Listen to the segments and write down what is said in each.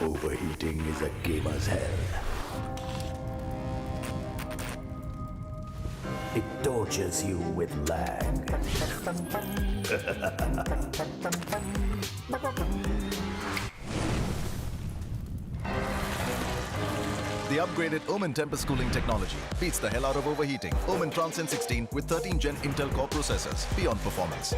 Overheating is a gamer's hell. It tortures you with lag. The upgraded Omen Tempest cooling technology beats the hell out of overheating. Omen Transcend 16 with 13 Gen Intel Core processors. Beyond performance.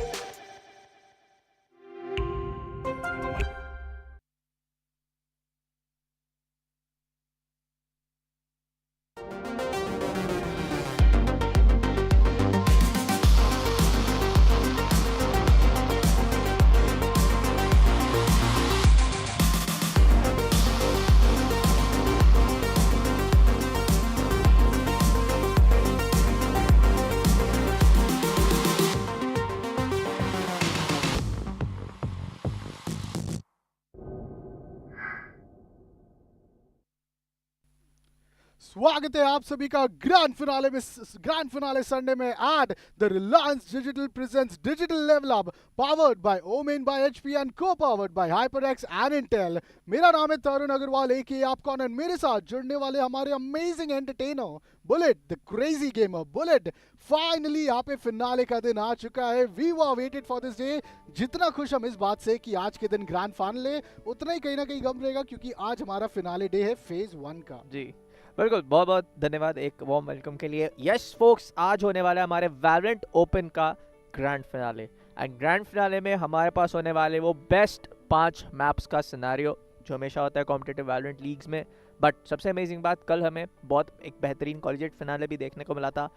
स्वागत है आप सभी का grand finale Sunday में at the Reliance digital presents digital level up powered by Omen by HP and co powered by HyperX and Intel. मेरा नाम है तरुण अग्रवाल एके आपकॉन and मेरे साथ जुड़ने वाले हमारे amazing entertainer bullet the crazy gamer. Bullet, finally यहाँ पे फिनाले का दिन आ चुका है। We were waited for this day. जितना खुश हम इस बात से कि आज के दिन ग्रैंड फाइनल है, उतना ही कहीं ना कहीं गम रहेगा क्योंकि आज हमारा फिनाले डे है फेज 1 का। जी बिल्कुल, बहुत बहुत धन्यवाद एक वार्म वेलकम के लिए। यस फोक्स, आज होने वाला है हमारे वैलोरेंट ओपन का grand finale and grand finale में हमारे पास होने वाले वो बेस्ट 5 मैप्स का सिनेरियो जो हमेशा होता है कॉम्पिटिटिव वैलोरेंट लीग्स में। बट सबसे अमेजिंग बात, कल हमें बहुत एक बेहतरीन कॉलेजिएट फिनाले भी देखने को मिला था।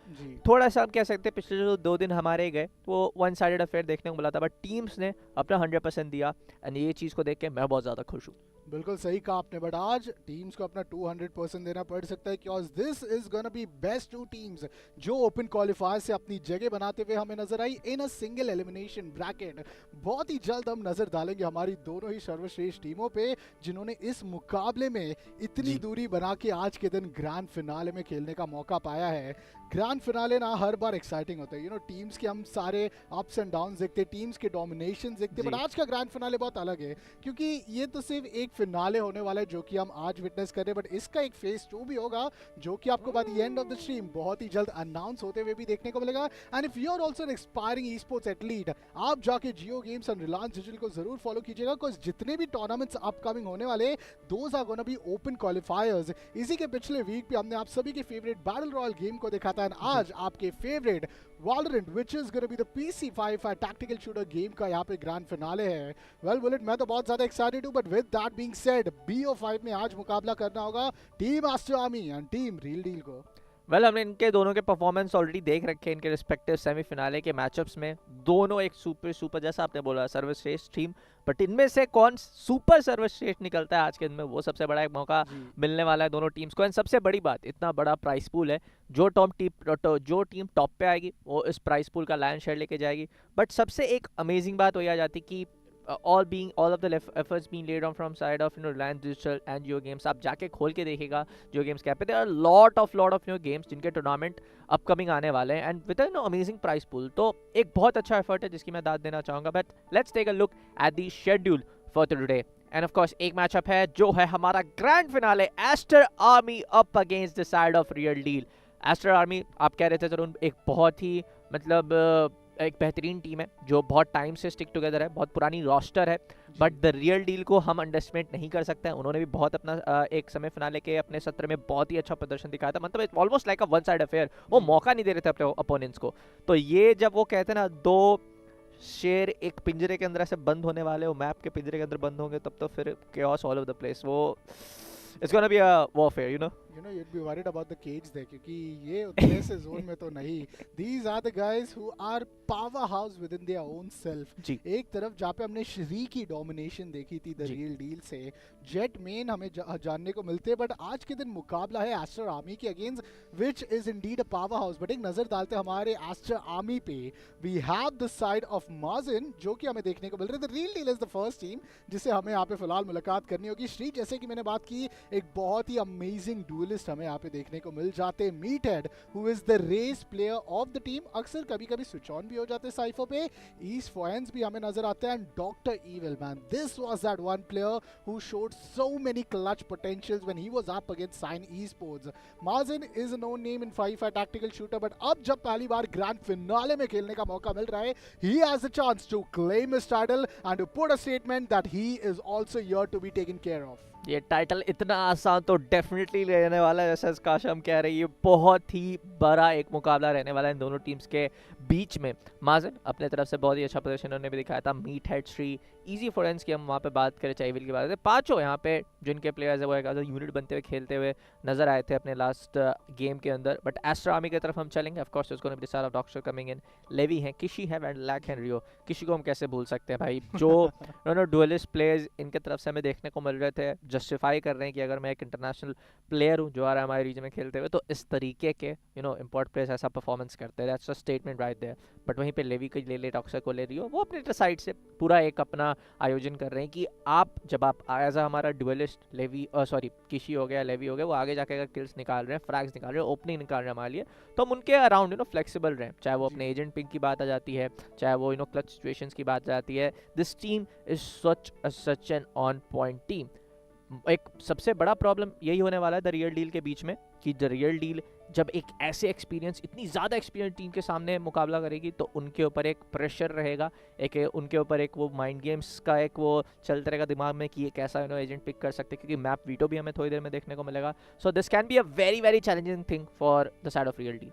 थोड़ा सा हम कह सकते हैं पिछले जो 2 दिन हमारे गए वो वन साइडेड अफेयर देखने को मिला था, बट टीम्स ने अपना 100% दिया एंड ये चीज़ को देख के मैं बहुत ज़्यादा खुश हूँ। बिल्कुल सही कहा आपने, बट आज टीम्स को अपना 200% देना पड़ सकता है क्योंकि this is gonna B best 2 teams जो ओपन क्वालिफायर से अपनी जगह बनाते हुए हमें नजर आई इन अ सिंगल एलिमिनेशन ब्रैकेट। बहुत ही जल्द हम नजर डालेंगे हमारी दोनों ही सर्वश्रेष्ठ टीमों पे जिन्होंने इस मुकाबले में इतनी दूरी बना के आज के दिन ग्रैंड फिनाले में खेलने का मौका पाया है। ग्रैंड फिनाले ना हर बार एक्साइटिंग होता है, टीम्स के हम सारे अप्स एंड डाउन्स देखते, टीम्स के डोमिनेशन देखते, बट आज का ग्रैंड फिनाले बहुत अलग है क्योंकि ये तो सिर्फ एक फिनाले होने वाला है जो कि हम आज विटनेस कर रहे हैं, बट इसका एक फेज 2 भी होगा जो कि आपको by the end of the stream बहुत ही जल्द अनाउंस होते हुए भी देखने को मिलेगा। And if you are also an expiring esports athlete, आप जाके Jio games and Reliance digital को जरूर फॉलो कीजिएगा बिकॉज जितने भी टूर्नामेंट्स अपकमिंग होने वाले those are gonna be open qualifiers. इसी के पिछले वीक पे हमने आप सभी के फेवरेट बैटल रॉयल गेम को देखा था एंड आज आपके favourite Valorant, which is going to be the PC5 tactical shooter game का यहाँ पे ग्रैंड फिनाले है। वेल बुलेट, मैं तो बहुत ज़्यादा एक्साइटेड हूँ, but with that being said BO5 में आज मुकाबला करना होगा team Aster army and team real deal को। वेल हमने इनके दोनों के परफॉर्मेंस ऑलरेडी देख रखे हैं इनके रिस्पेक्टिव सेमीफिनाले के मैचअप्स में। दोनों एक सुपर जैसा आपने बोला सर्वश्रेष्ठ टीम, बट इनमें से कौन सुपर सर्वश्रेष्ठ निकलता है आज के दिन में, वो सबसे बड़ा एक मौका मिलने वाला है दोनों टीम्स को। एंड सबसे बड़ी बात, इतना बड़ा प्राइस पूल है, जो टीम टॉप पे आएगी वो इस प्राइस पूल का लायन शेयर लेके जाएगी। बट सबसे एक अमेजिंग बात वही आ जाती कि all of the efforts being laid on from side of Reliance Digital and Geo Games। आप जाके खोल के देखिएगा Geo Games कैप पे, there are lot of games जिनके टूर्नामेंट अपकमिंग आने वाले हैं and with an amazing price pool. तो एक बहुत अच्छा एफर्ट है जिसकी मैं दाद देना चाहूँगा। But let's take a look at the schedule for today and of course एक मैचअप है जो है हमारा grand finale, Aster army up against the side of real deal. Aster army, आप कह रहे थे तरुण, एक बहुत ही मतलब एक बेहतरीन टीम है जो बहुत टाइम से स्टिक टुगेदर है, बहुत पुरानी रोस्टर है, बट द रियल डील को हम अंडरस्टिमेट नहीं कर सकते हैं। उन्होंने भी बहुत अपना एक समय फिनाले के अपने सत्र में बहुत ही अच्छा प्रदर्शन दिखाया था, मतलब almost like a one side affair. वो मौका नहीं दे रहे थे अपने अपोनेंट्स को। तो ये जब वो कहते हैं ना 2 शेर एक पिंजरे के अंदर से बंद होने वाले, वो मैप के पिंजरे के अंदर बंद होंगे, तब तो फिर chaos all over the place। वो it's gonna be a warfare, you know you'd be worried about the cage there क्योंकि ये उतने से जोन में तो नहीं। These are the guys who are powerhouse within their own self। एक तरफ जहाँ पे हमने श्री की डोमिनेशन देखी थी द रियल डील से, जेट मेन हमें जानने को मिलते हैं, बट आज के दिन मुकाबला है एस्टर आर्मी के against which is indeed a powerhouse. But एक नजर डालते हमारे एस्टर आर्मी पे, we have the side of Majin जो कि हमें देखने को मिल रहा है। The real Deal is the first team जिसे हमें यहाँ पे फिलहाल मुलाकात करनी होगी। श्री, जैसे कि मैंने बात की, एक बहुत ही अमेजिंग डुएल डुअलिस्ट हमें यहाँ पे देखने को मिल जाते। Meet head who is the race player of the team, अक्सर कभी कभी स्विच ऑन भी हो जाते साइफर पे। ईस्ट फॉयंस भी हमें नजर आते हैं and doctor evil man, this was that one player who showed so many clutch potentials when he was up against sign esports. Margin is a known name in 5 tactical shooter, but अब जब पहली बार grand finale में खेलने का मौका मिल रहा है, he has a chance to claim his title and to put a statement that he is also here to be taken care of. ये टाइटल इतना आसान तो डेफिनेटली रहने वाला है, जैसे काश हम कह रहे हैं, ये बहुत ही बड़ा एक मुकाबला रहने वाला है इन दोनों टीम्स के बीच में। माजिन अपने तरफ से बहुत ही अच्छा प्रदर्शन उन्होंने भी दिखाया था। मीट हेड श्री, इजी फोरेंस की हम वहाँ पे बात करें, चाइविल की बात करें, पांचों यहाँ पे जिनके प्लेयर्स है वो एक यूनिट बनते हुए खेलते हुए नजर आए थे अपने लास्ट गेम के अंदर। बट एस्टर आर्मी की तरफ हम चलेंगे, ऑफ कोर्स इसको decide of doctor coming in, Levi हैं, किशी है एंड लैक है, रियो। किशी को हम कैसे भूल सकते हैं भाई, जो डुअलिस्ट प्लेयर्स इनके तरफ से हमें देखने को मिल रहे थे, जस्टिफाई कर रहे हैं कि अगर मैं एक इंटरनेशनल प्लेयर हूँ जो आ रहा है हमारे रीजन में खेलते हुए, तो इस तरीके के इंपोर्ट प्लेयर्स ऐसा परफॉर्मेंस करते हैं, that's a statement right there. But वहीं पे लेवी को ले डॉक्टर को ले रही हो, वो अपने साइड से पूरा एक अपना आयोजन कर रहे हैं कि आप जब आप एज अ हमारा डुअलिस्ट लेवी सॉरी किशी हो गया, लेवी हो गया, वो आगे जाके अगर किल्स निकाल रहे हैं, फ्रैग्स निकाल रहे हैं, ओपनिंग निकाल रहे हैं हमारे लिए, तो हम उनके अराउंड फ्लेक्सिबल रहें, चाहे वो अपने एजेंट पिंक की बात आ जाती है, चाहे वो क्लच सिचुएशंस की बात आ जाती है। This team is such an on point team. एक सबसे बड़ा प्रॉब्लम यही होने वाला है द रियल डील के बीच में, कि द रियल डील जब एक ऐसे एक्सपीरियंस, इतनी ज़्यादा एक्सपीरियंस टीम के सामने मुकाबला करेगी, तो उनके ऊपर एक प्रेशर रहेगा, एक उनके ऊपर एक वो माइंड गेम्स का एक वो चलते रहेगा दिमाग में कि ये कैसा एजेंट पिक कर सकते हैं, क्योंकि मैप वीटो भी हमें थोड़ी देर में देखने को मिलेगा। So this can be a very very challenging thing for the side of real deal.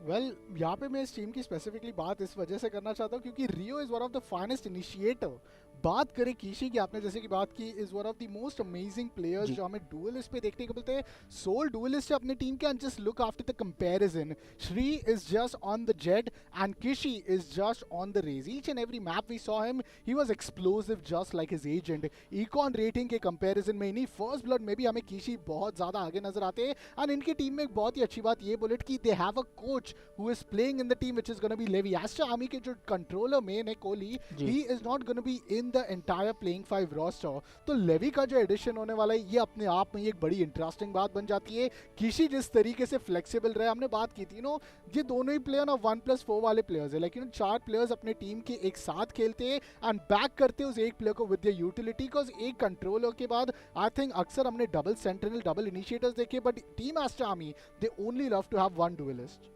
Well यहाँ पे मैं इस टीम की स्पेसिफिकली बात इस वजह से करना चाहता हूँ क्योंकि Rio is one of the finest initiator. बात करें कीशी की, आपने जैसे कि बात की, is one of the most amazing players जो हमें डुअलिस्ट पे देखने को मिलते हैं। सोल डुअलिस्ट है अपनी टीम के, and just look after the comparison, Shri is just on the jet and Kishi is just on the rage. Each and every map we saw him, he was explosive just like his agent. Econ rating के comparison में, इन्हीं first blood में भी हमें कीशी बहुत ज्यादा आगे नजर आते हैं। एंड इनकी टीम में एक बहुत ही अच्छी बात ये बुलेट कि they have a coach who is playing in the team which is gonna be Levi. Aster army के जो कंट्रोलर मेन है Kohli, he is not gonna be in the entire playing 5 roster. तो लेवी का जो addition होने वाला है, ये अपने आप में एक बड़ी इंटरेस्टिंग बात बन जाती है। किशी जिस तरीके से फ्लेक्सिबल रहे, हमने बात की थी ये दोनों ही प्लेयर 1+4 वाले प्लेयर्स है, लेकिन 4 प्लेयर्स अपने टीम के एक साथ खेलते हैं एंड बैक करते हैं उस एक प्लेयर को विद देयर यूटिलिटी। बिकॉज एक कंट्रोलर के बाद आई थिंक अक्सर हमने डबल सेंटिनल, डबल इनिशिएटर्स देखे, but team Aster army they only love to have one duelist.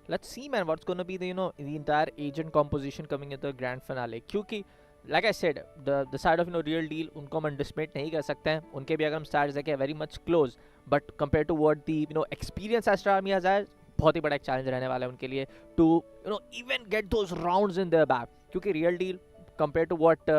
Let's see man what's going to be the the entire agent composition coming in the grand finale, क्योंकि like I said the side of real deal उनको हम underestimate नहीं कर सकते हैं, उनके भी अगर हम स्टार्स देखें very much close, but compare to what the experience Aster army has had, बहुत ही बड़ा एक चैलेंज रहने वाला है उनके लिए to even get those rounds in there back, क्योंकि Real Deal compare to what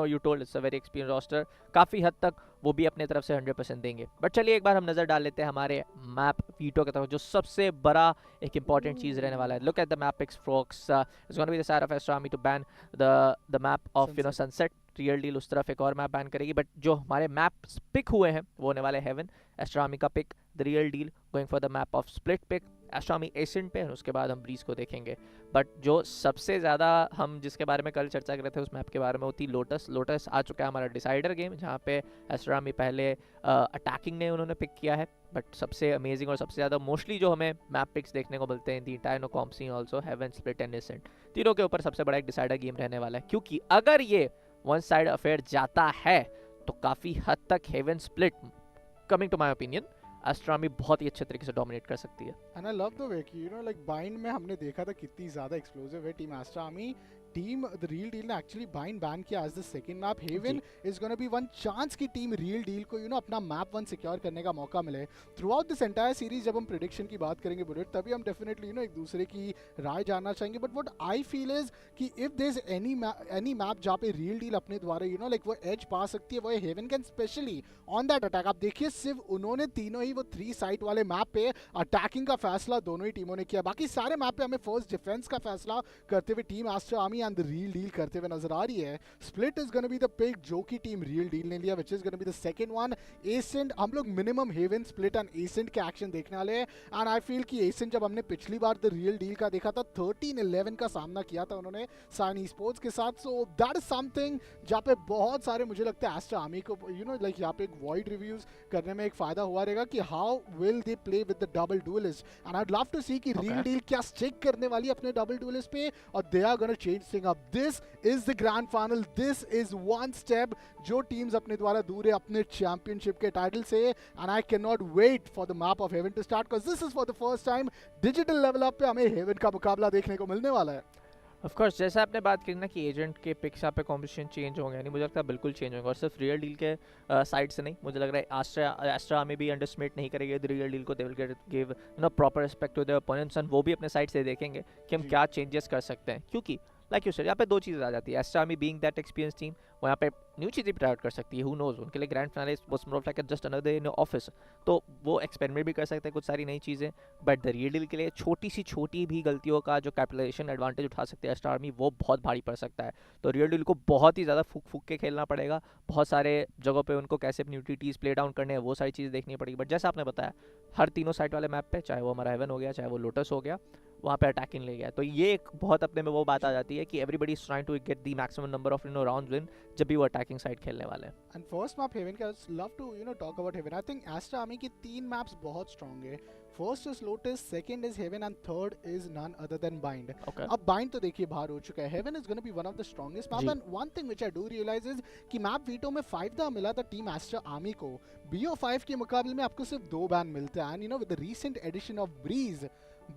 you told it's a very experience roster, काफ़ी हद तक वो भी अपने तरफ से 100% देंगे। बट चलिए एक बार हम नज़र डाल लेते हैं हमारे मैप वीटो की तरफ, जो सबसे बड़ा एक इंपॉर्टेंट चीज़ रहने वाला है। Look at the map picks folks, it's gonna be the side of Aster army to ban the map of sunset. Real deal उस तरफ एक और मैप बैन करेगी, बट जो हमारे मैप पिक हुए हैं वो होने वाले हेवन। एस्टर आर्मी का pick, the real deal going for the map of split pick, Aster army ascent पे, और उसके बाद हम ब्रीज को देखेंगे। बट जो सबसे ज़्यादा हम जिसके बारे में कल चर्चा कर रहे थे उस मैप के बारे में होती लोटस। लोटस आ चुका है हमारा डिसाइडर गेम, जहाँ पे एस्टर आर्मी पहले अटैकिंग ने उन्होंने पिक किया है, बट सबसे अमेजिंग और सबसे ज़्यादा मोस्टली जो हमें मैप पिक्स देखने को मिलते हैं the entire comp scene also heaven, split and ascent, तीनों के ऊपर सबसे बड़ा एक डिसाइडर गेम रहने वाला है। क्योंकि अगर ये वन साइड अफेयर जाता है तो काफ़ी हद तक heaven split, coming to my opinion, Aster army बहुत ही अच्छे तरीके से डोमिनेट कर सकती है। And I love the way कि लाइक बाइंड में हमने देखा था कितनी ज़्यादा एक्सप्लोसिव है team Aster army. Team the real deal ने एक्चुअली बाइंड बैन किया as the second map. Heaven is gonna be one chance की टीम रियल डील को अपना मैप 1 सिक्योर करने का मौका मिले। Throughout this entire series जब हम प्रेडिक्शन की बात करेंगे बुलेट, तभी हम डेफिनेटली एक दूसरे की राय जानना चाहेंगे। But what I feel is कि if there is any map जहाँ पे रियल डील अपने द्वारा लाइक वो एज पा सकती है, वो heaven can specially on that attack. आप देखिए सिर्फ उन्होंने तीनों ही वो 3 साइट वाले मैप पे अटैकिंग का फैसला दोनों ही टीमों ने किया, बाकी सारे मैप पे हमें फर्स्ट डिफेंस का फैसला करते हुए team Aster army and the real deal करते हुए नजर आ रही है। Split is gonna be the pick जो कि टीम रियल डील ने लिया, which is gonna be the second one. Ascent हम लोग minimum heaven, split and ascent के एक्शन देखने वाले हैं। एंड आई फील कि एसेंट जब हमने पिछली बार द रियल डील का देखा था 13-11 का सामना किया था उन्होंने साइन स्पोर्ट्स के साथ, सो दैट इज समथिंग जहाँ पे बहुत सारे मुझे लगता है एस्टर आर्मी को लाइक यहाँ पे एक वॉइड रिव्यूज करने में एक फायदा हुआ रहेगा कि how will they play with the double duelist. And I would love to see कि रियल डील क्या स्टिक करने वाली है अपने डबल डुएलिस्ट पे, और they are gonna change thing up. This is the grand final, this is one step जो teams अपने द्वारा दूर है अपने चैंपियनशिप के टाइटल से। And I can not wait for the map of heaven to start, because this is for the first time digital level up पे हमें हेवन का मुकाबला देखने को मिलने वाला है। ऑफ कोर्स जैसा आपने बात की ना कि एजेंट के पिक्स पे कॉम्पिटिशन चेंज होंगे, यानी मुझे लगता है बिल्कुल चेंज होंगे, और सिर्फ रियल डील के साइड से नहीं, मुझे लग रहा है आस्ट्रा में भी अंडरस्टिमेट नहीं करेंगे रियल डील को। They will give proper respect to their opponents, and वो भी अपने साइड से देखेंगे कि हम क्या चेंजेस कर सकते हैं, क्योंकि लाइक यू सेड यहाँ पे दो चीज़ें आ जाती है। Aster army being that experience team, वो यहाँ पे न्यू चीज़ें भी ट्राई कर सकती है, हु नोज, उनके लिए grand final was more like just another day in office, तो वो एक्सपेरिमेंट भी कर सकते हैं कुछ सारी नई चीज़ें। बट द रियल डील के लिए छोटी सी छोटी भी गलतियों का जो कैपिटलाइजेशन एडवांटेज उठा सकते हैं एस्टर आर्मी, वो बहुत भारी पड़ सकता है। तो रियल डील को बहुत ही ज़्यादा फूक फूक के खेलना पड़ेगा, बहुत सारे जगहों पर उनको कैसे अपनी यूटिलिटीज़ प्ले डाउन करने हैं वो सारी चीज़ें देखनी पड़ेगी। बट जैसा आपने बताया हर तीनों साइड वाले मैप पे, चाहे वो हमारा हेवन हो गया, चाहे वो लोटस हो गया, वहाँ पे अटैकिंग ले गया, तो ये एक बहुत अपने में वो बात आ जाती है कि everybody is trying to get the maximum number of rounds win जब भी वो अटैकिंग साइड खेलने वाले हैं। एंड फर्स्ट मैप हेवन का love to talk about heaven. I think Aster army की 3 मैप्स बहुत स्ट्रांग है। First is lotus, second is heaven and third is none other than bind. अब बाइंड तो देखिए बाहर हो चुका है, haven is gonna be one of the strongest map. And one thing which I do realise is कि map veto में 5 दा मिला था टीम एस्टर आर्मी को, BO5 के मुकाबले में आपको सिर्फ 2 बैन मिलते हैं। And with the recent addition of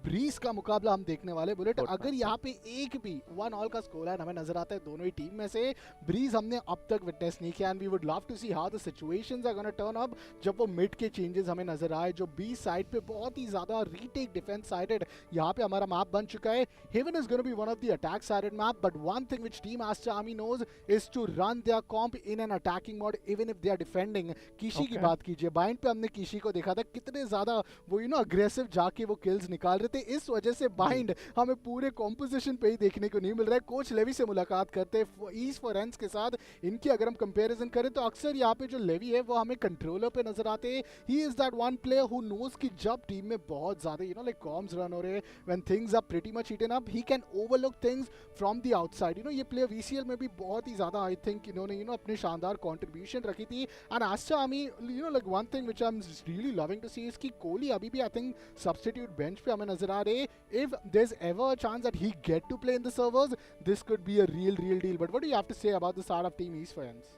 breeze का मुकाबला हम देखने वाले। बुलेट अगर यहाँ पे एक भी 1 ऑल का स्कोर है हमें नजर आता है दोनों ही टीम में से, ब्रीज हमने अब तक विटनेस नहीं किया। And we would love to see how the situations are gonna turn up जब वो मिड के चेंजेस हमें नजर आए, जो बी साइड पे बहुत ही ज्यादा रीटेक डिफेंस साइडेड यहाँ पे हमारा मैप बन चुका है। Haven is gonna be one of the attack sided map, but one thing which team Aster Army knows is to run their comp in an attacking mode even if they are defending. Kishi की बात कीजिए, bind पे हमने किशी को देखा था कितने ज्यादा वो अग्रेसिव जाके वो किल्स निकाल रहे थे। इस वजह से बाइंड हमें पूरे कॉम्पोजिशन पे ही देखने को नहीं मिल रहा है। कोच लेवी से मुलाकात करते ईस्ट फॉरेंस के साथ, इनकी अगर हम कंपैरिजन करें तो अक्सर यहाँ पे जो लेवी है वो हमें कंट्रोलर पे नजर आते हैं। He is that one player who knows कि जब टीम में बहुत ज्यादा लाइक कॉम्स रन हो रहे, when things are pretty much heated up, he can overlook things from the outside. ये प्लेयर VCL में भी बहुत ही ज्यादा आई थिंक इन्होंने अपनी शानदार कंट्रीब्यूशन रखी थी। And Aster army like one thing which I am really loving to see is कि कोहली अभी भी आई थिंक सब्स्टिट्यूट बेंच पे हमें नजर आ रहे। If there's ever a chance that he get to play in the servers, this could be a real deal. But what do you have to say about the side of Team East Fans?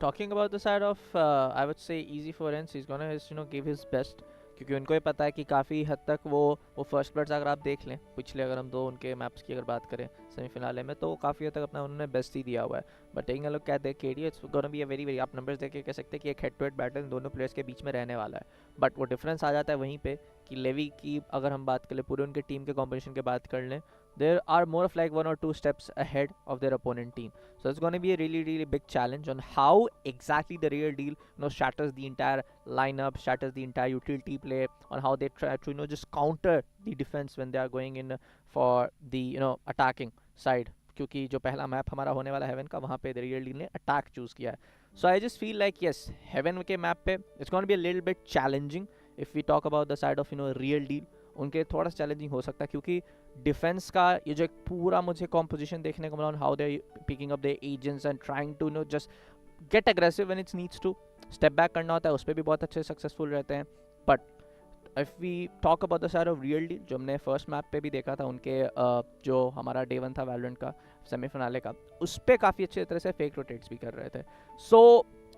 Talking about the side of, I would say Easy Forense, he's gonna give his best, क्योंकि उनको ये पता है कि काफ़ी हद तक वो फर्स्ट ब्लड्स अगर आप देख लें पिछले, अगर हम 2 उनके मैप्स की अगर बात करें सेमीफिनाले में, तो काफ़ी हद तक अपना उन्होंने बेस्ट ही दिया हुआ है। But taking a look at the KD, it's gonna be a very आप नंबर्स देख के कह सकते हैं कि एक head to head battle in दोनों प्लेयर्स के बीच में रहने वाला है। बट वो डिफरेंस आ जाता है वहीं पे कि लेवी की अगर हम बात करें, पूरे उनके टीम के कॉम्पिटिशन की बात कर लें, there are more of like 1 or 2 steps ahead of their opponent team. So it's going to be a really big challenge on how exactly the real deal shatters the entire lineup, shatters the entire utility play, on how they try to just counter the defense when they are going in for the attacking side. क्योंकि जो पहला map हमारा होने वाला haven का, वहाँ पे the real deal ने अटैक चूज़ किया है। So I just feel like yes, Haven के मैप पे it's gonna be a little bit challenging if we talk about the side of real Deal. उनके थोड़ा सा चैलेंजिंग हो सकता है क्योंकि डिफेंस का ये जो एक पूरा मुझे कॉम्पोजिशन देखने को मिला, on how they picking up the agents and trying to just get aggressive when it's needs to step back करना होता है, उस पर भी बहुत अच्छे सक्सेसफुल रहते हैं। But if we talk about the side of real deal, जो हमने फर्स्ट मैप पे भी देखा था उनके जो हमारा डे 1 था वैलोरेंट का सेमीफिनाले का, उस पर काफ़ी अच्छे तरह से फेक रोटेट्स भी कर रहे थे। So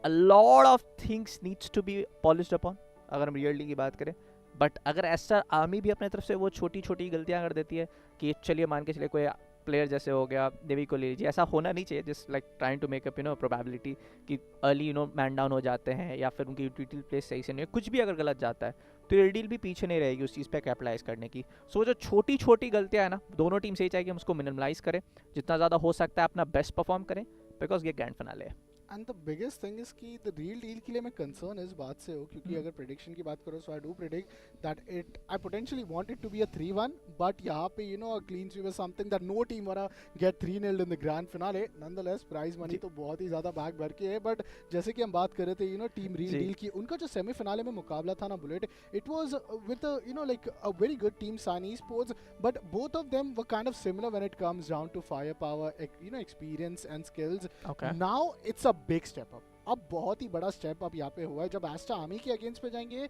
a lot of things needs to be polished upon अगर हम रियल डील की बात करें। बट अगर एस्टर आर्मी भी अपने तरफ से वो छोटी छोटी गलतियां कर देती है कि चलिए मान के चलिए कोई प्लेयर जैसे हो गया देवी को ले लीजिए, ऐसा होना नहीं चाहिए, just like trying to make up probability कि अर्ली मैन डाउन हो जाते हैं या फिर उनकी यूटिलिटी प्लेस सही से नहीं है, कुछ भी अगर गलत जाता है तो रियल डील भी पीछे नहीं रहेगी उस चीज़ पे कैपिटलाइज करने की। सो जो छोटी छोटी गलतियाँ है ना, दोनों टीम से ही चाहिए कि हम उसको मिनिमलाइज करें, जितना ज़्यादा हो सकता है अपना बेस्ट परफॉर्म करें, बिकॉज ये ग्रैंड फिनाले है। And the biggest thing is कि द रियल डील के लिए मैं कंसर्न इस बात से हूँ क्योंकि अगर प्रेडिक्शन की बात करो so I do predict that it I potentially want it to be a 3-1 but यहाँ पे you know a clean sweep is something that no team wanna get 3-0 in the grand finale nonetheless prize money तो बहुत ही ज़्यादा bag भर के है but जैसे कि हम बात कर रहे थे you know team real deal की उनका जो सेमीफिनाले में मुकाबला था ना bullet it was with you know like a very good team Sani sports but both of them were kind of similar when it comes down to firepower you know experience and skills now it's a big step up अब बहुत ही बड़ा step up यहाँ पे हुआ है जब ester army के अगेंस्ट पे जाएंगे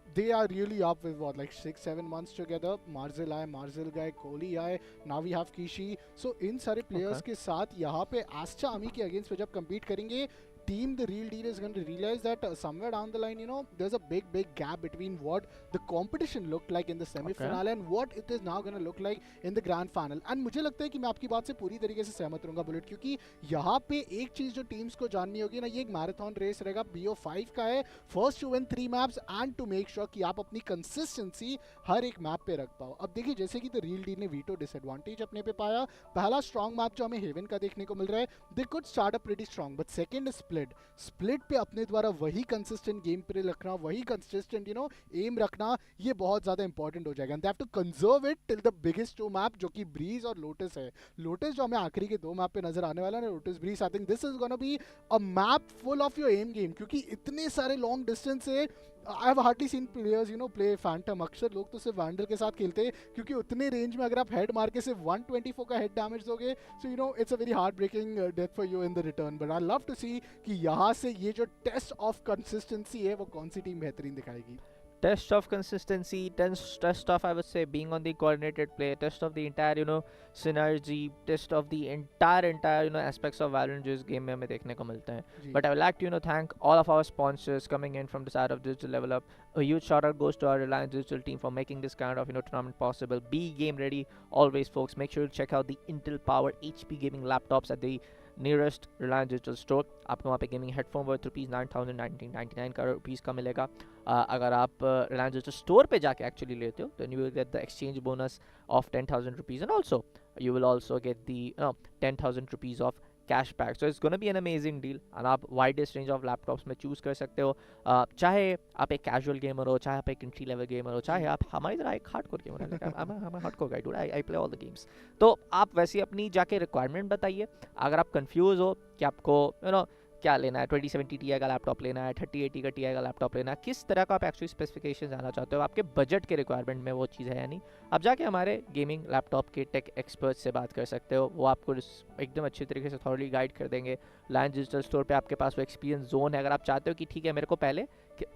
they are really up with what like 6-7 months together Marzil गए कोहली आए now we have Kishi so इन सारे players के साथ यहाँ पे एस्टर आर्मी के अगेंस्ट पे जब compete करेंगे team the real deal is going to realize that somewhere down the line you know there's a big gap between what the competition looked like in the semi-finale and what it is now going to look like in the grand final and मुझे लगता है कि मैं आपकी बात से पूरी तरीके से सहमत रहूंगा बुलेट क्योंकि यहाँ पे एक चीज जो टीम्स को जाननी होगी ना ये एक मैराथन रेस रहेगा BO5 का है first to win 3 maps and to make sure कि आप अपनी कंसिस्टेंसी हर एक मैप पे रख पाओ अब देखिए जैसे कि द रियल डील ने वीटो डिसएडवांटेज अपने पे पाया पहला स्ट्रॉन्ग मैप जो हमें हेवन का देखने को मिल रहा है they could start a pretty strong but second split पे अपने द्वारा वही कंसिस्टेंट गेम प्ले रखना वही कंसिस्टेंट यू नो एम रखना ये बहुत ज़्यादा इंपॉर्टेंट हो जाएगा and they have to conserve it till the biggest 2 map जो कि ब्रीज और लोटस है लोटस जो हमें आखिरी के 2 मैप पे नजर आने वाला है lotus breeze I think this is gonna be a map full of your aim game क्योंकि इतने सारे लॉन्ग डिस्टेंस से I have hardly seen players you know play phantom अक्सर लोग तो सिर्फ वैंडल के साथ खेलते हैं क्योंकि उतने रेंज में अगर आप हेड मार के सिर्फ 124 का हेड डैमेज दोगे so you know it's a very heartbreaking death for you in the return but I love to see कि यहाँ से ये जो टेस्ट ऑफ कंसिस्टेंसी है वो कौन सी टीम बेहतरीन दिखाएगी test of consistency, test of I would say being on the coordinated play, test of the entire you know synergy, test of the entire you know aspects of Valorant जो इस game में हमें देखने को मिलते हैं. But I would like to you know thank all of our sponsors coming in from the side of Digital Level Up. A huge shout out goes to our Reliance Digital team for making this kind of you know tournament possible. Be game ready always, folks. Make sure to check out the Intel powered HP gaming laptops at the nearest Reliance Digital store आपको वहाँ पे gaming headphone worth ₹9,999 का rupees का मिलेगा अगर आप Reliance Digital store पे जाके एक्चुअली लेते हो then you will get the exchange bonus of ₹10,000 and also you will also get the ₹10,000 of cashback so it's gonna be an amazing deal and आप वाइडेस्ट रेंज ऑफ लैपटॉप्स में choose कर सकते हो चाहे आप एक कैजुअल गेमर हो चाहे आप एक एंट्री लेवल गेमर हो चाहे आप हमारी तरह एक हार्डकोर गेमर हो hardcore guide I play all the games तो आप वैसे अपनी जाके रिक्वायरमेंट बताइए अगर आप कंफ्यूज हो कि आपको यू नो क्या लेना है 2070 Ti का लैपटॉप लेना है 3080 का Ti का लैपटॉप लेना है किस तरह का आप एक्चुअली स्पेसिफिकेशन जाना चाहते हो आपके बजट के रिक्वायरमेंट में वो चीज़ है या नहीं आप जाके हमारे गेमिंग लैपटॉप के टेक एक्सपर्ट से बात कर सकते हो वो आपको एकदम अच्छी तरीके से थॉरली गाइड कर देंगे रिलायंस डिजिटल स्टोर पे आपके पास वो एक्सपीरियंस जोन है अगर आप चाहते हो कि ठीक है मेरे को पहले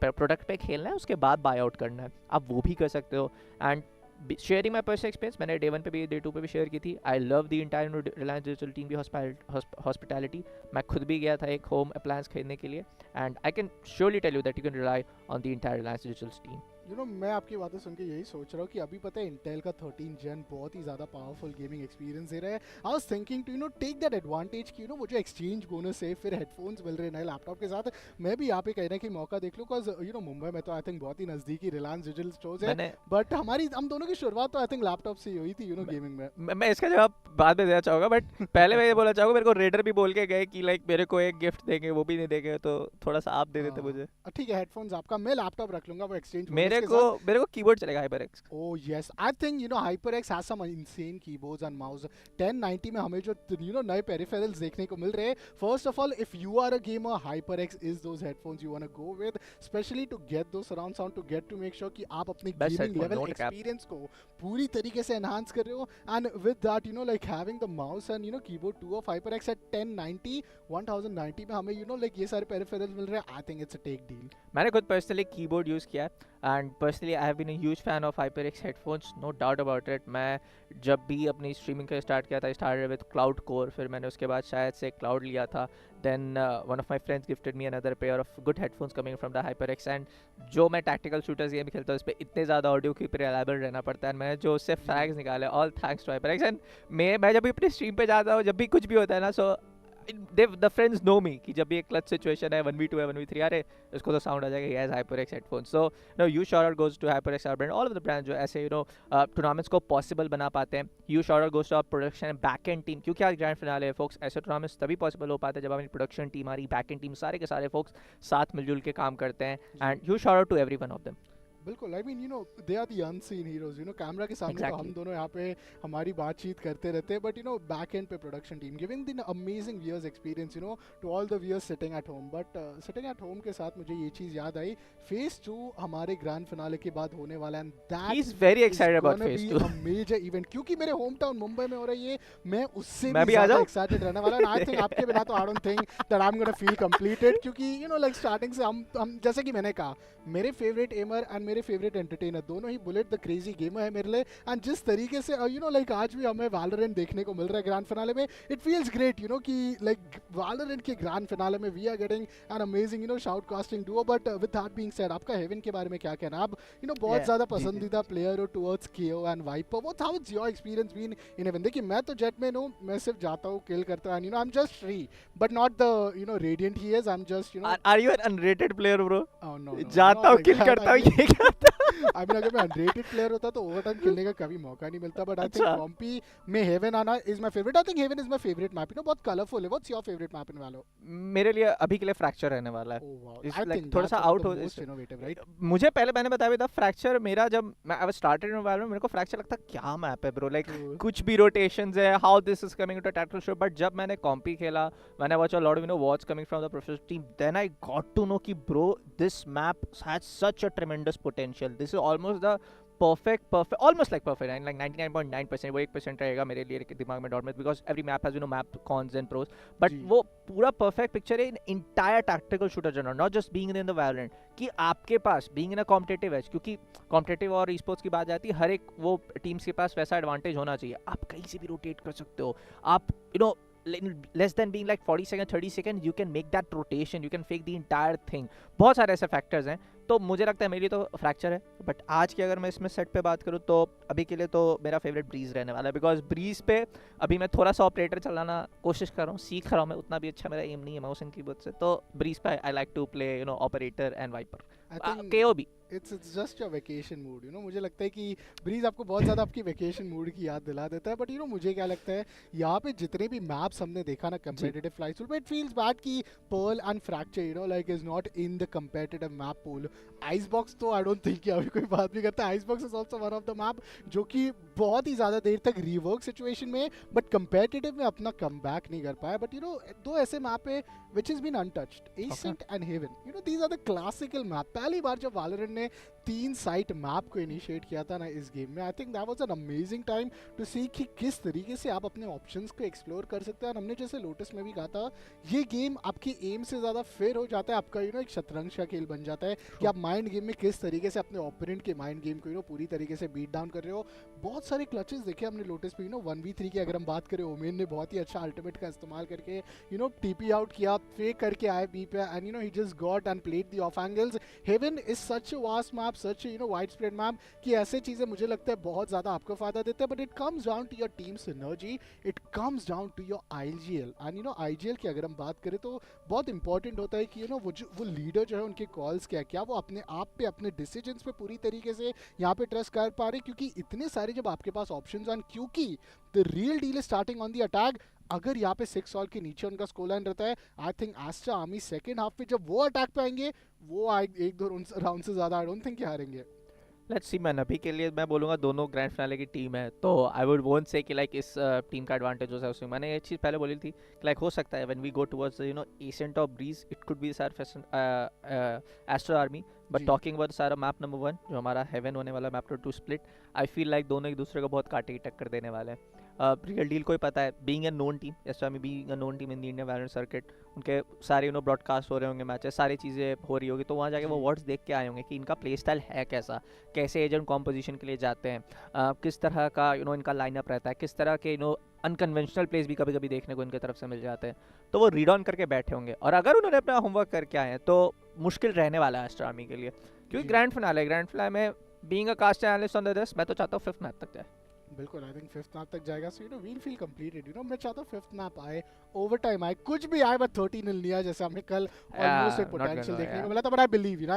प्रोडक्ट पे खेलना है उसके बाद बाय आउट करना है आप वो भी कर सकते हो and sharing my personal experience मैंने डे 1 पे भी डे 2 पे भी शेयर की थी आई love the entire Reliance Digital team की हॉस्पिटैलिटी मैं खुद भी गया था एक होम अप्लायंस खरीदने के लिए and I can surely tell you that you can rely on the entire Reliance Digital team you know मैं आपकी बातें सुन के यही सोच रहा हूँ कि अभी पता है इंटेल का 13 Gen बहुत ही ज़्यादा पावरफुल गेमिंग एक्सपीरियंस दे रहा है I was thinking to you know take that advantage कि यू नो वो जो एक्सचेंज बोनस है फिर हेडफोन्स मिल रहे हैं नए लैपटॉप के साथ मैं भी यहाँ पे कहना कि मौका देख लूँ बिकॉज यू नो मुंबई में तो आई थिंक बहुत ही नज़दीकी रिलायंस डिजिटल स्टोर्स है बट हम दोनों की शुरुआत तो आई थिंक लैपटॉप से ही हुई थी यू नो गेमिंग में मैं इसका जवाब बाद में देना चाहूँगा बट पहले मैं ये बोलना चाहूँगा मेरे को रेडर भी बोल के गए कि लाइक मेरे को एक गिफ्ट देंगे वो भी नहीं देंगे तो थोड़ा सा आप दे देते मुझे ठीक है हेडफोन्स आपका मैं लैपटॉप रख लूँगा वो एक्सचेंज मेरे को कीबोर्ड चलेगा HyperX oh yes I think you know HyperX has some insane keyboards and mouse 1090 में हमें जो you know नए peripherals देखने को मिल रहे हैं first of all if you are a gamer HyperX is those headphones you want to go with especially to get those surround sound to get to make sure कि आप अपनी gaming level experience को पूरी तरीके से enhance कर रहे हो and with that you know like having the mouse and you know keyboard 2 of HyperX at 1090 में हमें you know like ये सारे peripherals मिल रहे हैं I think it's a take deal मैंने खुद पर्सनली कीबोर्ड यूज़ किया and personally I have been a huge fan of HyperX headphones no doubt about it मैं जब भी अपनी स्ट्रीमिंग का स्टार्ट किया था स्टार्टेड विद क्लाउड कोर फिर मैंने उसके बाद शायद से क्लाउड लिया था then one of my friends gifted me another pair of good headphones coming from the HyperX and जो मैं टैक्टिकल शूटर्स गेम खेलता हूँ उस पर इतने ज़्यादा ऑडियो की रिलायबल रहना पड़ता है मैंने जो उससे फ्रैग्स निकाले all thanks to HyperX and मैं जब भी अपनी स्ट्रीम पे जाता हूँ जब भी कुछ भी होता है ना सो the friends know me कि जब भी एक clutch situation है 1v2 है 1v3 अरे इसको तो sound आ जाएगा, he has HyperX headphones. So no, huge shout out goes to HyperX, our brand, all of the brands जो ऐसे tournaments को possible बना पाते हैं. Huge shout out goes to our production and back end team, क्योंकि आज grand finale है folks. ऐसे tournaments तभी possible हो पाते हैं जब हमारी production team, हमारी back end team, सारे के सारे folks साथ मिलजुल के काम करते हैं. And huge shout out to every one of them. बिल्कुल, आई mean they are the unseen heroes, camera के सामने तो हम दोनों यहाँ पे हमारी बातचीत करते रहते हैं, बट बैक एंड पे production team giving the amazing viewers experience to all the viewers sitting at home. But sitting at home के साथ मुझे ये चीज़ याद आई, फेज 2 हमारे ग्रैंड फिनाले के बाद होने वाला है, and that he is very excited about phase 2, a major event, क्योंकि मेरे होम टाउन मुंबई में हो रही है. मैं उससे भी ज़्यादा एक्साइटेड रहने वाला, एंड आई थिंक आपके बिना तो आई don't think that I am gonna feel completed, क्योंकि लाइक स्टार्टिंग से हम जैसे कि मैंने कहा, मेरे फेवरेट एमर एंड मेरे फेवरेट एंटरटेनर दोनों ही बुलेट द क्रेजी गेमर है मेरे लिए. एंड जिस तरीके से लाइक आज भी हमें वैलोरेंट देखने को मिल रहा है ग्रैंड फिनाले में, इट फील्स ग्रेट कि लाइक वैलोरेंट के ग्रैंड फिनाले में we are getting an amazing shout casting duo. But with that being said, आपका हेवन के बारे में क्या कहना? आप बहुत ज्यादा पसंदीदा प्लेयर हो towards KAYO and Viper. What how is your experience been in Haven? देखिए, मैं तो जेट में हूं, मैं सिर्फ जाता हूं, किल करता हूं, and I am just free, but not the radiant he is. I am just are you an unrated player bro? No, जाता हूं, किल करता हूं, ये करता आई मीन अगर मैं अनरेटेड प्लेयर होता तो ओवर टाइम खेलने का कभी मौका नहीं मिलता. बट आई थिंक कॉम्पी में हेवन आना is my favourite. I think heaven is my favourite map. बहुत कलरफुल है. व्हाट्स योर फेवरेट मैप इन वैलो? मेरे लिए अभी के लिए फ्रैक्चर रहने वाला है. आई थिंक थोड़ा सा आउट हो, इनोवेटिव, राइट? मुझे पहले मैंने बताया था फ्रैक्चर, मेरा जब मैं आई वाज स्टार्टेड इन वैलो, मेरे को फ्रैक्चर लगता क्या मैप है ब्रो, लाइक कुछ भी रोटेशंस है, how this is coming to tactical show. But जब मैंने कॉम्पी खेला, when I watch a lot of what's coming from the professional team, then I got to know कि bro this map has such a tremendous potential. This is almost the perfect, almost like perfect, and like 99.9%, वो 1% रहेगा मेरे लिए दिमाग में dot में, because every map has map cons and pros, but वो पूरा perfect picture है in entire tactical shooter genre, not just being in the Valorant, कि आपके पास being in a competitive edge, क्योंकि competitive और esports की बात जाती है, हर एक वो टीम्स के पास वैसा एडवांटेज होना चाहिए. आप कहीं से भी रोटेट कर सकते हो, आप less than being like 40 seconds 30 seconds you can make that rotation, you can fake the entire thing. बहुत सारे ऐसे फैक्टर्स हैं, तो मुझे लगता है मेरे लिए तो फ्रैक्चर है. बट आज की अगर मैं इसमें सेट पे बात करूँ तो अभी के लिए तो मेरा फेवरेट ब्रीज रहने वाला है, बिकॉज ब्रीज पे अभी मैं थोड़ा सा ऑपरेटर चलाना कोशिश कर रहा हूँ, सीख रहा हूँ मैं, उतना भी अच्छा मेरा एम नहीं है माउस एंड कीबोर्ड से, तो ब्रीज पे I like to play operator and Viper. KAYO भी it's just your vacation mood. मुझे लगता है कि ब्रीज आपको बहुत ज़्यादा आपकी वेकेशन मूड की याद दिला देता है. बट मुझे क्या लगता है, यहाँ पे जितने भी मैप्स हमने देखा ना कंपेटिटिव फ्लाइट्स पे, इट फील्स बैड कि Perl and fracture like is not in the competitive map pool. Ice box तो आई डोंट थिंक कि अभी कोई बात भी करता है. Ice box is also one of the map जो कि बहुत ही ज़्यादा देर तक रिवर्क सिचुएशन में, बट कंपेटिटिव में अपना कम बैक नहीं कर पाया. बट दो ऐसे मैप है which is been untouched, Ascent and Haven. These are the classical map. पहली बार जब वैलोरेंट ने 3 साइट मैप को इनिशिएट किया था ना इस गेम में, I think that was an amazing time to see कि किस तरीके से आप अपने ऑप्शंस को एक्सप्लोर कर सकते हैं. और हमने जैसे लोटस में भी कहा था, ये गेम आपकी एम से ज़्यादा फेयर हो जाता है, आपका एक शतरंज का खेल बन जाता है कि आप माइंड गेम में किस तरीके से अपने ओपोनेंट के माइंड गेम को पूरी तरीके से बीट डाउन कर रहे हो. बहुत सारे क्लचेस देखे हमने लोटस पे. 1v3 की अगर हम बात करें, ओमेन ने बहुत ही अच्छा अल्टीमेट का इस्तेमाल करके टीपी आउट किया, फेक करके आए बी पे, and he just got and played the of angles. Heaven is such a vast map, such wide spread map, कि ऐसे चीज़ें मुझे लगता है बहुत ज़्यादा आपको फायदा देते हैं. But it comes down to your team synergy, it comes down to your IGL. And IGL की अगर हम बात करें तो बहुत इंपॉर्टेंट होता है कि वो लीडर जो है उनके कॉल्स क्या वो अपने आप पे, अपने डिसीजंस पे पूरी तरीके से यहाँ पे ट्रस्ट कर पा रहे, क्योंकि इतने सारे जब आपके पास ऑप्शंस हैं, क्योंकि the real Deal is starting on the attack. अगर यहाँ पे 6 ऑल के नीचे उनका स्कोर लाइन रहता है, I think Aster Army second half पे जब वो अटैक पे आएंगे, वो 1-2 राउंड से ज़्यादा आई डोंट थिंक हारेंगे. लेट्स सी मैन, अभी के लिए मैं बोलूँगा दोनों ग्रैंड फिनाले की टीम है, तो आई वुड वोंट से कि लाइक इस टीम का एडवांटेज हो उसमें. मैंने ये चीज़ पहले बोली थी कि लाइक हो सकता है when we go towards Ascent और Breeze, it could be Aster Army. But talking about सारा मैप नंबर 1 जो हमारा हेवन होने वाला map to Split, I feel like दोनों एक दूसरे को बहुत काटे की टक्कर देने वाले हैं. रियल डील को ही पता है, being a known team, being a known team in the Indian Valorant circuit, उनके सारे ब्रॉडकास्ट हो रहे होंगे मैचेस, सारी चीज़ें हो रही होगी, तो वहाँ जाके वो वर्ड्स देख के आए होंगे कि इनका प्ले स्टाइल है कैसा, कैसे एजेंट कॉम्पोजिशन के लिए जाते हैं, किस तरह का इनका लाइनअप रहता है, किस तरह के अनकन्वेंशनल प्लेस भी कभी कभी देखने को इनकी तरफ से मिल जाते हैं. तो वो रीड ऑन करके बैठे होंगे, और अगर उन्होंने अपना होमवर्क करके आए हैं तो मुश्किल रहने वाला है एस्टर आर्मी के लिए, क्योंकि ग्रैंड फिनाले में being a cast analyst on the rest, मैं तो चाहता हूँ 5th मैच तक जाए. बिल्कुल आई थिंक फिफ्थ मैप तक जाएगा, सो वील फील कंप्लीटेड। मैं चाहता हूँ फिफ्थ मैप आए, ओवर टाइम आए, कुछ भी आए, बट 13 नहीं लिया जैसे हमें कल ऑलमोस्ट एक पोटेंशियल देखने को मिला था। But I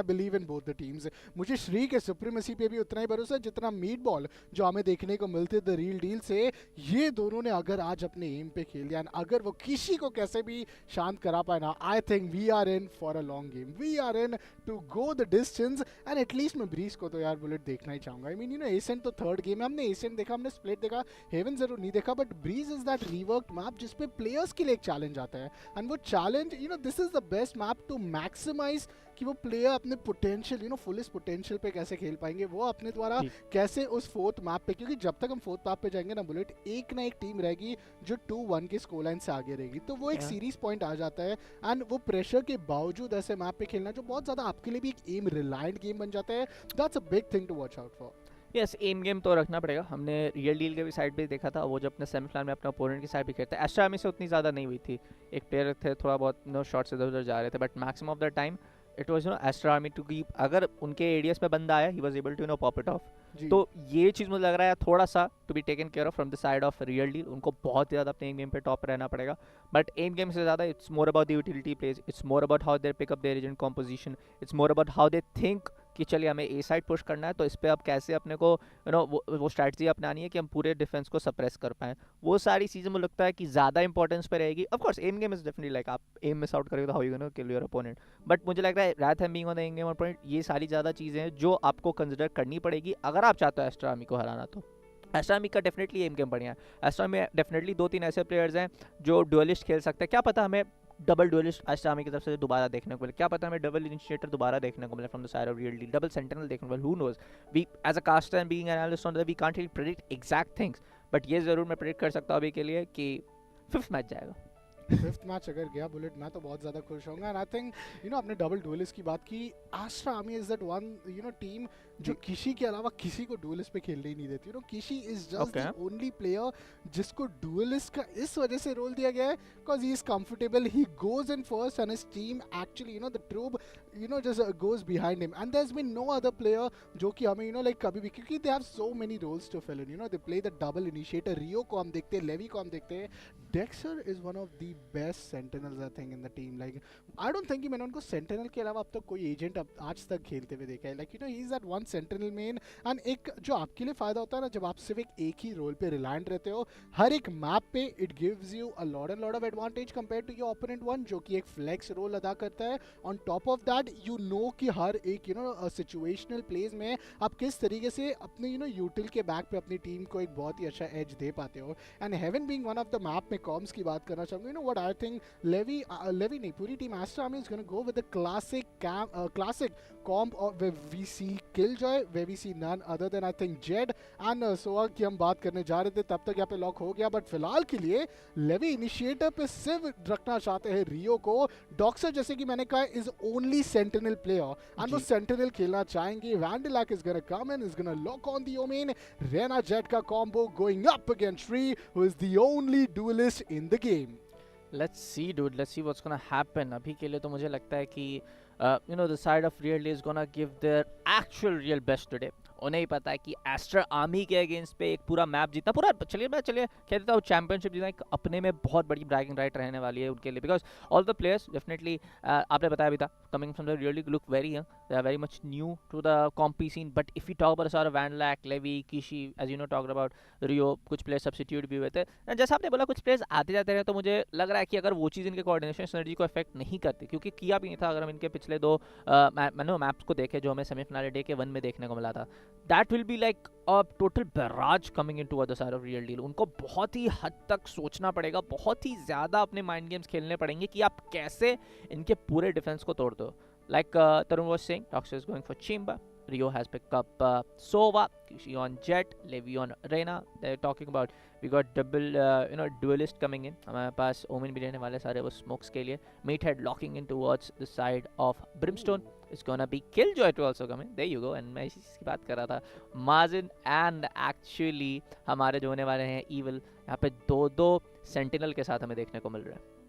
believe in both the teams. मुझे श्री के सुप्रीमेसी पे भी उतना ही भरोसा है जितना मीट बॉल जो हमें देखने को मिलते द रियल डील से। ये दोनों ने अगर आज अपने एम पे खेल लिया, अगर वो किसी को कैसे भी शांत करा पाए ना, I think we are in for a long game, we are in to go the distance. And at least मैं ब्रीज को तो यार बुलेट देखना ही चाहूंगा। आई मीन एसेंट तो थर्ड गेम है, हमने एसेंट देखा, हमने स्प्लिट देखा, हेवन जरूर नहीं देखा, but Breeze is that reworked map जिसपे प्लेयर्स के लिए एक चैलेंज आता है। एंड वो challenge this is the best map to maximize कि वो प्लेयर अपने पोटेंशियल फुलेस्ट पोटेंशियल पे कैसे खेल पाएंगे, वो अपने द्वारा कैसे उस फोर्थ मैप पे, क्योंकि जब तक हम फोर्थ मैप पे जाएंगे ना बुलेट, एक ना एक टीम रहेगी जो 2-1 के स्कोर लाइन से आगे रहेगी, तो वो एक सीरीज पॉइंट आ जाता है। एंड वो प्रेशर के बावजूद ऐसे मैप पे खेलना जो बहुत ज्यादा आपके लिए भी एक एम रिलायंट गेम बन जाता है, that's a big thing to watch out for. Yes, aim game तो रखना पड़ेगा। हमने रियल डील के भी साइड पे देखा था, वो जब अपने सेमीफाइनल में अपने ओपोनेंट की साइड पे खेलते हैं, एस्टर आर्मी से उतनी ज़्यादा नहीं हुई थी, एक प्लेयर थे थोड़ा बहुत शॉट्स इधर उधर जा रहे थे, but maximum of the time it was Aster army to keep, अगर उनके एरियाज पे बंदा आया ही was able to pop it off. तो ये चीज़ मुझे लग रहा है थोड़ा सा to be taken care of from the side of real Deal. उनको बहुत ज़्यादा अपने एम गेम पे टॉप रहना पड़ेगा, बट एम गेम से ज़्यादा it's more about the utility plays, it's more about how they pick up their agent composition, it's more about how they think कि चलिए हमें ए साइड पुश करना है, तो इस पर अब कैसे अपने को वो स्ट्रैटेजी अपनानी है कि हम पूरे डिफेंस को सप्रेस कर पाएँ। वो सारी चीज़ें मुझे लगता है कि ज़्यादा इंपॉर्टेंस पे रहेगी। Of course aim game is definitely like आप एम मिस आउट करेंगे तो how you gonna kill your opponent, but मुझे लग रहा है रात हम being on the aim game opponent, ये सारी ज़्यादा चीज़ें हैं जो आपको कंसिडर करनी पड़ेगी अगर आप चाहते हो एस्टर आर्मी को हराना। तो एस्टर आर्मी का डेफिनेटली एम गेम बढ़िया है। एस्टर आर्मी में डेफिनेटली 2-3 ऐसे प्लेयर्स हैं जो डुअलिस्ट खेल सकते हैं। क्या पता हमें डबल डुअलिस्ट एस्टर आर्मी की तरफ से दोबारा देखने को मिले, क्या पता हमें डबल इनिशिएटर दोबारा देखने को मिले from the side of real Deal, double sentinel देखने को मिले, who knows. We as a caster and being an analyst on that we can't really predict exact things, but ये जरूर मैं प्रेडिक्ट कर सकता हूं अभी के लिए कि फिफ्थ मैच जाएगा। फिफ्थ मैच अगर गया बुलेट, मैं तो बहुत ज़्यादा खुश होऊंगा। एंड आई थिंक आपने डबल डुएलिस्ट की बात की, Aster Army is that one team जो किसी के अलावा किसी को डुएलिस्ट पे खेलने ही नहीं देती। किसी is just the only player जिसको डुएलिस्ट का इस वजह से रोल दिया गया है because he is comfortable, he goes in first and his team actually the troop just goes behind him, and there has been no other player जो कि हमें लाइक कभी भी, क्योंकि they have so many roles to fill in, they play the double initiator, Rio को हम देखते हैं, लेवी को हम देखते हैं, Dexter is one of the best sentinels I think in the team. Like I don't think कि मैंने उनको सेंटिनल के अलावा अब तक कोई एजेंट आज तक खेलते हुए देखा है। Like he is that one sentinel main, and एक जो आपके लिए फायदा होता है ना जब आप सिर्फ एक ही रोल पे रिलायंट रहते हो हर एक मैप पे, it gives you a lot of advantage compare to your opponent one जो कि एक फ्लेक्स रोल अदा करता है। ऑन टॉप ऑफ दैट कि हर एक सिचुएशनल प्लेज में आप किस तरीके से अपने यूटिल के बैक पे अपनी टीम को एक बहुत ही अच्छा एज दे पाते हो। And heaven being one of the map में कॉम्स की बात करना चाहूंगा, व्हाट आई थिंक लेवी नहीं, पूरी team Aster Army is gonna go with the classic comp where we see Killjoy, where we see none other than I think Jed and Soa की हम बात करने जा रहे थे, तब तक यहाँ पे लॉक हो गया, बट फिलहाल के लिए लेवी इनिशिएटर पे सिर्फ रखना चाहते हैं रियो को। डॉक्सर जैसे कि मैंने कहा is only sentinel player and वो सेंटिनल खेलना चाहेंगे। Vandalac is gonna come in, is gonna lock on the Omen, Reyna Jett का combo going up against Shree who is the only duelist in the game. Let's see dude, let's see what's gonna happen। अभी के लिए तो मुझे लगता है कि the side of real is gonna give their actual real best today। उन्हें ही पता है कि एस्टर आर्मी के अगेंस्ट पे एक पूरा मैप जीतना, पूरा चलिए कह देता हूँ चैंपियनशिप जीतना एक अपने में बहुत बड़ी ब्रैगिंग राइट रहने वाली है उनके लिए, because all the players definitely आपने बताया भी था coming from the really look very young, they are very much new to the comp scene, but if you talk about sort of Vandalac, Levi, Kishi, as talked about Rio, कुछ players substitute भी हुए थे, and जैसा आपने बोला कुछ players आते जाते रहे, तो मुझे लग रहा है कि अगर वो चीज़ इनके कोऑर्डिनेशन सिनर्जी को इफेक्ट नहीं करती, क्योंकि किया भी नहीं था अगर हम इनके पिछले दो मैप्स को देखे जो हमें सेमीफाइनल डे के 1 में देखने को मिला था, that will be like a total barrage coming into other side of real deal। उनको बहुत ही हद तक सोचना पड़ेगा, बहुत ही ज़्यादा अपने माइंड गेम्स खेलने पड़ेंगे कि आप कैसे इनके पूरे डिफेंस को तोड़ दो। Like Tarun was saying, Toxic is going for Chamber, Rio has picked up Sova, Kishi on Jet, Levi on Reyna। They're talking about we got double duelist coming in। हमारे पास Omen भी रहने वाले सारे वो smokes के लिए। Meathead locking in towards the side of Brimstone। It's gonna be Killjoy to also come in। There you go। And मैं इसी की बात कर रहा था, Mazin and actually हमारे जो होने वाले हैं Evil, यहाँ पे 2-2 Sentinel के साथ हमें देखने को मिल रहा है।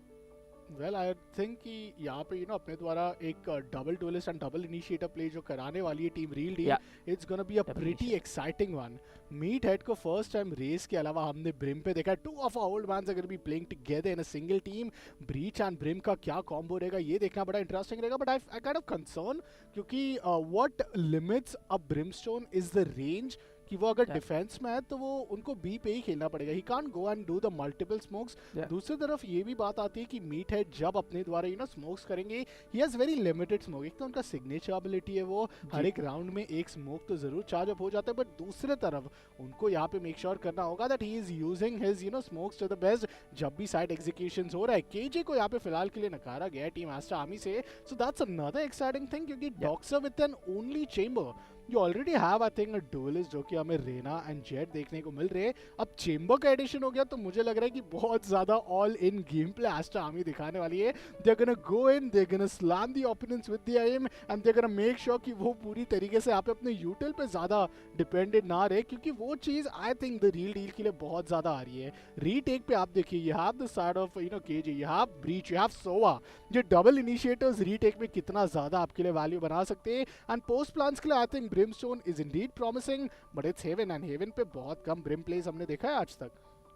वेल आई थिंक कि यहाँ पे अपने द्वारा एक double duelist and double initiator play जो कराने वाली है team Real Deal, it's gonna be a pretty exciting one. Meat head को फर्स्ट टाइम रेस के अलावा हमने ब्रिम पे देखा, two of our old mans अगर भी playing together in a single team. Breach and Brim का क्या कॉम्बो रहेगा ये देखना बड़ा इंटरेस्टिंग रहेगा, but I kind of concern क्योंकि what limits a Brimstone is the range कि वो अगर डिफेंस में है तो वो उनको बी पे ही खेलना पड़ेगा, he can't go and do the multiple smokes. दूसरी तरफ ये भी बात आती है कि मीट हेड जब अपने द्वारा स्मोक्स करेंगे, he has very limited smoke. एक तो उनका सिग्नेचर एबिलिटी है, वो हर एक राउंड में एक स्मोक तो जरूर चार्ज अप हो जाता है, बट दूसरे तरफ उनको यहाँ पे मेक श्योर करना होगा that he is using his smokes to the best जब भी साइड एग्जीक्यूशंस हो रहा है। केजे को यहाँ पे फिलहाल के लिए नकारा गया है टीम एस्टर आर्मी से, so that's another exciting thing क्योंकि Doxer with an only Chamber You already have, I think, a duelist जो कि हमें रेना एंड जेट देखने को मिल रहे हैं। अब चेंबर का एडिशन हो गया तो मुझे लग रहा है कि बहुत ज्यादा all in game play Aster Army दिखाने वाली है। They're gonna go in, they're gonna slam the opponents with the aim and they're gonna make sure कि वो पूरी तरीके से यहाँ पे अपने यूटिल पे ज्यादा डिपेंडेंट ना रहे, क्योंकि वो चीज I think the reel deal के लिए बहुत ज्यादा आ रही है। रीटेक पे आप देखिए, you have the side of KJ, you have Breach, you have Sova, जो डबल इनिशिएटर्स रीटेक में कितना ज्यादा आपके लिए वैल्यू बना सकते हैं। एंड पोस्ट प्लान्स के लिए I think Brimstone is Indeed promising, but it's heaven and heaven पे बहुत कम ब्रिम प्लेस हमने देखा है आज तक।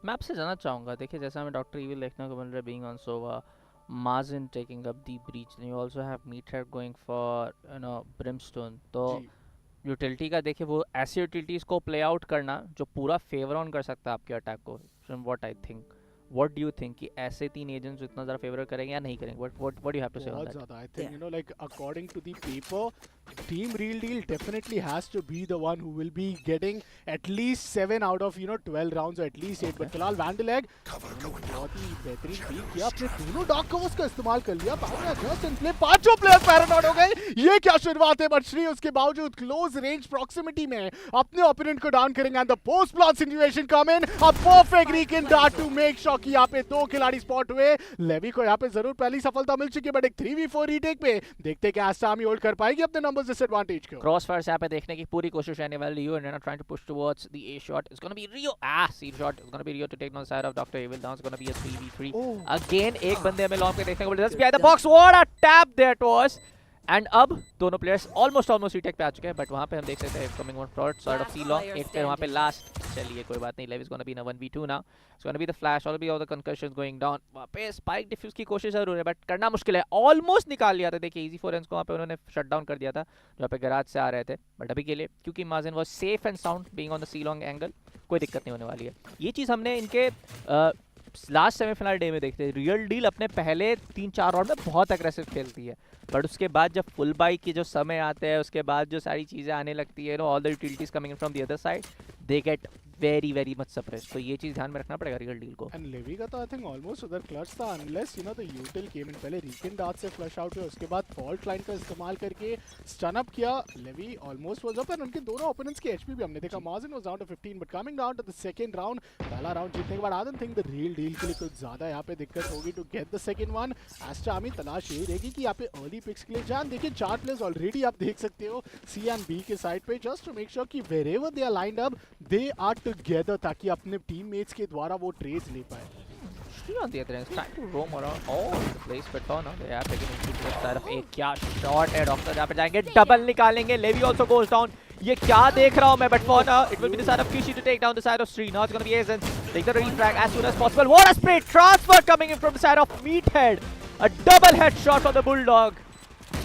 मैं आपसे जानना चाहूँगा, देखिए जैसे हमें डॉक्टर इविल देखने को मिल रहा है being on Sova, Mazen taking up the Breach, you also have Meathead going for Brimstone, तो यूटिलिटी का देखिए वो ऐसी यूटिलिटीज को प्ले आउट करना जो पूरा फेवर ऑन कर सकता है आपके अटैक को। From what I think, what do you think कि ऐसे तीन एजेंट्स इतना ज़्यादा फेवर करेंगे या नहीं करेंगे? what do you have to say on that? बहुत ज़्यादा I think like according to the paper, team real deal definitely has to be the one who will be getting at least 7 out of 12 rounds or at least 8, but फिलहाल वैंडलैग बहुत ही बेहतरीन peak किया, अपने दोनों dark covers का इस्तेमाल कर लिया, जस्ट इन प्ले पांचों प्लेयर पैरानॉट हो गए। ये क्या शुरुआत है, बट श्री उसके बावजूद क्लोज रेंज प्रॉक्सिमिटी में अपने ओपोनेंट को डाउन करेंगे and the post plan situation come in, a perfect recon dart to make sure कि यहाँ पे दो खिलाड़ी स्पॉट हुए। लेवी को यहाँ पे जरूर पहली सफलता मिल चुकी है, बट एक 3v4 रीटेक पे देखते कि एस्टर आर्मी होल्ड कर पाएगी अपने नंबर्स डिसएडवांटेज को। क्रॉसफायर यहाँ पे देखने की पूरी कोशिश रहने वाली है, and trying to push towards the A shot, it's gonna be Rio, C shot is gonna be Rio to take on side of doctor evil, now it's gonna be a 3v3 again. एक बंदे हमें long पे देखने को मिल रहा है, just behind the box, what a tap that was, and अब दोनों प्लेयर्स ऑलमोस्ट रीटेक पे आ चुके हैं, बट वहां पे हम देख सकते हैं coming one front side of C long, एक पे वहां पे लास्ट, चलिए कोई बात नहीं, Levi is gonna be in 1v2 now, it's gonna be the flash, all B all the concussions going down, वहां पे स्पाइक डिफ्यूज की कोशिश जरूर है बट करना मुश्किल है, ऑलमोस्ट निकाल लिया था। देखिए इजी फोरेंस को वहां पे उन्होंने शट डाउन कर दिया था जहां पे गैराज से आ रहे थे, बट अभी के लिए क्योंकि margin was safe and sound being on the C long angle, कोई दिक्कत नहीं होने वाली है। ये चीज हमने इनके लास्ट सेमीफाइनल डे में देखते हैं, रियल डील अपने पहले 3-4 राउंड में बहुत एग्रेसिव खेलती है, बट उसके बाद जब फुल बाई के जो समय आते हैं, उसके बाद जो सारी चीज़ें आने लगती है, all the utilities coming from the other side, they get very much suppressed, तो ये चीज़ ध्यान में रखना पड़ेगा रियल डील को। एंड लेवी का तो आई थिंक ऑलमोस्ट उधर क्लच था, unless the util came in, पहले रीकन डार्ट से फ्लश आउट हुआ, उसके बाद फॉल्ट लाइन का इस्तेमाल करके स्टन अप किया, Levi almost was up, and उनके दोनों ओपोनेंट्स के एचपी भी हमने देखा, margin was down to 15 but coming down to the second round, पहला राउंड जीतने के बाद I don't think the real deal के लिए कुछ ज्यादा यहाँ पे दिक्कत होगी to get the second one. Aster Army तलाश यही रहेगी कि यहाँ पे अर्ली पिक्स के लिए जान, देखिए 4 प्लेयर्स ऑलरेडी आप देख सकते हो सी एंड बी के साइड पे, जस्ट टू मेक श्योर कि wherever they are lined up they are together, ताकि अपने टीममेट्स के द्वारा वो ट्रेड्स ले पाए। On the other end, trying to roam around all the place, but no, they are taking into the side of a क्या shot है, doctor यहाँ पे जाएंगे, डबल निकालेंगे, लेवी also goes down, ये क्या देख रहा हूँ मैं, but for now it will be the side of Kishi to take down the side of Sri, now it's going to be Ascent, take the refrag as soon as possible, what a spray transfer coming in from the side of Meathead, a double headshot from the Bulldog।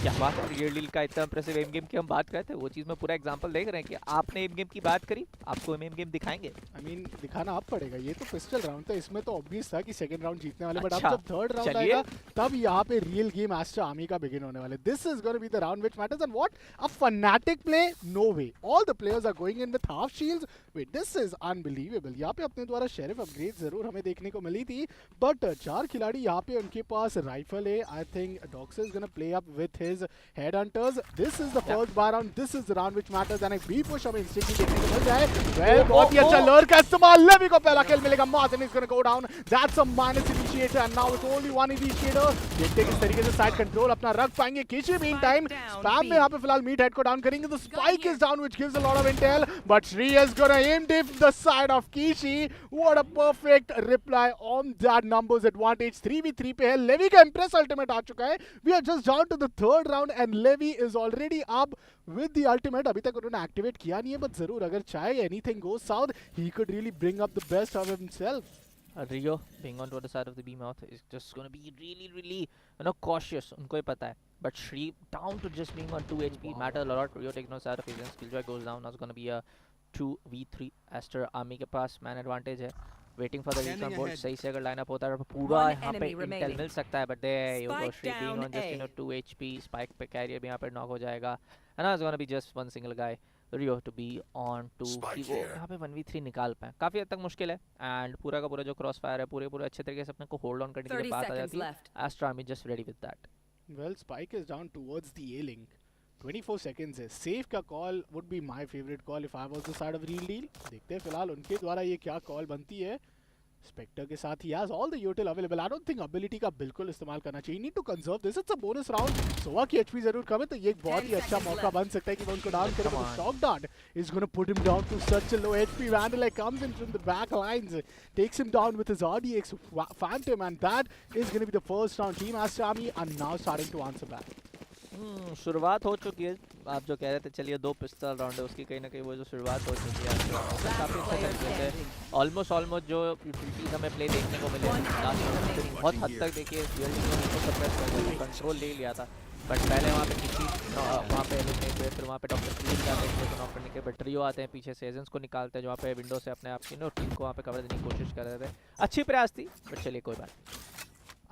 क्या बात है, Real deal का इतना impressive M game की हम बात करते हैं, वो चीज में पूरा एग्जांपल देख रहे हैं कि आपने एम गेम की बात करी, आपको एम गेम दिखाएंगे। आई मीन दिखाना आप पड़ेगा, ये तो पिस्टल राउंड था, इसमें तो ऑब्वियस था कि सेकंड राउंड जीतने वाले, बट अब जब थर्ड राउंड आएगा तब यहाँ पे रियल गेम एस्टर आर्मी का बिगिन होने वाले। This is gonna be the round which matters and what a fanatic play, no way, all the players are going in with half shields, wait this is unbelievable. यहाँ पे अपने द्वारा sheriff upgrade जरूर हमें देखने को मिली थी, बट 4 खिलाड़ी यहाँ पे उनके पास राइफल है, I think Docs is gonna play up with his is Headhunters. This is the first bar round. This is the round which matters. And एक B push हमें instantly देखने को मिल जाए. Well, बहुत ही अच्छा lure का इस्तेमाल. Levy को पहला kill मिलेगा. Martin is going to go down. That's a minus initiator. And now it's only one initiator. देखते हैं किस तरीके से side control अपना रख पाएंगे. Kishi meantime spam में यहाँ पे फिलहाल meat head को down करेंगे. The spike is down, which gives a lot of intel. But Shri is going to aim diff the side of Kishi. What a perfect reply on that numbers advantage. 3v3 पे है. Levy का impress ultimate आ चुका है. We are just down to the third round and Levy is already up with the ultimate. अभी तक उन्होंने activate किया नहीं है, but जरूर अगर चाहे anything goes south, he could really bring up the best of himself. Rio being on to the side of the B mouth is just going to be really cautious. उनको ही पता है. But Shri down to just being on 2 HP matters a lot. Rio taking no side of his Killjoy goes down. Now it's going to be a 2v3. Aster army के पास man advantage है. Waiting for the recon bolt. सही से अगर lineup होता है तो पूरा यहाँ पे intel मिल सकता है. But there you go. Shri being on just 2 HP. Spike पे carrier भी यहाँ पे knock हो जाएगा. And now it's going to be just one single guy. Rio to be on to कि वो यहाँ पे 1v3 निकाल पाए. काफी हद तक मुश्किल है. And पूरा का पूरा जो cross fire है पूरे अच्छे तरीके से अपने को hold on करने के लिए बात आ जाती है. Astra army just ready with that. Well, Spike is down towards the A-link. 24 seconds है. Safe का call would be my favorite call if I was the side of Real Deal. देखते हैं फिलहाल उनके द्वारा ये क्या call बनती है. Spectre के साथ he has all the util available. I don't think ability का बिल्कुल इस्तेमाल करना चाहिए. You need to conserve this. It's a bonus round. सोवा की HP जरूर कम है तो ये एक बहुत ही अच्छा मौका बन सकता है कि वो उनको डाउन करे. But the shock dart is going to put him down to such a low HP. Vandal comes in from the back lines, takes him down with his RDX Phantom, and that is going to be the first round. Team Aster Army are now starting to answer back. शुरुआत हो चुकी है. आप जो कह रहे थे चलिए 2 पिस्टल राउंड है उसकी कहीं ना कहीं वो जो शुरुआत हो चुकी है काफी अच्छा तरीके से ऑलमोस्ट जो यूटिलिटीज हमें प्ले देखने को मिले बहुत हद तक देखिए कंट्रोल ले लिया था. बट पहले वहाँ पे किसी वहाँ पे फिर वहाँ पे डॉक्टर क्लीन जाते हैं तो नॉक करने के बाद ट्रियो आते हैं पीछे से एजेंट्स को निकालते हैं जो वहाँ पे विंडो से अपने आप की टीम को वहाँ पे कवर देने की कोशिश कर रहे थे. अच्छी प्रयास थी बट चलिए कोई बात.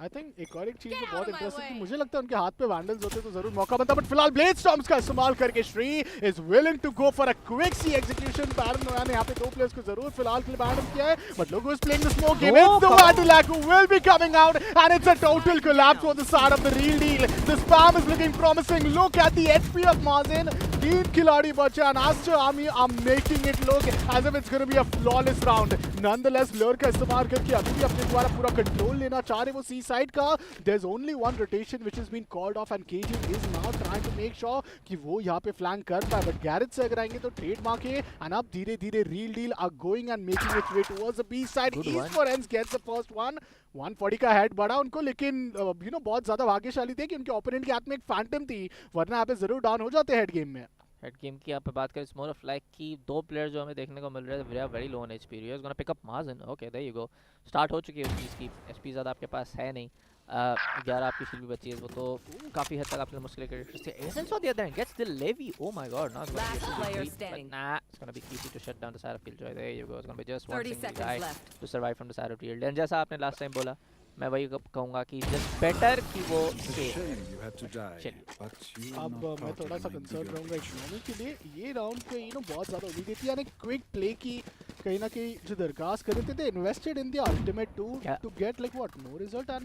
I think एक और एक चीज जो बहुत इंटरेस्टिंग थी मुझे लगता है उनके हाथ पे वैंडल्स होते तो जरूर मौका बनता. बट फिलहाल ब्लेड स्टॉर्म्स का इस्तेमाल करके Shri is willing to go for a quick C execution. Paranoia ने यहाँ पे 2 प्लेयर्स को जरूर फिलहाल के लिए बैन किया है. But logo is playing the smoke game. It's the Vandalak who will be coming out and it's a total collapse on the side of the Real Deal. The spam is looking promising. Look at the HP of Mazin. 3 खिलाड़ी बचे and Aster Army are making it look as if it's going to be a flawless round. Nonetheless lure का इस्तेमाल करके अभी भी अपने द्वारा पूरा कंट्रोल लेना चाह रहे वो सी साइड का. There's only one rotation which has been called off and KG is now trying to make sure कि वो यहाँ पे flank कर पाए. But Garrett से अगर आएंगे तो trademark है and अब धीरे-धीरे Real Deal are going and making its way towards the B side. East for Ends gets the first one. 140 का हेड बढ़ा उनको लेकिन बहुत ज्यादा भाग्यशाली थे कि उनके ओपोनेंट के हाथ में एक फैंटम थी वरना यहाँ पे जरूर डाउन हो जाते हेड गेम में. हेड गेम की यहाँ पे बात करें मोर ऑफ लाइक की 2 प्लेयर्स जो हमें देखने को मिल रहे हैं very low on HP. Rio is gonna pick up margin. Okay there you go. Start हो चुकी है उस चीज़ की. एचपी ज़्यादा आपके पास है नहीं. 11 आपकी शील्ड भी बची है वो तो काफी हद तक आपके लिए मुश्किल कैरेक्टर्स थे. Essence on the other hand gets the Levi. Oh my god. Now it's gonna be easy to shut down the side of Killjoy. There you go. It's gonna be just one single guy to survive from the side of Real. And जैसा आपने last time बोला मैं वही कहूँगा कि just better कि वो अब मैं थोड़ा सा कंसर्न रहूँगा इकोनॉमी के लिए. ये राउंड पे बहुत ज़्यादा उम्मीद थी यानी क्विक प्ले की कहीं ना कहीं जो दरखास्त कर रहे थे invested in the ultimate to get like what no result. And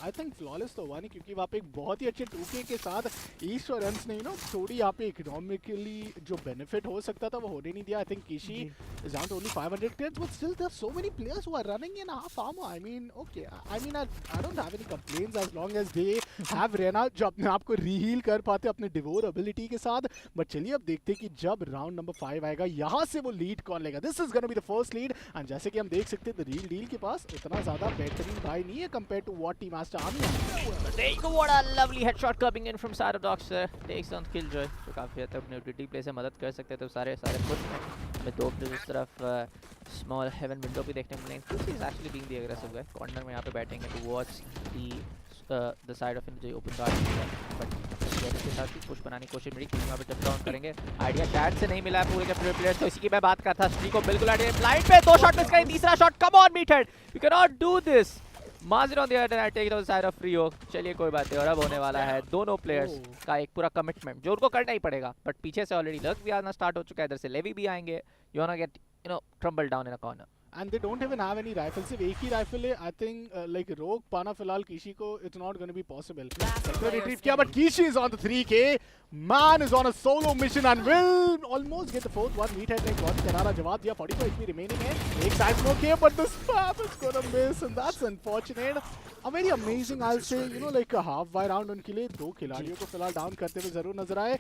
I think flawless तो हुआ नहीं क्योंकि वहाँ पे एक बहुत ही अच्छे 2K के साथ ईस्ट और रन्स ने थोड़ी यहाँ पे इकोनॉमिकली जो बेनिफिट हो सकता था वो होने नहीं दिया. I think Kishi is down to only 500 kills but still there are so many players who are running in half armor. I mean okay I don't have any complaints as long as they have Rena जो अपने आप को रीहील कर पाते अपने devour ability के साथ. But चलिए अब देखते हैं कि जब राउंड नंबर 5 आएगा यहाँ से वो लीड कौन लेगा. This is gonna be the first lead and जैसे कि हम देख सकते हैं द रियल डील के पास इतना ज्यादा बेहतरीन भाई नहीं है compare to what team Aster Army. There you go. What a lovely headshot coming in from side of Doctor. Takes down Killjoy. तो काफी हद तक अपने यूटिलिटी प्ले से मदद कर सकते हैं. तो सारे पुश में 2 प्लेयर्स इस तरफ स्मॉल हेवन विंडो पे देखने को मिलेंगे. This is actually being the aggressive guy. Corner में यहाँ पे बैठेंगे to watch the side of जो ओपन गार्ड है. बट के साथ भी पुश बनाने की कोशिश मेरी क्योंकि यहाँ पे टच डाउन करेंगे. आइडिया शायद से नहीं मिला है पूरे के पूरे प्लेयर्स. तो इसी की मैं बात करता था. स्ट्री को बिल्कुल आइडिया ब्लाइंड पे 2 शॉट मिस करें. तीसरा shot come on Meathead. You can not do this. Mazen on the other hand take it on the side of Rio. चलिए कोई बात नहीं. और अब होने वाला है दोनों प्लेयर्स का एक पूरा कमिटमेंट जो उनको करना ही पड़ेगा. बट पीछे से ऑलरेडी लक भी आना स्टार्ट हो चुका है. इधर से लेवी भी आएंगे. You want to get tremble down in a corner. and they don't even have any rifle. सिर्फ एक ही राइफल है. I think like रोक पाना फिलहाल किशी को it's not going to be possible. Sector retrieve किया, but Kishi is on the 3K. Man is on a solo mission and will almost get the fourth one. Meathead ने बहुत करारा जवाब दिया. 44 HP remaining है. एक side smoke here, but the spam is gonna miss, and that's unfortunate. A very amazing, I'll say, you know, like a half by round उनके लिए. दो खिलाड़ियों को फिलहाल डाउन करते हुए जरूर नजर आए,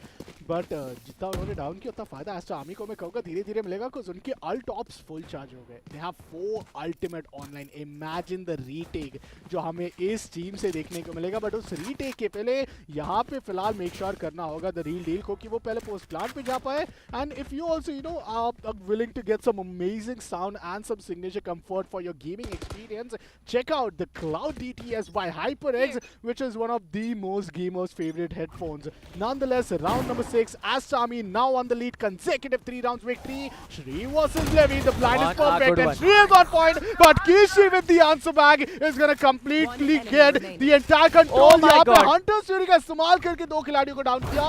but जितना उन्होंने डाउन किया उतना फायदा एस्टर आर्मी को मैं कहूँगा धीरे-धीरे मिलेगा, because उनके अल्ट ऑप्स फुल चार्ज हो गए. They have 4 ultimate online. Imagine the retake जो हमें इस टीम से देखने को मिलेगा, but उस retake के पहले यहाँ पे फिलहाल मेक श्योर करना होगा द रियल डील को कि वो पहले पोस्ट प्लांट पे जा पाए. And if you also you know are willing to get some amazing sound and some signature comfort for your gaming experience, check out the Cloud DTS by HyperX, which is one of the most gamers favorite headphones. Nonetheless, round number 6, Aster Army now on the lead, consecutive 3 rounds victory. Shri versus Levi, the blind is perfect and Shri is on point, but Kishi with the answer bag is gonna completely get the entire control. यहाँ पे Hunter's Fury का इस्तेमाल करके दो खिलाड़ियों को down किया.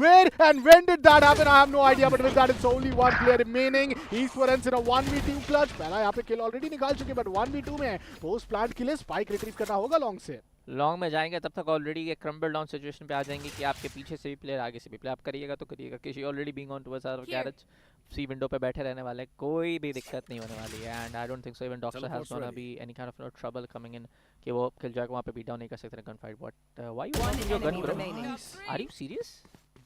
Where and when did that happen? I have no idea, but with that it's only one player remaining. Eastwarens in a 1v2 clutch. पहला यहाँ पे kill already निकाल चुके, but 1v2 में post plant के लिए spike retrieve करना होगा लॉन्ग से. लॉन्ग में जाएंगे तब तक ऑलरेडी ये क्रम्बल डाउन सिचुएशन पे आ जाएंगे कि आपके पीछे से भी प्लेयर आगे से भी प्लेयर आप करिएगा तो करिएगा. किसी already being on towards our garage C window पे बैठे रहने वाले, कोई भी दिक्कत नहीं होने वाली है. And I don't think so even doctor has gonna be any kind of trouble coming इन कि वो किल जाके वहां पे बीट डाउन नहीं कर सकते gun fight. What why you want your gun bro? Are you serious?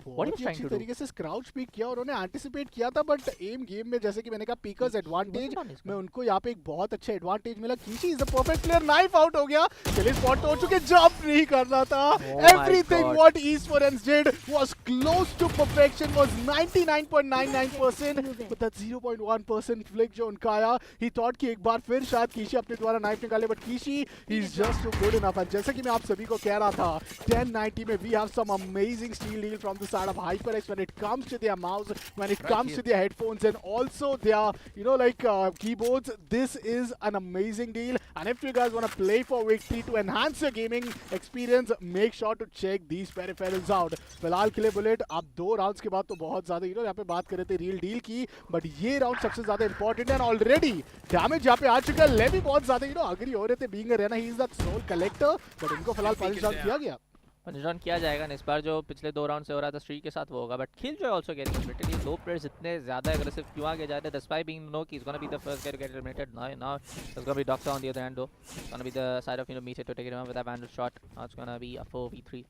बहुत ही अच्छी तरीके से क्राउच पिक किया और उन्होंने एंटिसिपेट किया था, बट एम गेम में जैसे कि मैंने कहा पीकर्स एडवांटेज में उनको यहाँ पे एक बहुत अच्छा एडवांटेज मिला. किसी is the perfect player. Knife out हो गया, चलिए स्पॉट हो चुके, जंप नहीं करना था. Everything what Eastwarens did was close to perfection, was 99.99%, but that 0.1% flick जो उनका आया, he thought कि एक बार फिर शायद किसी अपने द्वारा नाइफ निकाले, but किसी is just too good enough. And जैसा कि मैं आप सभी को कह रहा था, 1090 में we have some amazing steal deal from the side of HyperX when it comes to their mouse, when it comes to their headphones, and also their, you know, like keyboards. This is an amazing deal, and if you guys want to play for victory to enhance your gaming experience, make sure to check these peripherals out. फिलहाल के लिए bullet अब 2 rounds के बाद तो बहुत ज्यादा you know यहाँ पे बात कर रहे थे रियल डील की, बट ये राउंड सबसे ज्यादा इंपॉर्टेंट है. ऑलरेडी डैमेज यहाँ पे आ चुका है. लेवी बहुत ज्यादा यू नो अग्री हो रहे थे being a Reyna, he is the soul collector, but इनको फिलहाल पनिश डाउन किया गया. पनिश डाउन किया जाएगा. इस बार जो पिछले 2 राउंड से हो रहा था स्ट्रीक के साथ वो होगा, बट किल जो है आल्सो गेटिंग एलिमिनेटेड. ये दो प्लेयर्स इतने ज्यादा एग्रेसिव क्यों आगे जा रहे हैं? despite being know कि is going to be the first guy to get eliminated. Now it's going to be Doctor on the other end though. It's going to be the side of Meathead to take it on with that vandal shot. Now it's going to be a 4v3.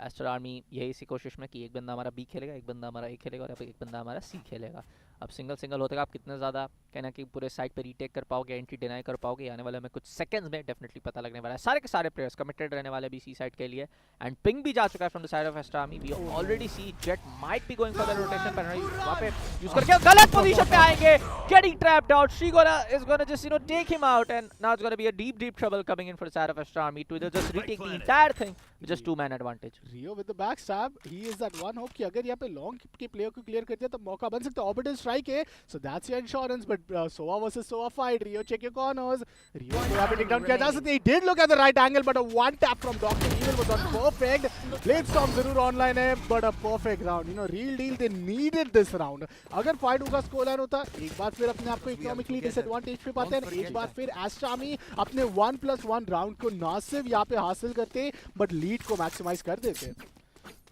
Aster Army यही इसी कोशिश में कि एक बंदा हमारा B खेलेगा, एक बंदा हमारा ए खेलेगा और एक बंदा हमारा सी खेलेगा. अब सिंगल होते आप कितने ज़्यादा कहना कि पूरे साइड पे रीटेक कर पाओगे, एंट्री डिनाई कर पाओगे, आने वाले में कुछ सेकंड्स में डेफिनेटली पता लगने वाला है. सारे के सारे प्लेयर्स कमिटेड रहने वाले बी सी साइड के लिए. एंड पिंग भी जा चुका है from the side of Aster Army. We already see Jett might be going for the rotation, पर वहां पे यूज करके गलत पोजीशन पे आएंगे. Getting trapped out. She is gonna just you know take him out, and now it's gonna be a deep trouble coming in for the side of Aster army to just retake the entire thing with just 2 man advantage. Rio with the backstab, he is that one hope कि अगर यहाँ पे long के player को clear कर दिया तो मौका बन सकता है. ऑर्बिटल स्ट्राइक है, so that's your insurance. But Sova versus Sova fight, Rio check your corners. Rio को यहाँ पे टेक डाउन किया जा सकता है. He did look at the right angle, but a one tap from Dr. Evil was on perfect. Blade Storm जरूर online है, but a perfect round. You know, real deal, they needed this round. अगर fight होगा score line होता, एक बार फिर अपने आप को इकोनॉमिकली डिसएडवांटेज पे पाते हैं. एक बार फिर एस्टर आर्मी अपने 1+1 राउंड को ना सिर्फ यहाँ पे हासिल करते, बट लीड को मैक्सिमाइज कर देते.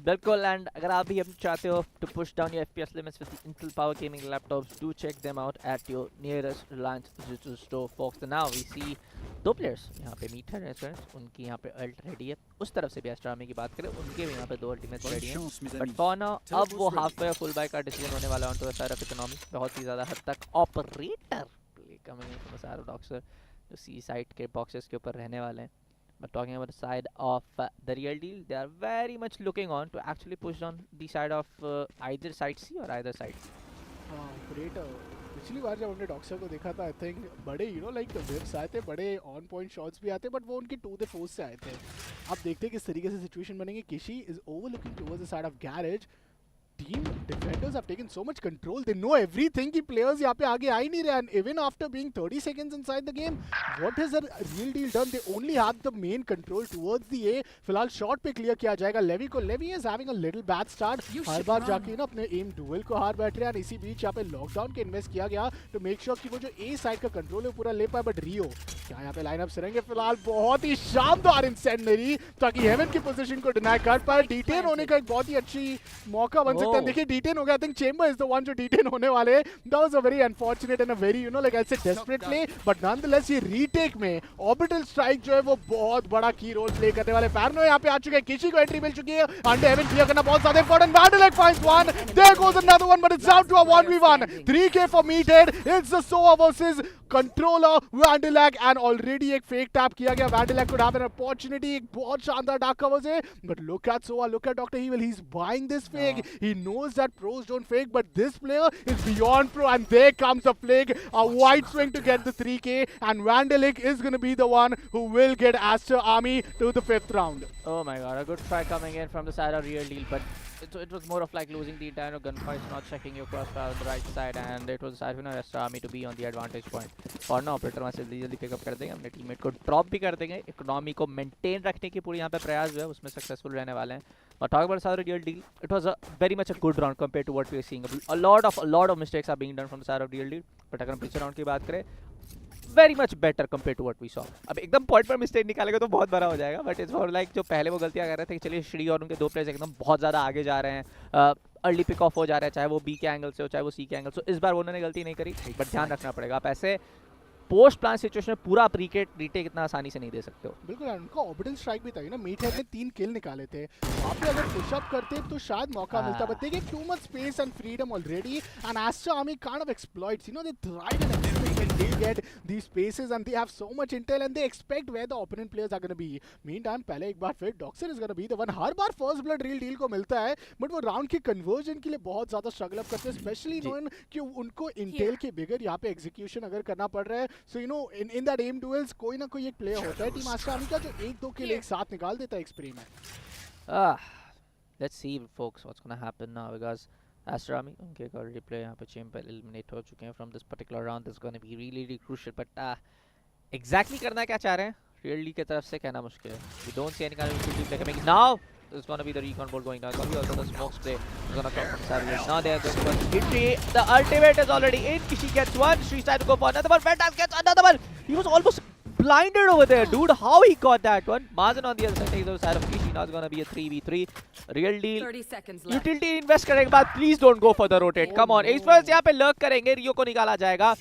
बिल्कुल. एंड अगर आप भी चाहते हो to push down your FPS limits with Intel Power Gaming laptops, do check them out at your nearest Reliance Digital Store, folks. Now we see 2 players यहाँ पे Meathead रेस्टोरेंट, उनकी यहाँ पे अल्ट रेडी है. उस तरफ से भी एस्टर आर्मी की बात करें, उनके भी यहाँ पे 2 अल्टीमेट्स रेडी हैं. बट फॉर नाउ अब वो हाफ बाय फुल बाय का डिसीजन होने वाला है on to the side of economy. बहुत ही ज़्यादा हद तक operator play coming in from the side of Doctor, जो सी साइड के बॉक्सेस के ऊपर रहने वाले हैं. But talking about the side of the real deal, they are very much looking on to actually push on the side of either side C or either side. Operator पिछली बार जब हमने doctor को देखा था, आई थिंक बड़े you know like विप्स आए थे, बड़े ऑन पॉइंट शॉट्स भी आते, बट वो उनके 2-4 से आए थे. अब देखते हैं किस तरीके से सिचुएशन बनेगी. Kishi is overlooking towards the side of garage. Team Defenders have taken so much control. They know everything कि players यहाँ पे आगे आ ही नहीं रहे. And even after being 30 seconds inside the game, what has a real deal done? They only have the main control towards the A. फिलहाल shot पे clear किया जाएगा Levy को. Levy is having a little bad start. हर बार जाके ना अपने aim duel को हार बैठ रहे हैं. इसी बीच यहाँ पे lockdown के invest किया गया to make sure कि वो जो A side का control है पूरा ले पाए. But Rio क्या यहाँ पे lineup से रहेंगे फिलहाल बहुत ही शानदार इंसेंडरी ताकि हेवन की पोजीशन को डिनाई कर पाए. डिटेन होने का एक बहुत ही अच्छी मौका बन सकता है. देखिए डिटेन हो गया. I think chamber is the one जो डिटेन होने वाले. That was a very unfortunate and a very like I से डेस्परेट प्ले. बट नॉनदलेस ये रीटेक में ऑर्बिटल स्ट्राइक जो है वो बहुत बड़ा की रोल प्ले करने वाले. पैरनो यहाँ पे आ चुके हैं. किसी को एंट्री मिल चुकी है. अंडर हेवन क्लियर करना बहुत ज्यादा important. Vandalac finds one. There goes another one but it's down to a 1v1. 3k for Meathead. It's the Sova versus controller Vandalac and already एक फेक टैप किया गया. वैंडलैक could have an opportunity. एक बहुत शानदार dark cover से. But look at Soa, look at Dr. Evil. He's buying this fake. He knows that pros don't fake, but this player is beyond pro. And there comes a flag, a wide swing to get the 3k. And Vandalic is going to be the one who will get Aster Army to the 5th round. Oh my god, a good try coming in from the side of Real Deal, but it was more of like losing the entire gunfight, not checking your crossfire on the right side, and it was Aster Army to be on the advantage point. और ना operator वहाँ से जल्दी pickup कर देंगे. अपने teammate को drop भी कर देंगे. इकोनॉमी को मेंटेन रखने की पूरी यहाँ पे प्रयास जो है उसमें सक्सेसफुल रहने वाले हैं. But talk about side of Real Deal, it was very much a good round compared to what we are seeing. A lot of mistakes are being done from the side of Real Deal. But अगर हम पिछले round की बात करें, very much better compared to what we saw. अब एकदम point पर mistake निकालेगा तो बहुत बड़ा हो जाएगा. बट इट्स फॉर लाइक जो पहले वो गलतियां कर रहे थे कि चलिए श्री और उनके दो प्लेयर्स एकदम बहुत ज़्यादा आगे जा रहे हैं. अर्ली पिक ऑफ हो जा रहा है, चाहे वो बी के एंगल से हो चाहे वो सी के एंगल से. इस बार उन्होंने गलती नहीं करी. बट ध्यान रखना पड़ेगा. आप ऐसे पोस्ट प्लान सिचुएशन में पूरा रीटेक इतना आसानी से नहीं दे सकते हो. बिल्कुल. उनका ऑर्बिटल स्ट्राइक भी था ना. मीट हेड ने 3 किल निकाले थे. वहाँ पे अगर पुश अप करते तो शायद मौका मिलता. But they get too much space and freedom already. And Aster Army kind of exploits, they thrive in everything when they get these spaces and they have so much intel and they expect where the opponent players are going to be. Meantime पहले एक बार फिर डॉक्सर is going to be the one. Her bar first blood reel deal को मिलता है but वो round की conversion के लिए बहुत ज्यादा स्ट्रगल अप करते हैं. स्पेशली नोन कि उनको इंटेल के बिगर यहाँ पे एग्जीक्यूशन अगर करना पड़ रहा है. सो in that aim duels कोई ना कोई एक प्लेयर होता है टीम आस्टर आर्मी का जो 1-2 किल एक साथ निकाल देता है एक स्प्रे में. Let's see folks what's gonna happen now because Aster Army उनके एक already player यहाँ पे चैंपियन eliminate हो चुके हैं from this particular round. This is gonna be really crucial. But exactly करना क्या चाह रहे हैं Real Deal की तरफ से कहना मुश्किल है. We don't see any kind of play coming now. There's gonna be the recon bolt going down. It's gonna be also the smoke spray. It's gonna come from Savage. Now they are going for Kitty. The ultimate is already in. Kishi gets one. She's trying to go for another one. Fantas gets another one. He was almost blinded over there, dude. How he got that one? Mazen on the other side, takes the side of Kishi. Now it's gonna be a 3v3. Real Deal. 30 seconds left. Utility invest करने के बाद please don't go for the rotate. Come on. इस पर यहाँ पे lurk करेंगे. रियो को निकाला जाएगा.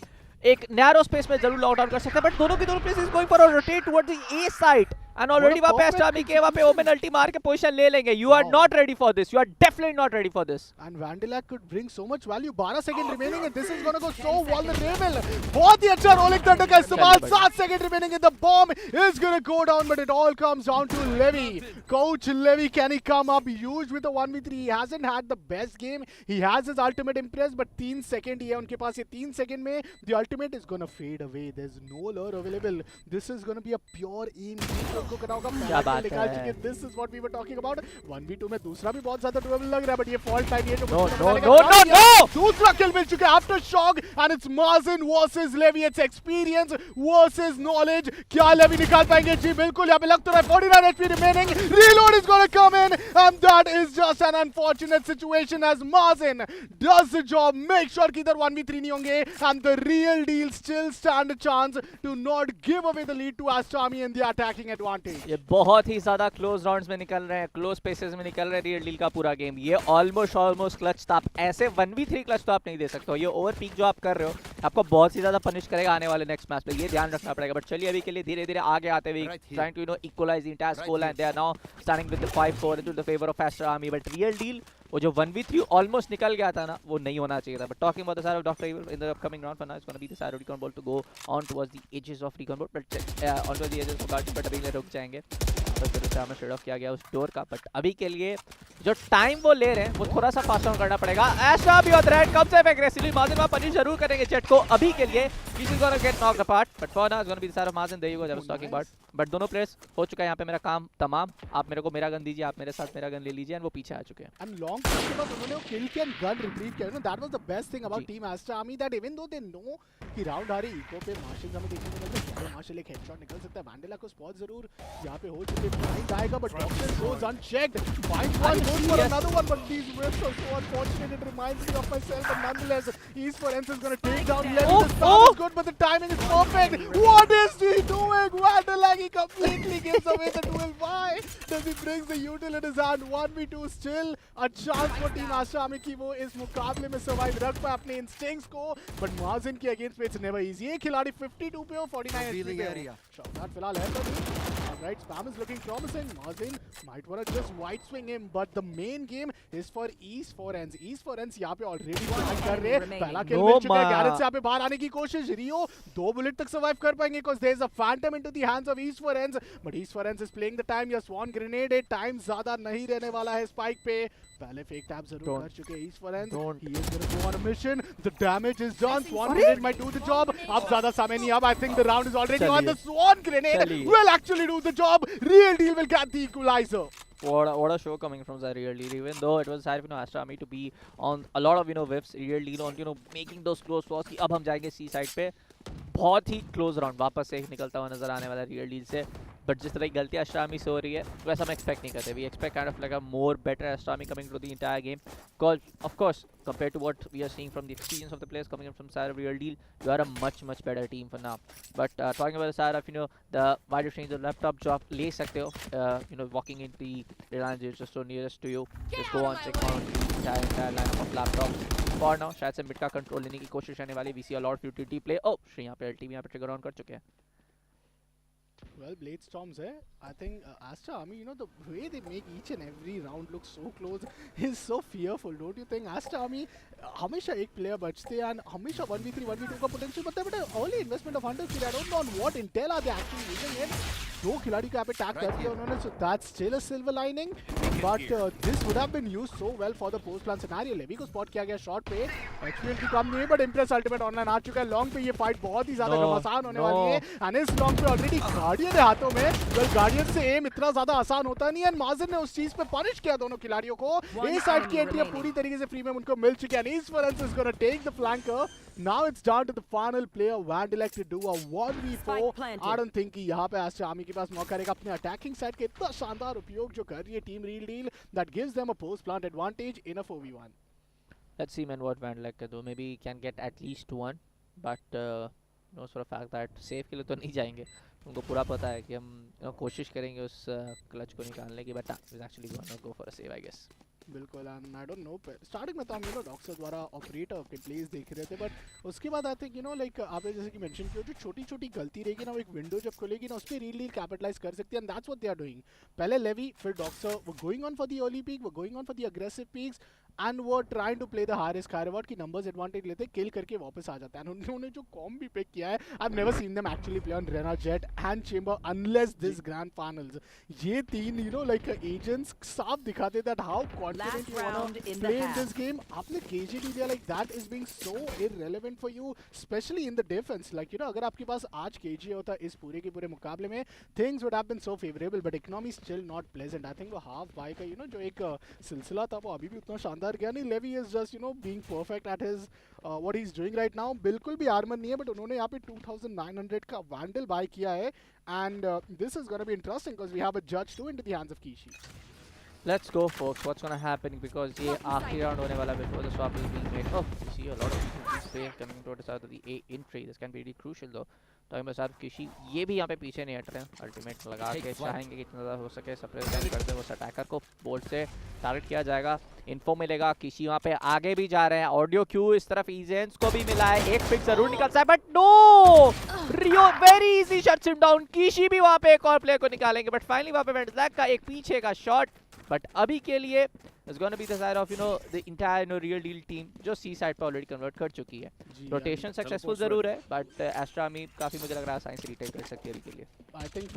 एक नैरो स्पेस में जरूर लॉक डाउन कर सकते हैं बट दोनों की दोनों places going for a rotate towards the A side and already वहां पे एस्टर आर्मी के वहां पे ओमेन अल्टी मार के पोजीशन ले लेंगे. You are not ready for this. You are definitely not ready for this. And Vandalac could bring so much value. 12 second remaining and this is gonna go so vulnerable. बहुत ही अच्छा rolling thunder का इस्तेमाल. 7 second remaining and the bomb is gonna go down but it all comes down to Levi. Coach Levi, can he come up huge with the 1v3. He hasn't had the best game. He has his ultimate Empress but 3 second ही है उनके पास. ये 3 second में the ultimate is gonna fade away. There's no lure available. This is going to be a pure aim. उनको करना होगा. निकाल चुके. This is what we were talking about. 1v2 में दूसरा भी बहुत ज्यादा doable लग रहा है बट ये फॉल्ट टाइम ये जो no दूसरा किल मिल चुका है after shock and it's Mazen versus Levi. It's experience versus knowledge. क्या Levi निकाल पाएंगे? जी बिल्कुल. यहाँ पे लग तो रहा है 49 HP remaining. Reload is going to come in and that is just an unfortunate situation as Mazen does the job. Make sure कि इधर 1v3 नहीं होंगे and the Real Deal still stand a chance to not give away the lead to Aster Army in the attacking advantage. ये बहुत ही ज्यादा close rounds में निकल रहे हैं, क्लोज स्पेसेस में निकल रहे हैं रियल डील का पूरा गेम. ये ऑलमोस्ट क्लच था. ऐसे 1v3 क्लच तो आप नहीं दे सकते हो. ये ओवर पीक जो आप कर रहे हो आपको बहुत ही ज्यादा पनिश करेगा आने वाले नेक्स्ट मैच में. ये ध्यान रखना पड़ेगा. बट चलिए अभी के लिए धीरे-धीरे आगे आते हुए trying to equalize the entire score line. They are now standing with the 5-4 into the favour of Aster Army. But real Deal वो जो 1v3 ऑलमोस्ट निकल गया था ना वो नहीं होना चाहिए था. But talking about the side of doctor Evil in the upcoming round for now it's gonna be the side of recon bolt to go on towards the edges of recon bolt. But on towards the edges of guard but अभी रुक जाएंगे. तो फिर उसे हमें shade of किया गया उस डोर का। बट अभी के लिए जो टाइम वो ले रहे हैं वो थोड़ा सा फास्ट ऑन करना पड़ेगा। एस्टर भी और थ्रेट कम से एग्रेसिवली माजिन वहां पनिश जरूर करेंगे जेट को अभी के लिए। He's gonna get knocked apart, but for now it's gonna be the side of Mazen. There you go, I was talking about. But दोनों प्लेयर्स हो चुका है यहाँ पे मेरा काम तमाम। आप मेरे को मेरा गन दीजिए, आप मेरे साथ मेरा गन ले लीजिए, और वो पीछे आ चुके हैं। And long time के बाद उन्होंने वो kill किया and gun retrieve किया। You know that was the best thing about Team Aster Army, that even though they know कि राउंड आ रही इको पे मार्शल हमें देखने को मिलता है। मार्शल एक हेडशॉट निकल सकता है। वैंडेला को स्पॉट जरूर यहाँ पे हो चुके हैं। ब्लाइंड आएगा but doctor goes unchecked. Finds one, goes for another one, but these whips are so unfortunate. It reminds me of myself, but nonetheless, East Forensic is gonna take down Levy. The start is good, but the timing is perfect. What is he doing? Vandala, he completely gives away the duel. Why does he bring the util in his hand? 1v2 still a chance for Team Aster Army कि वो इस मुकाबले में survive रख पाए अपने instincts को, but Mazen के against पे it's never easy. एक खिलाड़ी 52 पे हो, 49 HP पे हो। शॉट फिलहाल है पर right, spam is looking promising. Mazen might wanna just white swing him, but the main game is for East Forensic. East Forensic यहाँ पे already fight कर रहे हैं। पहला kill मिल चुका है। गैरेज से यहाँ पे बाहर आने की कोशिश। रियो 2 बुलेट तक survive कर पाएंगे because there is a phantom into the hands of East Forensic. But East Forensic is playing the time. यह swan grenade है। टाइम ज़्यादा नहीं रहने वाला है स्पाइक पे। पहले फेक टैप जरूर कर चुके हैं East Forensic. He is gonna go on a mission. The damage is done. Swan grenade might do the job. अब ज़्यादा समय नहीं। अब I think the round is already on. The swan grenade will actually do the job. Real deal will get the equalizer. What a show coming from the Real Deal. Even though it was hard for Aster Army to be on a lot of whiffs, Real Deal on making those close calls कि अब हम जाएंगे C side पे। बहुत ही close round वापस से निकलता हुआ नजर आने वाला रियल डील से। बट जिस तरह की गलती Aster Army से हो रही है वैसा हम एक्सपेक्ट नहीं करते। We expect kind of like a more better Aster Army coming to the entire game, because of course compared to what we are seeing from the experience of the players coming in from side of Real Deal, you are a much better team for now. But talking about the side of the why do you change the laptop job ले सकते हो, walking into the Reliance Digital Store nearest to you, just go on check out the entire lineup of laptops. For now शायद से mid का control लेने की कोशिश करने वाली। We see a lot of utility play. Shri यहाँ पे LTV यहाँ पे ट्रिगर ऑन कर चुके हैं। Well, Blade Storms है. I think Aster Army, the way they make each and every round look so close is so fearful. Don't you think? Aster Army हमेशा एक player बचते हैं and हमेशा 1v3, 1v2 का potential बनता है, but early investment of Hunters I don't know on what intel are they actually using it. 2 खिलाड़ी को यहाँ पे टैग कर दिया उन्होंने, so that's still a silver lining. But this would have been used so well for the post plan scenario. Levi को spot किया गया shot पे, HPL की कम नहीं, but Impress Ultimate online आ चुका है. Long पे ये fight बहुत ही ज़्यादा घमासान होने वाली है. And इस long पे already Guardian है हाथों में. Well, Guardian से aim इतना ज़्यादा आसान होता नहीं है. And Mazen ने उस चीज़ पे punish किया दोनों खिलाड़ियों को. A side की entry अब पूरी तरीके से free में उनको मिल चुकी है. And East Forensic is going to take the flanker. Now it's down to the final player, Vandelec, to do a 1v4. I don't think कि यहाँ पे Aster Army के पास मौका रहेगा अपने attacking side के इतना शानदार उपयोग जो कर रही है team Real Deal, that gives them a post plant advantage in a 4v1. Let's see man what Vandelec can do. Maybe he can get at least one, but knows for a fact that safe के लिए तो नहीं जाएंगे. उनको पूरा पता है कि हम कोशिश करेंगे उस क्लच को निकालने की, but he's actually gonna go for a save I guess. बिल्कुल, and I don't know starting में तो हम डॉक्टर द्वारा ऑपरेटर के प्लेस देख रहे थे, बट उसके बाद आई थिंक लाइक आपने जैसे कि मेंशन किया, जो छोटी छोटी गलती रहेगी ना, वो एक विंडो जब खुलेगी ना, उस पर रील कैपिटलाइज कर सकती है, and that's what they are doing. पहले लेवी फिर डॉक्टर वो going on for the early peek, वो going on for the aggressive peeks, and वो trying to play the high risk high reward की numbers advantage लेते kill करके वापस आ जाता है. एंड उन्होंने जो कॉम भी पिक किया है, I have never seen them actually play on Reyna Jett and Chamber unless this grand finals. ये तीन लाइक एजेंट्स साफ दिखाते that how confident you want to play in this game. आपने KJD दिया, like that is being so irrelevant for you, especially in the defense. Like अगर आपके पास आज KJ होता इस पूरे के पूरे मुकाबले में, things would have been so favorable, but economy still not pleasant. I think वो half buy का जो एक सिलसिला था वो अभी भी उतना शानदार गया नहीं. Levi is just being perfect at his what he's doing right now. बिल्कुल भी आर्मर नहीं है, but उन्होंने यहाँ पे 2900 का Vandal buy किया है, and this is gonna be interesting because we have a judge too into the hands of Kishi. Let's go folks, what's gonna happen, because ये आखिरी राउंड होने वाला before the swap is being made. Oh, you see a lot of players coming towards the side of the A entry. This can be really crucial though. तो हमें साथ किसी ये भी यहाँ पे पीछे नहीं हट रहे हैं. अल्टीमेट लगा के चाहेंगे कि जितना ज़्यादा हो सके सप्रेस कर दे वो अटैकर को बोल्ट से टारगेट किया जाएगा. इन्फो मिलेगा, किसी वहाँ पे आगे भी जा रहे हैं. ऑडियो क्यू इस तरफ इजेंस को भी मिला है, एक पिक जरूर निकलता है, but no, Rio very easy shuts him down. किसी भी वहाँ पे एक और प्लेयर को निकालेंगे, बट फाइनली वहाँ पे वेंडलैक का एक पीछे का शॉट. बट अभी के लिए it's gonna be the side of the entire real deal team जो सी साइड पे ऑलरेडी कन्वर्ट कर चुकी है। रोटेशन सक्सेसफुल जरूर है बट एस्टर आर्मी काफी मुझे लग रहा है आसानी से रीटेक कर सकती है अभी के लिए। आई थिंक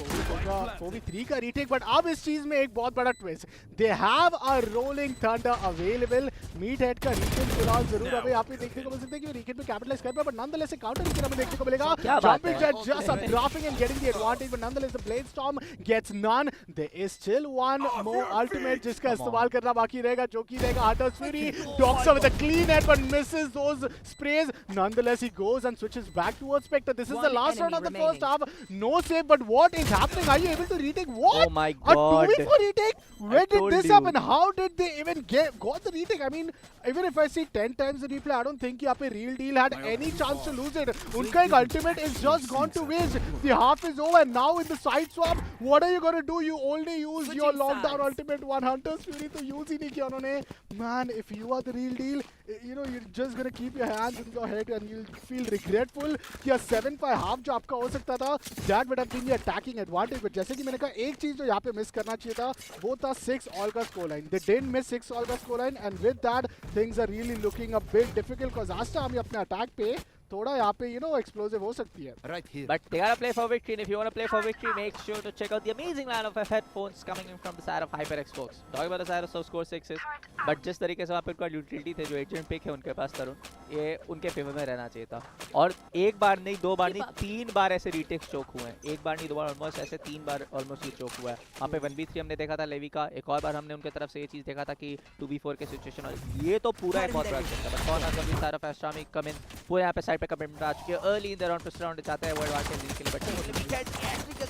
4v3 का रीटेक, बट अब इस चीज में एक बहुत बड़ा twist, they have a rolling thunder available. Meat head का रीटेक फिलहाल जरूर हमें यहाँ पे देखने को मिल सकता है कि रीटेक पे कैपिटलाइज कर पाए, बट नॉनदलेस काउंटर रीटेक हमें देखने को मिलेगा। Jumping Jett just drafting and getting the advantage, but nonetheless the blade storm gets none. There is still one more ultimate जिसका इस्तेमाल करना बाकी रहेगा, जो कि रहेगा hunter's fury. Doctor with a clean head but misses those sprays. Nonetheless, he goes and switches back towards Spectre. This is the last round of the first half. No save, but what is happening? Are you able to retake? What? Oh my God! A 2v4 retake? Where did this happen? How did they even got the retake? I mean, even if I see 10 times the replay, I don't think यहाँ पे Real Deal had any chance to lose it. उनका एक ultimate is just gone to waste. The half is over. Now in the side swap, what are you gonna do? You only use your lockdown ultimate. One Hunter's Fury तो use ही नहीं किया उन्होंने. Man, if you are the Real Deal, you're just gonna keep your hands in your head and you'll feel regretful कि 7-5 half जो आपका हो सकता था, that would have been the attacking advantage. But जैसे कि मैंने कहा, एक चीज जो यहाँ पे मिस करना चाहिए था वो था 6 all का score line. They didn't miss 6 all का score line, and with that things are really looking a bit difficult because Aster हम अपने attack पे थोड़ा यहाँ पे explosive हो सकती है. Right here. But they gotta play for victory, and if you wanna play for victory, make sure to check out the amazing line of headphones coming in from the side of HyperX folks. Talking about the side of score 6s, but जिस तरीके से वहाँ पे उनका utility थे जो agent pick है उनके पास तरुण, ये उनके फेवर में रहना चाहिए था। और एक बार नहीं, 2 बार नहीं, 3 बार ऐसे रीटेक चोक हुए हैं। एक बार नहीं, 2 बार ऑलमोस्ट ऐसे 3 बार ऑलमोस्ट ये चोक हुआ है। वहाँ पे 1v3 हमने देखा था लेवी का, एक और बार हमने उनके तरफ से ये चीज़ देखा था कि 2v4 के सिचुएशन, और ये तो पूरा एक बहुत बड़ा चीज़ था। बट कौन सा कभी सारा एस्ट्रामी कम इन पूरे यहाँ पे साइड पे कमिटमेंट आ चुके हैं। Early in the round first round चाहते हैं वो एडवांटेज के लिए, बट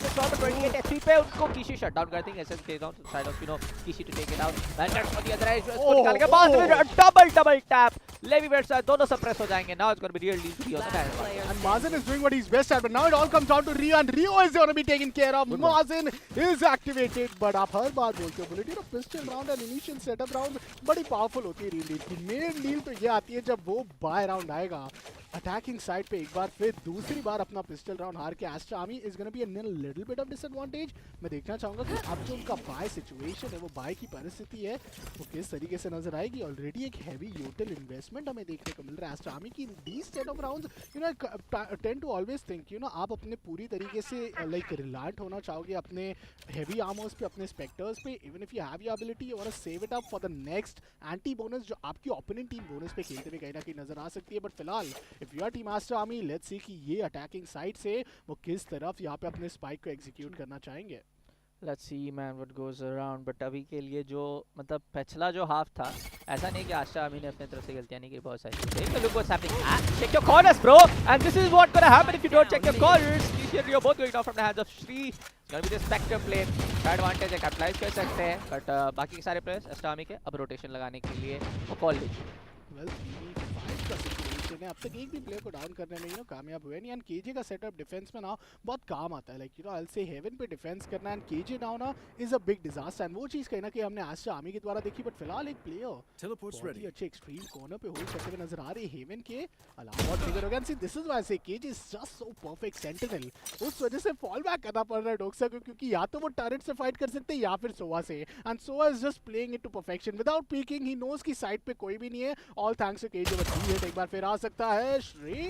शॉट 28 एचपी पे उनको किसी शट डाउन करते हैं। Ascent plays down side of Kishi to take it out. Banders for the other edge उसको निकाल के बाद में डबल टैप लेवी वेट्स दोनों सप्रेस हो जाएंगे। Now it's gonna be real deal to be on the back, and Mazen is doing what he's best at, but now it all comes down to Rio, and Rio is going to be taken care of. Mazen is activated, but आप हर बार बोलते हो bullet pistol round and initial setup round बड़ी powerful होती है Real deal की। Main deal तो ये आती है जब वो बाय राउंड आएगा अटैकिंग साइड पे एक बार, फिर दूसरी बार अपना पिस्टल राउंड हार के Aster Army is gonna be in a little bit of disadvantage. मैं देखना चाहूंगा कि अब जो उनका बाय सिचुएशन है, वो बाय की परिस्थिति है, वो किस तरीके से नजर आएगी। ऑलरेडी एक हैवी यूटिल इन्वेस्टमेंट हमें देखने को मिल रहा है एस्टर आर्मी की। These set of rounds tend to always think आप अपने पूरी तरीके से लाइक रिलायंट होना चाहोगे अपने हैवी आर्मर्स पे, अपने स्पेक्टर्स पे। Even if you have your ability, you want to save it up for the next anti bonus जो आपकी ओपोनेंट टीम बोनस पे खेलते हुए कहीं ना कहीं नजर आ सकती है। बट फिलहाल if you are team Aster Army, let's see कि ये अटैकिंग साइड से वो किस तरफ यहाँ पे अपने स्पाइक को एग्जीक्यूट करना चाहेंगे। Let's see man what goes around, but अभी के लिए जो मतलब पिछला जो हाफ था, ऐसा नहीं कि आस्टर आर्मी ने अपने तरफ से गलतियां नहीं की, बहुत सारी। Take a look what's happening. Check your corners bro, and this is what gonna happen if you don't check your corners. Kishi and Rio both going down from the hands of Shri. It's gonna be the Spectre plane. Advantage है, capitalise कर सकते हैं, but बाकी के सारे players ester army के अब rotation लगाने के लिए वो कॉल लीजिए। वेल 3v5 का सिचुएशन है, अब तक एक भी प्लेयर को डाउन करने में कामयाब हुए नहीं। एंड केजे का सेटअप डिफेंस में ना बहुत काम आता है। Like I will say Haven पे डिफेंस करना and KJ down is a big disaster, and वो चीज कहीं ना कहीं हमने एस्टर आर्मी के द्वारा देखी। बट फिलहाल एक प्लेयर बहुत ही अच्छे एक्सट्रीम कॉर्नर पे होल्ड करते हुए नजर आ रही है हेवन के अलावा। बहुत फिगर हो गया, see this is why say KJ is just so perfect sentinel. उस वजह से फॉल बैक करना पड़ रहा है डोक्सा को, क्योंकि या तो वो टर्रेट से फाइट कर सकते हैं या फिर सोवा से, and Sova is just playing it to perfection without peeking. He knows की साइड पे कोई भी नहीं है। All thanks to KJ, but he एक बार फिर आ सकता है। Shri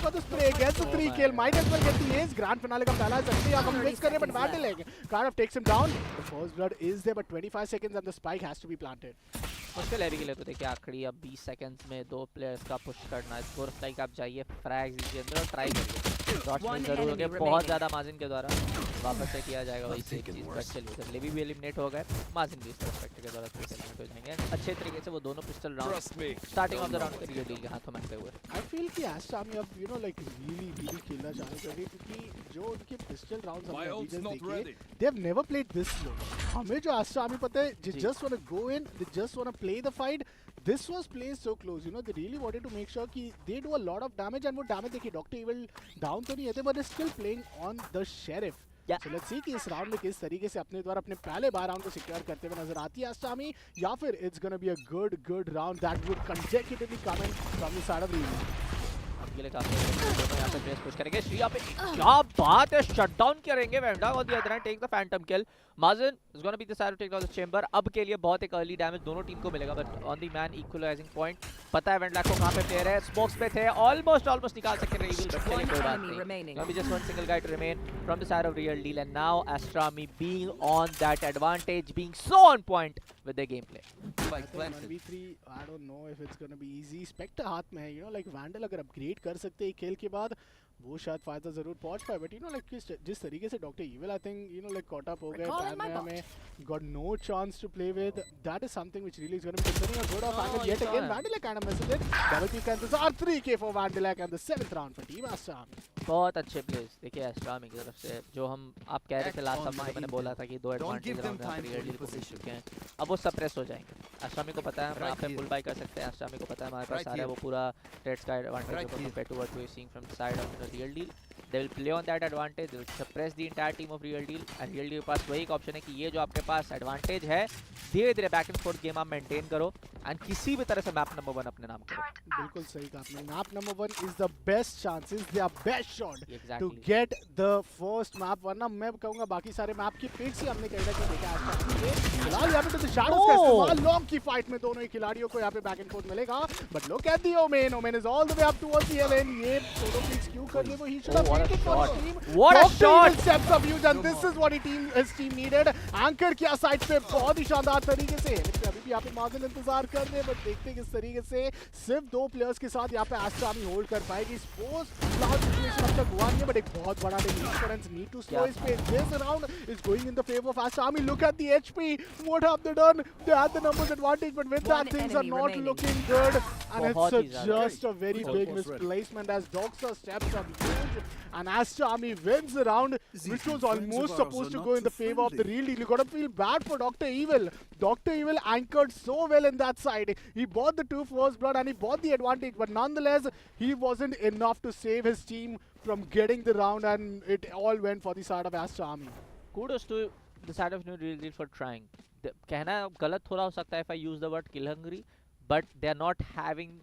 for the spray gets the 3 kill, might as well get the ace. Grand finale का पहला सकते हैं, हम मिस कर रहे हैं, but battle है। Kind of takes him down. The first blood is there, but 25 seconds and the spike has to be planted. उसके लेवी के लिए तो देखिए आखिरी अब 20 सेकंड्स में 2 प्लेयर्स का पुश करना है। स्कोर लाइक आप जाइए फ्रैग्स दीजिए अंदर और ट्राई करिए। शॉट्स में जरूर हो गए बहुत ज़्यादा माजिन के द्वारा, वापस से किया जाएगा वही सेम चीज़। बट चलिए उधर लेवी भी एलिमिनेट हो गए, माजिन भी इस परस्पेक्टिव के द्वारा एलिमिनेट हो जाएंगे। अच्छे तरीके से वो दोनों pistol round starting of the round के डील के हाथों में हुए। आई फील कि एस्टर आर्मी अब लाइक रियली खेलना चाह रहे हैं, क्योंकि जो उनके पिस्टल राउंड्स हमने अभी जस्ट देखे, they have never played this slow. हमें जो एस्टर आर्मी पता है, they just want to go in, they just want to play the fight. This was played so close, they really wanted to make sure कि they do a lot of damage, and वो damage देखिए doctor evil down तो नहीं है, but is still playing on the sheriff. So let's see कि इस round में किस तरीके से अपने द्वारा अपने पहले बार राउंड को सिक्योर करते हुए नजर आती है एस्टर आर्मी, या फिर it's gonna be a good round that would consecutively come in from the side of the round के लिए काफी दोनों यहाँ पे प्लेस पुश करेंगे। श्री यहाँ पे क्या बात है, शट डाउन करेंगे वेंडा on the other hand, take the phantom kill. माजन is gonna be the side to take down the Chamber. अब के लिए बहुत एक अर्ली डैमेज दोनों टीम को मिलेगा, but on the man equalising point पता है वेंडा को कहां पे प्लेयर है। स्मोक्स पे थे, ऑलमोस्ट निकाल सकते हैं रिवील, बट चलिए कोई बात नहीं। Now just one single guy to remain from the side of Real Deal, and now Astrami being on that advantage, being so on point with their gameplay. 1v3, I don't know if it's gonna be easy. Spectre हाथ में है, you know, like Vandal अगर upgrade कर सकते हैं खेल के बाद वो शायद फायदा जरूर पहुंच पाए, बट यू नो लाइक जिस तरीके से Doctor Evil I think you know like caught up हो गए पैनया में, got no chance to play with, that is something which really is gonna be concerning. A good off angle yet again, Vandalek kind of messes it, double peek का इंतजार, 3k for Vandalek and the 7th round for team Astar। बहुत अच्छे place देखिए एस्ट्रामी की तरफ से, जो हम आप कह रहे थे लास्ट टाइम मैंने बोला था कि दो एडवांटेज राउंड में रियल डील को मिल चुके हैं, अब वो सप्रेस हो जाएंगे। एस्ट्रामी को पता है हम यहाँ पे फुल बाय कर सकते हैं, एस्ट्रामी को पता है हमारे पास सारा वो पूरा रेड्स का advantage compare to what we are seeing from the side of the real Deal. They will play on that advantage, they will suppress the entire team of Real Deal, and Real Deal के पास वही एक option है कि ये जो आपके पास advantage है धीरे धीरे बैक एंड फोर्थ गेम आप मेंटेन करो एंड किसी भी तरह से मैप नंबर 1 अपने नाम करो। बिल्कुल सही कहा आपने, map number 1 is the best chances, their best shot to Exactly. Get the first map, वरना मैं कहूंगा बाकी सारे मैप की पिक्स ही हमने कहीं ना कहीं देखा है। फिलहाल यहाँ पे तो शैडोज का इस्तेमाल लॉन्ग की फाइट में दोनों ही खिलाड़ियों को यहाँ पे बैक एंड फोर्थ मिलेगा, but look at the Omen, Omen is all the way up towards the Haven. ये दोनों पिक्स क्यों कर दे, वो he should have made it for his team. What a shot! Steps of use, and this is what his team needed. Anchor किया side पे बहुत ही शानदार तरीके से, लेकिन अभी भी यहाँ पे मार्जिन इंतजार कर रहे हैं, बट देखते हैं किस तरीके से सिर्फ 2 प्लेयर्स के साथ यहाँ पे एस्ट्रामी होल्ड कर पाएगी। सपोज फिलहाल सिचुएशन अब तक हुआ नहीं है, बट एक बहुत बड़ा डिफरेंस नीड टू स्लो इस पे। This round is going in the favour of Aster Army. Look at the HP, what have they done, they had the numbers advantage, but with that things are not looking good, and it's just a very big misplacement as Doxa steps on huge, and Astrami wins the round, which was almost supposed to go in the favor of the Real Deal. You gotta feel bad for Dr. Evil. Dr. Evil anchored so well in that side. He bought the 2 first blood and he bought the advantage, but nonetheless, he wasn't enough to save his team from getting the round, and it all went for the side of Astrami. Kudos to the side of Real Deal for trying. कहना गलत थोड़ा हो सकता है if I use the word kill hungry, but they are not having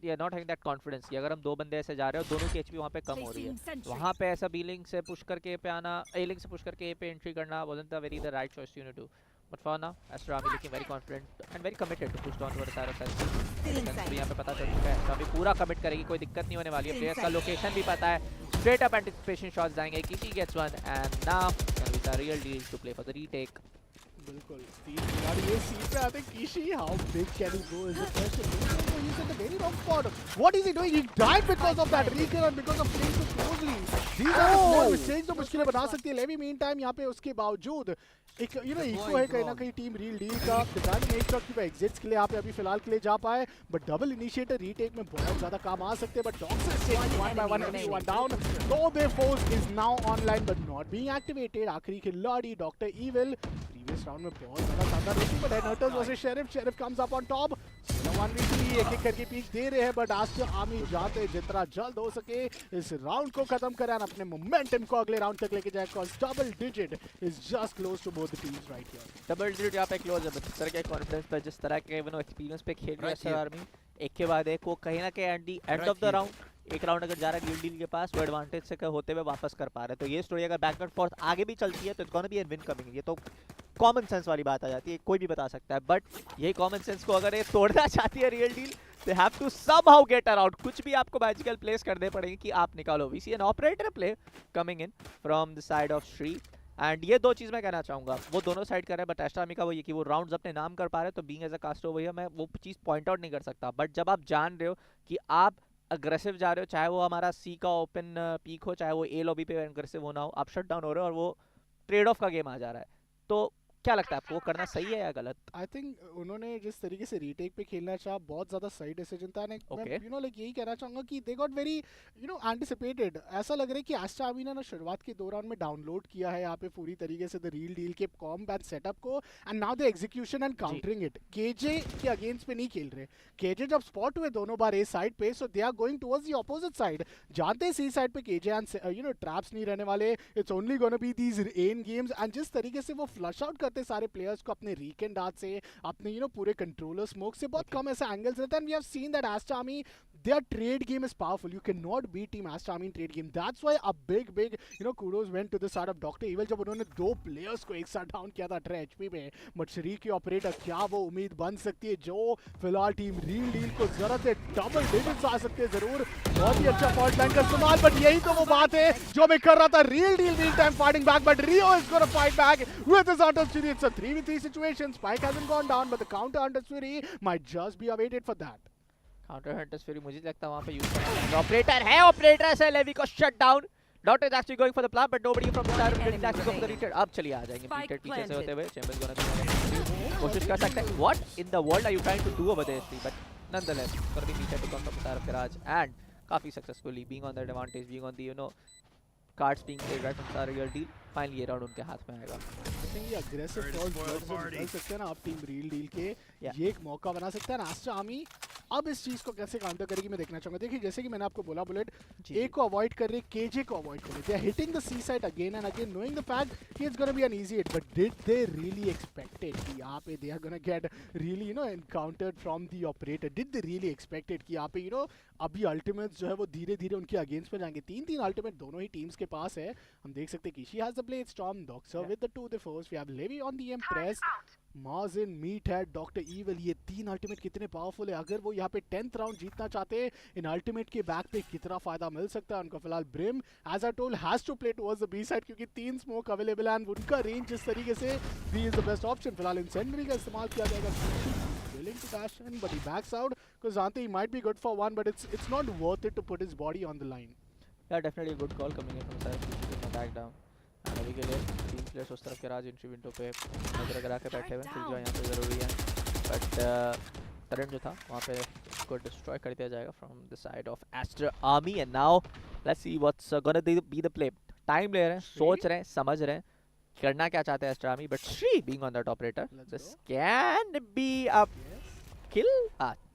that confidence कि अगर हम 2 बंदे ऐसे जा रहे हो, दोनों की एचपी वहाँ पे कम हो रही है, वहाँ पे ऐसा बी लिंक से पुश करके ए पे आना, ए लिंक से पुश करके ए पे एंट्री करना wasn't the right choice to do. But for now, Astrami looking very confident and very committed to push down towards the side of Ascent. यहाँ पे पता चल चुका है, Astrami पूरा कमिट करेगी, कोई दिक्कत नहीं होने वाली है, प्लेयर्स का लोकेशन भी पता है, straight up anticipation shots जाएंगे, Kishi gets one, and now with a Real Deal to play for the retake. बिल्कुल 3 खिलाड़ी ये सीट पे आते हैं। Kishi, how big can he go is the question. He's in the very wrong spot. What is he doing? He died because of that recall and because of playing so closely. These are the small mistakes जो मुश्किलें बना सकती है। Levy meantime यहाँ पे उसके बावजूद एक यू नो इको है कहीं ना कहीं टीम रियल डील का। डिपेंडिंग एक शॉट की एग्जिट्स के लिए यहाँ पे अभी फिलहाल के लिए जा पाए, बट डबल इनिशिएटर रीटेक में बहुत ज्यादा काम आ सकते हैं। But Docs is taking 1 by 1 everyone down. Though their force is now online but not being activated. आखिरी खिलाड़ी डॉक्टर इविल previous round में बहुत बड़ा शानदार रोटी, but Nutters versus Sheriff comes up on top. 1v3 एक-एक करके पीक दे रहे हैं, बट आस्टर आर्मी जाते जितना जल्द हो सके इस राउंड को खत्म करें और अपने मोमेंटम को अगले राउंड तक लेके जाए, cause double digit is just close to both the teams right here. Double digit यहाँ पे क्लोज है, बट जिस तरह के कॉन्फिडेंस पे, जिस तरह के इवन एक्सपीरियंस पे खेल रही है एसआर आर्मी, एक के बाद एक वो कहीं ना कहीं at the end of the round एक राउंड अगर जा रहा है रियल डील के पास, वो एडवांटेज से होते हुए वापस कर पा रहे हैं। तो ये स्टोरी अगर बैकवर्ड फोर्थ आगे भी चलती है तो it's gonna B a win coming. ये तो कॉमन सेंस वाली बात आ जाती है, कोई भी बता सकता है, बट यही कॉमन सेंस को अगर ये तोड़ना चाहती है Real Deal, they have to somehow get around, कुछ भी आपको मैजिकल प्लेस करने पड़ेंगे कि आप निकालो। We see an operator play coming in from the side of Shri, and ये 2 चीज़ मैं कहना चाहूँगा, वो दोनों साइड कर रहे हैं, बट एस्ट्रामी का वो ये कि वो राउंड्स अपने नाम कर पा रहे हैं, तो बीइंग एज अ कास्टर वही मैं वो चीज़ पॉइंट आउट नहीं कर सकता। बट जब आप जान रहे हो कि आप अग्रेसिव जा रहे हो, चाहे वो हमारा सी का ओपन पीक हो, चाहे वो ए लॉबी पे अग्रेसिव होना हो, आप शट डाउन हो रहे हो और वो ट्रेड ऑफ का गेम आ जा रहा है, तो क्या लगता है आपको वो करना सही है या गलत? आई थिंक उन्होंने जिस तरीके से रीटेक पे खेलना चाहा बहुत ज्यादा सही डिसीजन था। मैं यू नो लाइक यही कहना चाहूंगा कि they got very you know anticipated. ऐसा लग रहा है कि एस्टर आर्मी ने ना शुरुआत के दौरान में डाउनलोड किया है यहाँ पे पूरी तरीके से द रियल डील के कॉम्ब एंड सेटअप को, and now the execution and countering it. KJ के अगेंस्ट पे नहीं खेल रहे, केजे जब स्पॉट हुए दोनों बार ए साइड पे, so they are going towards the opposite side. जानते हैं सी साइड पे KJ and you know traps नहीं रहने वाले, it's only gonna be these end games, and जिस तरीके से वो फ्लश आउट करते सारे प्लेयर्स को अपने रीकेंड हाथ से, अपने यू नो पूरे कंट्रोलर स्मोक से, बहुत कम ऐसे एंगल्स रहते हैं। We have seen that Aster Army their trade game is powerful. You cannot beat Team Aster Army in trade game. That's why a big kudos went to the side of Dr. Evil जब उन्होंने 2 players को एक साथ down किया था 18 HP पे. But Shri की operator क्या वो उम्मीद बन सकती है जो फिलहाल टीम रियल डील को जरूरत है. डबल डिजिट्स आ सकते हैं जरूर. बहुत ही अच्छा फॉल्ट लाइन का इस्तेमाल. बट यही तो वो बात है जो मैं कर रहा था. Real deal mean time fighting back, but Rio is gonna fight back with his Hunter's Fury. It's a 3v3 situation. Spike hasn't gone down, but the counter Hunter's Fury might just be awaited for that. Counter hunters fury मुझे लगता है वहां पे use करना. Operator है, operator से levy को shut down. Doctor is actually going for the plant, but nobody from the side of getting access of the retreat. अब चलिए आ जाएंगे retreat पीछे से होते हुए. Chambers gonna कोशिश कर सकते हैं. What in the world are you trying to do over there, Steve? But nonetheless, gonna be meted to come from the side of Garage and काफी successfully being on the advantage, being on the cards being played right from the real deal. Finally ये round उनके हाथ में आएगा. ये aggressive calls निकल सकते हैं ना आप टीम रियल डील के. ये एक मौका बना सकता है ना आस्टर आर्मी. अब इस चीज को कैसे काउंटर करेगी मैं देखना चाहूंगा. देखिए जैसे कि मैंने आपको बोला बुलेट ए को अवॉइड कर रही, केजे को अवॉइड कर रही. They are hitting the C side again and again knowing the fact कि it's gonna be an easy hit. But did they really expected कि यहाँ पे they are gonna get really encountered from the operator? Did they really expected कि यहाँ पे अभी ultimates जो है वो धीरे धीरे उनके अगेंस्ट पे जाएंगे. 3-3 अल्टीमेट दोनों ही टीम्स के पास है. हम देख सकते हैं कि she has the play storm Doctor with the 2 the force. We have Levi on the Empress, मार्जिन, मीट है, डॉक्टर ईवल. ये 3 अल्टीमेट कितने पावरफुल है. अगर वो यहाँ पे 10th राउंड जीतना चाहते हैं इन अल्टीमेट के बैक पे कितना फायदा मिल सकता है उनको. फिलहाल Brim as I told has to play towards the B side क्योंकि 3 स्मोक अवेलेबल है एंड उनका रेंज जिस तरीके से B is the best option. फिलहाल इंसेंडरी का इस्तेमाल किया जाएगा. willing to dash in but he backs out because Zante he might be good for one but it's not worth it to put his body on the line. Yeah, definitely a good call coming in from side to back down. and अभी के लिए team players उस तरफ के राज entry window पे नजर लगा के बैठे हुए हैं. फिर जो यहाँ पे जरूरी है बट करंट जो था वहाँ पे इसको डिस्ट्रॉय कर दिया जाएगा from the side of Aster army. And now let's see what's gonna be the play. Time ले रहे हैं, सोच रहे हैं, समझ रहे हैं करना क्या चाहते हैं Aster Army. But Shri being on that operator this can be a kill.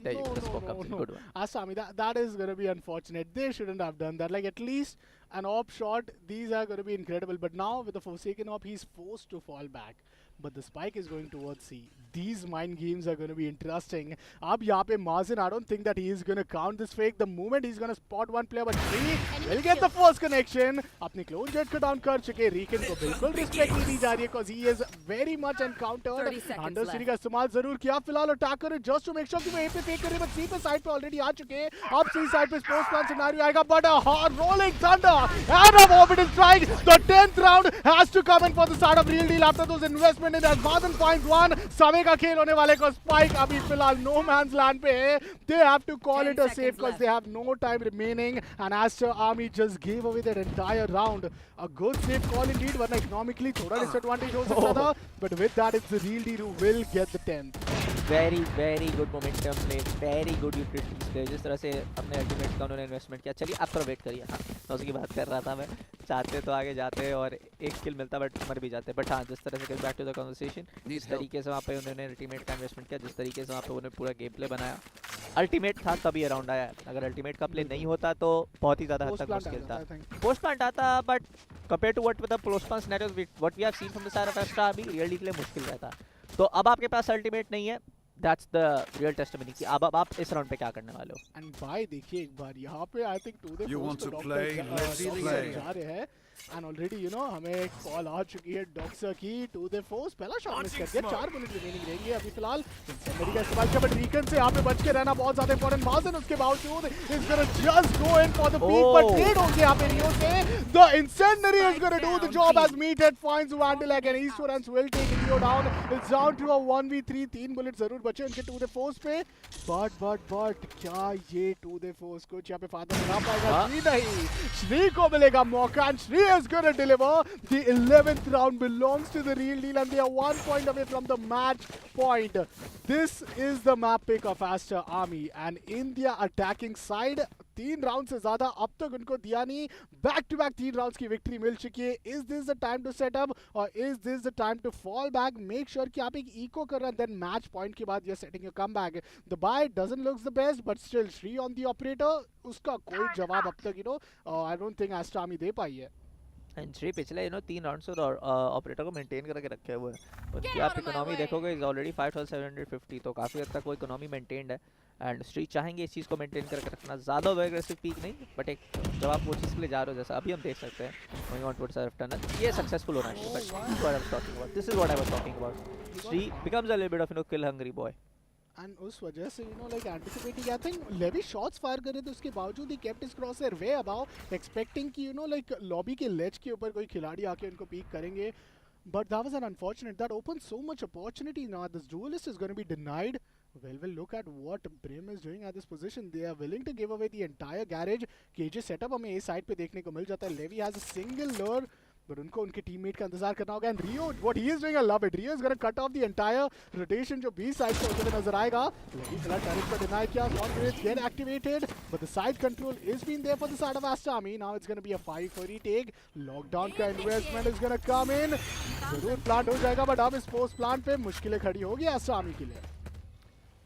There you go. The smoke comes in. Good one. Asami, that is going to be unfortunate. They shouldn't have done that. Like at least an op shot. These are going to be incredible. But now with the Forsaken op, he's forced to fall back. But the spike is going towards C. These mind games are going to be interesting. Ab yahan pe Mazen, I don't think that he is going to count this fake. The moment he's going to spot one player, but Free will get the first connection. Apne clone jet ko down kar chuke. Riken ko bilkul respect nahi di ja rahi hai because he is very much encountered. Under City का इस्तेमाल जरूर किया. फिलहाल attacker just to make sure कि वो A पे fake करे, but C पे side पे already आ चुके. अब C side पे post plan scenario आएगा, but a hard rolling thunder and a orbital strike. The 10th round has to come in for the side of Real Deal after those investment. As Mazen finds one, समय का खेल होने वाले को. Spike अभी फिलहाल no man's land पे है. They have to call it a save because they have no time remaining and Aster Army just gave away that entire round. A good save call indeed, वरना economically थोड़ा disadvantage हो सकता था. But with that it's the Real Deal who will get the 10th. very good momentum play, very good utilities play. जिस तरह से अपने ultimate का उन्होंने इन्वेस्टमेंट किया. चलिए अब वेट करिए. हाँ तो उसी की बात कर रहा था मैं. चाहते तो आगे जाते और एक किल मिलता बट मर भी जाते. बट हाँ जिस तरह से बैक टू द कन्वर्सेशन, जिस तरीके से वहाँ पे उन्होंने अल्टीमेट का इन्वेस्टमेंट किया, जिस तरीके से वहाँ पे उन्होंने पूरा गेम प्ले बनाया. अल्टीमेट था तभी अराउंड आया. अगर अल्टीमेट का प्ले नहीं होता तो बहुत ही ज़्यादा हद तक मुश्किल था. पोस्ट प्लांट आता but compare to what with the post plant scenarios what we have seen from the side of Aster Army really के लिए मुश्किल रहता. तो अब आपके पास अल्टीमेट नहीं है. That's the real testimony कि अब आप इस राउंड पे क्या करने वाले हो. And भाई देखिए एक बार यहाँ पे I think to the You want to play? Let's play. जा रहे हैं and already हमें एक कॉल आ चुकी है डॉक्टर की. टू द फोर्स पहला शॉट मिस कर दिया. 4 मिनट रिमेनिंग रहेंगे अभी फिलहाल. इंसेंडरी का इस्तेमाल किया बट रीकन से यहाँ पे बच के रहना बहुत ज्यादा इंपॉर्टेंट. मार्जिन उसके बावजूद is gonna just go in for the peak but trade हो गया यहाँ पे रियो से. The incendiary is gonna do the job as Meathead finds Vandal again. Eastwards will take Rio down. It's down to a 1v3. 3 bullet जरूर बचे उनके to the force पे. But क्या ये टू द फोर्स कुछ यहाँ पे फायदा बना पाएगा? नहीं, श्री को मिलेगा मौका and Shri is gonna deliver. The 11th round belongs to the Real Deal and they are 1 point away from the match point. This is the map pick of Aster Army and in their attacking side 3 round से ज्यादा अब तक उनको दिया नहीं. Back to back 3 rounds की victory मिल चुकी है. Is this the time to set up और is this the time to fall back? Make sure कि आप एक इको कर रहे हैं देन मैच पॉइंट के बाद you are setting your comeback. The buy doesn't looks the best but still Shree on the operator. उसका कोई जवाब अब तक I don't think Aster army दे पाई है. एंड श्री पिछले 3 राउंड्स और ऑपरेटर को मेंटेन करके रखे हुए हैं. उनकी आप इकोनॉमी देखोगे इज ऑलरेडी 5750 तो काफ़ी हद तक वो इकोनॉमी मेंटेन्ड है. एंड स्ट्रीट चाहेंगे इस चीज़ को मेंटेन करके रखना, ज़्यादा एग्रेसिव पीक नहीं, बट एक जब आप वो चीज़ के लिए जा रहे हो, जैसा अभी हम देख सकते हैं going on towards left tunnel, ये सक्सेसफुल होना चाहिए, but this is what I was talking about. Street becomes a little bit of kill hungry boy, and उस वजह से like anticipating, I think Levi shots fire कर रहे थे, उसके बावजूद ही kept his crosshair way about expecting कि लाइक लॉबी के लेज के ऊपर कोई खिलाड़ी आके उनको पीक करेंगे, but that was an unfortunate, that opened so much opportunity. Now this duelist is going to be denied. Well, look at what Brim is doing at this position. They are willing to give away the entire garage. KJ setup हमें इस side पे देखने को मिल जाता है. Levi has a single lure, but उनको उनके teammate का इंतजार करना होगा. And Rio, what he is doing, I love it. Rio is going to cut off the entire rotation जो B side से होते हुए नजर आएगा. Levi फिलहाल turret पर deny किया. Swarm grenades get activated, but the side control is being there for the side of Aster Army. Now it's going to be a 5 for retake. Lockdown का investment is going to come in. जरूर plant हो जाएगा, but अब इस post plant पे मुश्किलें खड़ी होगी Aster Army के लिए.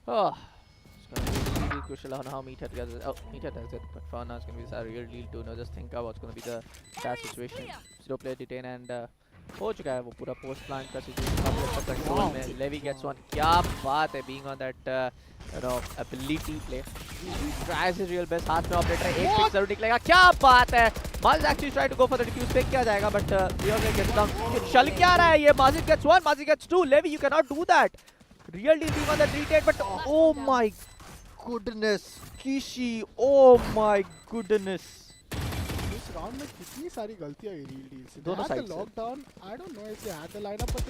it's going to be really crucial on how Meathead does it. Oh, Meathead does it, but for now it's going to be a real deal to just think about what's going to be the sad situation. Zero player detain and हो चुका है वो पूरा post plant का situation काफी अच्छा control में. Levi gets one. क्या बात है, being on that ability play. He tries his real best. हाथ में ऑपरेटर एक पिक जरूर निकलेगा. क्या बात है. Maz actually tried to go for the defuse pick किया जाएगा, but Rio gets down. चल क्या रहा है ये. Mazit gets one, Mazit gets two. Levi, you cannot do that. Real deal being on that retake, but oh my goodness, Kishi, oh my goodness. इस round में कितनी सारी गलतियां हुई रियल डील से. दोनों साइड से. Lockdown, I don't no if they had the lineup, but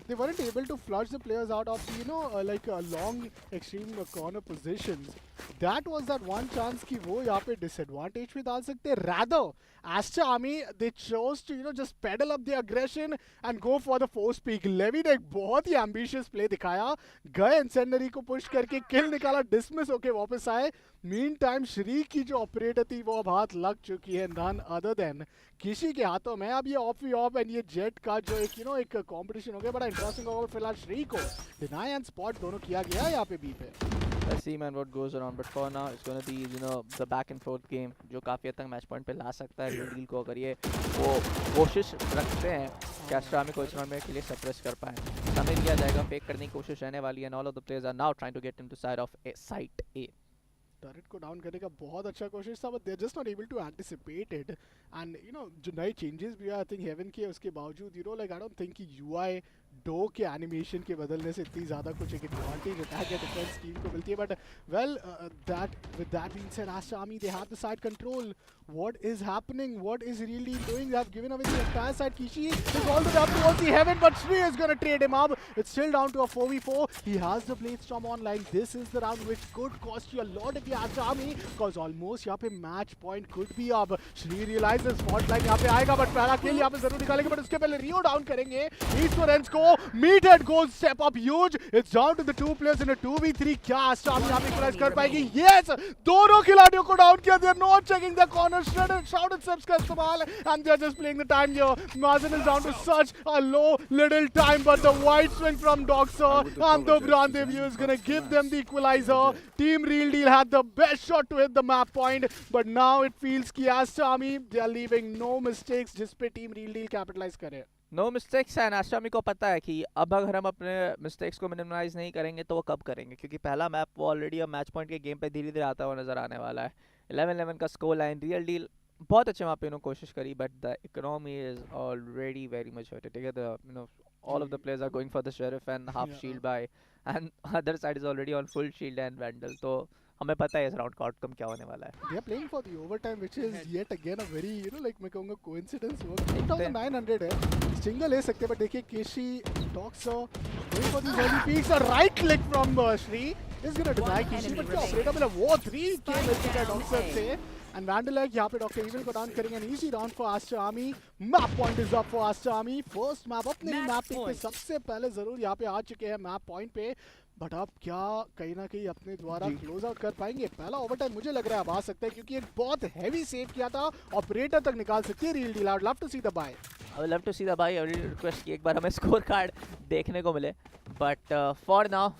they weren't able to flush the players out of the like long extreme corner positions. That was that one chance कि वो यहाँ पे disadvantage पे डाल सकते. Rather, Aster Army, they chose to just pedal up the aggression and go for the force peak. Levi ने एक बहुत ही ambitious play दिखाया, गए incendiary को push करके kill निकाला, dismiss होके वापस आए. Meantime, श्री की जो operator थी वो अब हाथ लग चुकी है, none other than किसी के हाथों में. अब ये ऑफ ही ऑफ एंड ये जेट का जो एक एक कंपटीशन हो गया, बड़ा इंटरेस्टिंग होगा. फिलहाल श्री को डिनाई एंड स्पॉट दोनों किया गया है यहाँ पे बी पे. Let's see man what goes around, but for now it's going to be the back and forth game जो काफी हद तक मैच पॉइंट पे ला सकता है रियल डील को, अगर ये वो कोशिश रखते हैं कि Aster Army को इस राउंड में के लिए सप्रेस कर पाए. समय दिया जाएगा, फेक करने की कोशिश रहने वाली है, and all of the players are now trying to get into side of site A. Turret को डाउन करने का बहुत अच्छा कोशिश था, but they are just not able to anticipate it. And जो नए चेंजेस भी आई थिंक हेवन के उसके बावजूद लाइक आई डोंट थिंक कि यूआई डो के एनिमेशन के बदलने से इतनी ज़्यादा कुछ एक एडवांटेज अटैक या डिफेंस टीम को मिलती है. But well with that being said, Aster Army, they have the side control. What is happening? What is really doing? They have given away the entire side. Kishi is all the way up towards the heaven, but Shri is going to trade him up. It's still down to a 4v4. He has the Blade Storm online. This is the round which could cost you a lot if you Aster Army, because almost यहाँ पे match point could be up. Shri realizes spotlight यहाँ पे आएगा, but पहला kill यहाँ पे जरूर निकालेंगे, but उसके पहले Rio down करेंगे. East for Ends को Meathead goes step up huge. It's down to the two players in a 2v3. क्या Aster Army यहाँ पे equalize कर पाएगी? Yes, दोनों खिलाड़ियों को down किया. They are not checking the corner. Shrouded steps का इस्तेमाल, and they're just playing the time here. Mazen is down to such a low little time, but the wide swing from Doxer and the Brandeview is gonna give them the equalizer. Team Real Deal had the best shot to hit the map point, but now it feels कि Aster Army, they are leaving no mistakes जिस पे Team Real Deal capitalize करे. No mistakes है. Aster Army को पता है कि अब अगर हम अपने मिस्टेक्स को मिनिमाइज नहीं करेंगे तो वो कब करेंगे, क्योंकि पहला मैप वो ऑलरेडी अब मैच पॉइंट के गेम पे धीरे धीरे आता हुआ नजर आने वाला है. 11-11 का स्कोर लाइन. रियल डील बहुत अच्छे वहाँ पे कोशिश करी, but the economy is already very much hurted. all of the players are going for the sheriff and half shield buy, and other side is already on full shield and vandal. तो हमें पता है इस round का outcome क्या होने वाला है. They are playing for the overtime, which is yet again a very like मैं कहूँगा coincidence. 8900 है, single ले सकते हैं, but देखिए केशी Doxer going for these early peaks. A right click from Shri is gonna deny Kishi, but क्या operator मिला वो 3K मिल चुका है Doxer से. And Vandal यहाँ पे Dr. Evil को डाउन करेंगे. An easy round for Aster Army. Map point is up for Aster Army. First map अपने ही मैप पे सबसे पहले जरूर यहाँ पे आ चुके हैं मैप पॉइंट पे. बट अब क्या कहीं ना कहीं अपने द्वारा क्लोज आउट कर पाएंगे? पहला ओवरटाइम मुझे लग रहा है अब आ सकता है, क्योंकि एक बहुत हैवी सेव किया था. ऑपरेटर तक निकाल सकती है Real Deal. I would love to see the buy. I would love to see the buy. I would request कि एक बार हमें स्कोर कार्ड देखने को मिले. बट फॉर नाउ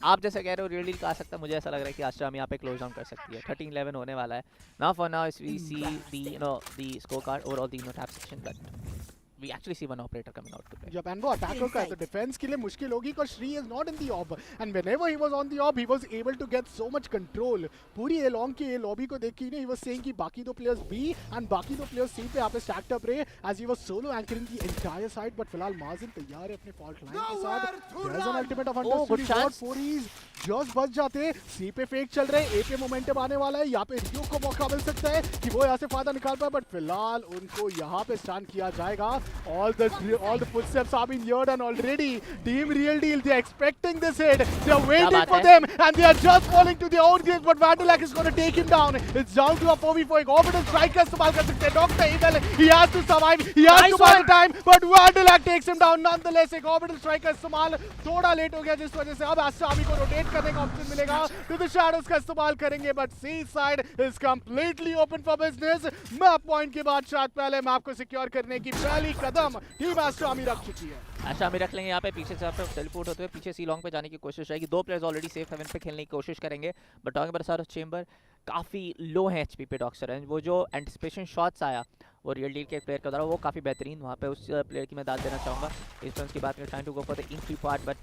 आप जैसे कह रहे हो रियल डील का आ सकता है, मुझे ऐसा लग रहा है कि Aster Army यहाँ पे क्लोज डाउन कर सकती है. 13-11 होने वाला है. Now for now we see the the score card overall the tab section. But we actually see one operator coming out to play. जब वो अटैकर का है तो डिफेंस के लिए मुश्किल होगी because Shri is not in the orb and whenever he was on the orb he was able to get so much control. पूरी A long की A lobby को देख के he was saying कि बाकी दो players B and बाकी दो players C पे यहाँ पे stacked up रहे as he was solo anchoring the entire side, but फिलहाल माजिन तैयार है अपने fault line के साथ. There's an ultimate of Hunter good chance. 4E's just बच जाते. C पे fake चल रहे, A पे momentum आने वाला है. यहाँ पे Rio को मौका मिल सकता है कि वो यहाँ से फायदा निकाल पाए, but फिलहाल उनको यहाँ पे स्टन किया जाएगा. All the footsteps have been heard and already Team Real Deal, they're expecting this hit. They're waiting for them and they are just falling to their own grave, but Vandalak is going to take him down. It's down to a 4v4. एक orbital strike का इस्तेमाल कर सकते हैं. Dr. Eagle, he has to survive. He has to buy the time, but Vandalak takes him down nonetheless. एक orbital strike का इस्तेमाल थोड़ा लेट हो गया जिस वजह से अब Aster Army को रोटेट करने का ऑप्शन मिलेगा. To the shadows का इस्तेमाल करेंगे, but C side is completely open for business. Map point के बाद शायद पहले मैप को सिक्योर करने की पहली कदम टीम Aster Army रख चुकी है. Aster Army रख लेंगे यहाँ पे पीछे से आप टेलीपोर्ट होते हुए पीछे सी लॉन्ग पे जाने की कोशिश रहेगी. दो प्लेयर्स ऑलरेडी सेफ हेवन पे खेलने की कोशिश करेंगे, but talking about south chamber काफ़ी लो है एचपी पे डॉक्टर एंड वो जो एंटिसिपेशन शॉट्स आया वो रियल डील के प्लेयर के द्वारा वो काफ़ी बेहतरीन. वहाँ पे उस प्लेयर की मैं दाद देना चाहूँगा. इस फ्रेंड्स की बात में trying to go for the entry part, but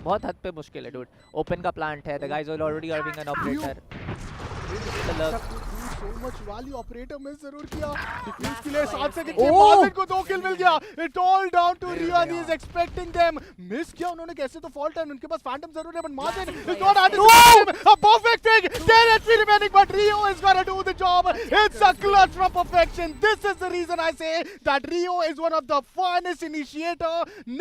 बहुत हद पे मुश्किल है डूड. ओपन का प्लांट है, the guys are already earning an operator. So much value operator miss जरूर किया. डिफेंस के लिए 7 सेकंड के माजिन को 2 किल मिल गया. It all down to Rio and he is expecting them. Miss किया उन्होंने कैसे तो फॉल्ट है. उनके पास फैंटम जरूर है, but माजिन is not anticipating a perfect pick. 10 HP remaining, but Rio is gonna do the job. It's a clutch from perfection. This is the reason I say that Rio is one of the finest initiator.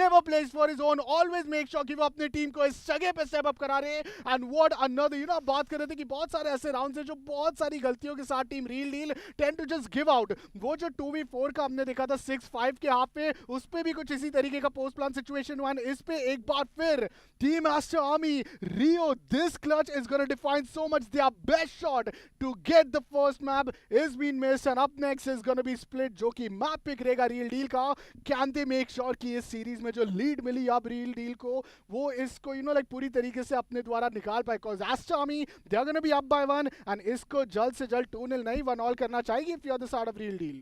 Never plays for his own. Always make sure कि वो अपनी team को इस जगह पे step up करा रहे. And what another, आप बात कर रहे थे कि बहुत सारे ऐसे राउंड्स हैं जो बहुत सारी गलतियों के साथ team real Deal tend to just give out. वो जो 2v4 का हमने देखा था 6-5 के हाफ पे, उस पे भी कुछ इसी तरीके का पोस्ट प्लान सिचुएशन हुआ. इस पे एक बार फिर team Aster Army Rio, this clutch is gonna define so much. Their best shot to get the first map is been missed and up next is gonna be split, जो कि map pick रहेगा real deal का. Can they make sure कि इस series में जो lead मिली अब real deal को वो इसको पूरी तरीके से अपने द्वारा निकाल पाए. Because Aster army they are gonna be up by 1 and इसको जल्द से जल्द 2-0 नहीं 1-all करना चाहिए if you are the side of real deal.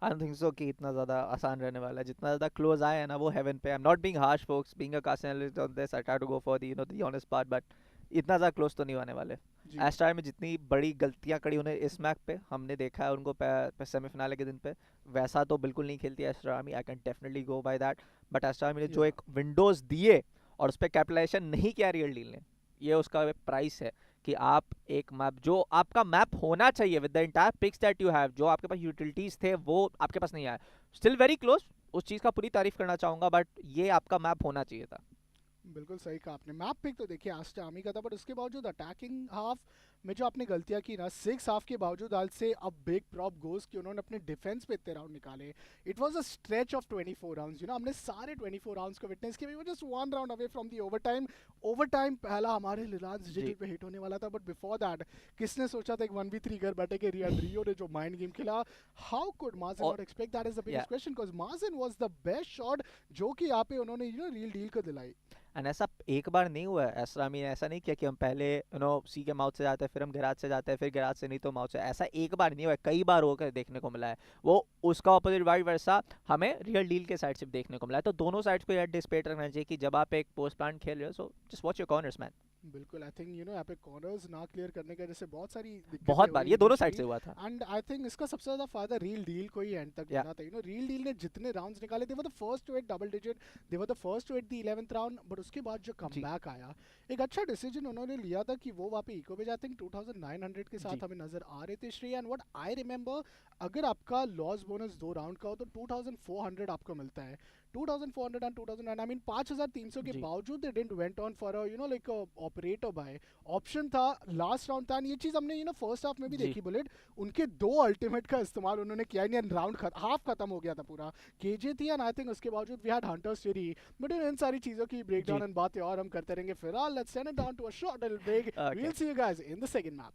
I don't think so कि इतना ज़्यादा आसान रहने वाला है. जितना ज़्यादा क्लोज आए हैं ना वो हेवन पे. I'm not being harsh folks, being a cast analyst on this, I try to go for the honest part, but इतना ज़्यादा क्लोज तो नहीं होने वाले. एस्टर में जितनी बड़ी गलतियाँ करी उन्हें इस मैच पे हमने देखा है उनको सेमीफिनाले के दिन पे, वैसा तो बिल्कुल नहीं खेलती Aster Army. I can definitely go by that, but Aster Army ने जो एक विंडोज़ दिए और उस पर कैपिटलाइजेशन नहीं किया रियल डील ने, ये उसका प्राइस है कि आप एक मैप जो आपका मैप होना चाहिए with the entire picks that you have, जो आपके पास यूटिलिटीज थे वो आपके पास नहीं आया. स्टिल वेरी क्लोज, उस चीज़ का पूरी तारीफ करना चाहूँगा, बट ये आपका मैप होना चाहिए था. बिल्कुल सही कहा आपने. मैप पिक तो देखिए एस्टर आर्मी का था, बट उसके बावजूद अटैकिंग हाफ में जो आपने गलतियां की ना 6 हाफ के बावजूद आज से अब बिग प्रॉप गोज कि उन्होंने अपने डिफेंस पे इतने राउंड निकाले. It was a stretch of 24 rounds. हमने सारे 24 राउंड्स को विटनेस किया. We were just 1 round away from the overtime पहला हमारे रिलायंस डिजिटल पे हिट होने वाला था, बट बिफोर दैट किसने सोचा था एक 1v3 घर बैठे के रियो ने जो माइंड गेम खेला. How could Mazen not expect that? Is the biggest question, because Mazen was the best shot जो कि यहाँ पे उन्होंने रियल डील को दिलाई. एंड ऐसा एक बार नहीं हुआ है एस्टर आर्मी ने. ऐसा नहीं किया कि हम पहले सी के माउथ से जाते हैं, फिर हम गैराज से जाते हैं, फिर गैराज से नहीं तो माउथ से. ऐसा एक बार नहीं हुआ है, कई बार होकर देखने को मिला है. वो उसका ऑपोजिट वाइड वर्सा हमें रियल डील के साइड से देखने को मिला है. तो दोनों साइड्स को एंटिसिपेट रखना चाहिए कि जब आप एक पोस्ट प्लान खेल रहे हो, so just watch your corners man. बिल्कुल. आई थिंक यहाँ पे कॉर्नर्स ना क्लियर करने का जैसे बहुत सारी बहुत बार ये दोनों साइड से हुआ था. एंड आई थिंक इसका सबसे ज्यादा फायदा रियल डील को ही एंड तक मिला था. रियल डील ने जितने राउंड्स निकाले थे वो the first two hit double digit, they were the first two hit the 11th round, but उसके बाद जो कमबैक आया एक अच्छा डिसीजन उन्होंने लिया था कि वो वहाँ पे इको पे जाते हैं 2900 के साथ हमें नजर आ रहे थे Shri. And what I remember, अगर आपका लॉस बोनस 2 राउंड का हो तो 2400 आपको मिलता है. 2400 and 2000 I mean 5300 के बावजूद they didn't went on for a like a operator buy. Option था, लास्ट राउंड था. ये चीज हमने फर्स्ट हाफ में भी देखी. बुलेट उनके 2 अल्टीमेट का इस्तेमाल उन्होंने किया नहीं. राउंड हाफ खत्म हो गया था पूरा. केजे थी एंड आई थिंक उसके बावजूद we had hunter story. But इन सारी चीजों की ब्रेक डाउन एंड बातें और हम करते रहेंगे. फिलहाल let's send it down to a short little break. We will see you guys in the second map.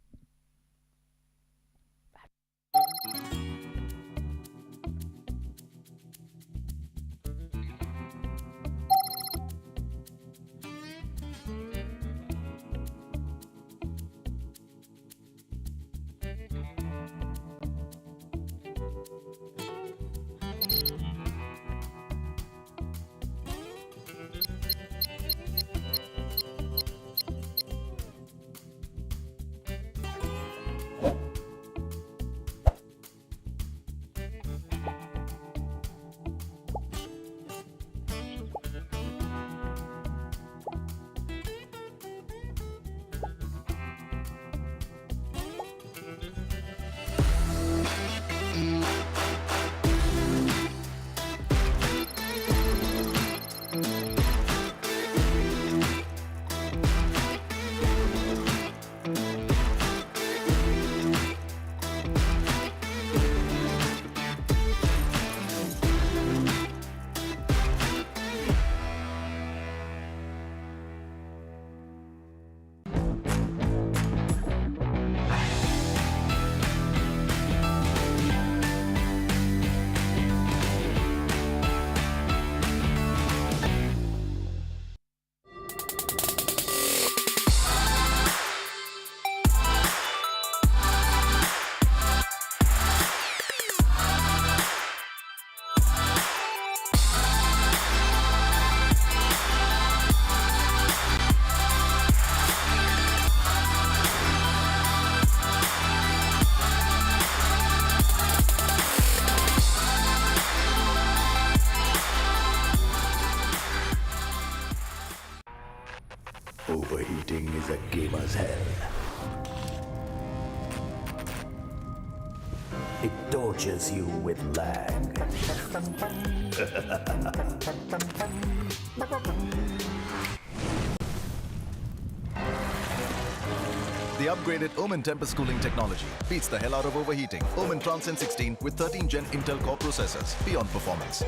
It tortures you with lag. The upgraded Omen Tempest cooling technology beats the hell out of overheating. Omen Transcend 16 with 13 Gen Intel Core processors. Beyond performance.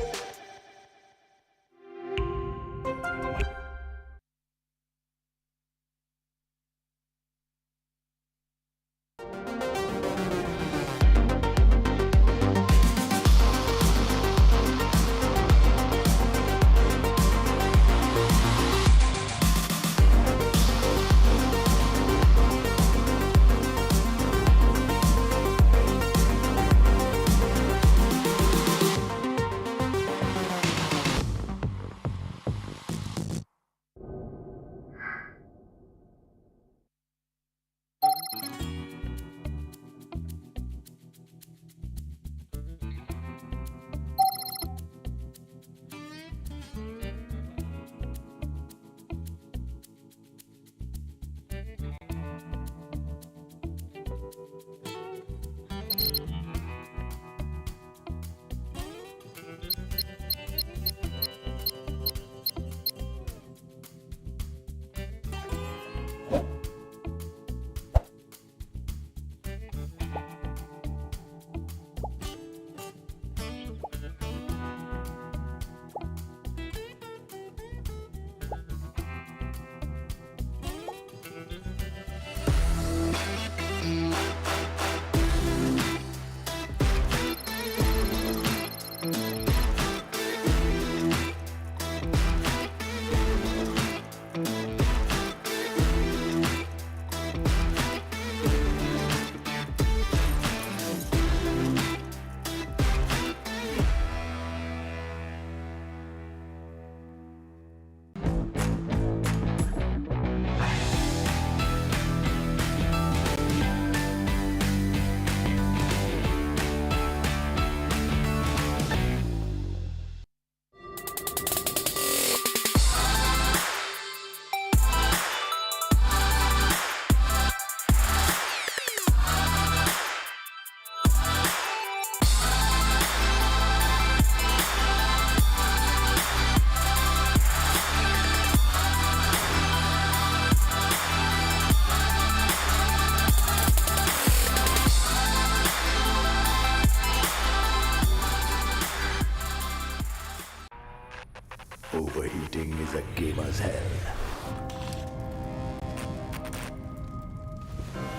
Overheating is a gamer's hell.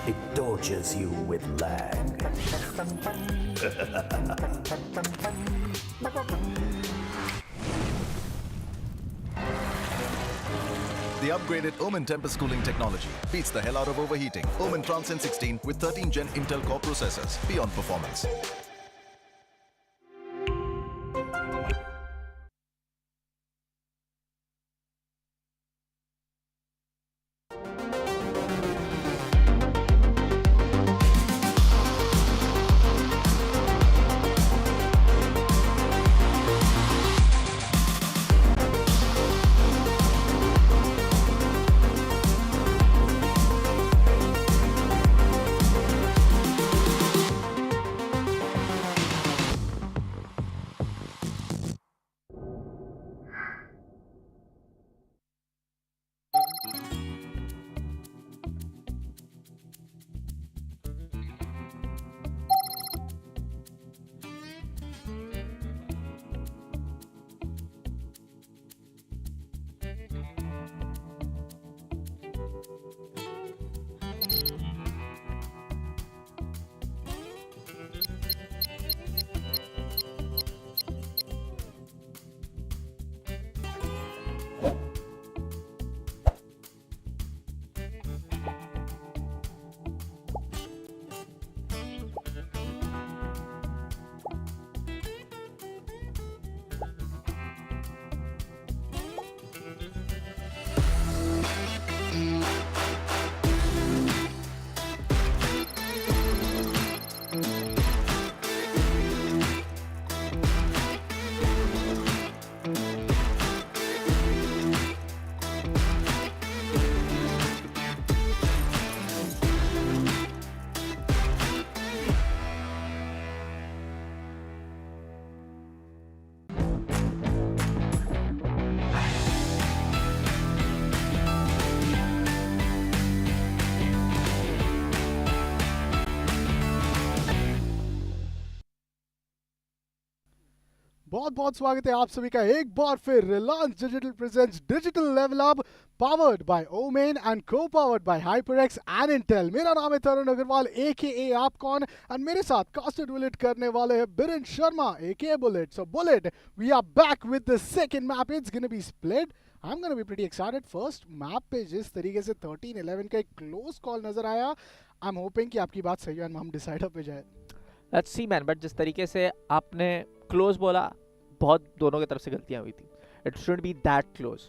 It tortures you with lag. The upgraded Omen Tempest cooling technology beats the hell out of overheating. Omen Transcend 16 with 13 Gen Intel Core processors. Beyond performance. बहुत बहुत स्वागत है आप सभी का एक बार फिर Reliance digital presents digital level up powered by Omen and co powered by HyperX and Intel. मेरा नाम है तरुण अग्रवाल एकेए आपकॉन एंड मेरे साथ कास्टर बुलेट करने वाले हैं Biren Sharma AKA Bullet. So Bullet, we are back with the second map. It's gonna be split. I am gonna be pretty excited. First map पे जिस तरीके से 13-11 का एक क्लोज कॉल नजर आया, आई एम होपिंग कि आपकी बात सही है एंड हम डिसाइडर पे जाए। लेट्स सी मैन, बट जिस तरीके से आपने क्लोज बोला, बहुत दोनों की तरफ से गलतियां हुई थी। It should be that close.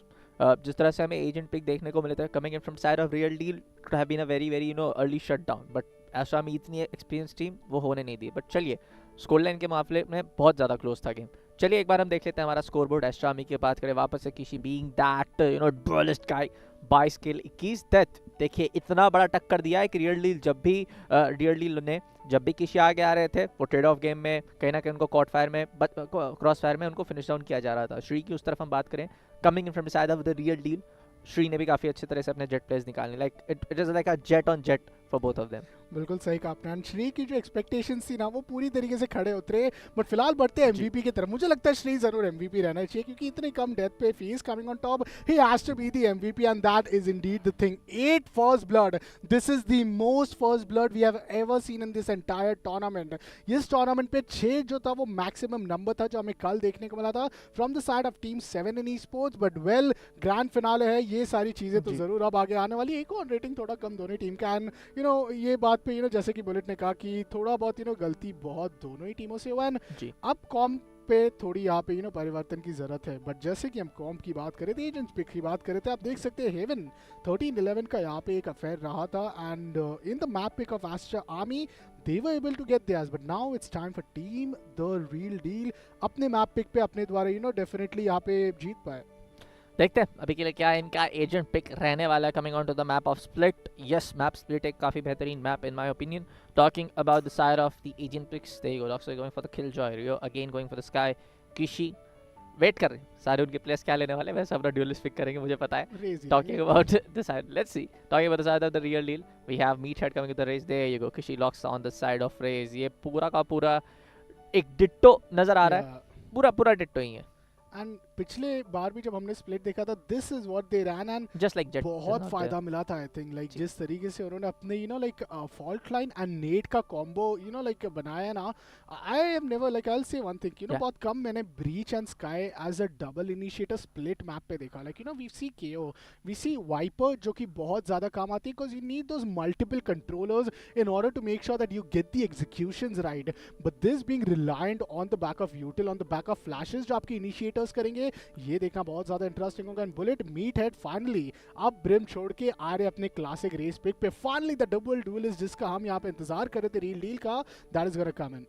जिस तरह से हमें एजेंट पिक देखने को मिले थे coming in from side of real deal, it have been a very early shut down, but Astra में इतनी एक्सपीरियंस टीम वो होने नहीं दी। बट चलिए, स्कोर लाइन के मामले में बहुत ज़्यादा क्लोज था गेम। चलिए एक बार हम देख लेते हैं हमारा स्कोर बोर्ड। एस्ट्रा की बात करें वापस से, किसी being that dualist guy, 22 kill 21 death. देखिए इतना बड़ा टक्कर दिया है कि रियल डील ने जब भी किसी आगे आ रहे थे, वो ट्रेड ऑफ गेम में कहीं ना कहीं उनको क्रॉस फायर में उनको फिनिश डाउन किया जा रहा था। श्री की उस तरफ हम बात करें, coming in from side of the real deal, Shri ने भी काफ़ी अच्छी तरह से अपने जेट प्लेस निकालने, like it is like a jet on jet for both of them. बिल्कुल सही कहा आपने। श्री की जो एक्सपेक्टेशंस थी ना, वो पूरी तरीके से खड़े उतरे। बट फिलहाल बढ़ते हैं एमवीपी की तरफ। मुझे लगता है श्री जरूर एमवीपी रहना चाहिए, क्योंकि इतने कम डेथ पे he is coming on top. He has to be the MVP and that is indeed the thing. 8 first blood, this is the most first blood we have ever seen in this entire tournament. इस tournament पे 6 जो था वो maximum number था जो हमें कल देखने को मिला था from the side of team 7 in e sports. But well, grand finale है, ये सारी चीजें तो जरूर अब आगे आने वाली। एक और रेटिंग थोड़ा कम दोनों टीम का, एंड ये बात पे जैसे कि बुलेट ने कहा कि थोड़ा बहुत गलती बहुत दोनों ही टीमों से हुआ है। अब कॉम पे थोड़ी यहाँ पे परिवर्तन की जरूरत है। बट जैसे कि हम कॉम की बात करें थे, एजेंट्स पिक की बात करें थे, आप देख सकते हैं हेवन 13-11 का यहाँ पे एक अफेयर रहा था। And in the map pick of Aster Army they were able to get theirs, but now it's time for team the real deal अपने मैप पिक पे अपने द्वारा डेफिनेटली यहाँ पे जीत पाए। देखते हैं अभी के लिए क्या इनका एजेंट पिक रहने वाला है। Coming on to the map of Split, yes map Split एक काफ़ी बेहतरीन map in my opinion. Talking about the side of the agent picks, there you go, Lox going for the Killjoy, Rio again going for the Skye, Kishi wait कर रहे हैं सारे उनके place क्या लेने वाले हैं। वैसे अपना ड्यूलिस्ट पिक करेंगे, मुझे पता है। Talking about the side, let's see, talking about the side of the real deal, we have Meathead coming to the Raze, there you go, Kishi locks on the side of Raze. ये पूरा का पूरा एक ditto नजर आ रहा है, पूरा डिट्टो ही है। एंड पिछले बार भी जब हमने स्प्लिट देखा था, this is what they ran, and just like Jett बहुत फायदा मिला था। आई थिंक लाइक जिस तरीके से उन्होंने अपने like fault line and net का कॉम्बो लाइक बनाया ना, I am never like I will say one thing, बहुत कम मैंने breach and Skye as a double initiator split map पे देखा। लाइक वी सी केओ, वी सी वाइपर, जो कि बहुत ज्यादा काम आती है, because you need those multiple controllers in order to make sure that you get the executions right. But this being reliant on the back of util, on the back of flashes जो आपके initiators करेंगे, ये देखना बहुत ज्यादा interesting होगा। And Bullet Meathead finally अब Brim छोड़ के आ रहे अपने क्लासिक रेस पिक पे। फाइनली द डबल डुएलिस्ट जिसका हम यहाँ पे इंतजार कर रहे थे रियल डील का, that is gonna come in.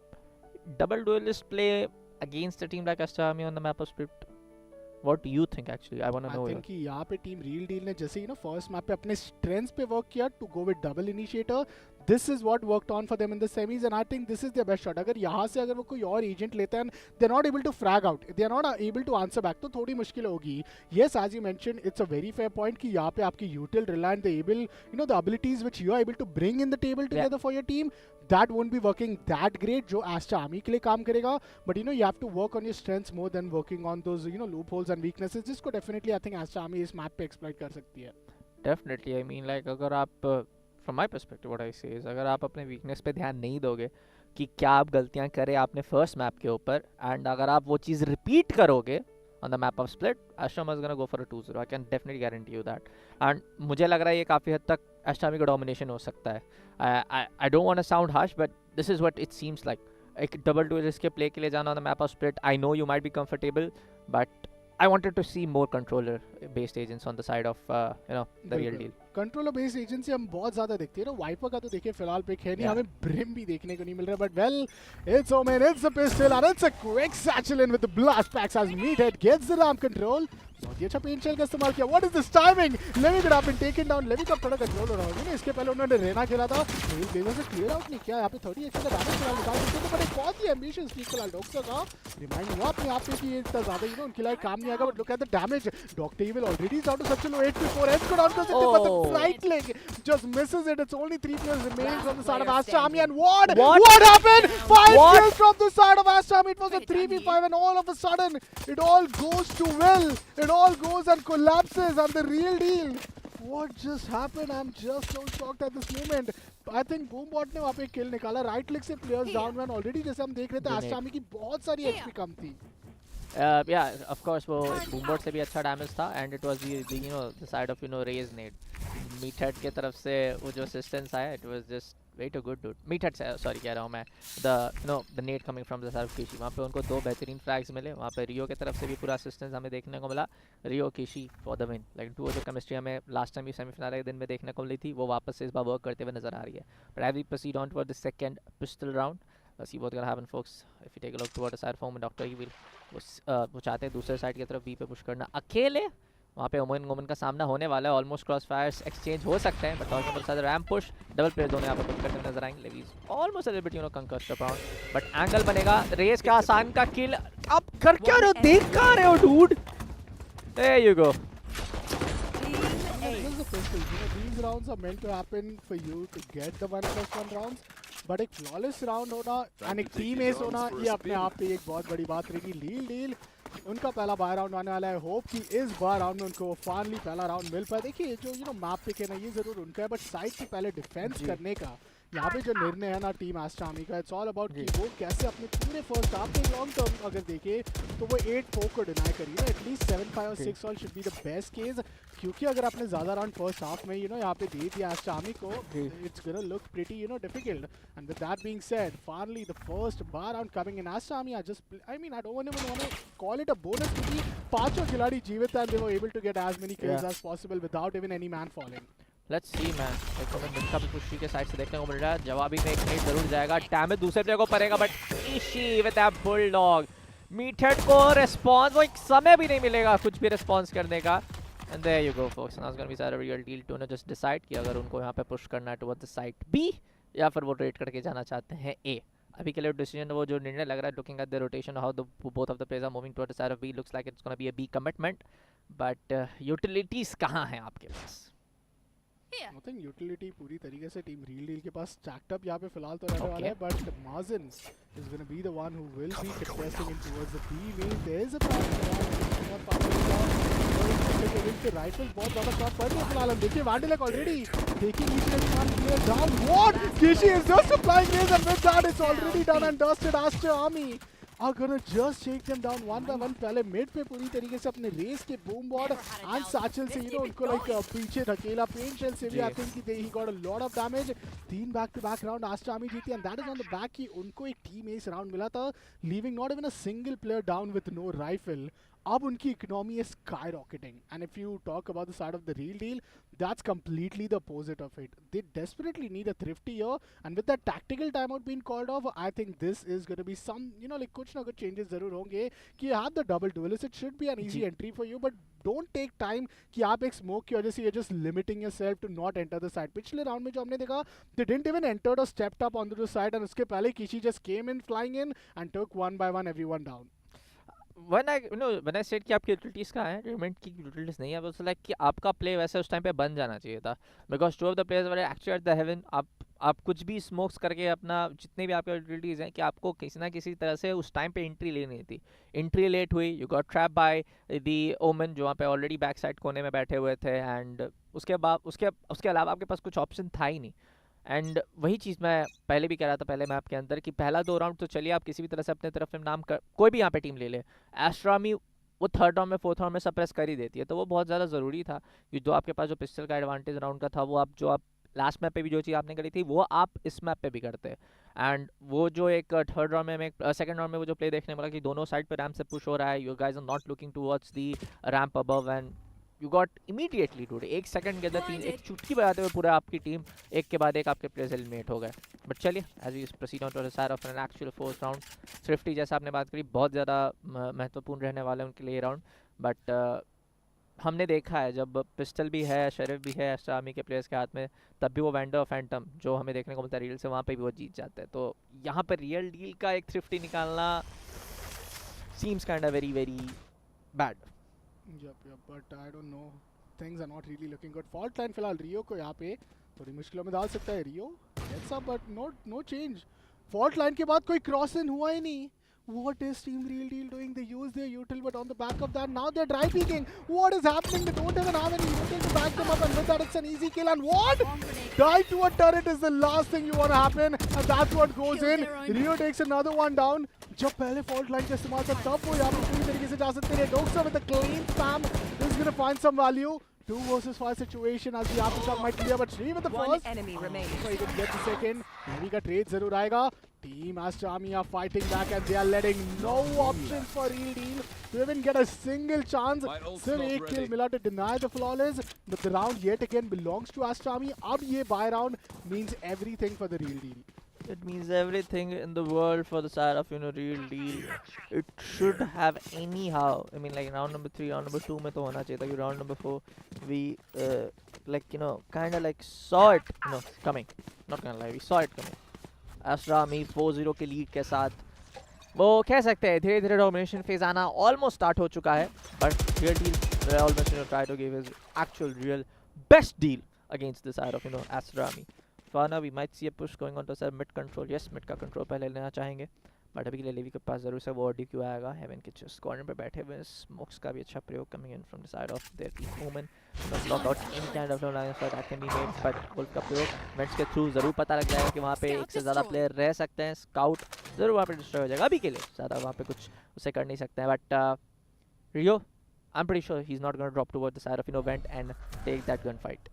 Double duelist play against a team like Aster Army on the map of split, what do you think actually? I want to know. I think कि यहाँ पे team real deal ने जैसे first map पे अपने strengths पे work किया to go with double initiator, this is what worked on for them in the semis, and I think this is their best shot. अगर यहाँ से अगर वो कोई और एजेंट लेते हैं, they are not able to frag out, they are not able to answer back, तो थोड़ी मुश्किल होगी। Yes, as you mentioned, it's a very fair point कि यहाँ पे आपकी util reliant, the able, the abilities which you are able to bring in the table together for your team, that won't be working that great जो Aster Army के लिए काम करेगा। But you have to work on your strengths more than working on those loopholes and weaknesses, जिसको definitely I think Aster Army इस map पे exploit कर सकती है। Definitely, I mean like अगर आप from my perspective what I से is, अगर आप अपने वीकनेस पे ध्यान नहीं दोगे कि क्या आप गलतियां करें आपने फर्स्ट मैप के ऊपर, एंड अगर आप वो चीज़ रिपीट करोगे on the map of split, Astra is gonna go for a 2-0, I can definitely guarantee you that. And मुझे लग रहा है ये काफ़ी हद तक एस्ट्रा का डोमिनेशन हो सकता है। I don't want to sound harsh, but this is what it seems like. एक डबल डुएलिस्ट के प्ले के लिए जाना on the map of split, I know you might be comfortable, but I wanted to see more controller based agents on the side of the real deal. Controller based agency हम बहुत ज्यादा देखते हैं ना। Wiper का तो देखिए फिलहाल पिक है नहीं, हमें ब्रिम भी देखने को नहीं मिल रहा। But well, it's Omen, it's a pistol and it's a quick satchel in with the blast packs as Meathead gets the ram control. बहुत ही अच्छा पेन शेल का इस्तेमाल किया। What is this timing? Levy could have been taken down। Levy का थोड़ा control हो रहा है ना, इसके पहले उन्होंने रेना खेला था, रेल बेजर से क्लियर आउट नहीं किया। यहाँ पे 30 एक्स का डैमेज फिलहाल निकाल सकते थे, बट एक बहुत ही एम्बिशियस स्पीक फिलहाल डॉक्टर का रिमाइंड हुआ अपने आप पे कि ये इतना ज्यादा उनके लिए काम नहीं आएगा। But look at the damage, Doctor Evil already is out to such low 8-4 एज को डाउन कर सकते, but the right leg just misses it. It's only 3 players remains on the side of Aster Army, and what happened? 5 kills from the side of Aster Army. It was a 3v5 and all of a sudden it all goes to Will. It all goes and collapses, and the real deal. What just happened? I'm just so shocked at this moment. I think Boombot ने वहाँ पे kill निकाला, right click से players down when already जैसे हम देख रहे थे Aster Army की बहुत सारी HP कम थी. Yeah, of course वो बूमबोट से भी अच्छा डैमेज था, and it was the you know the side of raise nade. मीटहेड की तरफ से वो जो असिस्टेंस आया, it was just way too good dude. मीटहेड से सॉरी कह रहा हूँ मैं, the nade coming from the side of Kishi. वहाँ पे उनको 2 बेहतरीन फ्रैग्स मिले, वहाँ पे रियो की तरफ से भी पूरा असिस्टेंस हमें देखने को मिला. Rio Kishi for the win. Like duo जो केमिस्ट्री हमें लास्ट टाइम भी सेमीफाइनल के दिन में देखने को मिली थी, वो वापस से इस बार वर्क करते हुए नजर आ रही है. But as we proceed on toward the second pistol round, let's see what's gonna happen folks. If you take a look toward the side form, Dr. Evil वो चाहते हैं दूसरे साइड की तरफ बी पे पुश करना अकेले. वहाँ पे ओमन का सामना होने वाला है, ऑलमोस्ट क्रॉस फायर्स एक्सचेंज हो सकते हैं, but almost both side ram push, double player दोनों यहाँ पे पुश करते हुए नजर आएंगे. Levi's almost a little bit concussed around, but angle बनेगा. रेस का आसान का किल अब कर क्या रहे हो, देख कहाँ रहे हो dude. There you go. This is the pistol. These rounds are meant to happen for you to get the 1+1 rounds. But एक फ्लॉलेस राउंड होना एंड एक टीम एस होना, ये अपने आप पे एक बहुत बड़ी बात रहेगी. लील डील उनका पहला बाय राउंड आने वाला है. होप कि इस बार राउंड में उनको फाइनली पहला राउंड मिल पाए. देखिए जो मैप पे कहना ये जरूर उनका है, बट साइड की पहले डिफेंस करने का यहाँ पे जो निर्णय है ना टीम एस्टर आर्मी का, इट्स ऑल अबाउट कि वो कैसे अपने पूरे फर्स्ट हाफ में लॉन्ग टर्म अगर देखे तो वो 8-4 को डिनाई करी ना. एटलीस्ट 7-5 और 6 all should be the best case, क्योंकि अगर आपने ज़्यादा राउंड फर्स्ट हाफ में यहाँ पे दे दिया एस्टर आर्मी को, it's gonna look pretty difficult. And with that being said, finally the first बार round coming in Aster Army. I don't even want to call it a bonus, क्योंकि पांचों खिलाड़ी जीवित हैं, they were able to get as many kills as possible without even any man falling. Let's see man, एक Omen का भी pushy के side से देखने को मिल रहा है. जवाबी में एक नेट जरूर जाएगा, डैमेज दूसरे प्लेयर को पड़ेगा, but Ishi with that bulldog मीटहेड को रिस्पांस, वो एक समय भी नहीं मिलेगा कुछ भी रिस्पांस करने का. And there you go folks, now it's going to be a real deal to just decide कि अगर उनको यहाँ पे पुश करना है टुवर्ड्स द साइड बी या फिर वो रेड करके जाना चाहते हैं ए. अभी के लिए डिसीजन वो जो निर्णय लग रहा है, looking at the rotation how the both of the players are moving towards the side of B, looks like it's gonna be a B commitment. But utilities कहाँ हैं आपके पास? I think utility पूरी तरीके से टीम रील डील के पास stacked up यहाँ पे फिलहाल तो रहने वाला है, but माजिन is going to be the one who will be contesting in towards the B lane. There is a pass rifle बहुत ज्यादा शॉट पड़ रही है फिलहाल. हम देखिए वांडिलक already taking each and every one player down. What? Kishi is just applying raise, and with that it's already done and dusted. Aster Army are gonna just shake them down one by one. पहले mid पे पूरी तरीके से अपने race के boom bot and साचल से उनको like पीछे धकेला. पेन शेल से भी I think he got a lot of damage. 3 back to back round Aster Army जीती, and that is on the back की उनको एक टीम एस राउंड मिला था, leaving not even a single player down with no rifle. अब उनकी economy is skyrocketing, and if you talk about the side of the real deal, that's completely the opposite of it. They desperately need a thrifty here, and with that tactical timeout being called off, I think this is going to be some like कुछ ना कुछ changes जरूर होंगे कि you have the double duelist. It should be an easy entry for you, but don't take time कि आप एक smoke की वजह से you're just limiting yourself to not enter the side. पिछले round में जो हमने देखा, they didn't even enter or stepped up onto the side, and उसके पहले Kishi just came in flying in and took one by one everyone down. when I said कि आपकी utilities का है, रिमेंट की यूटिलिटीज़ नहीं है, बस लाइक कि आपका प्ले वैसे उस टाइम पे बन जाना चाहिए था, because two of the players were actually at the haven. आप कुछ भी स्मोक्स करके अपना जितने भी आपके यूटिलिटीज़ हैं कि आपको किसी ना किसी तरह से उस टाइम पे एंट्री लेनी थी. एंट्री लेट हुई, you got trap by the ओमन जो वहाँ पे ऑलरेडी बैक साइड कोने में बैठे हुए थे, एंड उसके बाद उसके अलावा आपके पास कुछ ऑप्शन था ही नहीं. एंड वही चीज़ मैं पहले भी कह रहा था पहले मैप के अंदर कि पहला 2 राउंड तो चलिए आप किसी भी तरह से अपने तरफ नाम कर कोई भी यहाँ पे टीम ले ले, एस्टर आर्मी वो 3rd राउंड में 4th राउंड में सप्रेस कर ही देती है, तो वो बहुत ज़्यादा ज़रूरी था कि जो आपके पास जो पिस्टल का एडवांटेज राउंड का था वो आप लास्ट मैप पे भी जो चीज़ आपने करी थी वो आप इस मैप पे भी करते हैं. एंड वो जो एक 3rd राउंड में सेकंड राउंड में वो जो प्ले देखने मिला कि दोनों साइड पे रैम्प से पुश हो रहा है, you guys are not looking towards the ramp above, and you got immediately today 1 second के अंदर 3 एक चुटकी बजाते हुए पूरा आपकी टीम एक के बाद एक आपके प्लेयर्स एलिमिनेट हो गए. बट चलिए as we proceed on to the side of an actual 4th round, thrifty जैसा आपने बात करी बहुत ज़्यादा महत्वपूर्ण रहने वाला है उनके लिए राउंड. बट हमने देखा है जब पिस्टल भी है, शेरिफ भी है एस्टर आर्मी के प्लेयर्स के हाथ में, तब भी वो वेंडर फैंटम जो हमें देखने को मिलता है रील से, वहाँ पे भी वो जीत जाता है। तो यहाँ पर रियल डील का एक थ्रिफ्टी निकालना seems kind of very very bad. Yep, but I don't know. Things are not really looking good. Fault line फिलहाल रियो को यहाँ पे थोड़ी मुश्किलों में डाल सकता है। रियो gets up but no change. Fault line के बाद कोई क्रॉस इन हुआ ही नहीं। What is Team Real Deal doing? They use their util, but on the back of that, now they're dry peeking. What is happening? They don't even have any util to back them up, and with that, it's an easy kill. And what? Die to a turret is the last thing you want to happen, and that's what goes in. Rio takes another one down. जब पहले fault line का इस्तेमाल था, तब वो यहाँ पे पूरी तरीके से जा सकते हैं। Doxa with a clean spam is going to find some value. 2 versus 5 situation as the aftershock might clear, but Shree with the One first. enemy remaining. So he can get the second. Heavy का trade जरूर आएगा. Team Aster Army are fighting back and they are letting no options for Real Deal to even get a single chance. सिर्फ एक kill मिला to deny the flawless, but the round yet again belongs to Aster Army. अब ये buy round means everything for the Real Deal. It means everything in the world for the side of Real Deal. It should have anyhow. I mean, like round number 3, round number 2 में तो होना चाहिए था कि round number 4 we kind of like saw it coming. Not gonna lie, we saw it coming. Aster Army 4-0 के lead के साथ वो कह सकते हैं धीरे धीरे डोमिनेशन फेज आना ऑलमोस्ट स्टार्ट हो चुका है, but real deal almost try to give his actual real best deal against the side of Aster Army. For now we might see a push going on to sir mid control. Yes, mid का control पहले लेना चाहेंगे, but अभी के लिए levy के पास जरूर से वो DQ आएगा। हेवन के जस्ट कॉर्नर पे बैठे हुए स्मोक्स का भी अच्छा प्रयोग coming in from the side of their team Omen. Not lock out any kind of line shot that can be made, but wolf का प्रयोग वेंट्स के थ्रू जरूर पता लग जाएगा कि वहाँ पे एक से ज़्यादा प्लेयर रह सकते हैं। स्काउट जरूर वहाँ पे डिस्ट्रॉय हो जाएगा, अभी के लिए ज़्यादा वहाँ पे कुछ उसे कर नहीं सकते हैं। But Rio I'm pretty sure he's not going to drop toward the side of Vent and take that gunfight.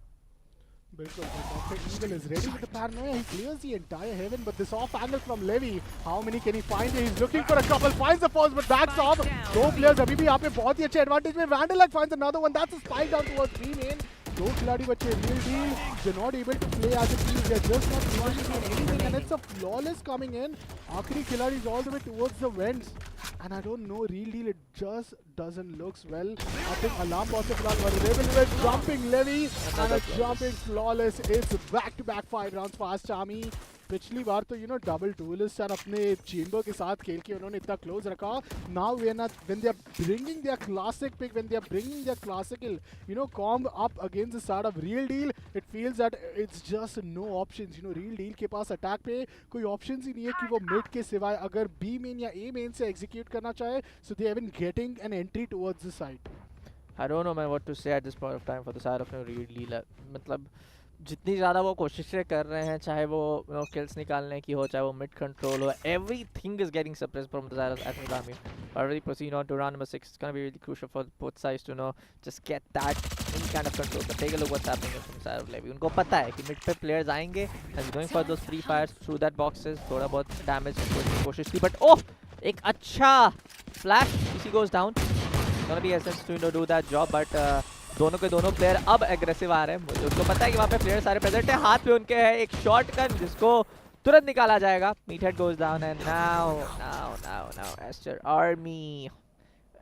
Bilkul, Dr. Eagle is ready with the paranoia. He clears the entire heaven, but this off angle from Levy. How many can he find? He's looking for a couple. Finds the first, but backs off. दो players अभी भी यहाँ पे बहुत ही अच्छे advantage में. Vandelak finds another one. That's a spike down towards B main. दो खिलाड़ी बच्चे Real Deal. They're not able to play as a team. They're just not able to do anything, and it's a flawless coming in. आखिरी खिलाड़ी is all the way towards the vents. And I don't know, Real Deal, it just doesn't looks well. I think alarm boss is vulnerable with jumping Levy and a jumping flawless. It's back-to-back 5 rounds for Aster Army. पिछली बार तो double duelist और अपने chamber के साथ खेल के उन्होंने इतना क्लोज रखा. Now when they are bringing their classic pick, when they are bringing their classical comb up against the side of Real Deal, it feels that it's just no options. Real Deal के पास attack पे कोई options ही नहीं है कि वो mid के सिवाय अगर बी मेन या ए मेन से एग्जीक्यूट करना चाहे. So they have been getting an entry towards the side. I don't know man what to say at this point of time for the side of Real Deal. मतलब जितनी ज़्यादा वो कोशिशें कर रहे हैं, चाहे वो किल्स निकालने की हो, चाहे वो मिड कंट्रोल हो, everything is getting suppressed from the side of Aster Army. But really proceed on to round number 6. It's going to be really crucial for both sides to just get that any kind of control. But take a look what's happening from the side of Levy. उनको पता है कि mid पे players आएंगे and he's going for those free fires through that boxes. थोड़ा बहुत damage करने की कोशिश की, but oh एक अच्छा flash. PC goes down. It's going to be Ascent to do that job, but दोनों के दोनों प्लेयर अब एग्रेसिव आ रहे हैं. मुझे उनको पता है कि वहाँ पे प्लेयर सारे प्रेजेंट है. हाथ पे उनके है एक शॉट गन जिसको तुरंत निकाला जाएगा. Meathead goes down and now Aster Army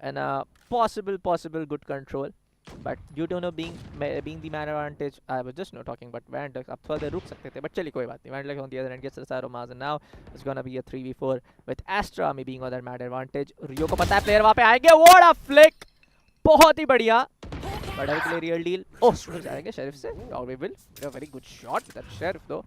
and a possible good control, but due to being the man advantage, I was just talking about Vandals. अब थोड़ा देर रुक सकते थे, but चलिए कोई बात नहीं. Vandals on the other end gets the side of Mars, and now it's gonna be a 3v4 with Aster Army being on that man advantage. Rio को पता है प्लेयर वहाँ पे आएंगे. What a flick! बहुत ही बढ़िया. But अभी के लिए Real Deal मिल जाएंगे शेरिफ से. Or we will. A very good shot with that sheriff though.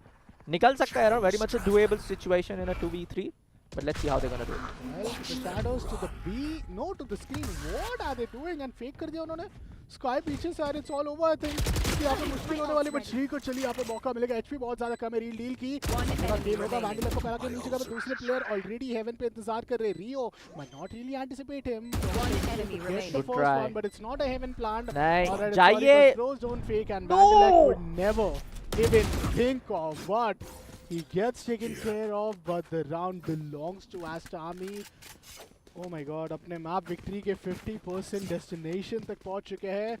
निकल सकता है. Very much a doable situation in a 2v3. But let's see how they're gonna do it. Well, the shadows to the B, no to the screen. What are they doing? And fake कर दिया उन्होंने. Sky पीछे से it's all over I think. यहाँ पे मुश्किल होने वाली, but श्री को चलिए यहाँ पे मौका मिलेगा. HP बहुत ज़्यादा कम है Real Deal की. अगर गेम होगा वैंडलर को पहला के नीचे का, तो दूसरे प्लेयर ऑलरेडी हेवन पे इंतजार कर रहे हैं. Rio might not really anticipate him. Gets the first one, but it's not a heaven planned. नहीं जाइए. Throws don't fake and Vandalek would never even think of what. He gets taken care of, but the round belongs to Aster Army. Oh my god, अपने map victory के 50% destination तक पहुंच चुके हैं.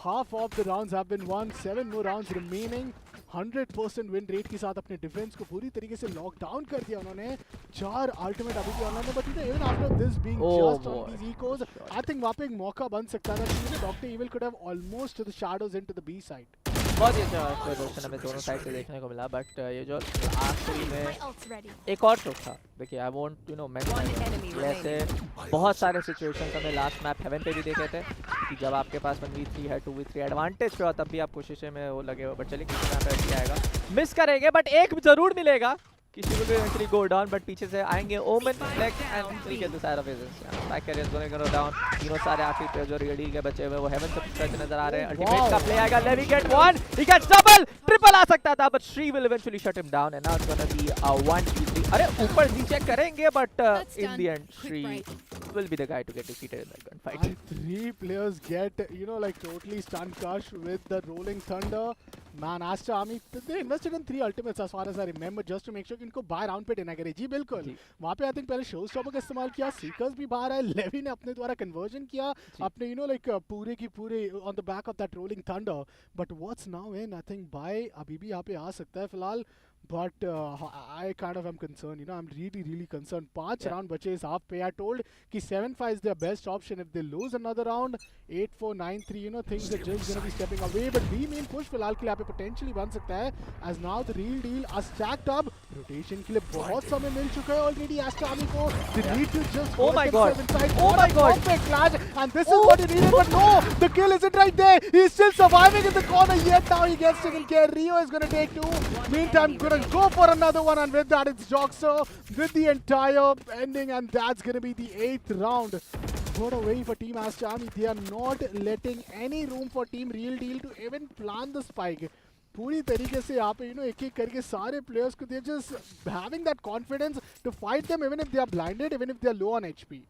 Half of the rounds have been won, 7 more rounds remaining. 100% win rate के साथ अपने defence को पूरी तरीके से लॉक डाउन कर दिया उन्होंने। 4 अल्टीमेट अभी भी ऑनलाइन है, but even after this being just on these ecos, I think वहां पे एक मौका बन सकता था कि Doctor Evil could have almost the shadows into the B side. बहुत ही अच्छा पोजीशन हमें दोनों साइड से देखने को मिला, बट ये जो आखिरी में एक और चुक था। देखिए I want you know mention जैसे बहुत सारे सिचुएशंस हमें लास्ट मैप हेवन पे भी देखे थे कि जब आपके पास 1v3 है 2v3 एडवांटेज पे हो तब भी आप कोशिशें में वो लगे हो, बट चलिए किसी मैप पे ऐसे आएगा मिस करेंगे, बट एक जरूर मिलेगा। किसी को भी एक्चुअली गो डाउन, बट पीछे से आएंगे Omen flex and we get the side of his back carrier going down. तीनों सारे आखिरी पे जो रियल डील के बचे हुए वो हेवन से स्ट्रेच नजर आ रहे हैं। अल्टीमेट का प्ले आएगा, Levi get one, he gets double, triple आ सकता था, but Shree will eventually shut him down and now it's gonna be a 1v3। अरे ऊपर नीचे करेंगे, but in the end Shree will be the guy to get defeated in that gunfight. And 3 players get, you know, like totally stun crush with the rolling thunder. Man, Aster Army, they invested in 3 ultimates as far as I remember, just to make sure कि इनको bye round पे देना करे। जी बिल्कुल, वहाँ पे I think पहले show stopper का इस्तेमाल किया, सीकर्स भी बाहर आए, लेवी ने अपने द्वारा कन्वर्जन किया अपने you know like पूरे की पूरे on the back of that rolling thunder. But what's now in, I think बाय अभी भी यहाँ पे आ सकता है फिलहाल, but I kind of am concerned, you know, I'm really concerned. 5 round बचे इस half पे, I told कि 7-5 is their best option. If they lose another round 8-4 9-3, you know, things are just gonna be stepping away, but B main push फिलहाल के लिए यहाँ पे potentially बन सकता है, as now the real deal are stacked up. Rotation के लिए बहुत समय मिल चुका है already Aster Army को, they need to just oh my god, inside. oh my god, perfect clash, and this is what he needed, but no, the kill isn't right there. He's still surviving in the corner, yet now he gets taken care. Rio is gonna take 2, meantime gonna go for another one, and with that it's Joxer with the entire ending, and that's gonna be the 8th round. What a way for Team Aster Army. They are not letting any room for Team Real Deal to even plan the spike. पूरी तरीके से यहाँ पे एक-एक करके सारे players को they're just having that confidence to fight them even if they are blinded, even if they are low on HP.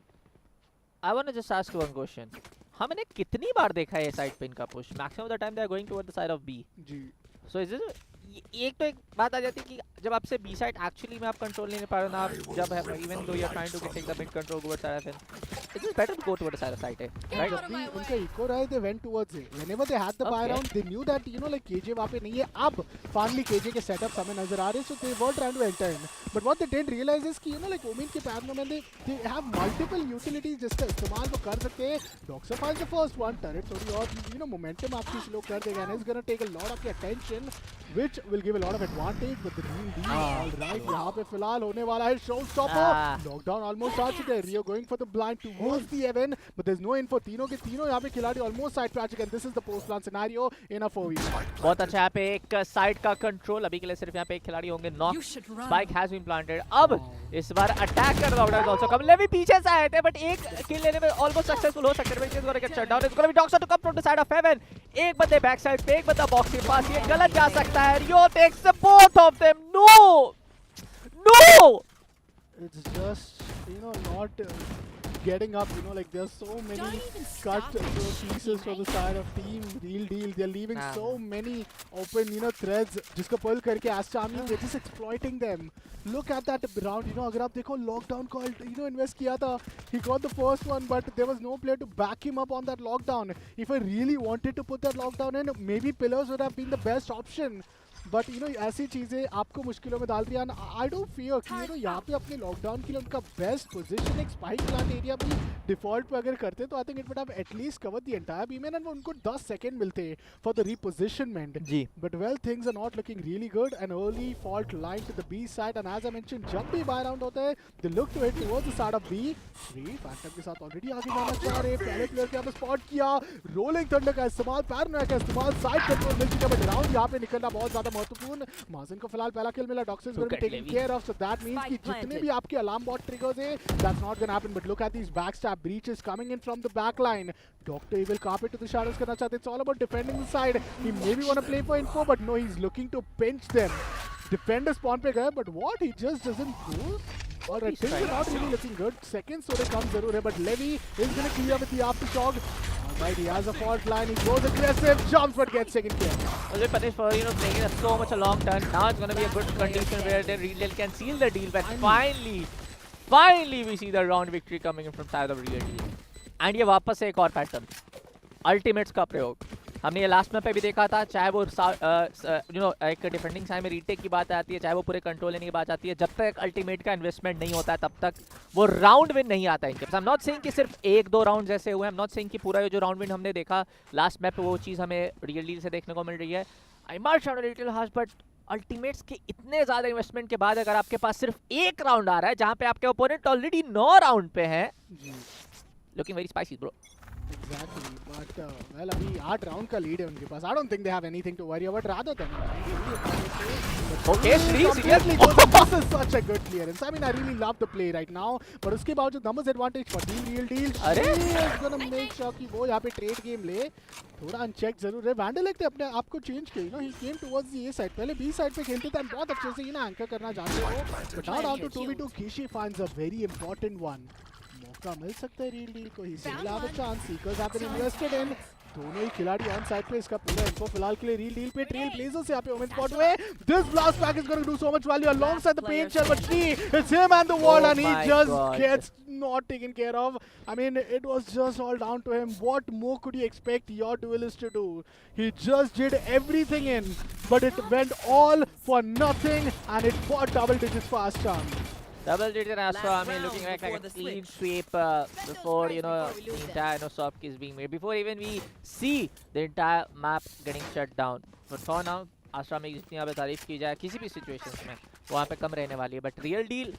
I want to just ask you one question. हमने कितनी बार देखा है ये साइड पे इनका push? Maximum of the time they are going toward the side of B. जी। So is this एक तो एक बात आ जाती है कि जब आपसे बी साइड एक्चुअली में आप कंट्रोल नहीं पा रहे हो ना, आप जब है even though you are trying to take the mid control towards side of it is better to go towards side of side है राइट। जब भी उनका इको रहा है they went towards it whenever they had the buy round, they knew that you know like KJ वहाँ पे नहीं है। अब finally KJ के setups हमें नजर आ रहे हैं, so they were trying to enter in, but what they didn't realize is कि you know like Omen के पैनल में they have multiple utilities जिसका इस्तेमाल वो कर सकते हैं। Doxer finds the first one, turret थोड़ी और you know momentum आपकी slow कर देगा, and it's gonna take a lot of your attention which will give a lot of advantage, but the real deal all right यहाँ पे फिलहाल होने वाला है शो स्टॉपर। लॉकडाउन ऑलमोस्ट आ चुका है, Rio going for the blind towards the Heaven, but there is no info. तीनों के तीनों यहाँ पे खिलाड़ी ऑलमोस्ट साइड पे आ चुके हैं, this is the post plan scenario in a 4v1। बहुत अच्छा यहाँ पे एक साइड का कंट्रोल, अभी के लिए सिर्फ यहाँ पे एक खिलाड़ी होंगे knock, spike has been planted. अब इस बार अटैक कर लॉकडाउन आल्सो कम, लेवी पीछे से आए थे बट एक किल लेने में ऑलमोस्ट सक्सेसफुल हो सकते हैं, is gonna get shut down, is gonna be Doctor to come from the side of heaven. एक बंदे बैक साइड पे, एक बंदा बॉक्स के पास, ये गलत जा सकता है। रियो takes both of them. No! It's just you know not getting up, you know like there's so many cut pieces from the side of Team Real Deal. They're leaving so many open you know threads जिसको pull करके Aster Army they're just exploiting them. Look at that round, you know अगर आप देखो lockdown को you know invest किया था, he got the first one but there was no player to back him up on that lockdown. If I really wanted to put that lockdown in, maybe pillars would have been the best option. But you know ऐसी चीज़ें आपको मुश्किलों में डाल रही है। I don't fear कि you know यहाँ पे अपने लॉकडाउन के लिए उनका बेस्ट पोजीशन एक स्पाइक प्लांट एरिया भी डिफॉल्ट पे अगर करते तो I think it would have at least covered the entire B main, and उनको 10 सेकंड मिलते फॉर द रीपोजिशनमेंट जी। But well things are not looking really good, and early fault line to the B side, and as I mention जब भी buy round होता है they look to hit towards the side of B. Three phantom के साथ already आगे जाना चाह रहे हैं, पहले प्लेयर के यहाँ पे स्पॉट किया, रोलिंग थंडर का इस्तेमाल, पैरानोया का इस्तेमाल, साइड कंट्रोल मिल चुका, बट राउंड यहाँ पे निकलना बहुत ज्यादा महत्वपूर्ण। माजिन को फिलहाल पहला किल मिला, Doctor is going to take care of, so that means कि जितने भी आपके अलार्म बॉट ट्रिगर्स है that's not gonna happen, but look at these backstab breaches coming in from the back line. Doctor he will carpet to the shadows करना चाहते, it's all about defending the side, he maybe want to play for info but no he is looking to pinch them. Defender spawn पे गए but what he just doesn't do, और I think not really looking good. Second सोरे कम जरूर है but Levy is gonna clear with the aftershock. Right, he has a fault line, he goes aggressive, jumps but gets second kill. Well, they punished for you know playing it so much a long turn. Now it's going to be a good condition where the Real Deal can seal the deal, but finally we see the round victory coming in from side of Real Deal. And ये वापस से एक और pattern, ultimates का प्रयोग। हमने ये last map पे भी देखा था, चाहे वो एक डिफेंडिंग साइड में रीटेक की बात आती है, चाहे वो पूरे कंट्रोल लेने की बात आती है, जब तक अल्टीमेट का इन्वेस्टमेंट नहीं होता है तब तक वो राउंड विन नहीं आता है इनके पास। आई एम नॉट सेइंग कि सिर्फ 1-2 राउंड जैसे हुए, आई एम नॉट सेइंग कि पूरा जो राउंड विन हमने देखा लास्ट मैप पे वो चीज़ हमें रियल डील से देखने को मिल रही है। I march on little harsh, but ultimates के इतने ज़्यादा इन्वेस्टमेंट के बाद अगर आपके पास सिर्फ एक राउंड आ रहा है जहाँ पे आपके ओपोनेंट ऑलरेडी 9 राउंड पे हैं, looking very spicy bro. Exactly, but well, अभी 8 राउंड का लीड है उनके पास. I don't think they have anything to worry about. Rather than okay, Shri, this is such a good clearance. I mean, I really love the play right now. But उसके बावजूद numbers advantage for team real deal. अरे is gonna make sure कि वो यहाँ पे trade game ले. थोड़ा uncheck जरूर है. Vandalek ने अपने आप को चेंज किया. You know, he came towards the A side. पहले B side पे खेलते थे. बहुत अच्छे से एंकर करना जानते हो. But now down to 2v2, Kishi finds a very important one. मौका मिल सकता है रियल डील को. ही still have a chance. Seekers have been invested in. दोनों ही खिलाड़ी ऑन साइड पे. इसका पूरा इन्फो फिलहाल के लिए रियल डील पे. ट्रेल ब्लेजर्स यहाँ पे ओमेन स्पॉट हुए. This blast pack is going to do so much value alongside the paint shell, but it's him and the wall, and he just gets not taken care of. I mean, it was just all down to him. What more could you expect your duelist to do? He just did everything in, but it went all for nothing, and it fought double digits for Aster. Double digit Astra, I mean, looking like a clean sweep before, the entire swap is being made. Before even we see the entire map getting shut down. But for now, Astra में जितनी यहाँ पे तारीफ की जाए किसी भी situations में वहाँ पे कम रहने वाली है. But real deal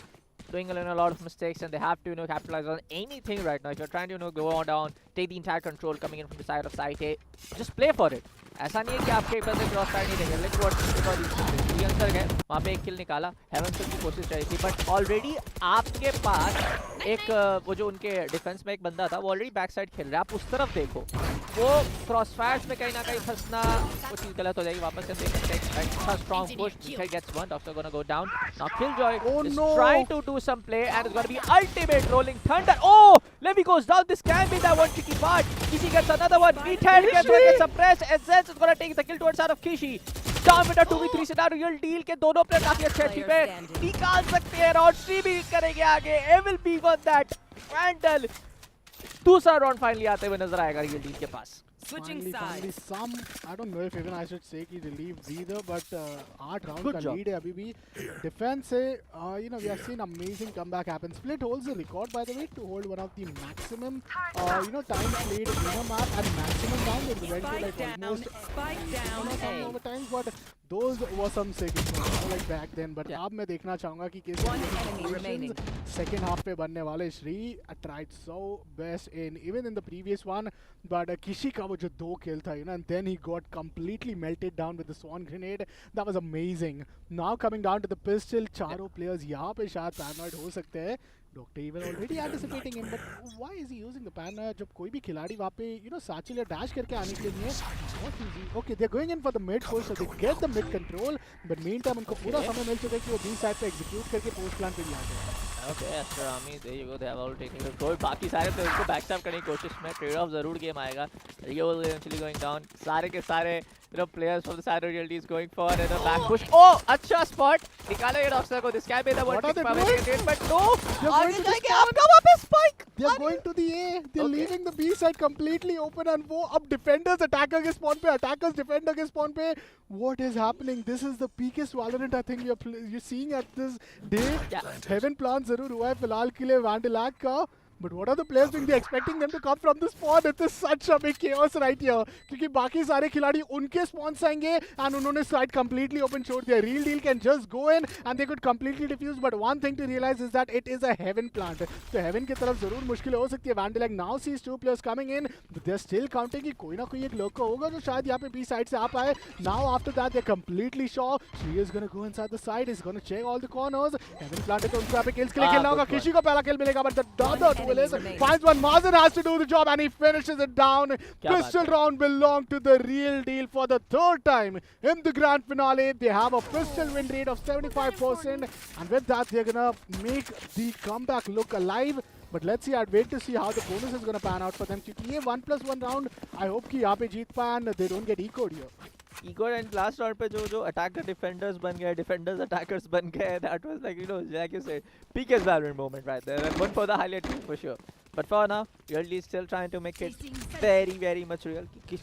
doing a lot of mistakes, and they have to capitalize on anything right now. If you're trying to go on down, take the entire control coming in from the side of site A, just play for it. ऐसा नहीं है कि आपके एक बंदे cross fire नहीं देंगे. Let's what ये अंदर गए, वहाँ पे एक किल निकाला, हेवन से की कोशिश रही थी, बट ऑलरेडी आपके पास एक वो जो उनके डिफेंस में एक बंदा था वो ऑलरेडी बैक साइड खेल रहा है. आप उस तरफ देखो, वो क्रॉस फायर्स में कहीं ना कहीं फंसना वो चीज़ गलत हो जाएगी. वापस से देख सकते हैं अच्छा strong push. He gets one. Doctor gonna go down. Now Killjoy is trying to do some play, and it's gonna be ultimate rolling thunder. Oh, Levi goes down. This can be that one tricky part. Kishi gets another one. Meathead gets suppressed. Ascent is gonna take the kill towards out of Kishi. Down with a 2v3 scenario. Real deal के दोनों player काफी अच्छे अच्छी पे निकाल सकते हैं. Round 3 भी करेंगे आगे. Evil be on that. Vandal दूसरा राउंड फाइनली आते हुए नजर आएगा रियल डील के पास. Finally, some, I don't know if even I should say कि relieved either, but 8 round का lead है अभी भी. Defense से, we have seen amazing comeback happen. Split holds the record, by the way, to hold one of the maximum, time played in a map and maximum round. It went to like almost some overtimes, but those were some sick like back then. But अब मैं देखना चाहूँगा कि किस second half पे बनने वाले. Shri tried so best even in the previous one, but Kishi का वो जो 2 kill था, and then he got completely melted down with the swan grenade. That was amazing. Now coming down to the pistol, चारों players यहाँ पे शायद paranoid हो सकते हैं. Doctor even already anticipating him, but why is he using the paranoia? जब कोई भी खिलाड़ी वहाँ पे satchel या dash करके आने के लिए what is he? Okay, they're going in for the mid push, so they get the mid control, but meantime उनको पूरा समय मिल चुका है कि वो B side पे execute करके post plan पे भी आ जाए. Okay, Aster Army, there you go. They have all taken control. बाकी सारे तो इसको backstab करने की कोशिश में. Trade off जरूर गेम आएगा. Rio will eventually going down. सारे के सारे players from the side of reality is going for a back push. Oh, अच्छा spot. निकाला ये Doctor को. This can be the one trick but no. आगे जाएंगे आपका वहाँ पे spike. They're going to the A. They're leaving the B side completely open, and वो अब defenders attacker के spawn पे, attackers defender के spawn पे. What is happening? This is the peakest Valorant I think you're seeing at this day. Heaven plans जरूर हुआ है फिलहाल के लिए Vandalek का. But what are the players doing? They're expecting them to come from the spawn. It is such a big chaos right here. क्योंकि बाकी सारे खिलाड़ी उनके spawns आएंगे, and उन्होंने side completely open छोड़ दिया. Real deal can just go in and they could completely defuse. But one thing to realize is that it is a heaven plant. तो heaven की तरफ जरूर मुश्किल हो सकती है. Vandalek now sees 2 players coming in. But they're still counting कि कोई ना कोई एक lurker होगा जो शायद यहाँ पे B side से आ पाए. Now after that they're completely sure. She is gonna go inside the side. He's gonna check all the corners. Heaven planted तो उनको यहाँ पे kills के लिए खेलना होगा. Kishi को पहला kill मिलेगा, but the other finds one. Mazen has to do the job, and he finishes it down. Pistol round belonged to the real deal for the 3rd time in the grand finale. They have a pistol win rate of 75%, and with that they're gonna make the comeback look alive. But let's see, I'd wait to see how the bonus is gonna pan out for them. क्योंकि ये 1+1 round, I hope कि यहाँ पे जीत पाए and they don't get ecoed here. Eco and last round पे जो attacker defenders बन गए, defenders attackers बन गए, that was like like you said, peakest Valorant moment right there, and one for the highlight reel for sure. But for now, Realty is still trying to make it very very much real कि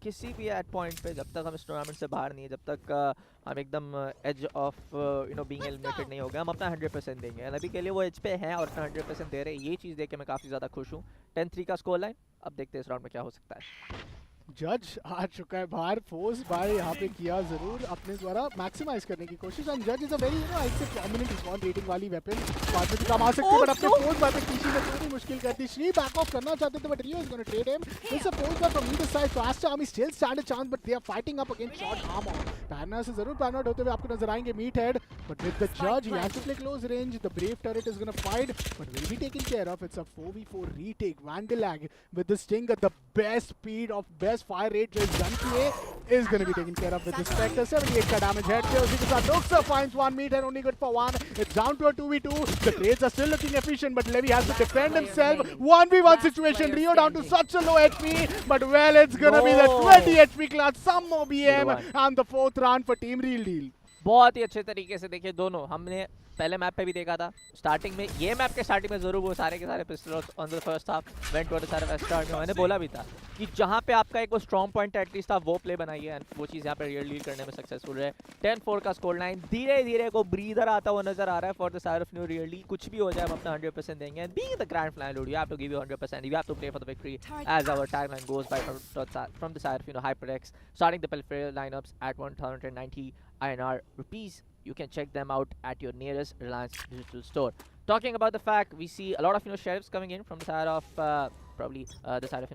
किसी भी at point पे जब तक हम इस tournament से बाहर नहीं है, जब तक हम एकदम edge of being eliminated नहीं हो गए, हम अपना 100% देंगे। और अभी के लिए वो edge पे हैं और अपना 100% दे रहे हैं। ये चीज़ देख के मैं काफ़ी ज़्यादा खुश हूँ। 10-3 का स्कोर लाइन, अब देखते हैं इस राउंड में क्या हो सकता है। जज आ चुका है बाहर, फोर्स बाय यहाँ पे किया जरूर अपने द्वारा मैक्सिमाइज करने की कोशिश। एंड जज इज अ वेरी आई से प्रोमिनेंट रिस्पॉन्ड रेटिंग वाली वेपन, बाद में भी काम आ सकते हैं, बट अपने फोर्स बाय पे किसी ने थोड़ी मुश्किल कर दी। श्री बैक ऑफ करना चाहते थे, but Rio is gonna trade him. It's a force buy from either side, so Aster Army still stand a chance, but they are fighting up against shot armour. पैनर से जरूर पैन आउट होते हुए आपको नजर आएंगे Meathead, but with the जज he has to play close range. The brave turret is gonna fight, but will be taken care of. It's a 4v4 retake. वैंडलैग with the sting at the best speed of best fire rate done किए is going to be taken care of with the Spectre. 78 का damage head पे उसी के साथ Noxa finds one meat and only good for one. It's down to a 2v2. The trades are still looking efficient, but Levy has to defend himself. 1v1 situation. Rio down to such a low HP, but well, it's going to be the 20 HP clutch. Some more BM and the 4th round for Team Real Deal. बहुत ही अच्छे तरीके से देखिए दोनों, हमने पहले map पे भी देखा था स्टार्टिंग में, ये मैप के स्टार्टिंग में जरूर वो सारे के सारे pistols on the first half went toward the side of Aster. मैंने बोला भी था कि जहाँ पे आपका एक वो स्ट्रॉन्ग पॉइंट एटलीस्ट आप वो प्ले बनाइए, एंड वो चीज़ यहाँ पे रियल डील करने में सक्सेसफुल रहे। 10-4 का स्कोर लाइन, धीरे धीरे को ब्रीदर आता हुआ नजर आ रहा है for the side of new Real Deal. कुछ भी हो जाए हम अपना 100% देंगे, and being the grand final लूड, you have to give your 100%, you have to play for the victory as our tagline goes by from the side of HyperX, starting the peripheral lineups at 1,090 INR rupees. You can check them out at your nearest Reliance Digital Store. Talking about the fact, we see a lot of sheriffs coming in from the side of probably the side of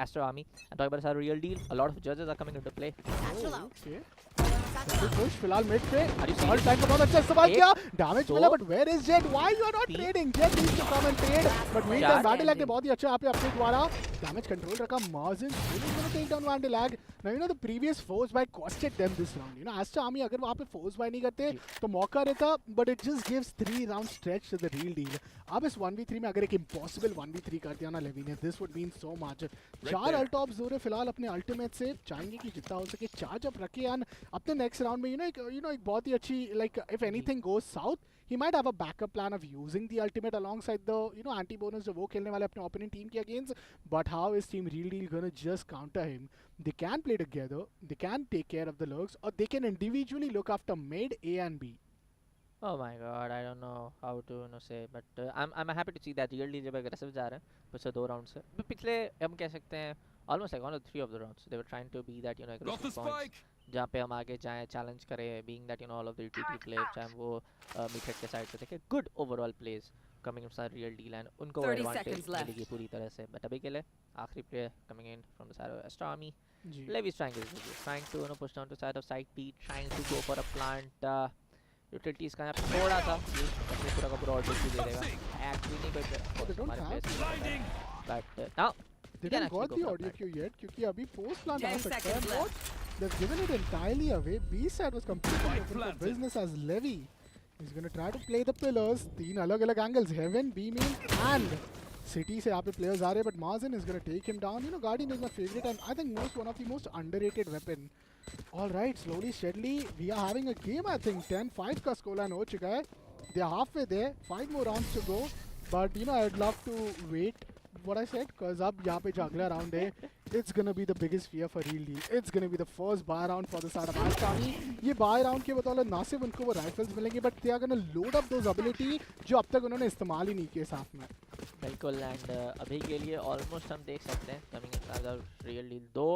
Aster army. And talking about the side of Real Deal, a lot of judges are coming into play. Oh, okay. Push फिलहाल mid पे all time का बहुत अच्छा इस्तेमाल किया, damage मिला, but where is Jet? Why you are not trading? Jet needs to come and trade, but meantime Vandlag ने बहुत ही अच्छा यहाँ पे अपने द्वारा डैमेज कंट्रोल रखा। Margin is gonna take down Vandlag. Now you know the previous force buy costed them this round. You know Aster Army अगर वहां पे फोर्स बाय नहीं करते तो मौका रहता, but it just gives 3 round stretch to the real deal. अब इस 1v3 में अगर एक इम्पॉसिबल 1v3 कर दिया ना लेवी ने, this would mean so much. 4 अल्टॉप जोरे फिलहाल अपने अल्टीमेट से चाहेंगे कि जितना हो सके चार्ज अप रखे, एंड अपने नेक्स्ट राउंड में you know एक बहुत ही अच्छी, like if anything goes south, he might have a backup plan of using the ultimate alongside the anti bonus जो वो खेलने वाले अपने opponent team के against. But how is Team Real Deal gonna just counter him? They can play together, they can take care of the lurks, or they can individually look after mid A and B. Oh my god, I don't know how to say, but I'm happy to see that Real Deal जब aggressive जा रहे हैं पिछले 2 round से। पिछले हम कह सकते हैं almost like 1 or 3 of the rounds they were trying to be that aggressive points, जहाँ पे हम आगे जाएं, चैलेंज करें, being that all of the utility players, चाहे वो मीटहेड के साइड से देखें, good overall plays coming from side real deal, and उनको एडवांटेज मिलेगी पूरी तरह से। बट अभी के लिए आखिरी player coming in from the side of Aster Army, Levy trying to push down to side of side B, trying to go for a plant utilities का यहाँ पे थोड़ा सा अपने पूरा का पूरा ऑर्डर भी दे देगा एक्चुअली नहीं कोई हमारे place, but now they didn't got the audio queue yet क्योंकि अभी post plant आ सकता है, but they've given it entirely away. B side was completely open for business as Levy is going to try to play the pillars. 3 अलग-अलग angles, heaven, B main and city से यहाँ पे players आ रहे हैं, but Mazen is going to take him down. You know, Guardian is my favorite and I think one of the most underrated weapon. All right, slowly, steadily, we are having a game. I think 10-5 का scoreline हो चुका है. They are halfway there. 5 more rounds to go. But you know, I'd love to wait. What I said, because अब यहाँ पे जो अगला round है, it's gonna be the biggest fear for Real Deal. It's gonna be the first buy round for the side of Aster Army. ये buy round के बदौलत ना सिर्फ उनको वो rifles मिलेंगे, but they are gonna load up those ability जो अब तक उन्होंने इस्तेमाल ही नहीं किए साथ में। बिल्कुल, एंड अभी के लिए ऑलमोस्ट हम देख सकते हैं coming in side of real deal 2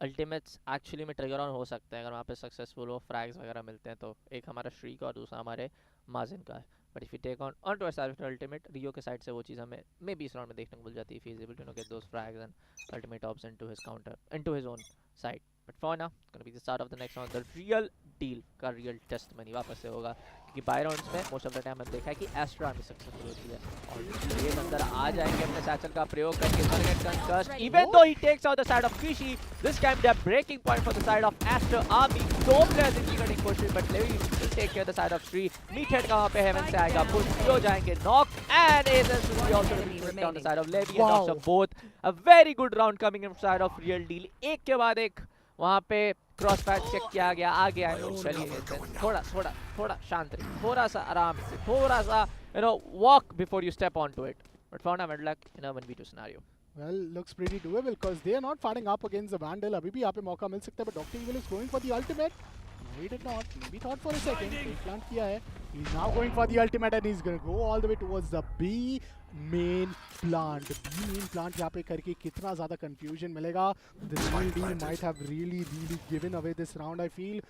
ultimates actually में ट्रिगर ऑन हो सकते हैं अगर वहाँ पे सक्सेसफुल हो, फ्रैग्स वगैरह मिलते हैं तो। एक हमारा श्री का और दूसरा हमारे माजिन का है। But if you take on to a side ultimate, Rio के साइड से वो चीज़ हमें मे बी इस राउंड में देखने को मिल जाती है, feasible to get those frags and ultimate ops into his counter, into his own side. But for now gonna be the start of the next round, the real deal का real test money वापस से होगा, क्योंकि buy rounds में most of the time हमने देखा है कि एस्टर आर्मी सक्सेसफुल होती है और ये अंदर आ जाएंगे अपने सैचल का प्रयोग करके, gate concussed even though he takes out the side of Kishi. This can be a breaking point for the side of Aster Army. 2 players in cutting कोशिश, but Levy will take care the side of Shri. Meathead का वहां पे Heaven से आएगा push, हो जाएंगे knock and essence will be also released on the side of Levy and of both. A very good round coming in side of real deal, एक के बाद एक वहां पे क्रॉस फायर चेक किया गया, आ गया। चलिए थोड़ा शांत रहिए, थोड़ा सा आराम से, थोड़ा सा walk before you step on to it. but for now Medlock in a 1v2 scenario. Well, looks pretty doable because they are not fighting up against the Vandal. अभी भी यहाँ पे मौका मिल सकता है, but Dr. Evil is going for the ultimate. No, he did not. Maybe thought for a second. Take plant किया है. He's now going for the ultimate and he's gonna go all the way towards the B main plant. B main plant यहाँ पे करके कितना ज़्यादा confusion मिलेगा. The real deal might have really given away this round. I feel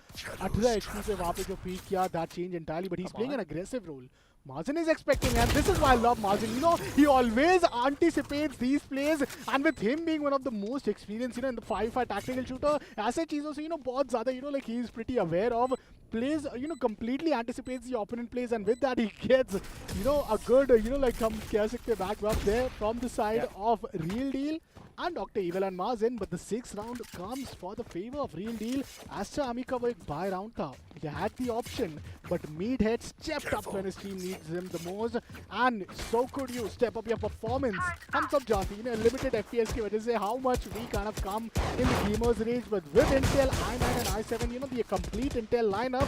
18 HP पे वहाँ पे जो peak किया, that changed entirely. But he's playing an aggressive role. Mazen is expecting, and this is why I love Mazen. You know, he always anticipates these plays, and with him being one of the most experienced, you know, in the 5v5 tactical shooter, ऐसे चीज़ों से, you know, बहुत ज़्यादा, you know, like he is pretty aware of plays, you know, completely anticipates the opponent plays, and with that he gets, you know, a good, you know, like हम कह सकते back rub there from the side of Real Deal. And Dr. Evil and Mazen, but the 6th round comes for the favor of Real Deal. Aster Ami का वो एक buy round था. They had the option, but Meathead stepped up when his team needs him the most. And so could you step up your performance. हम सब जानते हैं, you know, limited FPS की वजह से how much we kind of come in the gamer's range, but with Intel i9 and i7, you know, the complete Intel lineup,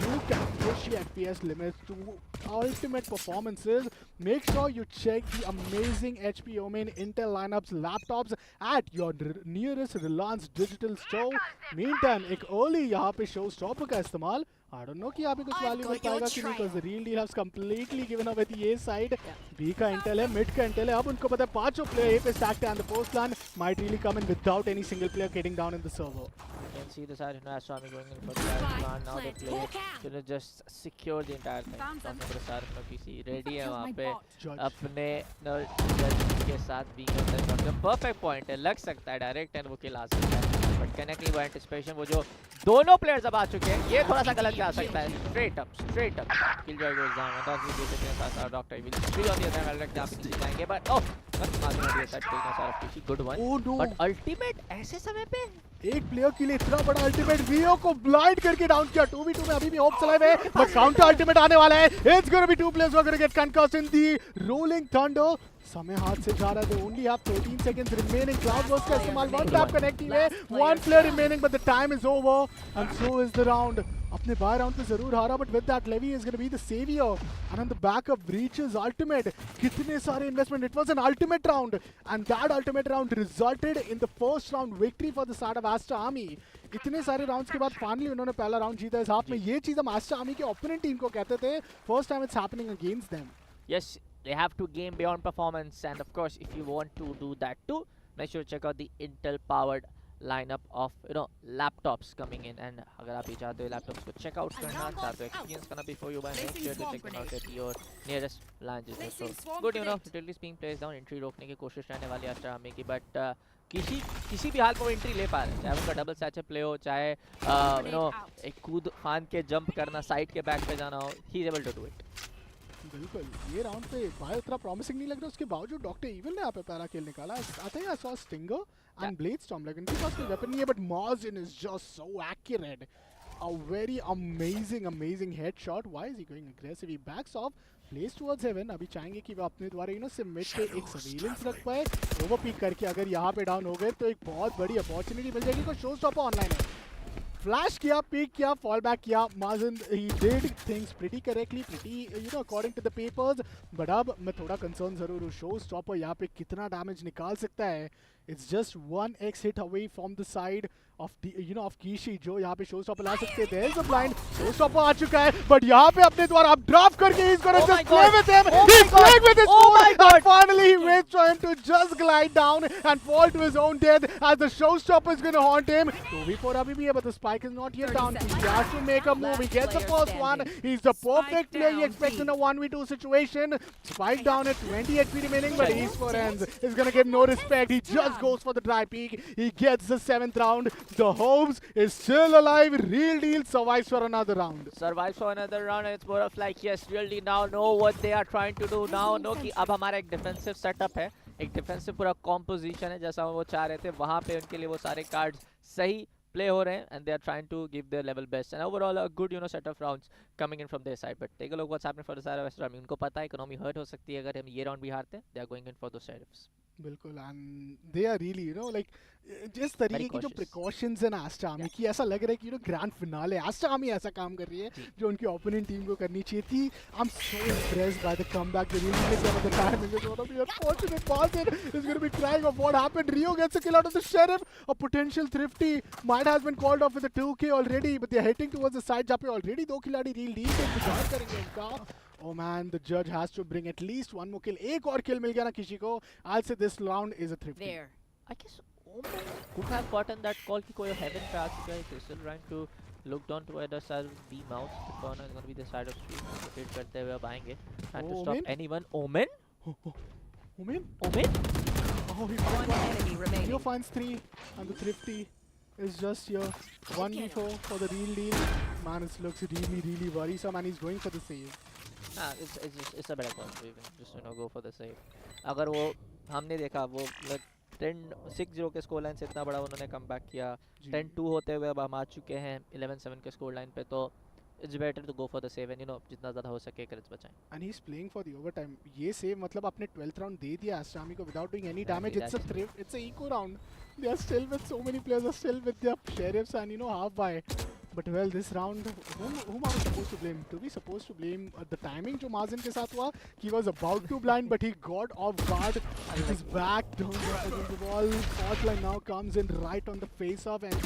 you can push your FPS limits to ultimate performances. Make sure you check the amazing HP Omen Intel lineups laptops at your nearest Reliance Digital Store. Meantime, एक early यहाँ पे showstopper का इस्तेमाल, I don't know कि यहाँ पे कुछ value मिल पाएगा कि नहीं, because the Real Deal has completely given away the A side. B का Intel है, mid का Intel है, अब उनको पता है पांचों player A पे stacked है, and the post plan might really come in without any single player getting down in the server. You can see the side, you know, Aswami going in for the direct plan. Now they play, you know, just secure the entire thing. Talking to the side, you know, PC ready है वहाँ पे अपने judge के साथ being on the shot. Perfect point है, लग सकता है direct and वो kill आ सकता है. But connecting वो anticipation, वो जो दोनों players अब आ चुके हैं, ये थोड़ा सा गलत जा सकता है. Straight up. Killjoy goes down. And that's the basic thing as our Dr. Evil. Still on the other hand, like आप किसी जाएंगे, but oh, Mazen on the other side taking us out of PC. Good one. Oh no. But ultimate ऐसे समय पे एक player के लिए इतना बड़ा अल्टीमेट वीओ को ब्लाइंड करके डाउन किया. 2v2 में अभी भी होप चलाए हुए, बट काउंटर अल्टीमेट आने वाला है. It's gonna be two players who are gonna get concussed in the rolling thunder. समय हाथ से जा रहा है. They only have 13 seconds remaining. Cloudburst का इस्तेमाल, वन टैप कनेक्टिंग है, one player remaining, but the time is over and so is the round. अपने बाय राउंड पे जरूर हारा, but with that Levy is gonna be the saviour and on the back of breaches ultimate. कितने सारे investment. It was an ultimate round and that ultimate round resulted in the first round victory for the side of Aster Army. इतने सारे rounds के बाद finally उन्होंने पहला round जीता इस हाफ में. ये चीज हम एस्टर आर्मी के ओपोनेंट टीम को कहते थे. First time it's happening against them. yes, they have to game beyond performance, and of course if you want to do that too, make sure to check out the Intel powered lineup of, you know, laptops coming in. And अगर आप ये चाहते हो laptops को check out करना चाहते हो, experience करना before you buy, make sure to check them out at your nearest Reliance Digital Store. Good, you know, utilities being placed down, entry रोकने की कोशिश रहने वाली Aster Army की, but किसी भी हाल में वो एंट्री ले पा रहे हैं, चाहे उनका डबल सैचअप प्ले हो, चाहे यू नो एक कूद फांद के जंप करना, साइड के बैक पे जाना हो, he is able to do it. बिल्कुल. ये राउंड पे भाई उतना प्रॉमिसिंग नहीं लग रहा. उसके बावजूद डॉक्टर इविल ने यहाँ पे पैरा किल निकाला. I think I saw stinger and blade storm, लेकिन उनके पास कोई वेपन नहीं है, but Mazen is just so accurate. A very amazing headshot. Why is he going aggressive? He backs off, plays towards heaven. अभी चाहेंगे कि वो अपने द्वारा, you know, से मिड पे एक सर्वेलेंस रख पाए. ओवर पिक करके अगर यहाँ पे डाउन हो गए तो एक बहुत बड़ी अपॉर्चुनिटी मिल जाएगी. कोई शो स्टॉपर ऑनलाइन है. फ्लैश किया, पिक किया, फॉल बैक किया. Mazen, he did things pretty correctly, pretty, you know, according to the papers. but अब मैं थोड़ा कंसर्न जरूर हूँ. शो स्टॉपर यहाँ पे कितना डैमेज निकाल सकता है. It's just 1x hit away from the side of the, you know, of Kishi, जो यहाँ पे शो स्टॉपर ला सकते हैं. There's a blind. Show stopper आ चुका है, but यहाँ पे अपने द्वारा अब ड्रॉप करके he's gonna just play with him. He's playing with his phone, and finally he waits for him to just glide down and fall to his own death as the show stopper is gonna haunt him. 2v4 अभी भी है, but the spike is not yet down. He has to make a move. He gets the first one. He's the perfect player he expects in a 1v2 situation. Spike down at 20 HP remaining, but he's for ends. He's gonna get no respect. He just goes for the dry peak. He gets the 7th round. The hopes is still alive. Real Deal survives for another round. Survives for another round, and it's more of like, yes, Real Deal now know what they are trying to do. Now know कि अब हमारा एक defensive setup है, एक defensive पूरा composition है जैसा वो चाह रहे थे. वहाँ पे उनके लिए वो सारे कार्ड्स सही play हो रहे हैं and they are trying to give their level best and overall a good set of rounds coming in from their side. But take a look what's happening for the side of Aster. I mean, उनको पता है economy hurt हो सकती है अगर हम ये round भी हारते हैं. They are going in for those sheriffs. बिल्कुल and they are really like जिस तरीके की जो cautious. प्रिकॉशंस है ना एस्टर आर्मी की, ऐसा लग रहा है कि ग्रैंड फिनाले एस्टर आर्मी ऐसा काम कर रही है जो उनकी ओपोनेंट टीम को करनी चाहिए थी. I am so impressed by the comeback the really some of the time is going to be unfortunate bastard is going to be crying of what happened. Rio gets a kill out of the sheriff. A potential thrifty might has been called off with a 2k already, but they are heading towards the side जहाँ पे already दो खिलाड़ी reel deal पे इंतजार करेंगे उनका. Oh man, the judge has to bring at least one more kill. एक और kill मिल गया ना किसी को. I'll say this round is a thrifty. There. I guess Omen could have gotten that call कि कोई heaven पे आ चुका है. They're still trying to look down to the side of B mouth. The corner is going to be the side of street. Rotate करते हुए अब आएंगे. Trying to stop Omen? anyone. Omen? Omen? Omen? Oh, he One finds one. enemy remaining. Rio finds 3 and the thrifty is just here. 1v4 for the real deal. Man, it looks really worrisome and he's going for the save. It's a better call to even just go for the save. अगर वो हमने देखा वो 10-6-0 के score line से इतना बड़ा उन्होंने कम बैक किया. 10-2 होते हुए अब हम आ चुके हैं 11-7 के स्कोर लाइन पे, तो it's better to go for the save and जितना ज़्यादा हो सके क्रेडिट्स बचाएं. And he's playing for the overtime. ये save मतलब अपने 12th round दे दिया एस्टर आर्मी को without doing any damage. It's a thrift. It's a eco round. They are still with so many players are still with their sheriffs and half by. But well, this round, whom are we supposed to blame? Do we supposed to blame the timing जो माजिन के साथ हुआ? He was about to blind, but he got off guard. His back down against the wall. Spotlight now comes in right on the face of, and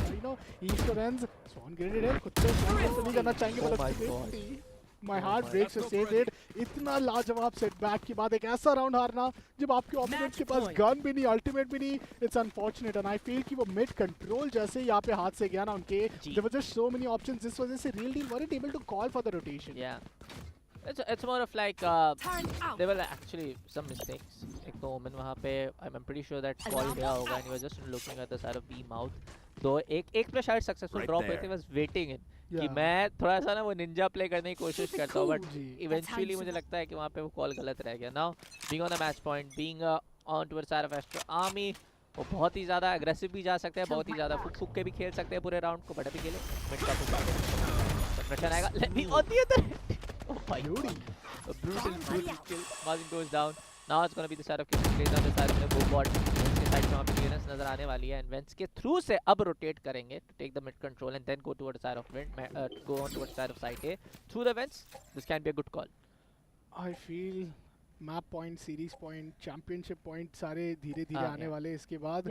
Easter ends. Swan graded it. खुद से Swan को नहीं करना चाहेंगे, Oh but my it's God. 50. My heart breaks to say that. इतना लाजवाब setback के बाद एक ऐसा राउंड हारना जब आपके ओपोनेंट के पास गन भी नहीं, अल्टीमेट भी नहीं. It's unfortunate and I feel कि वो मिड कंट्रोल जैसे यहाँ पे हाथ से गया ना उनके, there were just so many options. जिस वजह से Real Deal weren't able to call for the rotation. Yeah. It's more of like Time out. there were actually some mistakes. एक तो Omen वहाँ पे I'm pretty sure that call गया होगा and he was just looking at the side of B mouth. तो एक पे शायद सक्सेसफुल ड्रॉप हुए थे, was waiting in कि मैं थोड़ा सा ना वो निंजा प्ले करने की कोशिश करता हूँ, बट इवेंचुअली मुझे लगता है कि वहाँ पे वो कॉल गलत रह गया. Now being on the match point, being on towards side of Aster Army, वो बहुत ही ज़्यादा एग्रेसिव भी जा सकते हैं, बहुत ही ज़्यादा फुक के भी खेल सकते हैं पूरे राउंड को. बट अभी खेले मिड का फुक प्रेशर आएगा. Let me on the other. Oh my God. A brutal kill. Margin goes down. Now it's going to be the side of King plays on the side of the Bobot. Vents के side पे वहाँ पे clearance नजर आने वाली है and Vents के through से अब rotate करेंगे to take the mid control and then go towards the side of go on towards side of side A through the Vents. This can be a good call. I feel map point, series point, championship point सारे धीरे धीरे आने वाले. इसके बाद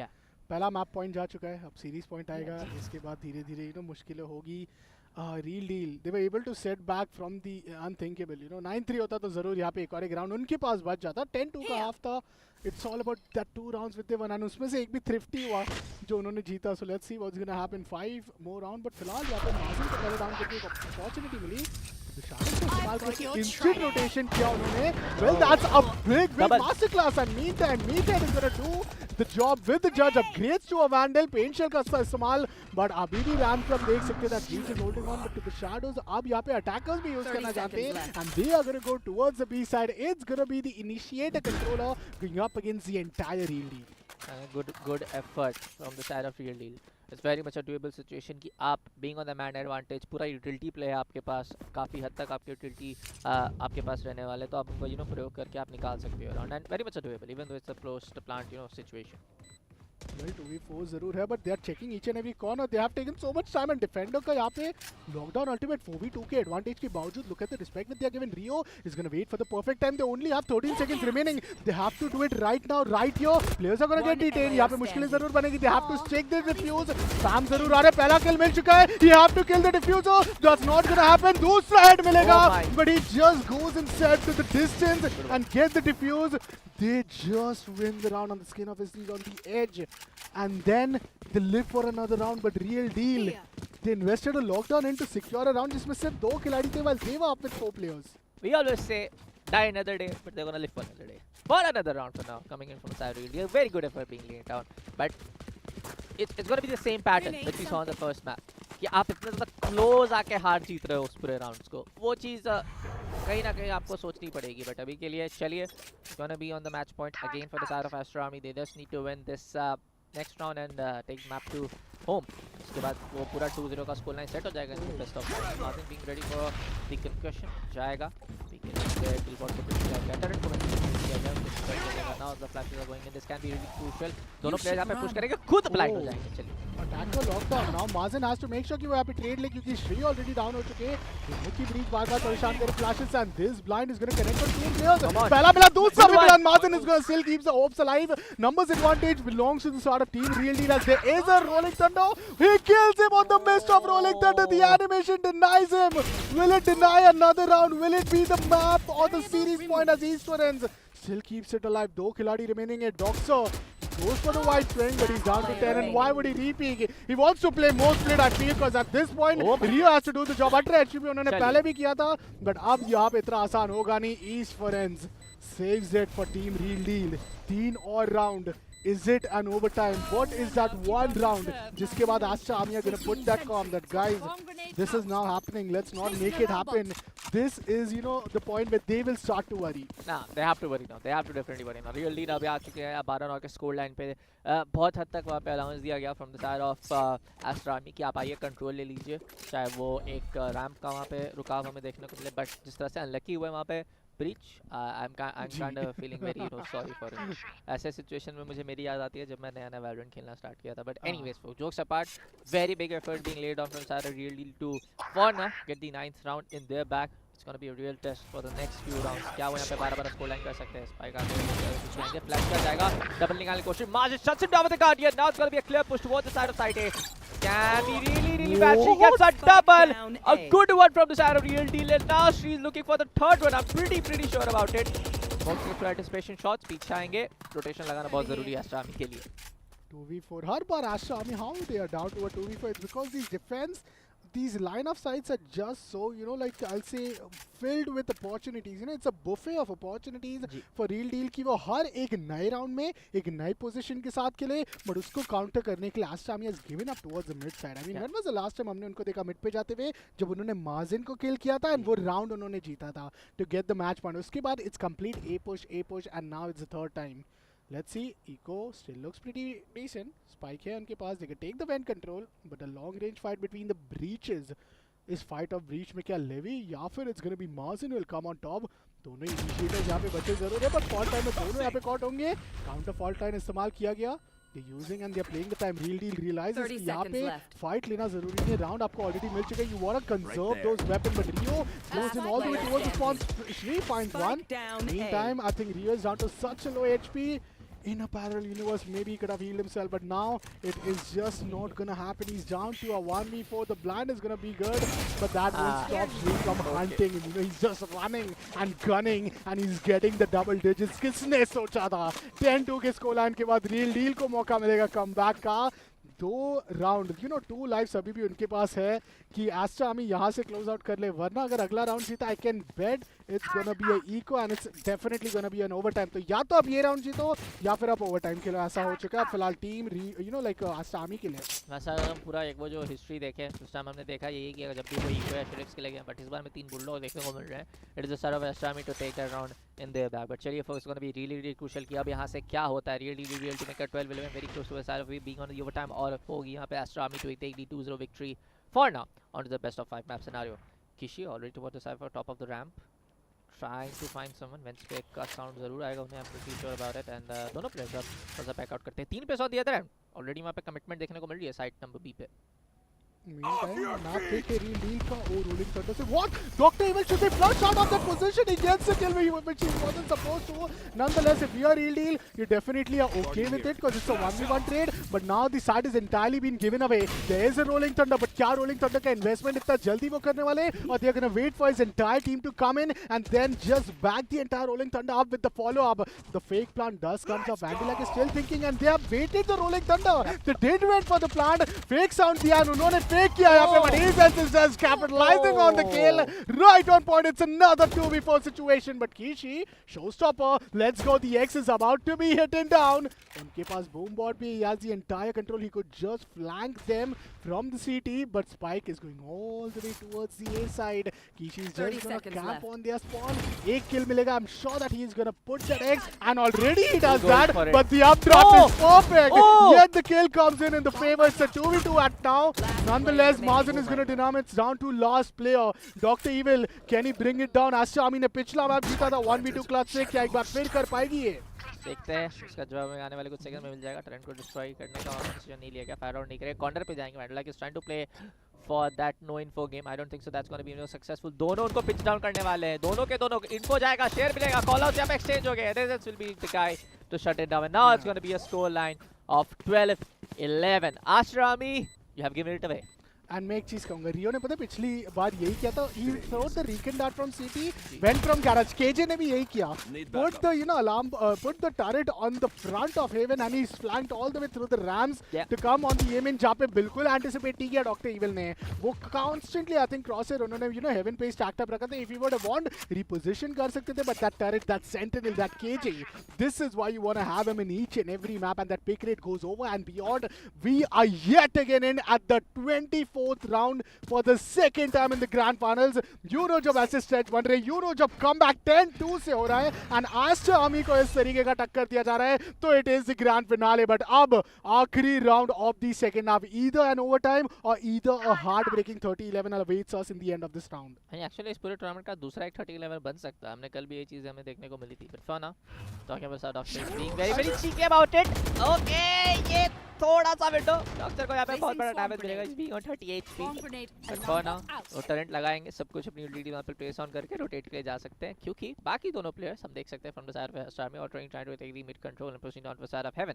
पहला map point जा चुका है, अब सीरीज पॉइंट आएगा. इसके बाद धीरे धीरे मुश्किलें होगी. Real deal, they were able to set back from the unthinkable. 9-3 होता तो जरूर यहाँ पे एक और एक राउंड उनके पास बच जाता. 10-2 का हाफ था. It's all about that 2 rounds with the one, and उसमें से एक भी thrifty हुआ जो उन्होंने जीता. So let's see what's gonna happen. 5 more round, but फिलहाल यहाँ पे माजिन को पहले राउंड करके एक opportunity मिली. Instant rotation किया उन्होंने. Well, that's a big masterclass, and Meathead is gonna do the job with the judge. Upgrades to a Vandal, Pain Shell का इस्तेमाल, but अभी भी रैम from देख सकते हैं that Breach is holding on, but to the shadows. अब यहाँ पे attackers भी use करना चाहते हैं, and they are gonna go towards the B side. It's gonna be the initiator controller going up against the entire Real Deal. Good effort from the side of Real Deal. It's very much a doable situation कि आप being on the man advantage, पूरा utility play है आपके पास, काफ़ी हद तक आपके utility आपके पास रहने वाले, तो आप उनको प्रयोग करके आप निकाल सकते हो around, and very much a doable even though it's a close to plant situation. Well, 2v4 जरूर है, but they are checking each and every corner. They have taken so much time, and defender का यहाँ पे lockdown ultimate 4v2 के advantage के बावजूद look at the respect that they are given. Rio is going to wait for the perfect time. They only have 13 seconds remaining. They have to do it right now, right here. Players are going to get detained. यहाँ पे मुश्किलें जरूर बनेगी. They have to check the defuse. Sam जरूर आ रहे. पहला kill मिल चुका है. You have to kill the diffuser. That's not going to happen. दूसरा head मिलेगा, but he just goes instead to the distance and get the defuse. They just win the round on the skin of his teeth on the edge. And then they live for another round, but Real Deal, they invested a lockdown in to secure a round जिसमें सिर्फ 2 खिलाड़ी थे while they were up with 4 players. We always say die another day, but they're gonna live for another day. For another round for now, coming in from side Real Deal. Very good effort being laid down, but it's gonna be the same pattern that we saw in the first map. कि आप इतने ज़्यादा close आके हार जीत रहे हो उस पूरे rounds को, वो चीज़ कहीं ना कहीं आपको सोचनी पड़ेगी. बट अभी के लिए चलिए, gonna be on the match point again for the side of Aster Army. They just need to win this next round and take map to home. उसके बाद वो पूरा 2-0 का स्कोर लाइन सेट हो जाएगा in best of 5। Martin being ready for the concussion जाएगा। Now the flashes are going in. This can be really crucial. दोनों player यहाँ पे पुश करेंगे, खुद ब्लाइंड हो जाएंगे। चलिए अटैक का lockdown. Now Mazin has to make sure कि वो यहाँ पे ट्रेड ले, क्योंकि श्री ऑलरेडी डाउन हो चुके हैं। मुकी ब्रीच बार-बार परेशान करे flashes and this blind is gonna connect on two players. पहला दूसरा भी plan Mazin is gonna still keeps the hopes alive. Numbers advantage belongs to the sort of team Real Deal, as there is a Rolling Thunder. He kills him on the mist of Rolling Thunder. The animation denies him. Will it deny another round? Will it be the map or the series point as East ends? Still keeps it alive. 2 खिलाड़ी remaining है. Doxer goes for the white swing, but he's down to 10. And why would he re-peek? He wants to play most played, I feel, because at this point Rio has to do the job. Ultra HP उन्होंने पहले भी किया था, but अब यहाँ पे इतना आसान होगा नहीं. East Forenz saves it for Team Real Deal. 3 और round. Is it an overtime? What is that one round? जिसके बाद Aster Army are gonna put that calm that guys, this is now happening. Let's not make it happen. This is, you know, the point where they will start to worry. Nah, they have to worry now. They have to definitely worry now. Real Deal अभी आ चुके हैं 12 के score line पे। बहुत हद तक वहाँ पे अलाउंस दिया गया from the side of Aster Army कि आप आइए कंट्रोल ले लीजिए, चाहे वो एक रैंप का वहाँ पे रुकाव हमें देखने को मिले, बट जिस तरह से अनलकी हुए वहाँ पे breach, I'm kind of feeling very sorry for him. ऐसे सिचुएशन में मुझे मेरी याद आती है जब मैं नया Valorant खेलना स्टार्ट किया था. But anyways, jokes apart, very big effort being laid on from side of Real Deal to Fauna get the 9th round in their back. It's going to be a real test for the next few rounds. क्या वो यहाँ पे 12 score line कर सकते हैं? Spike आते हैं, flash कर जाएगा, डबल निकालने की कोशिश. Margin shuts him down with the Guardian. Now it's going to be a clear push towards the side of side A. Can be really bad. She gets a double. A good one from the side of Real Deal. And now she's looking for the third one. I'm pretty sure about it. Boxing for anticipation shots. पीछे आएंगे. Rotation लगाना बहुत जरूरी है Aster Army के लिए. 2v4. Her bar Aster Army, how they are down to a 2v4? It's because these defense, these line of sights are just so, you know, like I'll say, filled with opportunities. You know, it's a buffet of opportunities for Real Deal कि वो हर एक नए round में एक नई position के साथ खेले, बट उसको काउंटर करने के लिए Aster Army has given up towards the mid side. I mean, when was the last time हमने उनको देखा मिड पे जाते हुए? जब उन्होंने माजिन को किल किया था, and वो राउंड उन्होंने जीता था to get the match point. उसके बाद it's complete A push, and now it's the third time. Let's see. Eco still looks pretty decent. Spike है उनके पास. They can take the vent control, but a long range fight between the breaches. इस fight of breach में क्या Levy या फिर it's gonna be Marzen will come on top. दोनों initiators यहाँ पे बचे जरूर है, but fault time में दोनों यहाँ पे caught होंगे. Counter fault time इस्तेमाल किया गया. They're using and they're playing the time. Real Deal realizes कि यहाँ पे fight लेना जरूरी नहीं है. Round आपको already मिल चुका है. You wanna conserve those weapons, but Rio goes in all the way towards the spawn. Shri finds one. Meantime, I think Rio is down to such a low HP. In a parallel universe, maybe he could have healed himself, but now it is just not gonna happen. He's down to a 1v4. The blind is gonna be good, but that won't stop Shri from hunting him. You know, he's just running and gunning, and he's getting the double digits. किसने सोचा था 10-2 के score line के बाद Real Deal को मौका मिलेगा comeback का? 2 राउंड, यू नो, 2 लाइफ्स अभी भी उनके पास है कि Aster Army यहाँ से क्लोज आउट कर ले, वरना अगर अगला राउंड जीता, I can bet it's gonna be a eco and it's definitely gonna be an overtime. तो या तो अब ये राउंड जीतो या फिर आप ओवरटाइम खेलो. ऐसा हो चुका है फिलहाल team you know like Aster Army के लिए. वैसा हम पूरा एक वो जो हिस्ट्री देखे उस टाइम हमने देखा यही कि जब भी वो इको या शेरिक्स के लिए, बट इस बार में 3 बुलडॉग देखने को मिल रहे हैं. It is the start of Aster Army to take that round in their back. But चलिए folks, gonna be really crucial कि अब यहाँ से क्या होता है. Real to make a 12-11 very close to the side of it being on the overtime, और होगी यहाँ पे Aster Army to take the 2-0 victory for now onto the best of 5 map scenario. Kishi already towards the side for top of the ramp, trying to find someone. When spec का sound जरूर आएगा उन्हें, I'm pretty sure about it. And दोनों players अब थोड़ा सा back out करते हैं. 3 पे 100 दिया था already. वहाँ पे commitment देखने को मिल रही है साइड नंबर B पे. Meantime, map hit Real Deal का. Oh, rolling thunder से what? Dr. Evil should be flushed out of that position. He gets the kill which he wasn't supposed to. Nonetheless, if you are Real Deal, you definitely are okay with it because it's a 1v1 trade. But now the side has entirely been given away. There is a rolling thunder, but क्या rolling thunder का investment इतना जल्दी वो करने वाले? Or they are gonna wait for his entire team to come in and then just back the entire rolling thunder up with the follow-up. The fake plant does come up. Vandalak is still thinking, and they have waited the rolling thunder. They did wait for the plant. Fake sound दिया, उन्होंने fake किया यहाँ पे, but he is just capitalizing on the kill right on point. It's another 2v4 situation, but Kishi, showstopper, let's go. The X is about to be hidden down. उनके पास boom bot भी, he has the entire control. He could just flank them from the CT, but Spike is going all the way towards the A side. Kishi is just gonna camp on their spawn. एक kill मिलेगा. I'm sure that he is gonna put that X, and already he does that. But the updraft is perfect. Yet the kill comes in the favor. It's a 2v2 at now. Nonetheless, Mazen is gonna dynamite. It's down to last player. Dr. Evil, can he bring it down? Aster Army ने पिछला match जीता था 1v2 clutch से. क्या एक बार फिर कर पाएगी ये? देखते हैं उसका जवाब में आने वाले कुछ सेकंड में मिल जाएगा. टरेंट को डिस्ट्रॉय करने का डिसीजन नहीं लिया गया. फायर आउट नहीं करेगा. कॉर्नर पे जाएंगे. Madlike is trying to play for that no info game. I don't think so that's going to be successful. दोनों उनको पिच डाउन करने वाले हैं. दोनों के दोनों इन्फो जाएगा, शेयर मिलेगा, कॉल आउट यहाँ पे एक्सचेंज हो गए. This will be the guy to shut it down. And now it's going to be a score line of 12-11. Aster Army, you have given it away. And मैं एक चीज कहूंगा, रियो ने पता पिछली बार यही किया था. He throwed the recon dart from CT, went from garage. KJ ने भी यही किया. Put the alarm, put the turret on the front of Haven, and he's flanked all the way through the Rams to come on the Omen, जहाँ पे बिल्कुल anticipate नहीं किया Dr. Evil ने. वो constantly I think crosshair उन्होंने Heaven पे stacked up रखा था. If he would have want, reposition कर सकते थे, but that turret, that sentinel, that KJ, this is why you want to have him in each and every map, and that pick rate goes over and beyond. We are yet again in at the 24th round for the second time in the grand finals. You know जब ऐसे stretch बन रहे, you know जब comeback 10-2 से हो रहा है, and Aster Army को इस तरीके का टक्कर दिया जा रहा है, तो it is the grand finale. But अब आखिरी round of the second half, either an overtime or either a heartbreaking 30-11 awaits us in the end of this round. Actually इस पूरे टूर्नामेंट का दूसरा एक 30-11 बन सकता है. हमने कल भी ये चीज़ हमें देखने को मिली थी. But for now, talking about Doctor being very cheeky about it. Okay, ये थोड़ा सा विंडो डॉक्टर को यहाँ पे बहुत बड़ा डैमेज मिलेगा. He's being on 38 HP. But for now, वो टरेंट लगाएंगे, सब कुछ अपनी यूटिलिटी वहाँ पे प्लेस ऑन करके रोटेट के लिए जा सकते हैं, क्योंकि बाकी दोनों प्लेयर्स हम देख सकते हैं from the side of Aster Army और trying to take the mid control and pushing on the side of Heaven.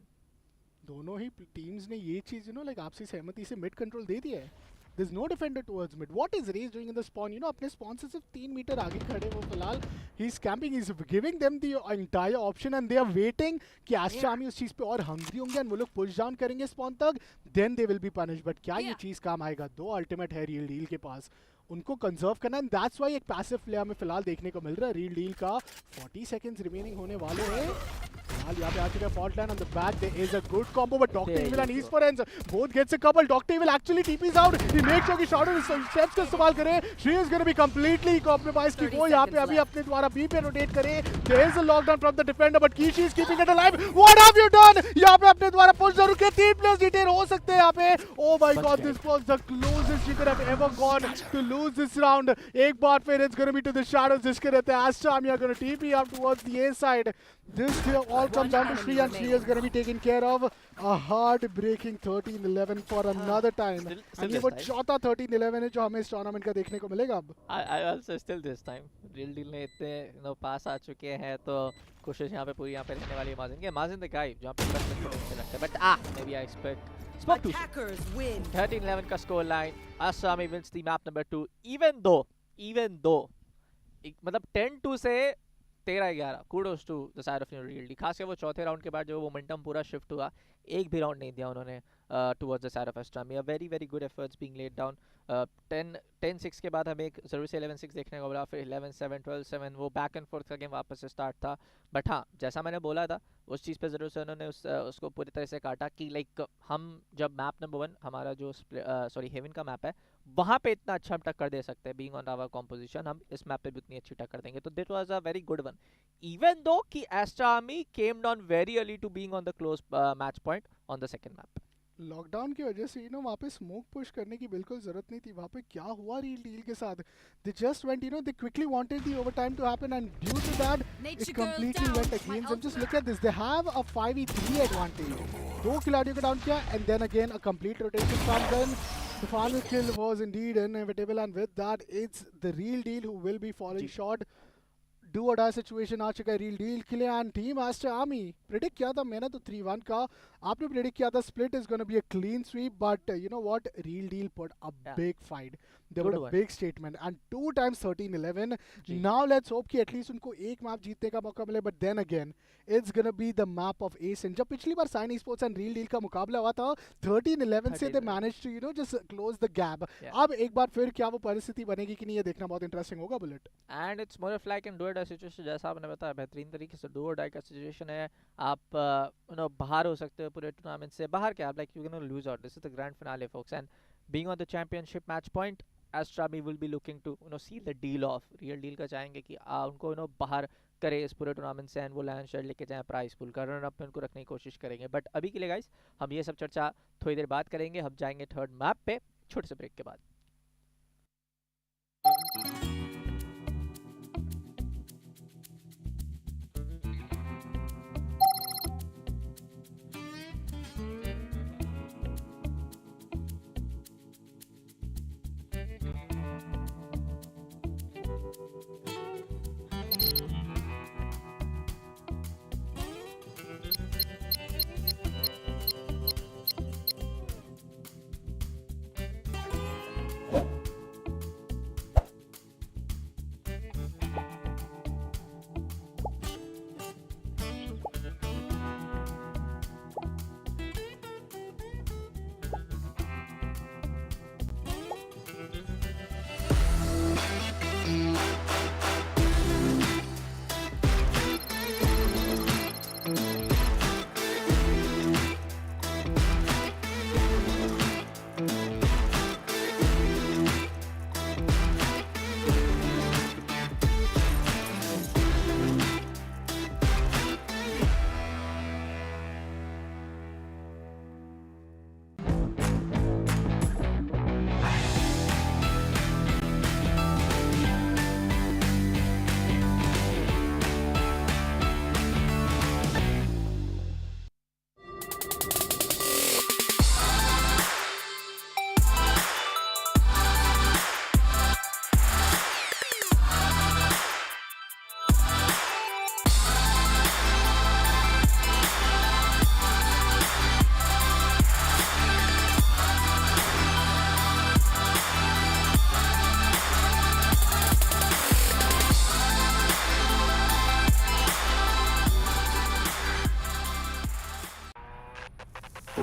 दोनों ही टीम्स ने ये चीज लाइक आपसी सहमति से मिड कंट्रोल दे दिया है. There's no defender towards mid. What is Raze doing in the spawn? अपने spawn से सिर्फ 3 मीटर आगे खड़े वो फिलहाल. He's camping. He's giving them the entire option and they are waiting कि Aster Army उस चीज पे और hungry होंगे and वो लोग push down करेंगे spawn तक. Then they will be punished. But क्या ये चीज काम आएगा? 2 ultimate है Real Deal के पास. उनको कंजर्व करना है. That's why एक पैसिव प्ले हमें फिलहाल देखने को मिल रहा है. Real Deal का 40 seconds remaining होने वाले हैं. यहाँ पे आ चुका है fault line on the back. There is a good combo, but Dr. Evil and East for ends both gets a couple. Dr. Evil actually TPs out. He makes sure कि Shadow steps का इस्तेमाल करे. She is going to be completely compromised कि वो यहाँ पे अभी अपने द्वारा B पे rotate करे. There is a lockdown from the defender, but Kishi is keeping it alive. What have you done? यहाँ पे अपने द्वारा push जरूर किया. 3 players detain हो सकते हैं यहाँ पे. Oh my God, this was the closest she could have ever gone to lose this round. एक बार फिर it's going to be to the Shadows. जिसके रहते हैं Aster Army are going to TP up towards the A side. This here all comes down to Shri, and Shri is going to be taken care of. A heart-breaking 13-11 for another time. And ये वो चौथा 13-11 है जो हमें इस tournament का देखने को मिलेगा अब. I also still this time. Real Deal ने इतने पास आ चुके हैं, तो कोशिश यहाँ पे पूरी यहाँ पे रहने वाली है माजिन के. माजिन द गाय जहाँ पे लगता है. But maybe I expect spoke too soon. 13-11 का score line. Aster Army wins the map number 2. Even though मतलब 10-2 से 13-11 kudos to the side of Real Deal. खासकर वो चौथे राउंड के बाद जो वो मोमेंटम पूरा शिफ्ट हुआ, एक भी राउंड नहीं दिया उन्होंने towards the side of Aster Army. A very good efforts being laid down. 10-6 के बाद हमें एक जरूर से 11-6 देखने को मिला, फिर 11-7, 12-7, वो बैक एंड फोर्थ का गेम वापस से स्टार्ट था. बट हाँ, जैसा मैंने बोला था, उस चीज़ पे ज़रूर से उन्होंने उसको पूरी तरह से काटा कि लाइक हम जब मैप नंबर 1 हमारा जो हेवन का मैप है, वहाँ पे इतना अच्छा हम टक्कर दे सकते हैं. बीइंग ऑन आवर कॉम्पोजिशन, हम इस मैप पे भी उतनी अच्छी टक्कर देंगे. तो that was a very good one. Even though कि Aster Army came down very early to being on the close match point on the second map. Lockdown की वजह से वहाँ पे स्मोक पुश करने की बिल्कुल जरूरत नहीं थी. वहाँ पे क्या हुआ Real Deal के साथ? They just went, they quickly wanted the overtime to happen, and due to that, it completely went against them. Just look at this. They have a 5v3 advantage. 2 खिलाड़ियों को डाउन किया, and then again a complete rotation from them. The final kill was indeed inevitable, and with that, it's the Real Deal who will be falling short. Do और die situation आ चुका है Real deal के लिए and team Aster Army predict किया था मैंने तो 3-1 का, आपने प्रेडिक्ट किया था split is gonna be a clean sweep, but you know what, Real Deal put a big fight, they Good were a one. Big statement and 2 times 13-11. जी. Now let's hope कि एटलीस्ट उनको एक map जीतने का मौका मिले, but then again it's gonna be the map of Ascent. जब पिछली बार Sign Sports and Real deal का मुकाबला हुआ था 13-11 से दे 13-11. Manage to you know just close the gap. Yeah. अब एक बार फिर क्या वो परिस्थिति बनेगी कि नहीं, ये देखना बहुत इंटरेस्टिंग होगा bullet. And it's more of like in do और डाई सिचुएशन, जैसा आपने बताया बेहतरीन तरीके से डू और डाई का सिचुएशन है. आप यू नो बाहर हो सकते हो पूरे टूर्नामेंट से, बाहर क्या आप like you can lose out, this is the grand finale folks, and being on the championship match point, Astrami will be looking to you know seal the deal off. Real deal का चाहेंगे कि उनको you know बाहर करे इस पूरे tournament से, and वो लायन शेयर लेके जाएं प्राइस पूल का, रन अप में उनको रखने की कोशिश करेंगे. बट अभी के लिए गाइस हम ये सब चर्चा थोड़ी देर बाद करेंगे. हम जाएंगे थर्ड मैप पे छोटे से ब्रेक के बाद.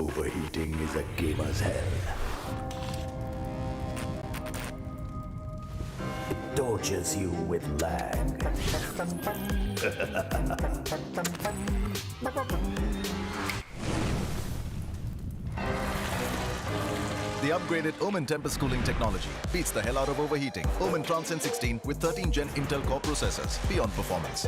Overheating is a gamer's hell. It tortures you with lag. The upgraded Omen Tempest cooling technology beats the hell out of overheating. Omen Transcend 16 with 13 Gen Intel Core processors. Beyond performance.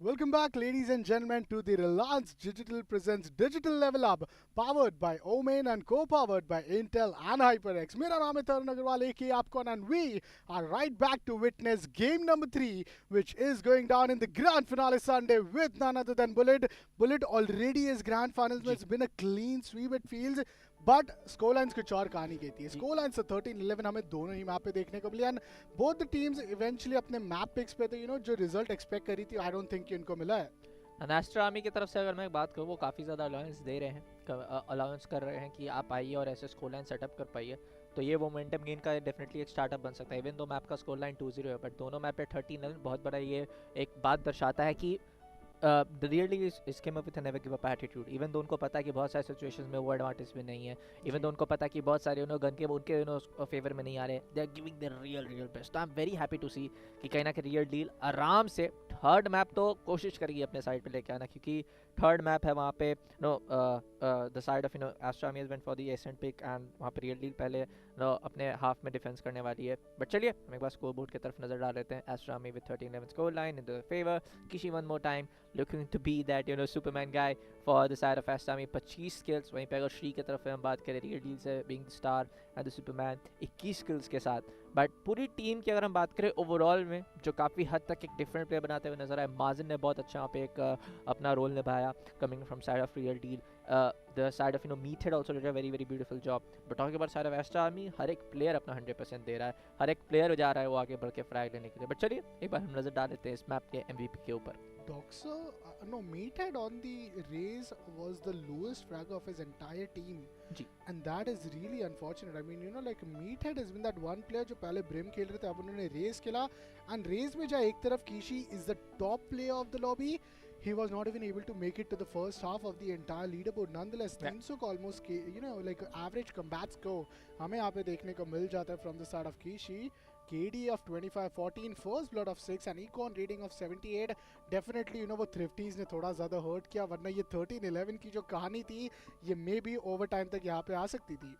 Welcome back, ladies and gentlemen, to the Reliance Digital presents Digital Level Up, powered by Omen and co-powered by Intel and HyperX. मेरा नाम है तरुण Agarwal, aka Apcon, and we are right back to witness game number 3, which is going down in the grand finale Sunday with none other than Bullet. Bullet already is grand finals में, it's been a clean sweep it feels. But score lines कुछ और कहानी कहती है. Score lines 13-11 हमें दोनों ही map पे देखने को मिले, and both the teams eventually अपने मैप पिक्स पे तो यू नो जो रिजल्ट एक्सपेक्ट करी थी आई डोंट थिंक कि उनको मिला है. एस्टर आर्मी की तरफ से अगर मैं बात करूँ, वो काफ़ी ज़्यादा अलाउंस दे रहे हैं, अलाउंस कर रहे हैं कि आप आइए और ऐसे स्कोर लाइन सेटअप कर पाइए. तो ये मोमेंटम गेन का डेफिनेटली एक स्टार्टअप बन सकता है. इवन दो मैप का स्कोर लाइन 2-0 है, बट दोनों मैप पे 13 बहुत बड़ा ये एक बात दर्शाता है कि the really is came up with a never give up attitude. Even though उनको पता है कि बहुत सारे situations में वो एडवांटेज में नहीं है, even though उनको पता है कि बहुत सारे गन के उनके फेवर में नहीं आ रहे, they are giving their real best. तो I'm very happy to see कि कहीं ना कहीं रियल डील आराम से थर्ड मैप तो कोशिश करेगी अपने साइड पे लेके आना, क्योंकि थर्ड मैप है वहाँ पे the side of Aster Army has went for the Ascent pick and वहाँ पे Real Deal पहले अपने हाफ में डिफेंस करने वाली है. बट चलिए हम एक बार स्कोर बोर्ड की तरफ नजर डाल लेते हैं. Aster Army with 13-11 score line in the favor. Kishi one more time looking to be that Superman guy for the side of Aster Army. 25 skills. वहीं पे अगर श्री की तरफ हम बात करें Real Deal से being the star and the Superman 21 skills के साथ. बट पूरी टीम की अगर हम बात करें ओवरऑल में जो काफ़ी हद तक एक डिफरेंट प्लेयर बनाते हुए नजर आए. माजिन ने बहुत अच्छा यहाँ पे एक अपना रोल निभाया coming from side of Real Deal. The side of Meathead also did a very very beautiful job. But talking about side of Aster Army, हर एक प्लेयर अपना 100% दे रहा है. हर एक प्लेयर जा रहा है वो आगे बढ़ के फ्रैग लेने के लिए. बट चलिए एक बार हम नजर डाल लेते हैं इस मैप के MVP के ऊपर. Doxa, no, Meathead on the race was the lowest frag of his entire team. Ji. And that is really unfortunate. I mean, like Meathead has been that one player जो पहले Brim खेल रहे थे, अब उन्होंने race खेला. And race में जहाँ एक तरफ Kishi is the top player of the lobby, he was not even able to make it to the first half of the entire leaderboard. Nonetheless, 300 को almost, like average combats को हमें यहाँ पे देखने को मिल जाता है from the side of Kishi. KD of 25-14, first blood of 6 and econ rating of 78. Definitely वो thrifties ने थोड़ा ज़्यादा hurt किया, वरना ये 13-11 की जो कहानी थी ये मे बी ओवर टाइम तक यहाँ पे आ सकती थी.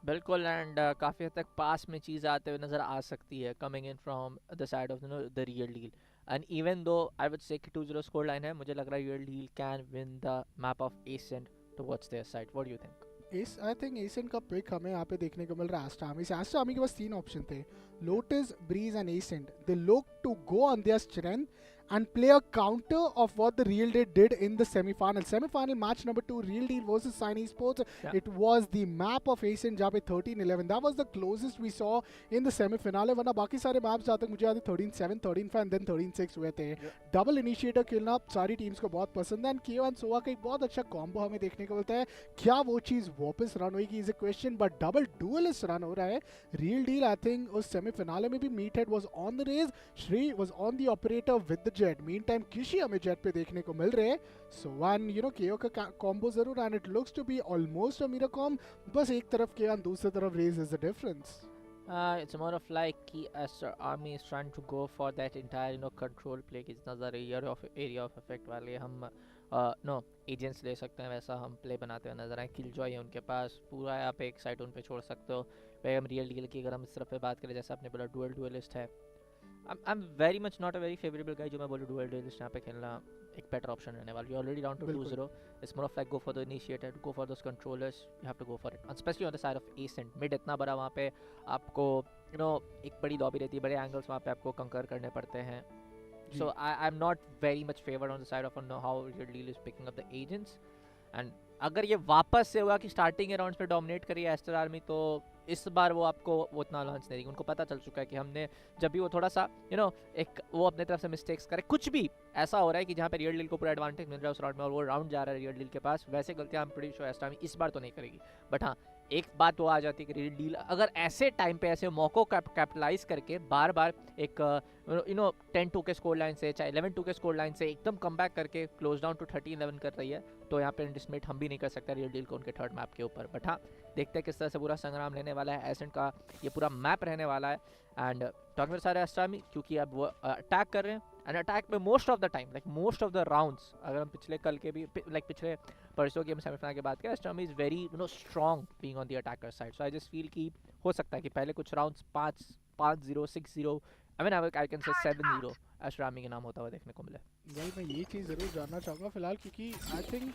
बिल्कुल. एंड काफ़ी हद तक पास में चीज़ आते हुए नज़र आ सकती है coming in from the side of the Real Deal. And even though I would say कि 2-0 स्कोर लाइन है, मुझे लग रहा है Real Deal can win the map of Ascent towards their side. What do you think? I think Ascent का pick हमें यहाँ पे देखने को मिल रहा है Aster Army से. Aster Army के पास 3 ऑप्शन थे, Lotus, Breeze and Ascent. They look to go on their strength and play a counter of what the Real Deal did in the semi-final. Semi-final match number 2, Real Deal versus Sign Esports. Yeah. It was the map of Ascent जहाँ पे 13-11. That was the closest we saw in the semi-finale. वरना बाकी सारे maps जहाँ तक मुझे याद है 13-7, 13-5 and then 13-6 हुए थे. Double initiator खेलना सारी टीम्स को बहुत पसंद है. And KO and Sova का एक बहुत अच्छा कॉम्बो हमें देखने को मिलता है. क्या वो चीज़ वापस रन होगी is a question, but double duelist run हो रहा है. Real Deal I think उस semi-finale में भी Meathead was on the race. Shri was on the operator with the jet. Meantime, Kishi हमें jet पे देखने को मिल रहे हैं. So one, KO का combo जरूर, and it looks to be almost a mirror comb. बस एक तरफ KO and दूसरी तरफ raise is the difference. It's more of like कि Aster Army is trying to go for that entire control play की नज़र area of effect वाले हम agents ले सकते हैं, वैसा हम play बनाते हुए नजर आए. Killjoy है उनके पास, पूरा आप एक साइड उन पे छोड़ सकते हो. भाई हम Real Deal की अगर हम इस तरफ पे बात करें, जैसे आपने बोला duelist है. I'm very much not a very favorable guy जो मैं बोलूँ duelist यहाँ पे खेलना एक better option रहने वाला. You're already down to 2-0. It's more of like go for the initiator, go for those controllers. You have to go for it. And especially on the side of Ascent. Mid इतना बड़ा वहाँ पे आपको एक बड़ी lobby रहती है, बड़े angles वहाँ पे आपको conquer करने पड़ते हैं. So I'm not very much favored on the side of how Real Deal is picking up the agents. And अगर ये वापस से होगा कि स्टार्टिंग के राउंड्स पे डोमिनेट करिए एस्टर आर्मी, तो इस बार वो आपको वो उतना लॉन्च नहीं देगी. उनको पता चल चुका है कि हमने जब भी वो थोड़ा सा एक वो अपने तरफ से मिस्टेक्स करे, कुछ भी ऐसा हो रहा है कि जहाँ पे Real Deal को पूरा एडवांटेज मिल रहा है उस राउंड में और वो राउंड जा रहा है Real Deal के पास, वैसे गलतियाँ हम प्रीटी श्योर एस्टर आर्मी इस बार तो नहीं करेगी. बट हाँ, एक बात वो आ जाती है कि Real Deal अगर ऐसे टाइम पे ऐसे मौक़ों को कैपिटलाइज करके बार बार एक 10-2 के स्कोर लाइन से, चाहे 11-2 के स्कोर लाइन से एकदम कम बैक करके क्लोज डाउन टू 13-11 कर रही है, तो यहाँ पे अंडरएस्टिमेट हम भी नहीं कर सकते Real Deal को उनके थर्ड मैप के ऊपर. बट हाँ, देखते हैं किस तरह से पूरा संग्राम लेने वाला है. एसेंट का ये पूरा मैप रहने वाला है. एंड टॉकिंग सारे एस्टर आर्मी, क्योंकि अब वो अटैक कर रहे हैं, एंड अटैक में most of the time, like most of the rounds, अगर हम पिछले कल के भी लाइक पिछले परसों की हम सेमीफाइनल की बात करें, Aster Army is very strong being on the attacker side. So I just feel कि हो सकता है कि पहले कुछ rounds 5-0, 6-0, I mean I can say 7-0 ester army के नाम होता हुआ देखने को मिला. भाई मैं ये चीज़ ज़रूर जानना चाहूँगा फिलहाल, क्योंकि I think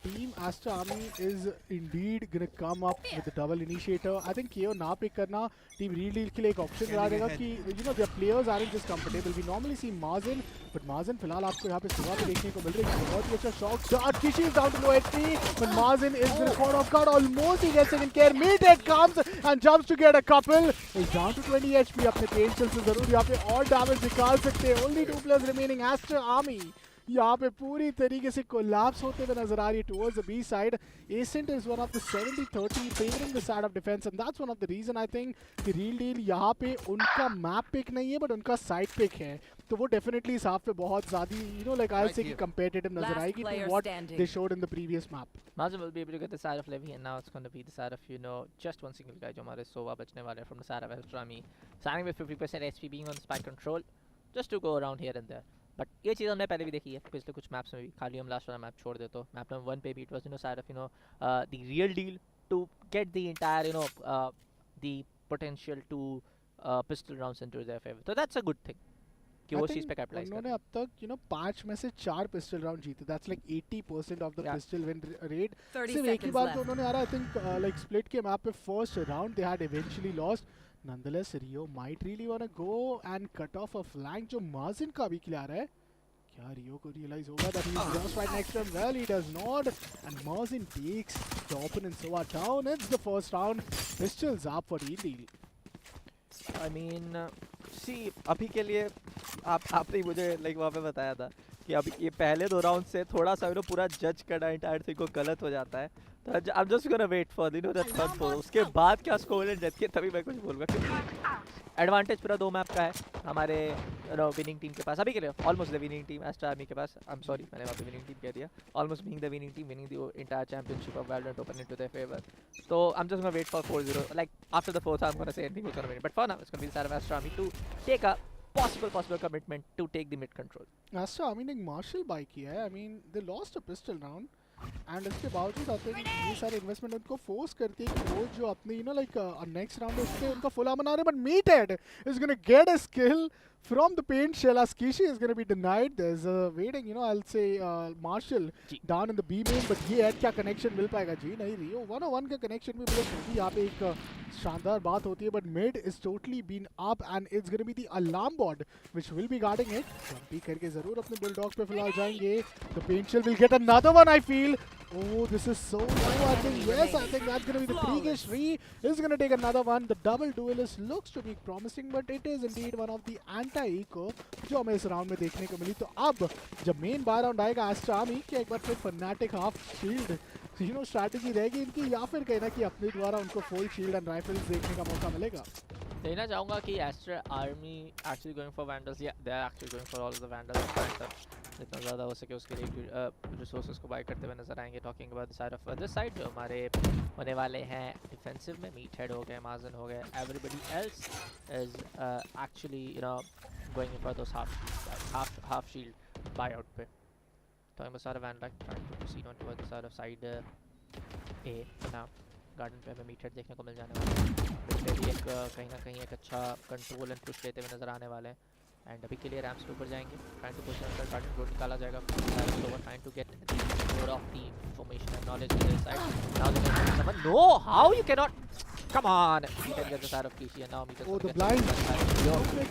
team Aster Army is indeed gonna come up with the double initiator. I think KO ना पिक करना टीम Real Deal के लिए एक ऑप्शन बना देगा कि their players are just comfortable. We normally see Mazin, but Mazin फिलहाल आपको यहाँ पे सुबह पे देखने को मिल रही है. बहुत ही अच्छा shot start. Kishi is down to low HP, but Mazin is the caught off guard. Almost he gets taken care. Meathead comes and jumps to get a couple. He's down to 20 HP. अपने पेंचल से जरूर यहाँ पे और damage निकाल सकते हैं. Only 2 players remaining. Aster Army यहाँ पे पूरी तरीके से कोलैप्स होते हुए नजर आ रही है towards the B side. Ascent is one of the 70-30 favoring the side of defense, and that's one of the reason I think कि Real Deal यहाँ पे उनका मैप पिक नहीं है, बट उनका साइड पिक है. तो वो डेफिनेटली इस हाफ पे बहुत ज़्यादा like I'll say कि competitive नजर आएगी to what they showed in the previous map. Mazin will be able to get the side of Levy, and now it's going to be the side of just one single guy जो हमारे सोवा बचने वाले from the side of Aster Army, signing with 50% HP, being on spike control, just to go around here and there. But ये चीज़ हमने पहले भी देखी है पिछले कुछ मैप्स में भी, खाली हम लास्ट वाला मैप छोड़ दे तो मैप नंबर 1 पे भी it was side of the real deal to get the entire the potential to pistol rounds into their favour, so that's a good thing कि वो चीज़ पे कैपिटलाइज कर उन्होंने अब तक 5 में से 4 पिस्टल राउंड जीते, that's like 80% of the Yeah. Pistol win rate. 30 सिर्फ एक ही seconds बार left. तो उन्होंने आ रहा, आई थिंक लाइक स्प्लिट के मैप पे first round they had eventually lost. Nonetheless, Rio might really want to go and cut off a flank जो माजिन का भी खिला रहा है। क्या रियो को रियलाइज होगा that he is just right next to him? Well, he does not, and Mazin takes the opponent so down. It's the first round. Pistols up for real deal. I mean see अभी के लिए आपने मुझे like वहाँ पे बताया था कि अभी ये पहले 2 राउंड से थोड़ा सा पूरा जज करना एंटायर थिंग को गलत हो जाता है, तो I am just gonna wait for that third four, उसके बाद क्या स्कोर एंड डेथ के तभी मैं कुछ बोलूँगा। एडवांटेज पूरा 2 मैप का है हमारे विनिंग टीम के पास अभी के लिए, almost the winning team Aster army के पास। आई एम सॉरी मैंने वहाँ पे विनिंग टीम कह दिया, almost being the winning team, winning the entire championship of Valorant open into their favour. So I'm just gonna wait for 4-0. Like after the 4th, I'm gonna say anything who's gonna win. But for now, it's gonna be the side of Aster Army to take a possible commitment to take the mid control. Aster Army ने एक martial by किया है। I mean, they lost a pistol round. And इसके बावजूद आते हैं ये सारे इन्वेस्टमेंट उनको फोर्स करती है कि वो जो अपने लाइक नेक्स्ट राउंड उस पे उनका फुल बना रहे, but meted is gonna get a skill from the paint shell as Kishi is going to be denied. There's a waiting, I'll say Marshall down in the B main, but ये head क्या connection मिल पाएगा जी? नहीं रियो 1-on-1 का connection भी मतलब भी यहाँ पे एक शानदार बात होती है, but mid is totally been up and it's going to be the alarm board which will be guarding it. Jumpy करके ज़रूर अपने bulldog पे फिलहाल जाएंगे. The paint shell will get another one, I feel. Oh, this is so low. I think that's going to be the freakish. Ree is going to take another one. The double duelist looks to be promising, but it is indeed one of the anti-eco जो हमें इस round में देखने को मिली। तो अब जब main bye round आएगा एस्टर आर्मी के एक बार फिर फनाटिक हाफ शील्ड स्ट्रैटेजी रहेगी इनकी, या फिर कहना कि अपने द्वारा उनको फुल शील्ड एंड राइफल्स देखने का मौका मिलेगा। कहना चाहूँगा कि Aster Army actually going for Vandals, या they are actually going for all the Vandals, जितना ज़्यादा हो सके उसके लिए रिसोर्सेज को बाय करते हुए नजर आएंगे। Talking about the side of other side जो हमारे होने वाले हैं डिफेंसिव में, मीट हेड हो गए, माजन हो गए, everybody else is actually going for those half shield buy out पे। Talking about side of Vandal trying to proceed on towards the side of side A now. Garden पे हमें meet head देखने को मिल जाने वाला है, पिछले भी एक कहीं ना कहीं एक अच्छा कंट्रोल एंड पुश लेते हुए नजर आने वाले हैं। एंड अभी के लिए रैम्स के ऊपर जाएंगे, trying to push under garden road निकाला जाएगा, trying to get more of the information and knowledge on this side. Now they can someone, know how you can not, come on, you can get the side of Kishi and now Mika. Oh, the blind.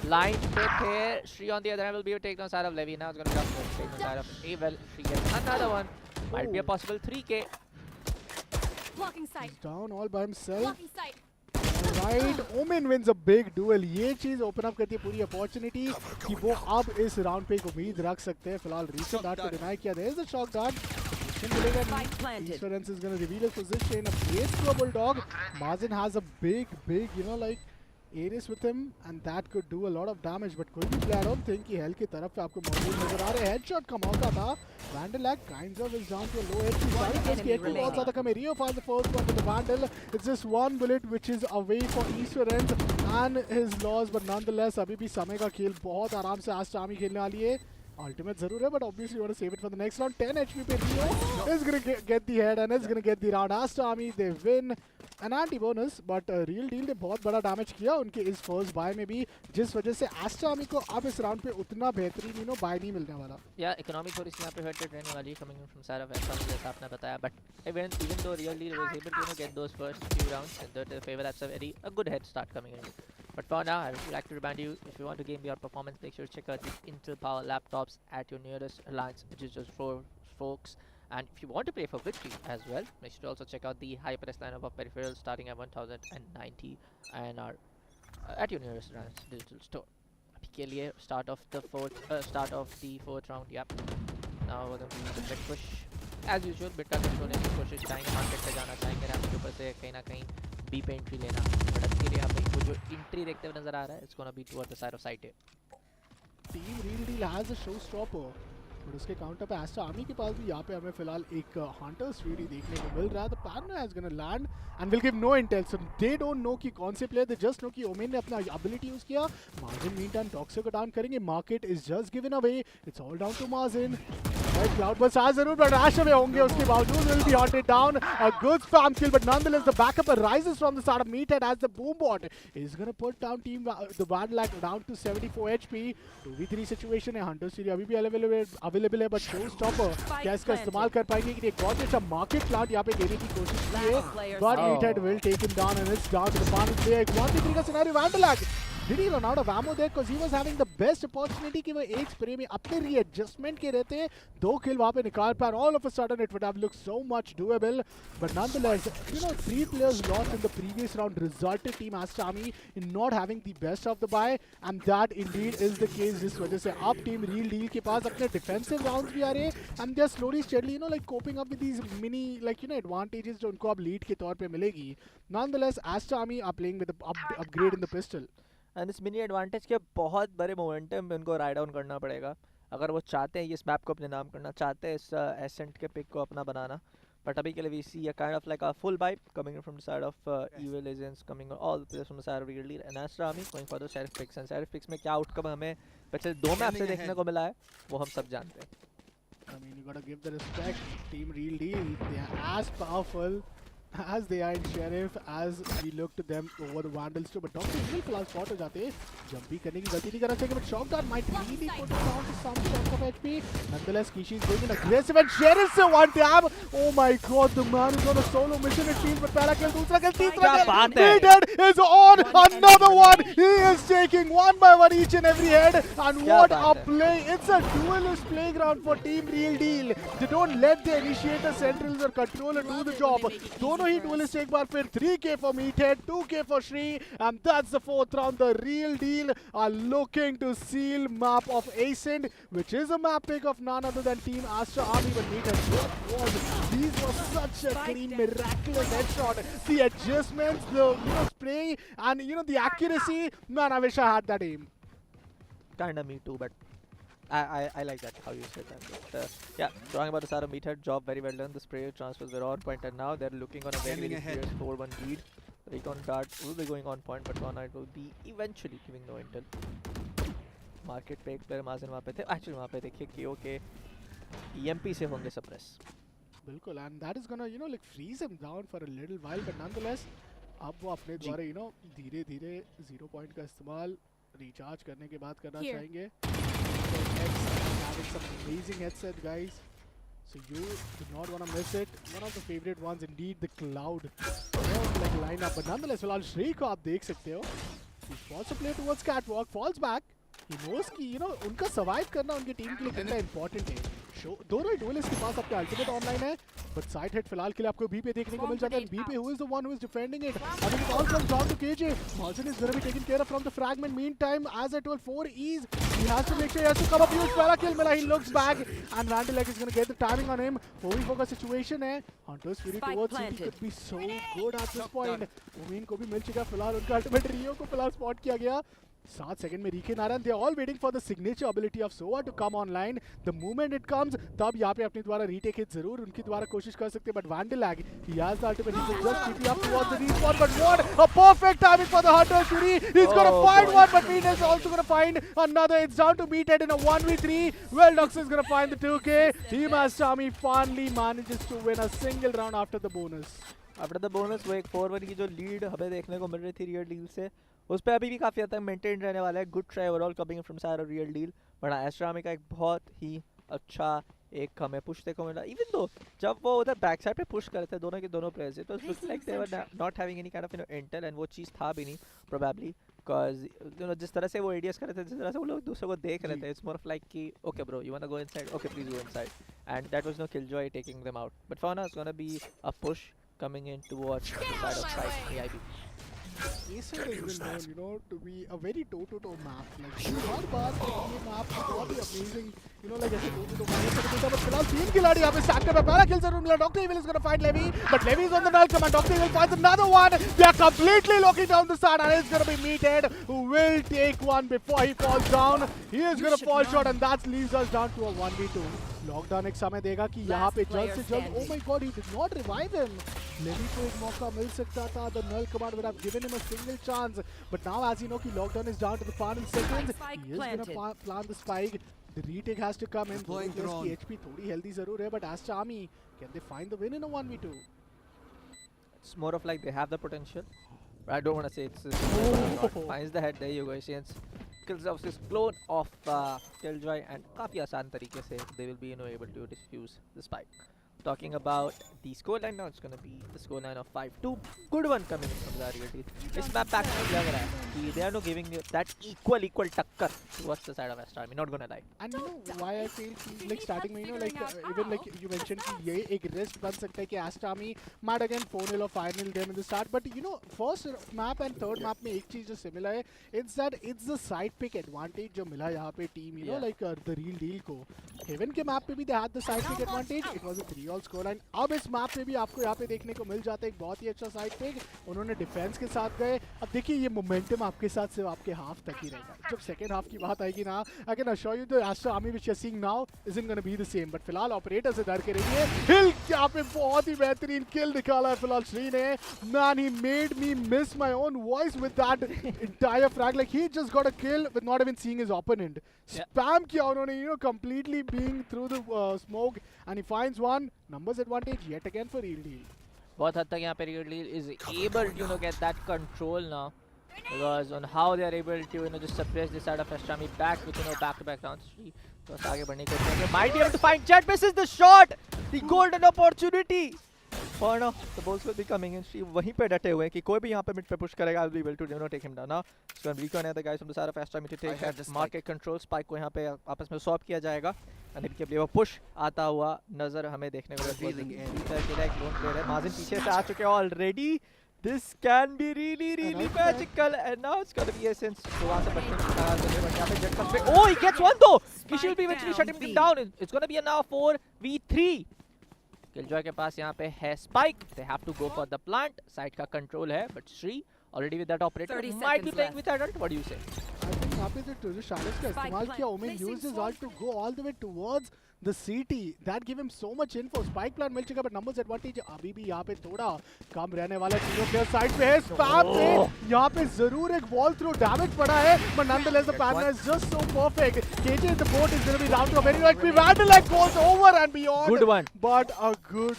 Blind pick here. Shri on the other hand will be able to take down side of Levi. Now it's going to be up to the side of Abel. She gets another one. Might be a possible 3K. Blocking sight. He's down all by himself. Blocking sight. Right, Omen wins a big duel. ये चीज open up करती है पूरी opportunity कि वो अब इस round पे एक उम्मीद रख सकते हैं। फिलहाल रीसेंट डार्ट को डिनाई किया, there is a shock dart मिलेगा नहीं। Insurance is going to reveal his position, a place to a bulldog. Mazin has a big like Ares with him and that could do a lot of damage, but कोई भी player I don't think कि hell की तरफ पे आपको मौजूद नजर आ रहे हैं। हेडशॉट का मौका था, Vandal kinds of is down to a low HP. Just get बहुत ज़्यादा कम है। Rio finds the first one with the Vandal. It's just one bullet which is away for Eastern and his loss, but nonetheless अभी भी समय का खेल बहुत आराम से Aster Army खेलने वाली है। Ultimate ज़रूर है, but obviously you want to save it for the next round. 10 HP पे Rio is going to get the head and is going to get the round. Aster Army they win an anti bonus, but real deal ने बहुत बड़ा damage किया उनके इस first by में भी, जिस वजह से Aster Army को अब इस राउंड पे उतना बेहतरीन बाय नहीं मिलने वाला। या इकोनॉमी थोड़ी सी यहाँ पे हर्टेड रहने वाली है coming from side of Aster जैसा आपने बताया, but even though Real Deal was able to get those first few rounds in their favor, that's a good head start coming in. But for now, I would like to remind you, if you want to game your performance, make sure to check out the Intel Power laptops at your nearest Reliance Digital Store, folks. And if you want to play for victory as well, make sure to also check out the high-price lineup of peripherals starting at 1090 and are at your nearest Reliance Digital Store. अभी के लिए start of the fourth round. Yep. Now we're going to do the mid push. As usual, mid का control की कोशिश चाहेंगे, market पे जाना चाहेंगे, रैम्प के ऊपर से कहीं ना कहीं बी पे एंट्री लेना। बट अभी के लिए हमें वो जो एंट्री देखते हुए नजर आ रहा है, it's gonna be toward the side of site A. Team Real Deal has a showstopper. और उसके काउंटर पे एस्टर आर्मी के पास भी यहाँ पे हमें फिलहाल एक हंटर्स फ्यूरी देखने को मिल रहा है. द पैनो is gonna land and will give no intel. So they don't know कि कौन से प्लेयर, दे जस्ट नो कि ओमेन ने अपना एबिलिटी यूज किया. मार्जिन मीनटाइम टॉक्सिक को डाउन करेंगे. Market is just given away. It's all down to margin. Cloud बस आज जरूर बट रैश अवे होंगे. उसके बावजूद will be hunted down. A good spam kill but nonetheless the backup arises from the start of Meathead as the boom bot is going to put down team the bad lag down to 74 HP. 2v3 situation है. Hunters fury अभी भी available है but show stopper क्या इसका इस्तेमाल कर पाएंगे कि एक बहुत अच्छा मार्केट प्लांट यहाँ पे देने की कोशिश की है. But Meathead will take him down and it's down to the final player. एक 1v3 का scenario. Vandalag did he run out of ammo there because he was having the best opportunity कि वो एक स्प्रे में अपने readjustment के रहते 2 किल वहाँ पे निकाल पाए. All of a sudden it would have looked so much doable but nonetheless 3 players lost in the previous round resulted team Aster Army in not having the best of the buy and that indeed is the case. जिस वजह से अब team real deal के पास अपने defensive rounds भी आ रहे हैं and they're slowly steadily like coping up with these mini advantages जो उनको अब लीड के तौर पे मिलेगी. Nonetheless Aster Army are playing with the upgrade in the pistol. And इस मिनी एडवांटेज के बहुत बड़े मोमेंटम में उनको राइड डाउन करना पड़ेगा अगर वो चाहते हैं इस मैप को अपने नाम करना चाहते हैं, इस एसेंट के पिक को अपना बनाना. बट अभी के लिए we see a kind of like a full buy coming from the side of Evil Legends coming all the players from the side of real deal and Aster Army going for the Sheriff picks. And Sheriff picks में क्या outcome हमें पिछले 2 map से देखने को मिला है वो हम सब जानते हैं. I mean, you gotta give the respect. Team Real Deal, they are as powerful as they are in Sheriff as we look to them over the Vandals too. But Doctor will फिलहाल spot हो जाते हैं. Jump भी करने की गलती नहीं करना चाहिए but Shock Dart might really put it down to some sort of HP. Nonetheless, Kishi is going in aggressive and Sheriff से one tap. Oh my God, the man is on a solo mission it seems. But पहला kill, दूसरा kill, तीसरा kill. Meathead is on another one. He is taking one by one each and every head. And what a play! It's a duelist playground for Team Real Deal. They don't let the initiator, centrals or controller do the job. दोनों ही duelist एक बार फिर 3k for Meathead, 2k for Shri, and that's the 4th round. The Real Deal are looking to seal map of Ascent, which is a map pick of none other than Team Aster Army. But Meathead, what was these were such a clean, miraculous headshot. The adjustments, the spray, and the accuracy. Man, I wish I had that aim. Kinda me too, but I like that how you said that. But, yeah, talking about the side of Meathead, job very well done. The spray transfers were on point, and now they're looking on a very fierce 4-1 lead. Recon Dart will be going on point, but One Night will be eventually giving no intel. Market पे एक player margin वहाँ पे थे. Actually वहाँ पे देखिए KO के EMP से होंगे suppress. बिल्कुल, and that is gonna like freeze him down for a little while, but nonetheless अब वो अपने द्वारा धीरे-धीरे 0 पॉइंट का इस्तेमाल रिचार्ज करने के बाद करना चाहेंगे. Having some amazing headset, guys. So you do not want to miss it. One of the favorite ones, indeed, the Cloud. Like lineup, but nonetheless, फिलहाल श्री को आप देख सकते हो. He spots a play towards Catwalk, falls back. He knows कि उनका survive करना उनकी टीम के लिए कितना important है. दोनों ही duelists के पास अपने ultimate online है, but side hit फिलहाल के लिए आपको B पे देखने को मिल जाता है. B पे who is the one who is defending it? I think it all comes down to KJ. Malzin is gonna be taken care of from the fragment. Meantime, as I told, 4 E's. He has to make sure he has to come up. Huge pala kill mila. He looks back, and Vandalag is gonna get the timing on him. 4v4 का situation है. Hunter's Fury towards City could be so good at this point. Omen को भी मिल चुका फिलहाल उनका ultimate. Rio को फिलहाल spot किया गया. 7 सेकंड में रीके Narayan. They are all waiting for the signature ability of Sova to come online. The moment it comes, तब यहाँ पे अपने द्वारा retake hit जरूर उनके द्वारा कोशिश कर सकते हैं. But Vandalag, he has the ultimate. He can just TP up towards the respawn. But what a perfect timing for the Hunter's Fury. He's gonna find one, but Meathead is also gonna find another. It's down to Meathead in a 1v3. Well, Dux is gonna find the 2k. Team Aster Army finally manages to win a single round after the bonus. After the bonus वो एक 4-1 की जो lead हमें देखने को मिल रही थी रियल डील से, उस पर अभी भी काफ़ी हद तक मेंटेन रहने वाला है. Good try overall coming from side of real Deal. But Aster army का एक बहुत ही अच्छा एक हमें पुश देखने को मिला. इवन दो जब वो उधर बैक साइड पे पुश कर रहे थे दोनों के दोनों प्लेयर्स से, तो it looks like they were not having any kind of Intel, and वो चीज़ था भी नहीं प्रोबेबली, बिकॉज जिस तरह से वो एडीएस कर रहे थे, जिस तरह से वो लोग दूसरे को देख रहे थे, इट्स मोर ऑफ लाइक कि okay bro you want to go inside, okay please go inside, and that was no Killjoy taking them out. But for now it's gonna be a push coming in towards the side of side AIB. Acer is well known, you know, to be a very toe-to-toe map. Like, हर बार ये map बहुत ही amazing, you know, like ऐसे toe-to-toe map ऐसे होता है. But फिलहाल तीन खिलाड़ी यहाँ पे stack पे पहला kill जरूर मिला. Dr. Evil is gonna find Levy, but Levy is on the null command. Dr. Evil finds another one. They are completely locking down the side, and it's gonna be meathead who will take one before he falls down. He is gonna fall short, and that leaves us down to a 1v2. Lockdown एक समय देगा कि यहाँ पे जल्द से जल्द. Oh my God, he did not revive him. Levi को एक मौका मिल सकता था. The null command would have given him a single chance. But now, as you know, कि lockdown is down to the final seconds. He is gonna plant the spike. The retake has to come in. की HP थोड़ी healthy जरूर है, but Aster Army, can they find the win in a 1v2? It's more of like they have the potential. But I don't want to say it's finds the head. There you go, Asians. Kills off this clone of Killjoy, and काफी आसान तरीके से they will be able to defuse the spike. Talking about the scoreline now, it's gonna be the scoreline of 5-2. Good one coming in from the reality. This map pack लग रहा है कि they are not giving that equal टक्कर towards the side of Aster Army. Not gonna lie. And you know why I feel like starting में, you know, like even like you mentioned कि ये एक risk बन सकता है कि Aster Army might again 4-0 or 5-0 them in the start. But you know, first map and third map में एक चीज जो similar है, it's that it's the side pick advantage जो मिला यहाँ पे team, you know, like the real deal को. Heaven के map पे भी they had the side pick advantage. It was a 3-all scoreline. अब इस मैप पे भी आपको यहाँ पे देखने को मिल जाता है एक बहुत ही अच्छा साइड पिक. उन्होंने डिफेंस के साथ गए. अब देखिए ये मोमेंटम आपके साथ सिर्फ आपके हाफ तक ही रहेगा. जब सेकंड हाफ की बात आएगी ना, I can assure you the Aster Army which you are seeing now isn't going to be the same. But फिलहाल ऑपरेटर से डर के रहिए. हिल यहाँ पे बहुत ही बेहतरीन किल निकाला है फिलहाल श्री ने. Man, he made me miss my own voice with that entire frag. Like he just got a kill with not even seeing his opponent. Spam किया उन्होंने, you know, completely being through the smoke, and he finds one. Numbers advantage yet again for Real Deal. बहुत हद तक यहाँ पे Real Deal is able to, you know, get that control now, because on how they are able to, you know, just suppress this side of Aster Army back with, you know, back-to-back rounds. तो आगे बढ़ने की कोशिश might be able to find Jet, misses the shot, the golden opportunity. For now, the balls will be coming in. वहीं पे डटे हुए हैं कि कोई भी यहाँ पे mid पे push करेगा, I'll be able to, you know, take him down. Now, it's going to be recon the guys from the side of Aster Army to take that market control. Spike को यहाँ पे आपस में swap किया जाएगा. And इनके लिए वो push आता हुआ नजर हमें देखने को मिलेगा. एक lone player है. माजिन पीछे से आ चुके हैं already. This can be really magical, and now it's gonna be Ascent. So वहाँ से बचने की तरह से बट यहाँ पे Jet comes back. Oh, he gets one though. He should be eventually shut him down. It's gonna be a now 4v3. Killjoy के पास यहाँ पे है Spike. They have to go for the plant. Side का control है, but Shri already with that operator might be playing with adult. What do you say? I think यहाँ पे जो shadows का इस्तेमाल किया, Omen used his ult to go all the way towards the CT. That gave him so much info. Spike plant मिल चुका, but numbers advantage अभी भी यहाँ पे थोड़ा कम रहने वाला. तीनों प्लेयर साइड पे है. Spam पे यहाँ पे जरूर एक wall through damage पड़ा है, but nonetheless the pattern is just so perfect. KJ in the boat is going to be down to a very like Vandalite goes over and beyond. Good one. But a good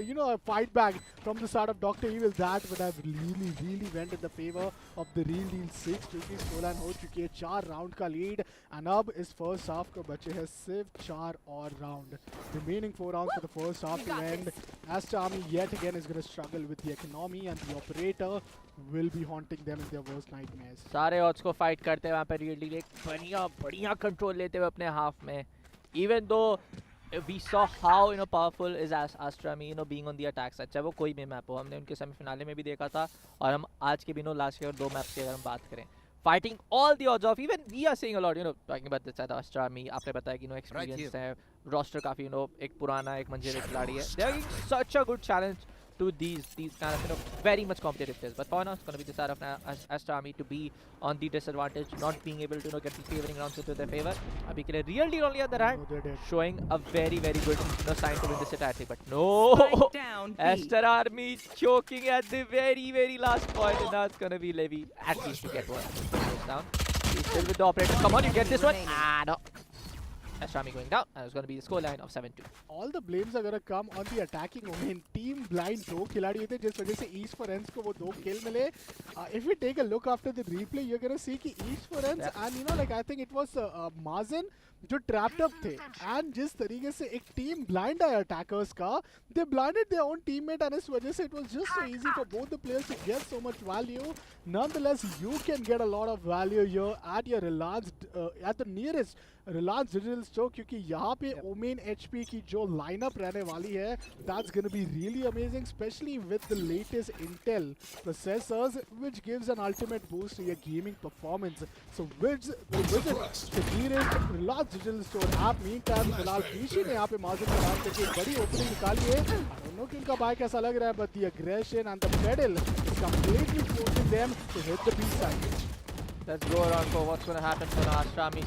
you know, a fight back from the side of Dr. Evil. That would have really went in the favor of the Real Deal. 6 क्योंकि scoreline हो चुकी है 4 round का lead, and अब इस first half को बचे हैं सिर्फ 4 और round. Remaining 4 rounds for the first half to end. Aster Army yet again is going to struggle with the economy, and the operator will be haunting them in their worst nightmares. सारे odds को fight करते हुए वहाँ पे Real Deal एक बढ़िया control लेते हुए अपने half में. Even though we saw how, you know, powerful is Aster Army, you know, being on the attack side. चाहे वो कोई भी मैप हो, हमने उनके सेमीफिनाले में भी देखा था, और हम आज के भी नो लास्ट के और 2 मैप्स की अगर हम बात करें, fighting all the odds off. Even we are seeing a lot, you know, talking about the side of Aster Army. आपने बताया कि, you know, experience है, roster काफी, you know, एक पुराना एक मंजिल खिलाड़ी है. They are giving such a good challenge to these kind of, you know, very much competitive players. But for now, it's going to be the side of Aster Army to be on the disadvantage, not being able to, you know, get the favoring rounds into their favor. Abhi ke liye Real Deal only on the hand, showing a very good, you know, sign to win this entire thing. But no, Aster Army choking at the very last point, and now it's going to be Levy at least to get one. Goes down. He's still with the operator. Come on, you get this one. No. Aster Army going down, and it's going to be the scoreline of 7-2. All the blames are going to come on the attacking Omen. Team blind 2 खिलाड़ी थे जिस वजह से East Forenz को वो 2 kill मिले. If we take a look after the replay, you're going to see कि East Forenz and, you know, like I think it was Mazen जो trapped up थे, and जिस तरीके से एक team blind आया attackers का, they blinded their own teammate, and इस वजह से it was just so easy for both the players to get so much value. Nonetheless, you can get a lot of value here at your Reliance, at the nearest Reliance Digital store, क्योंकि यहाँ पे women HP की जो lineup रहने वाली है, that's gonna be really amazing, especially with the latest Intel processors which gives an ultimate boost to your gaming performance. So visit the Reliance Digital store app. Meantime फिलहाल पीछे ने यहाँ पे मार्जिन का नाम करके एक बड़ी ओपनिंग निकाली है. आई डोंट नो कि उनका बाय कैसा लग रहा है, but the aggression and the pedal is completely forcing them to hit the B side. Let's go around for what's going to happen for Aster Army.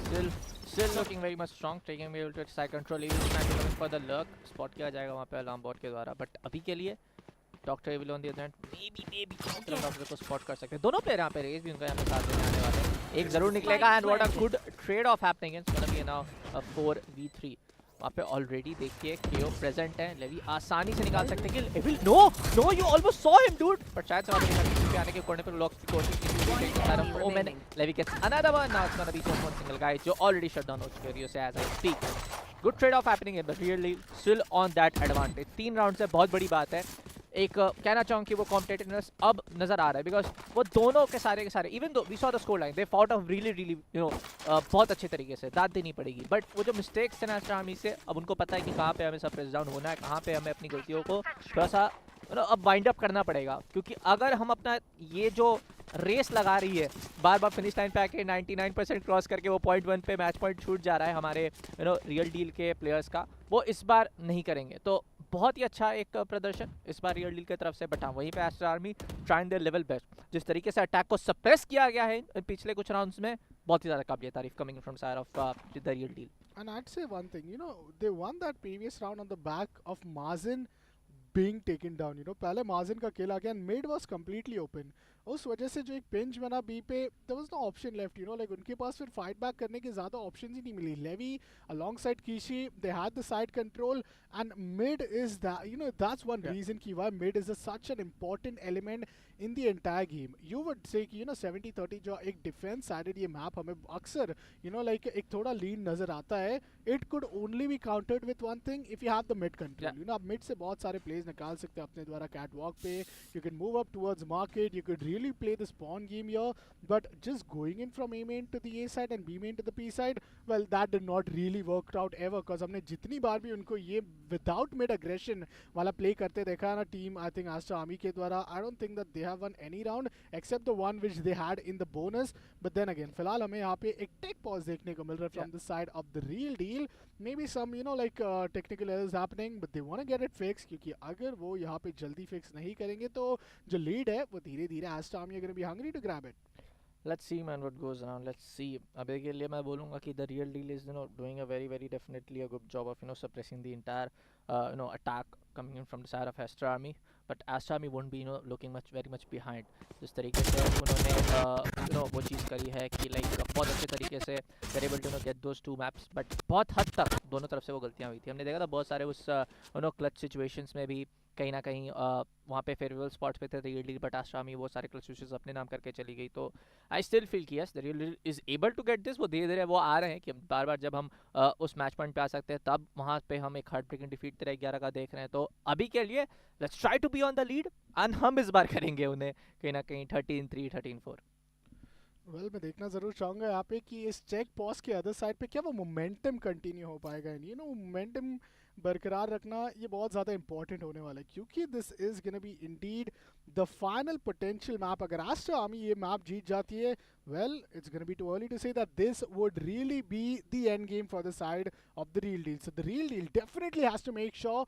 Still looking very much strong, taking able to side control. Evil is trying to come for the lurk. Spot किया जाएगा वहाँ पे alarm bot के द्वारा. But अभी के लिए Doctor Evil on the other hand maybe Doctor को स्पॉट कर सकते हैं. दोनों प्लेयर यहाँ पे रेस भी उनका यहाँ पे साथ देने आने वाले हैं. एक जरूर निकलेगा and what a good trade off happening. It's going to be now a 4v3. वहाँ पे ऑलरेडी देखिए केओ प्रेजेंट है. लेवी आसानी से निकाल सकते हैं कि Evil no you almost saw him dude, पर शायद से वहाँ पे आने के कोने पे लॉक की कोशिश की थी. Omen Levy gets another one. Now it's gonna be just one single guy जो ऑलरेडी शट डाउन हो चुके हैं रियो से as I speak. Good trade off happening है, but really still on that advantage. 3 round से बहुत बड़ी बात है. एक कहना चाहूँ कि वो कॉम्पिटिटिवनेस अब नजर आ रहा है, बिकॉज वो दोनों के सारे even though we saw the score line they fought off really you know बहुत अच्छे तरीके से दाद देनी पड़ेगी. बट वो जो मिस्टेक्स थे ना आस्टर आर्मी से, अब उनको पता है कि कहाँ पे हमें सब प्रेस डाउन होना है, कहाँ पे हमें अपनी गलतियों को थोड़ा सा अब वाइंड अप करना पड़ेगा. क्योंकि अगर हम अपना ये जो रेस लगा रही है बार बार फिनिश लाइन पे आके 99% क्रॉस करके वो पॉइंट 1 पे मैच पॉइंट छूट जा रहा है हमारे रियल डील के प्लेयर्स का, वो इस बार नहीं करेंगे. तो बहुत ही अच्छा एक प्रदर्शन इस बार रियल डील की तरफ से. बट हाँ, वहीं पे Aster Army trying their level best. जिस तरीके से अटैक को सप्रेस किया गया है पिछले कुछ राउंड्स में, बहुत ही ज़्यादा काबिल तारीफ coming from side of the real deal. And I'd say one thing, they won that previous round on the back of Mazen being taken down. पहले Mazen का kill आ गया and mid was completely open. उस वजह से जो एक pinch बना B पे, there was no option left. Like उनके पास फिर fight back करने की ज़्यादा options ही नहीं मिली. Levy alongside Kishi, they had the side control and mid is that, that's one reason कि why mid is such an important element in the entire game. You would say कि 70-30 जो एक defense sided ये map हमें अक्सर like एक थोड़ा lead नज़र आता है. It could only be countered with one thing if you have the mid control. आप mid से बहुत सारे plays निकाल सकते हैं अपने द्वारा catwalk पे. You can move up towards market. You could really play the spawn game here. But just going in from A main to the A side and B main to the P side, well, that did not really work out ever. Because हमने जितनी बार भी उनको ये without mid aggression वाला play करते देखा ना team, I think Aster Army के द्वारा, I don't think that they have won any round except the one which they had in the bonus. But then again, फिलहाल हमें यहाँ पे एक tech pause देखने को मिल रहा है from the side of the real deal. Maybe some like technical errors happening, but they want to get it fixed. क्योंकि अगर वो यहाँ पे जल्दी fix नहीं करेंगे तो जो lead है वो धीरे-धीरे Aster Army are going to be hungry to grab it. Let's see man what goes around. Let's see. अभी के लिए मैं बोलूँगा कि the real deal is doing a very definitely a good job of suppressing the entire attack coming in from the side of Aster Army. But Aster Army won't be looking very much behind. जिस तरीके से उन्होंने वो चीज़ करी है कि like बहुत अच्छे तरीके से they're able to get those 2 maps. But बहुत हद तक दोनों तरफ से वो गलतियाँ हुई थी. हमने देखा था बहुत सारे उस clutch situations में भी कहीं ना कहीं वहाँ पे फेवरेबल स्पॉट्स पे थे रियल डील, बट आस्टर आर्मी वो सारे क्लच स्विचेस अपने नाम करके चली गई. तो आई स्टिल फील कि yes the real Deal is able to get this. वो धीरे धीरे वो आ रहे हैं कि बार बार जब हम उस मैच पॉइंट पे आ सकते हैं, तब वहाँ पे हम एक हार्ट ब्रेकिंग डिफीट 13-11 का देख रहे हैं. तो अभी के लिए let's try to be on the lead and हम इस बार करेंगे उन्हें कहीं ना कहीं 13-3 13-4. वेल मैं देखना ज़रूर चाहूँगा यहाँ पे कि इस चेक पॉज के अदर साइड पे क्या वो मोमेंटम कंटिन्यू हो पाएगा. मोमेंटम बरकरार रखना ये बहुत ज़्यादा इंपॉर्टेंट होने वाला है, क्योंकि this is gonna be indeed the final potential map. अगर आस्टर आर्मी ये मैप जीत जाती है, well it's gonna be too early to say that this would really be the end game for the side of the real Deal. So the real Deal definitely has to make sure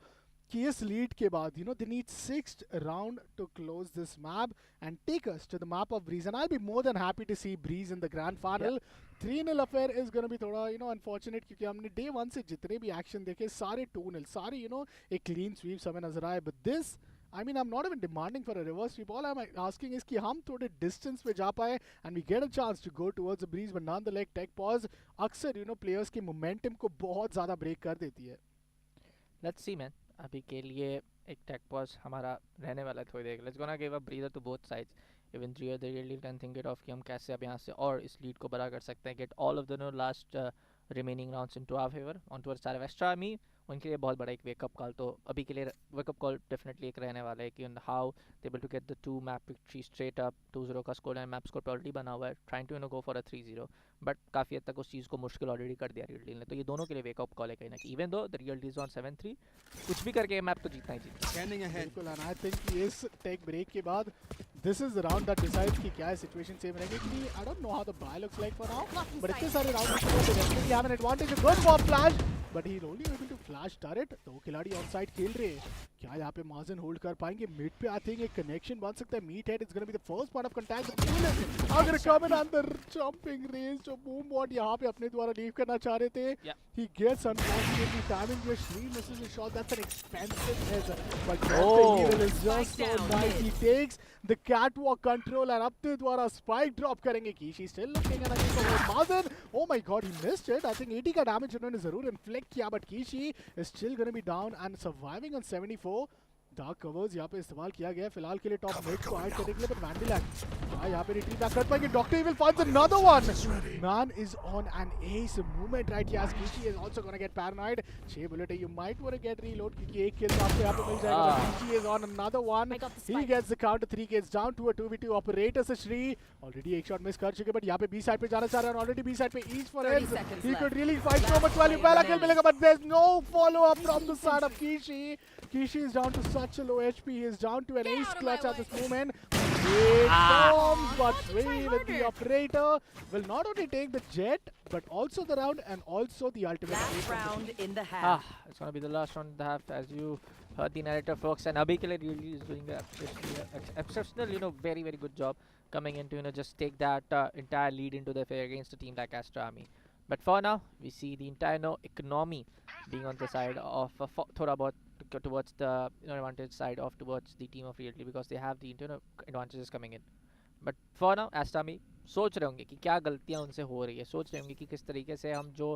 कि इस lead के बाद they need 6th round to close this map and take us to the map of Breeze. And I'll be more than happy to see Breeze in the grand final. 3-0 affair is going to be थोड़ा unfortunate, क्योंकि हमने day 1 से जितने भी action देखे सारे 2-0 सारे एक clean sweeps हमें नजर आए. But this, I mean, I'm not even demanding for a reverse sweep. All I'm asking is कि हम थोड़े distance पे जा पाए and we get a chance to go towards the Breeze. But nonetheless, tech pause अक्सर players के momentum को बहुत ज़्यादा break कर देती है. Let's see man. अभी के लिए एक टेक पॉज हमारा रहने वाला है थोड़ी देर. Let's gonna give a breather to both sides. Even the Real can think it of कि हम कैसे अब यहाँ से और इस लीड को बड़ा कर सकते हैं. Get all of the last remaining rounds into our favour on towards side of Aster Army. उनके लिए बहुत बड़ा एक वेकअप कॉल, तो अभी के लिए वेकअप कॉल डेफिनेटली एक रहने वाला है कि how they able to get the 2 map victory straight up. 2-0 का स्कोर लाइन मैप स्कोर पे ऑलरेडी बना हुआ है, trying to go for a 3-0, but काफ़ी हद तक उस चीज़ को मुश्किल ऑलरेडी कर दिया रियल डील ने। तो ये दोनों के लिए वेकअप कॉल है कहीं ना कहीं, even though the real Deal is on 7-3, कुछ भी करके ये मैप तो जीतना ही जीतना। बिल्कुल, एंड आई थिंक कि इस टेक ब्रेक के बाद this is the round that decides कि क्या सिचुएशन सेम रहेगी कि I don't know how the buy looks like for now, but इतने सारे राउंड में definitely have an advantage. Good for flash, but he only able to flash turret. दो खिलाड़ी on side खेल रहे हैं, क्या यहाँ पे मार्जिन होल्ड कर पाएंगे? मिड पे आई थिंक एक कनेक्शन बन सकता है। Meathead is gonna be the first point of contact. अगर कम इन अंदर जंपिंग रेंज जो बूम बॉट यहाँ पे अपने द्वारा लीव करना चाह रहे थे, he gets unfortunately timing your Shri misses a shot. That's an expensive miss, but Dr. Evil is just so nice. He takes the catwalk control and अपने द्वारा spike drop करेंगे। Kishi still looking at Mazen. Oh my god, he missed it. I think 80 का damage उन्होंने जरूर inflict किया, but Kishi is still gonna be down and surviving on 74. Dark covers यहाँ पे इस्तेमाल किया गया है फिलहाल के लिए टॉप मिड को हाइड करने के लिए, बट वैंडिलैंड क्या यहाँ पे रिट्रीव बैक कर पाएंगे? Doctor evil finds another one. Man is on an S movement right here. Kishi is also gonna get paranoid. 6 bullet है, you might want to get reload क्योंकि एक किल आपको यहाँ पे मिल जाएगा। Kishi is on another one. He gets the counter, 3 kills down to a 2v2 operator से Shri already एक shot miss कर चुके, बट यहाँ पे बी साइड पे जाना चाह रहे हैं ऑलरेडी बी साइड पे each for edge. He could really fight so much value. पहला किल मिलेगा, but there's no follow up from the side of Kishi. Kishi is down to such a low HP. He is down to an ace clutch at this moment. It comes, but Ray with the operator will not only take the jet, but also the round and also the ultimate. Last round in the half. It's gonna be the last round in the half, as you heard the narrator folks, and Abhi Kile really is doing an exceptional, very very good job coming in to just take that entire lead into the fair against a team like Aster Army. But for now, we see the entire economy being on the side of thoda bahut towards the advantage side of towards the team of Realty, because they have the advantages coming in. But for now, Aster Army सोच रहे होंगे कि क्या गलतियां उनसे हो रही है, सोच रहे होंगे कि किस तरीके से हम जो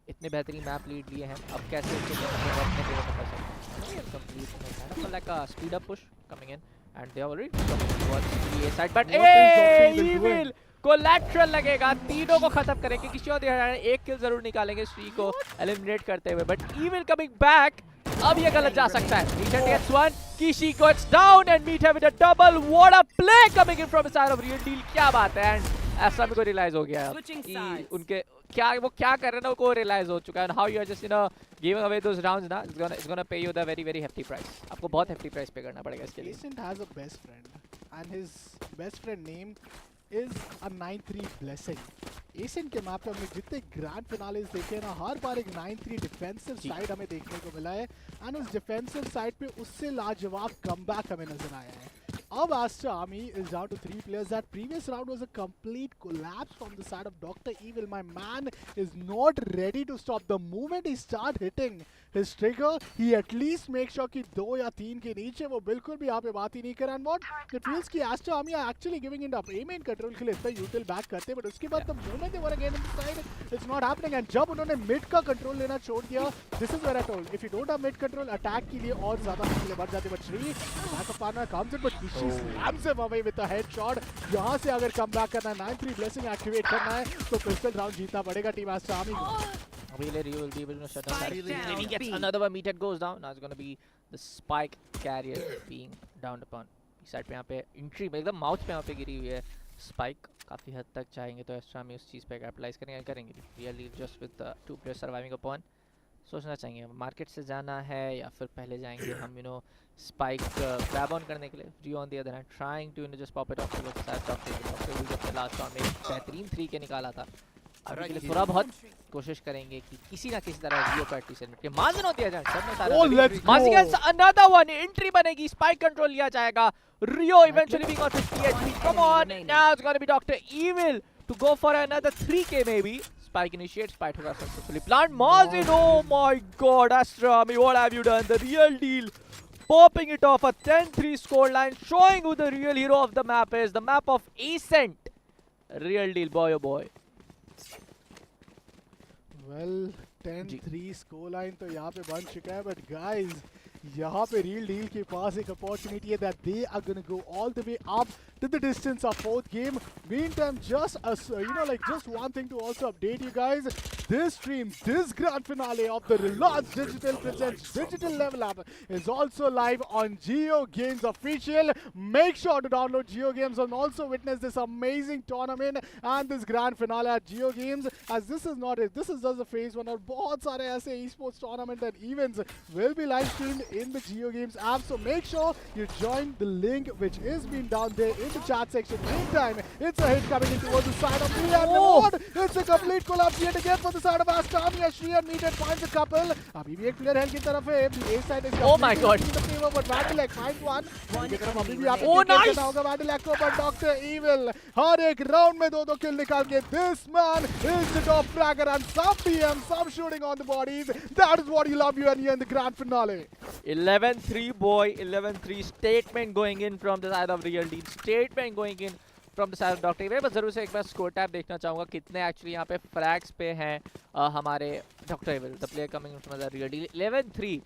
इतने बेहतरीन मैप लीड लिए हैं अब कैसे उसको अपने फेवर में कर सकते हैं। Complete like a speed up push coming in and they are already towards the A side, but Evil collateral लगेगा, तीनों को खत्म करेंगे। किसी और एक किल जरूर निकालेंगे श्री को एलिमिनेट करते हुए, बट इविल कमिंग बैक। अब ये गलत जा सकता है। Meathead gets one, Kishi goes down and Meathead with a double. What a play coming in from the side of Real Deal. क्या बात है, and Astra को realize हो गया है कि उनके वो क्या कर रहे हैं, उनको realize हो चुका है, and how you are just giving away those rounds ना, it's gonna pay you the very very hefty price. आपको बहुत hefty price pay करना पड़ेगा इसके लिए। Ascent has a best friend and his best friend name is a 9-3 blessing. Ascent के map पे हमने जितने ग्रैंड फिनालेस देखे हैं ना, हर बार एक 9-3 डिफेंसिव साइड हमें देखने को मिला है, एंड उस डिफेंसिव साइड पे उससे लाजवाब कमबैक हमें नजर आया है। अब Aster Army is down to 3 players. That previous round was a complete collapse from the side of Dr. Evil. My man is not ready to stop. The moment he start hitting his trigger, he at least makes sure कि 2 या 3 के नीचे वो बिल्कुल भी यहाँ पे बात ही नहीं करे। And what it feels कि Aster Army are actually giving it up. Amen control के लिए इस पर util back करते, but उसके बाद the moment they were again inside, it's not happening. And जब उन्होंने mid का control लेना छोड़ दिया, this is where I told, if you don't have mid control, attack के लिए और ज़्यादा मुश्किलें बढ़ जाती है। But Shri back up partner comes in, but Kishi slams him away with a headshot. यहाँ से अगर come back करना है, 9-3 blessing activate करना है, तो pistol round जीतना पड़ेगा team Aster Army को। Really will be able to shut down that. He gets another one, Meathead goes down. Now it's going to be the spike carrier being downed upon. इस side पे यहाँ पे entry में एकदम mouth पे यहाँ पे गिरी हुई है स्पाइक। काफ़ी हद तक चाहेंगे तो एक्स्ट्रा में उस चीज़ पे कैपिटलाइज करेंगे। Really just with 2 players surviving upon, सोचना चाहिए मार्केट से जाना है या फिर पहले जाएंगे हम स्पाइक ग्रैब ऑन करने के लिए। Rio on the other hand trying to just pop it off to the side of the last round में बेहतरीन 3 के निकाला था। अभी के लिए थोड़ा बहुत कोशिश करेंगे कि किसी ना किसी तरह रियो को एटलीस्ट एलिमिनेट किया। मार्जिन होती है जंप सबने सारा margin gets another one, entry बनेगी, स्पाइक कंट्रोल लिया जाएगा। Rio eventually being on 50 HP, come on, now it's gonna be Doctor Evil to go for another 3K maybe. Spike initiates, spike होगा successfully plant. Marzin, oh my god, Aster Army, what have you done? The Real Deal popping it off, a 10-3 scoreline, showing who the real hero of the map is. The map of Ascent. Real Deal, boy oh boy. Well, 10-3 scoreline तो यहाँ पे बन चुका है, but guys, यहाँ पे Real Deal के पास एक opportunity है that they are gonna go all the way up to the distance of 4th game. Meantime, just one thing to also update you guys. this stream, this grand finale of the Reliance Digital presents Digital Level Up is also live on Geo Games Official. Make sure to download Geo Games and also witness this amazing tournament and this grand finale at Geo Games. As this is not it, this is just the phase one. और बहुत सारे ऐसे esports tournament and events will be live streamed in the Geo Games app. So make sure you join the link which is being down there in the chat section. Meantime, it's a hit coming in towards the side of Shriyan. It's a complete collapse yet again for the side of Aster. Shriyan needed finds a couple. अभी भी एक player hell की तरफ है. The A side is Oh my God. in the favor, but Vandalek finds one. अभी भी आप Oh, nice. करना होगा Vandalek को, but Dr. Evil हर एक round में दो kill निकाल के this man is the top fragger and some PM, some shooting on the bodies. That is what you love here in the grand finale. 11-3 boy, 11-3 statement going in from the side of Real Deal. Statement going in from the side of Dr. Evil. बस जरूर से एक बार score tab देखना चाहूँगा कितने actually यहाँ पे फ्रैग्स पे हैं हमारे Dr. Evil, the player coming from the Real Deal. 11-3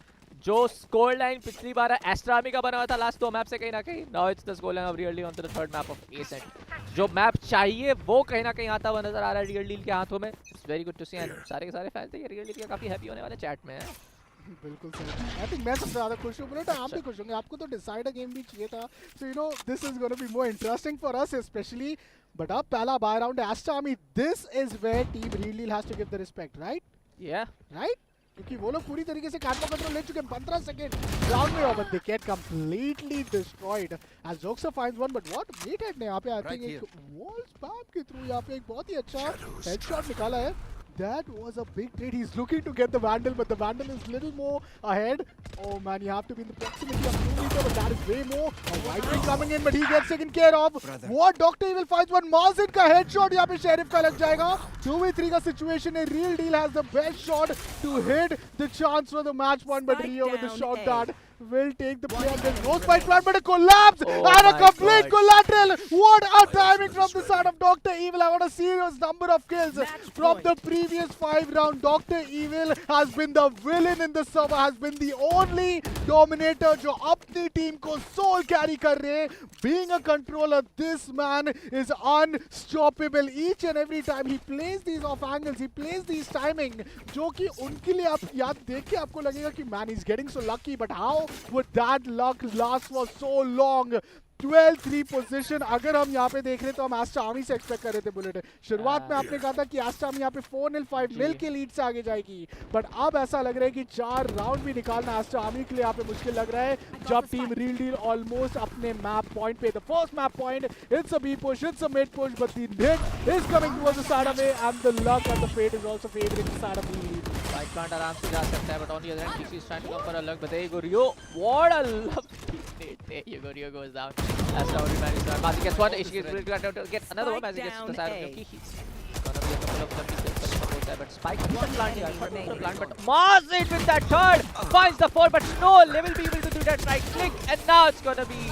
जो स्कोर लाइन पिछली बार एस्ट्रामी का बना हुआ था लास्ट दो मैप से कहीं ना कहीं. Now it's the score line of real deal on the third map of accent. जो मैप चाहिए वो कहीं ना कहीं आता हुआ नजर आ रहा है रियल डील के हाथों में. It's very good to see and सारे के सारे फैंस थे रियल डील के काफी हैप्पी होने वाले चैट में है. बिल्कुल सही. आई थिंक मैं सबसे ज्यादा खुश हूं. बुलेट आप भी खुश होंगे. आपको तो डिसाइडर गेम भी चाहिए था. So you know this is gonna be more interesting for us specially. But अब पहला buy round Aster Army. This is where team real Deal has to give the respect, right? या राइट, क्योंकि वो लोग पूरी तरीके से कैंप कंट्रोल ले चुके हैं. 15 सेकंड राउंड में और they get completely destroyed as Joxer finds one. But what Meathead ने यहां पे आई थिंक एक वॉल स्पैम के थ्रू यहां पे एक बहुत ही अच्छा हेडशॉट निकाला है. That was a big trade. He's looking to get the Vandal, but the Vandal is little more ahead. Oh man, you have to be in the proximity of 2 meter, but that is way more. A white ring coming in, but he gets taken care of. What? Dr. Evil finds one. Mazin का headshot यहाँ पे Sheriff का लग जाएगा. 2v3 का situation है. Real Deal has the best shot to hit the chance for the match point, but Rio with the shot dart will take the play. There's no spike plan, but a collapse and a complete collateral. What a timing from the side of Dr. Evil. I want a serious number of kills from the previous 5 rounds. Dr. Evil has been the villain in the server, has been the only dominator जो अपनी team को soul carry कर रहे हैं. Being a controller, this man is unstoppable. Each and every time he plays these off angles, he plays these timing, जो कि उनके लिए आप याद देख के आपको लगेगा कि man he's getting so lucky, but how would that luck last for so long? 12-3 position अगर हम यहाँ पे देख रहे तो हम एस्टर आर्मी से एक्सपेक्ट कर रहे थे. बुलेट शुरुआत में आपने कहा था कि एस्टर आर्मी यहाँ पे 4-0 5-0 के लीड से आगे जाएगी, बट अब ऐसा लग रहा है कि 4 राउंड भी निकालना एस्टर आर्मी के लिए यहाँ पे मुश्किल लग रहा है जब टीम रियल डील ऑलमोस्ट अपने मैप पॉइंट पे. The first map point, it's a B push, it's a mid push, but the hit is coming towards the side away and the luck and the fate is also favouring the side of real Deal. Right plant आराम से जा सकता है, but on the other hand, DC is trying to come for a luck, but there you go, Rio. What a lovely hit. There you go, Rio goes down. That's how he managed that. Mazi gets one. She gets get another one. Mazi gets to the side of Yoki. He's gonna be a couple of lucky kills coming from both there, but Spike is not planting. He's not going to plant, but Mazi with that third finds the 4, but no, they will be able to do that right click, and now it's gonna be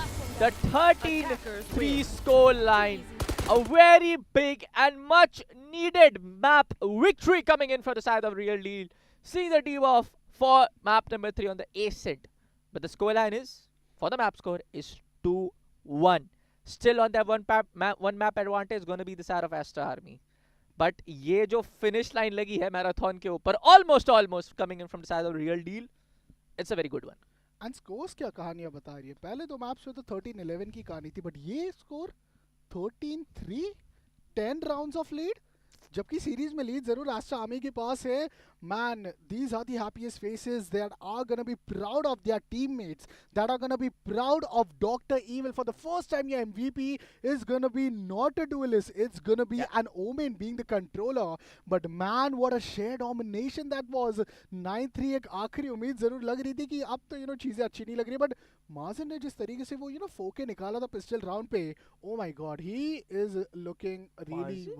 the 13-3 score line. A very big and much needed map victory coming in for the side of Real Deal. See the team off for map number 3 on the Ascent. But the scoreline is, for the map score, is 2-1. Still on that one map advantage going to be the side of Aster Army. But ये जो finish line लगी है marathon के ऊपर, almost coming in from the side of Real Deal, it's a very good one. And scores क्या कहानियां बता रही है. पहले दो मैप्स में तो 13-11 की कहानी थी, बट ये स्कोर 13-3, 10 राउंड्स ऑफ लीड, जबकि सीरीज में लीड जरूर एस्टर आर्मी के पास है. Man, these are the happiest faces that are gonna be proud of their teammates, that are gonna be proud of Dr. Evil. For the first time, your MVP is gonna be not a duelist, it's gonna be an Omen being the controller. But man, what a sheer domination that was. 9-3 एक आखिरी उम्मीद जरूर लग रही थी कि अब तो चीजें अच्छी नहीं लग रही, बट माजिन ने जिस तरीके से वो 4K निकाला था पिस्टल राउंड पे, oh my god, he is looking really,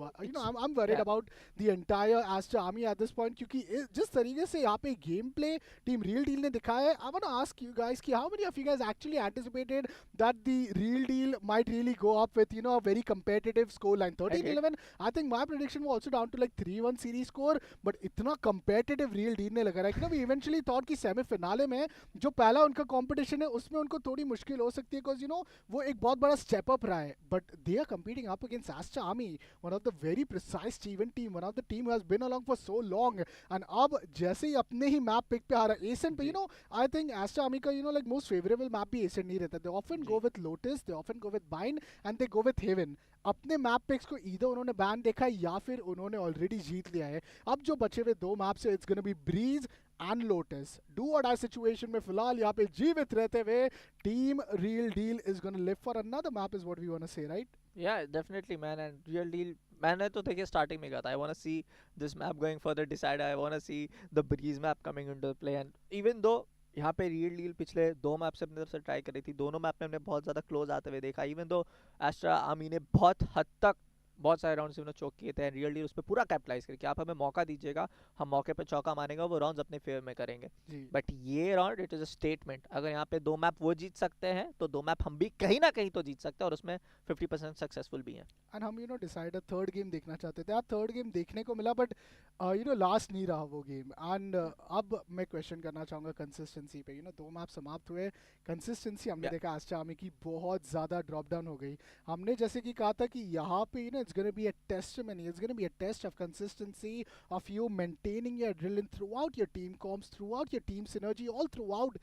I'm worried about the entire Aster Army at this point, क्योंकि जिस तरीके से यहाँ पे game play team real deal ने दिखाया है. I want to ask you guys कि how many of you guys actually anticipated that the real deal might really go up with a very competitive score line? 13-11. I think my prediction was also down to like 3-1 series score, but इतना competitive real deal ने लगा रहा है कि we eventually thought कि semi-finale में जो पहला उनका competition है उसमें उनको थोड़ी मुश्किल हो सकती है, बिकॉज वो एक बहुत बड़ा स्टेप अप रहा है, but they are competing up against Aster Army, one of the very precise T one team, one of the team has been along for so long, and अब जैसे ही अपने ही मैप पिक पे आ रहा है एसेंट पे, I think Aster army का like most favourable map भी accent नहीं रहता, they often go with lotus, they often go with bind and they go with heaven. अपने मैप पिक्स को ईदर उन्होंने बैन देखा है या फिर उन्होंने ऑलरेडी जीत लिया है। अब जो बचे हुए दो मैप से it's gonna be Breeze and Lotus, do और डाई सिचुएशन में फिलहाल यहाँ पे जीवित रहते हुए team real Deal is gonna live for another map is what we want to say, right? Yeah, definitely, man. And real deal, मैंने तो देखिए स्टार्टिंग में कहा था, I want to see this map going further decide, I want to see the breeze map coming into play, and even though यहाँ पे real deal पिछले दो मैप से अपनी तरफ से ट्राई करी थी, दोनों मैप में हमने बहुत ज़्यादा क्लोज आते हुए देखा, इवन दो एस्ट्रा आर्मी ने बहुत हद तक बहुत सारे राउंड्स उन्होंने चौक किए थे, रियल डील उस पर पूरा कैपिटलाइज करके आप हमें मौका दीजिएगा, हम मौके पे चौका मारेंगे, वो राउंड्स अपने फेवर में करेंगे। बट ये round it is a statement, अगर यहाँ पे दो मैप वो जीत सकते हैं तो दो मैप हम भी कहीं ना कहीं तो जीत सकते हैं, और उसमें 50% सक्सेसफुल भी हैं। एंड हम डिसाइड थर्ड गेम देखना चाहते थे, थर्ड गेम देखने को मिला, बट लास्ट नहीं रहा वो गेम। एंड अब मैं क्वेश्चन करना चाहूँगा कंसिस्टेंसी पे, दो मैप समाप्त हुए, कंसिस्टेंसी हमने देखा एस्टर आर्मी की बहुत ज़्यादा ड्रॉप डाउन हो गई। हमने जैसे कि कहा था कि यहाँ पे it's gonna be a testimony, it's going to be a test of consistency, of you maintaining your adrenaline throughout your team comps, throughout your team synergy, all throughout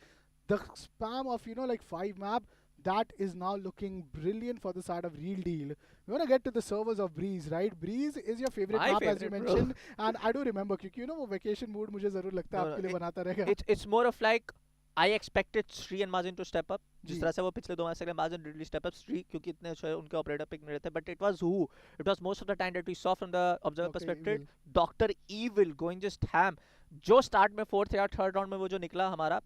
the spam of like 5 map. That is now looking brilliant for the side of Real Deal. We want to get to the servers of Breeze, right? Breeze is your favorite My map, favorite, as you bro. mentioned, and I do remember क्योंकि वो vacation mood मुझे ज़रूर लगता है आपके लिए बनाता रहेगा। It's more of like I expected Sri and Mazin to step up, जिस तरह से वो पिछले दो मैच से Mazin did step up, Sri क्योंकि इतने अच्छे उनके ऑपरेटर पिक नहीं रहते, but it was who? It was most of the time that we saw from the observer perspective, Dr. Evil going just ham, जो स्टार्ट में fourth या third round में वो जो निकला हमारा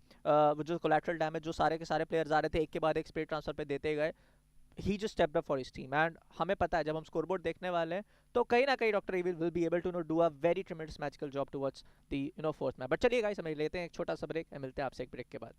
वो जो कोलैटरल डैमेज जो सारे के सारे प्लेयर्स आ रहे थे एक के बाद एक स्पीड ट्रांसफर पे देते गए, he just stepped up for his team, and हमें पता है जब हम स्कोरबोर्ड देखने वाले हैं तो कहीं ना कहीं doctor evil will be able to do a very tremendous magical job towards the fourth match। But चलिए गाइस समझ लेते हैं एक छोटा सा ब्रेक, मिलते हैं आपसे एक ब्रेक के बाद।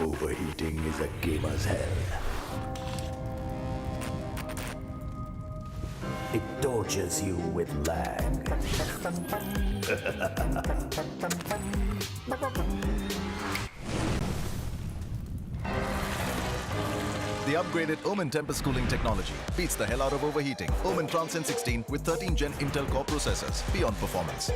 Overheating is a gamer's hell. It tortures you with lag. The upgraded Omen Tempest cooling technology beats the hell out of overheating. Omen Transcend 16 with 13 Gen Intel Core processors. Beyond performance.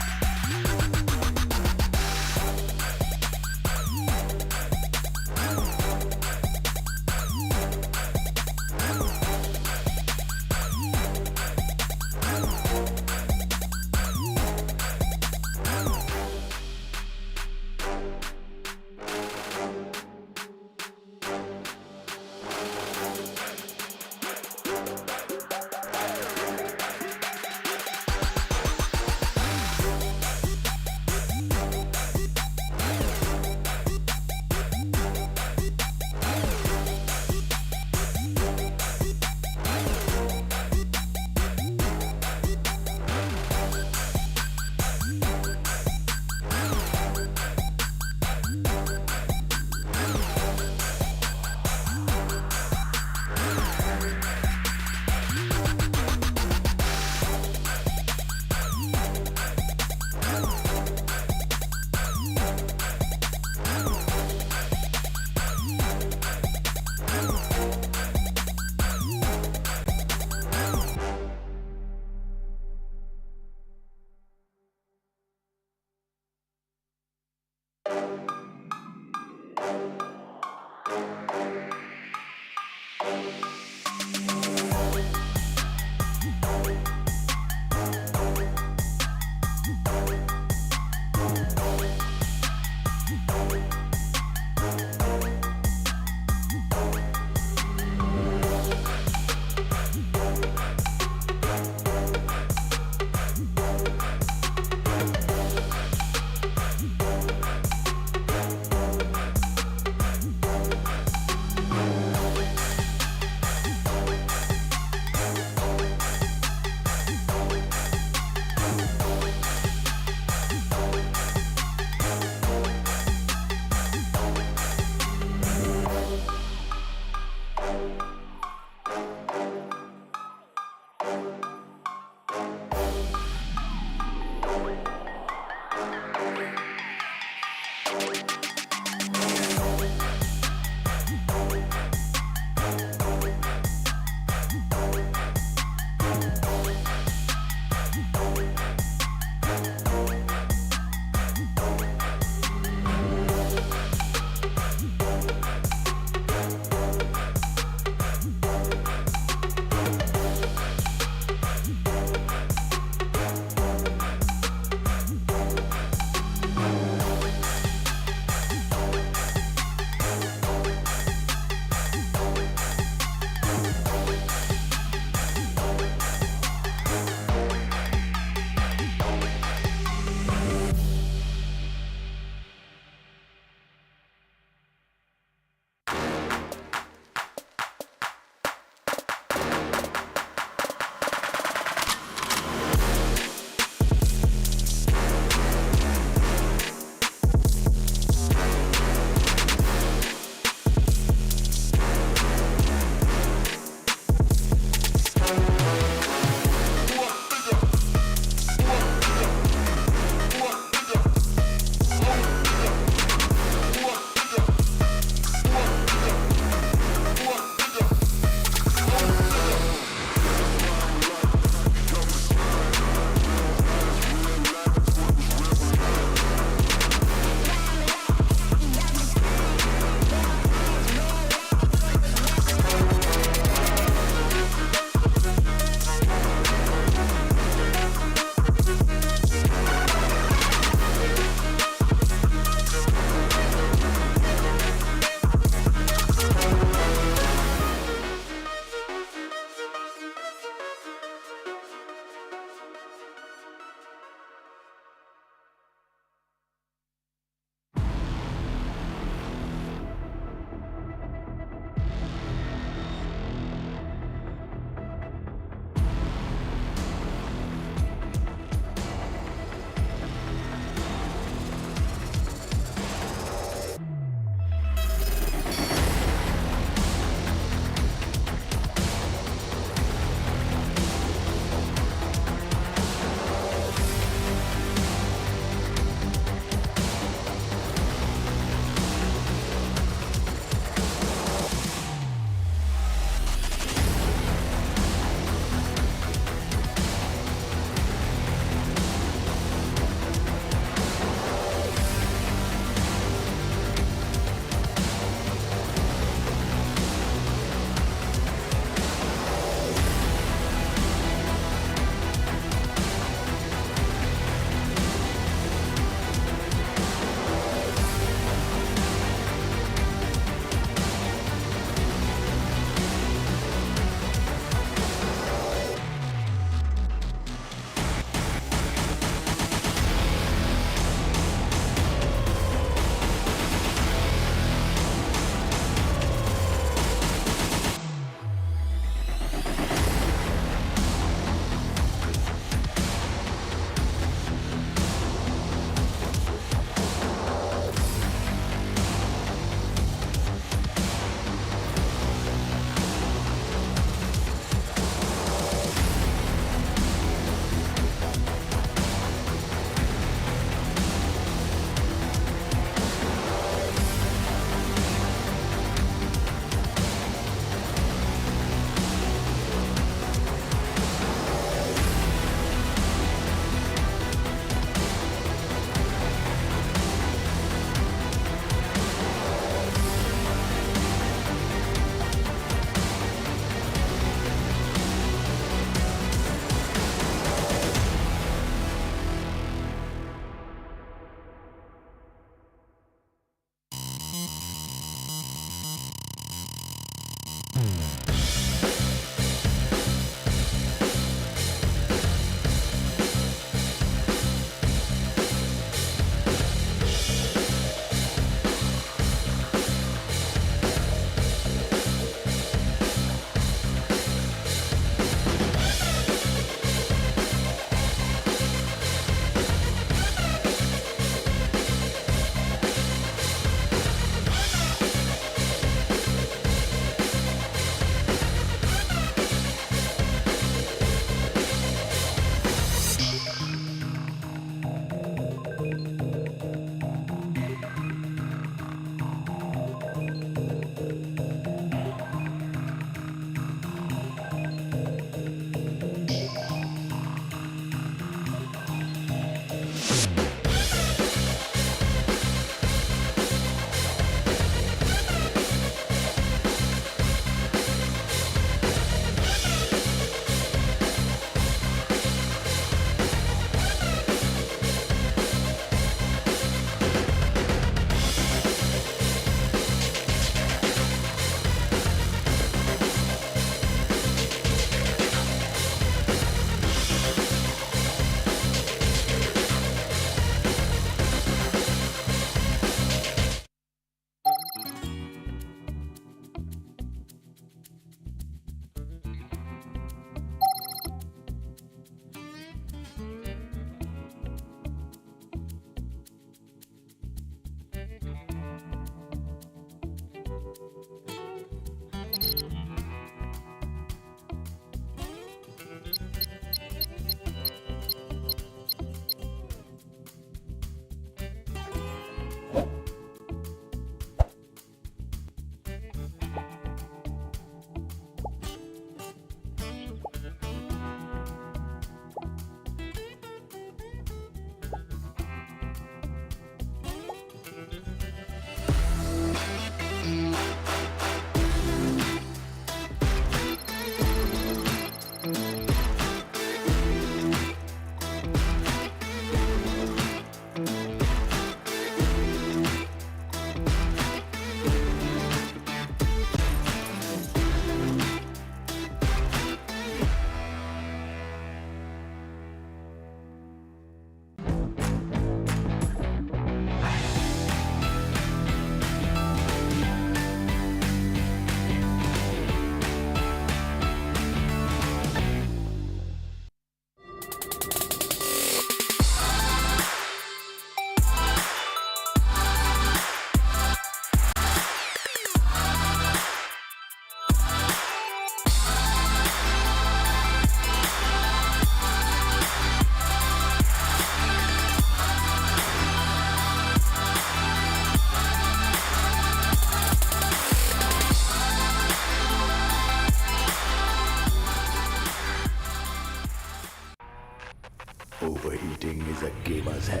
Overheating is a gamer's hell.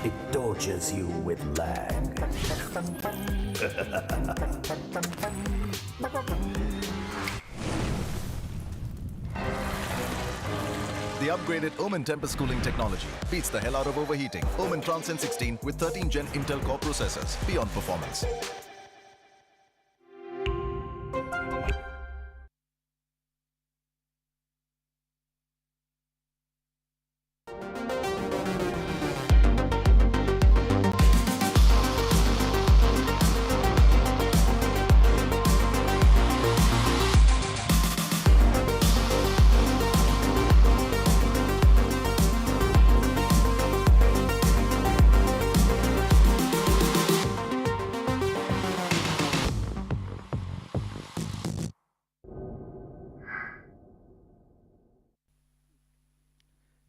It tortures you with lag. The upgraded Omen Tempest cooling technology beats the hell out of overheating. Omen Transcend 16 with 13 Gen Intel Core processors. Beyond performance.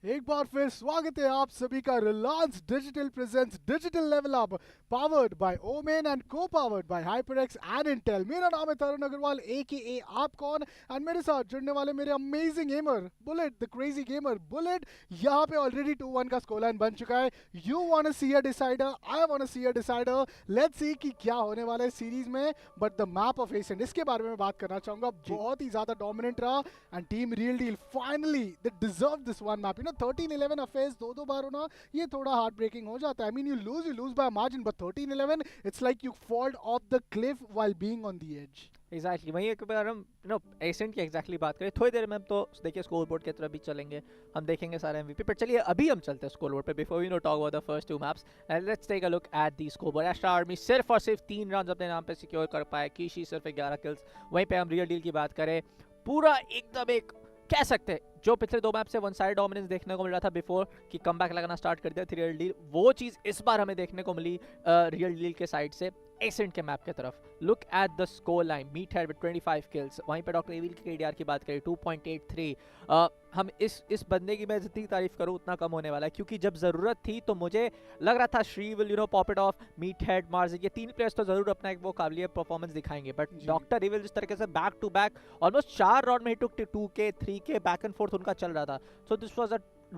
एक बार फिर स्वागत है आप सभी का Reliance digital presents digital level up powered by Omen and co powered by HyperX and Intel. मेरा नाम है तरुण अग्रवाल एकेए आप कौन एंड मेरे साथ जुड़ने वाले मेरे amazing gamer bullet the crazy gamer bullet. यहाँ पे ऑलरेडी 2-1 का स्कोर लाइन बन चुका है। You want to see a decider, I want to see a decider. Let's see कि क्या होने वाला है सीरीज में। But the map of Ascent, इसके बारे में बात करना चाहूंगा। बहुत ही ज्यादा डोमिनेंट रहा and team real deal finally they deserve this one map. You know 13-11 affairs दो बार होना ये थोड़ा हार्ट ब्रेकिंग हो जाता है। I mean you lose by margin, but 13-11 it's like you fold off the cliff while being on the edge. Exactly वहीं एक बार हम एसेंट की एग्जैक्टली बात करें थोड़ी देर में। हम तो देखिए स्कोर बोर्ड की तरफ भी चलेंगे, हम देखेंगे सारे एमवीपी। पर चलिए अभी हम चलते हैं स्कोर बोर्ड पे before we no talk about the first two maps and let's take a look at the score board. Aster Army सिर्फ और सिर्फ 3 रन अपने नाम पे सिक्योर कर पाए, कीशी सिर्फ 11 किल्स। वहीं पे हम रियल डील की बात करें, पूरा एकदम एक कह सकते हैं जो पिछले 2 मैप से वन साइड डोमिनेंस देखने को मिल रहा था बिफोर कि कमबैक लगाना स्टार्ट कर दिया थी रियल डील, वो चीज़ इस बार हमें देखने को मिली रियल डील के साइड से एसेंट के मैप की तरफ। Look at the score line, Meathead with 25 kills. वहीं पे डॉक्टर एविल की केडीआर की बात करें 2.83। हम इस बंदे की मैं जितनी तारीफ करूं उतना कम होने वाला है, क्योंकि जब ज़रूरत थी तो मुझे लग रहा था Shri will pop it off, Meathead, Marge, ये 3 प्लेयर्स तो ज़रूर अपना एक वो काबिलियत परफॉर्मेंस दिखाएंगे। बट डॉक्टर एविल जिस तरीके से back to back almost 4 round में ही took 2K 3K back and forth उनका चल रहा था। So this was a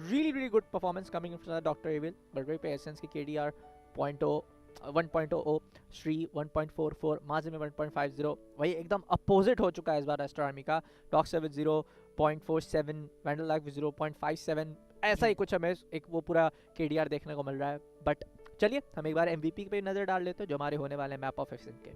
really good performance coming from Dr. Evil, but वहीं पे एसेंस की KDR 1.00, श्री 1.44, माजे में 1.50। वही एकदम अपोजिट हो चुका है इस बार एस्टर आर्मी का। टॉक्सर विद 0.47, वैंडल लैक विद 0.57, ऐसा ही कुछ हमें एक वो पूरा KDR देखने को मिल रहा है। बट चलिए हम एक बार MVP पे नजर डाल लेते हैं जो हमारे होने वाले मैप ऑफ एसेंट के।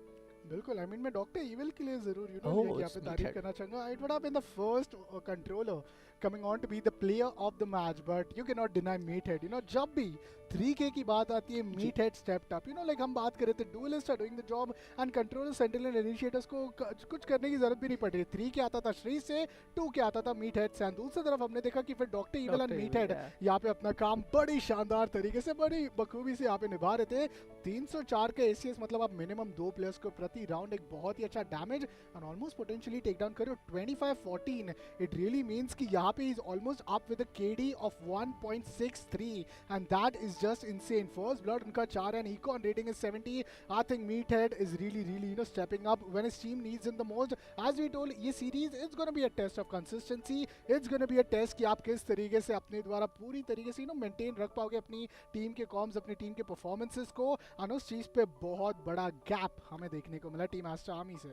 बिल्कुल, आई मीन मैं डॉक्टर ईविल के लिए जरूर यहाँ पे तारीफ करना चाहूंगा। It would have been the first controller coming on to be the player of the match, but you cannot deny Meathead. You know, जब भी 3K की बात आती है, Meathead stepped up. You know, like हम बात कर रहे थे, duelists are doing the job and controller, sentinel, initiators को कुछ करने की जरूरत भी नहीं पड़ रही। 3K आता था श्री से, 2K आता था Meathead से। दूसरी तरफ हमने देखा कि फिर डॉक्टर ईविल एंड Meathead यहाँ पे अपना काम बड़ी शानदार तरीके से, बड़ी बखूबी से यहाँ पे निभा रहे थे। 304 के ACS मतलब आप मिनिमम 2 प्लेयर्स को प्रति राउंड एक बहुत ही अच्छा damage and almost potentially take down करो। 25-14 इट रियली मीन्स कि यहाँ पे is almost up with a KD of 1.63 and that is just insane. First blood उनका 4 and econ rating is 70। I think Meathead is really stepping up when his team needs him the most. As we told, ये series it's gonna be a test of consistency, it's gonna be a test कि आप किस तरीके से अपने द्वारा पूरी तरीके से मेंटेन रख पाओगे अपनी टीम के कॉम्स, अपनी टीम के परफॉर्मेंसेस को। और उस चीज पे बहुत बड़ा गैप हमें देखने को मिला टीम एस्टर आर्मी से।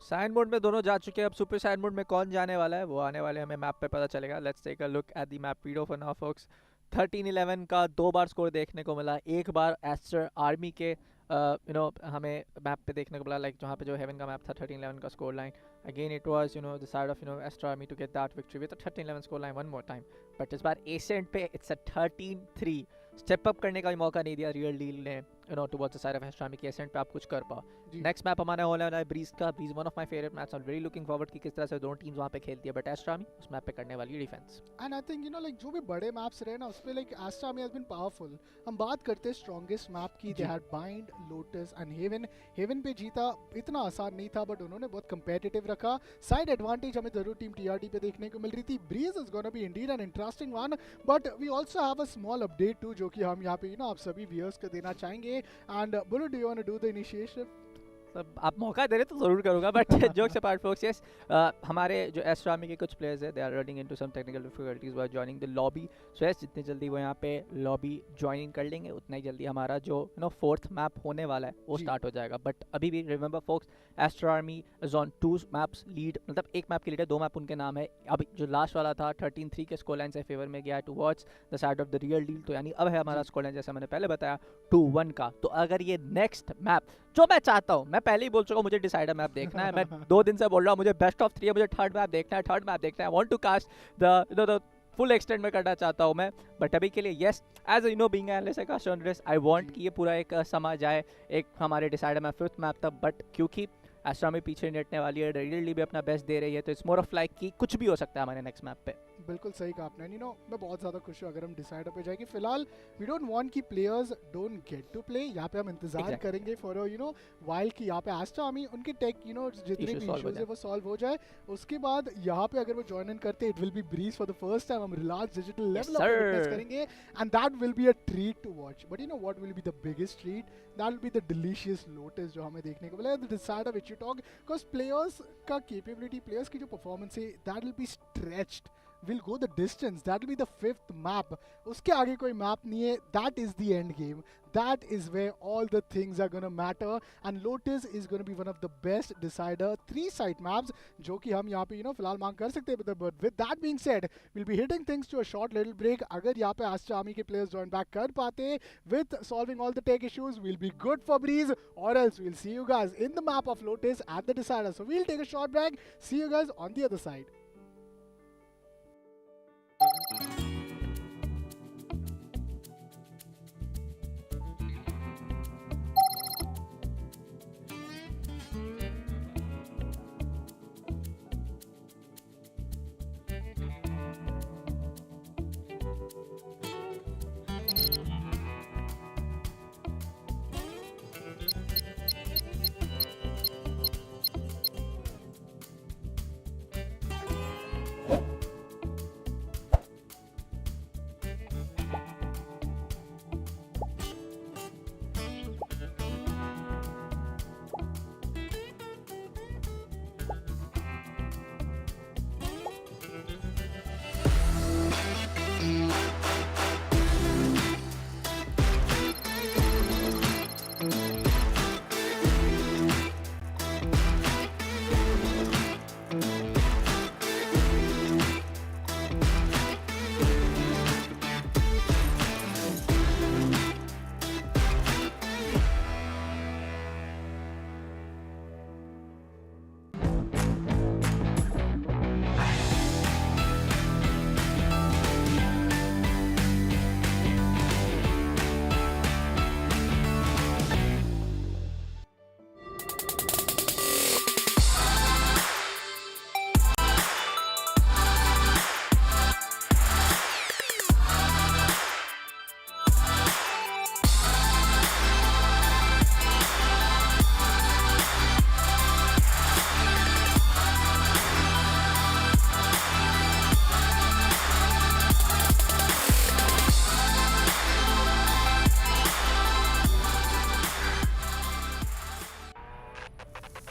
साइन मोड में दोनों जा चुके हैं, अब सुपर साइन मोड में कौन जाने वाला है वो आने वाले हमें मैप पे पता चलेगा। Let's take a look at the map video for now folks. 13-11 का 2 बार स्कोर देखने को मिला, एक बार एस्टर आर्मी के हमें मैप पे देखने को मिला, लाइक जहाँ पे जो हेवन का मैप था 13-11 का score line. Again it was the side of Aster army to get that victory with 13-11 score line one more time. But इस बार एसेंट पे इट्स अ 13-3, स्टेप अप करने का भी मौका नहीं दिया रियल डील ने towards the side of Aster army की एसेंट पे आप कुछ कर पाओ। नेक्स्ट मैप हमारा होने वाला है ब्रीज का। Breeze one of my favourite match, I am very looking forward कि किस तरह से दोनों टीम्स वहां पे खेलती है। बट एस्टर आर्मी उस मैप पे करने वाली है defence. And I think like जो भी बड़े मैप्स रहे ना उस पे like Aster army has been powerful. हम बात करते हैं स्ट्रॉन्गेस्ट मैप की, they had Bind, Lotus and Haven. Haven पे जीता इतना आसान नहीं था, बट उन्होंने बहुत कंपेटिटिव रखा। साइड एडवांटेज हमें जरूर टीम टीआरडी पे देखने को मिल रही थी। Breeze is gonna be indeed an interesting one, but we also have a small update to जो कि हम यहाँ पे आप सभी व्यूअर्स को देना चाहेंगे। And Bullet, do you want to do the initiation? सब आप मौका दे रहे तो ज़रूर करूँगा but jokes apart folks yes हमारे जो एस्टर आर्मी के कुछ प्लेयर्स हैं they are running into some technical difficulties while joining the lobby so yes जितनी जल्दी वो यहाँ पे लॉबी ज्वाइन कर लेंगे उतना ही जल्दी हमारा जो फोर्थ मैप होने वाला है वो स्टार्ट हो जाएगा बट अभी भी remember folks Aster Army is on 2 maps lead मतलब एक मैप की लीड है 2 मैप उनके नाम है अभी जो लास्ट वाला था 13-3 के स्कोर लाइन से फेवर में गया to watch the side of the real Deal तो यानी अब है हमारा स्कोर लाइन जैसा मैंने पहले बताया 2-1 का तो अगर ये नेक्स्ट मैप जो मैं चाहता हूँ मैं पहले ही बोल चुका हूँ मुझे डिसाइडर मैप देखना है मैं 2 दिन से बोल रहा हूँ मुझे बेस्ट ऑफ 3 है मुझे थर्ड मैप देखना है I want to cast the full extent में करना चाहता हूँ मैं बट अभी के लिए yes as you know being analyst I cast on this I want कि ये पूरा एक समझ जाए एक हमारे डिसाइडर मैप फिफ्थ मैप तक बट क्योंकि एस्ट्रा में पीछे नेटने वाली है रेडियली भी अपना बेस्ट दे रही है तो इट्स मोर ऑफ लाइक कि कुछ भी हो सकता है हमारे नेक्स्ट मैप पे बिल्कुल सही कहा आपने मैं बहुत ज़्यादा खुश हूँ अगर हम डिसाइडर पे जाएंगे फिलहाल वी डोंट वांट कि players don't get to play यहाँ पे हम इंतजार करेंगे फॉर वाइल कि यहाँ पे एस्ट्रा आर्मी उनके टेक जितने भी इश्यूज है वो सॉल्व हो जाए उसके बाद यहाँ पे अगर वो ज्वाइन इन करते it will be breeze for the first time हम Reliance Digital level of fitness करेंगे and that will be a treat to watch but what will be the biggest treat that will be the delicious lotus जो हमें देखने को मिला the decider which you talk because players का capability players की जो performance है that will be stretched will go the distance that will be the 5th map uske aage koi map nahi hai that is the end game that is where all the things are going to matter and Lotus is going to be one of the best decider 3 site maps jo ki hum yahan pe filhal maan kar sakte hain but with that being said we'll be hitting things to a short little break agar yahan pe Aster Army ke players join back kar pate with solving all the tech issues we'll be good for breeze or else we'll see you guys in the map of Lotus at the decider so we'll take a short break see you guys on the other side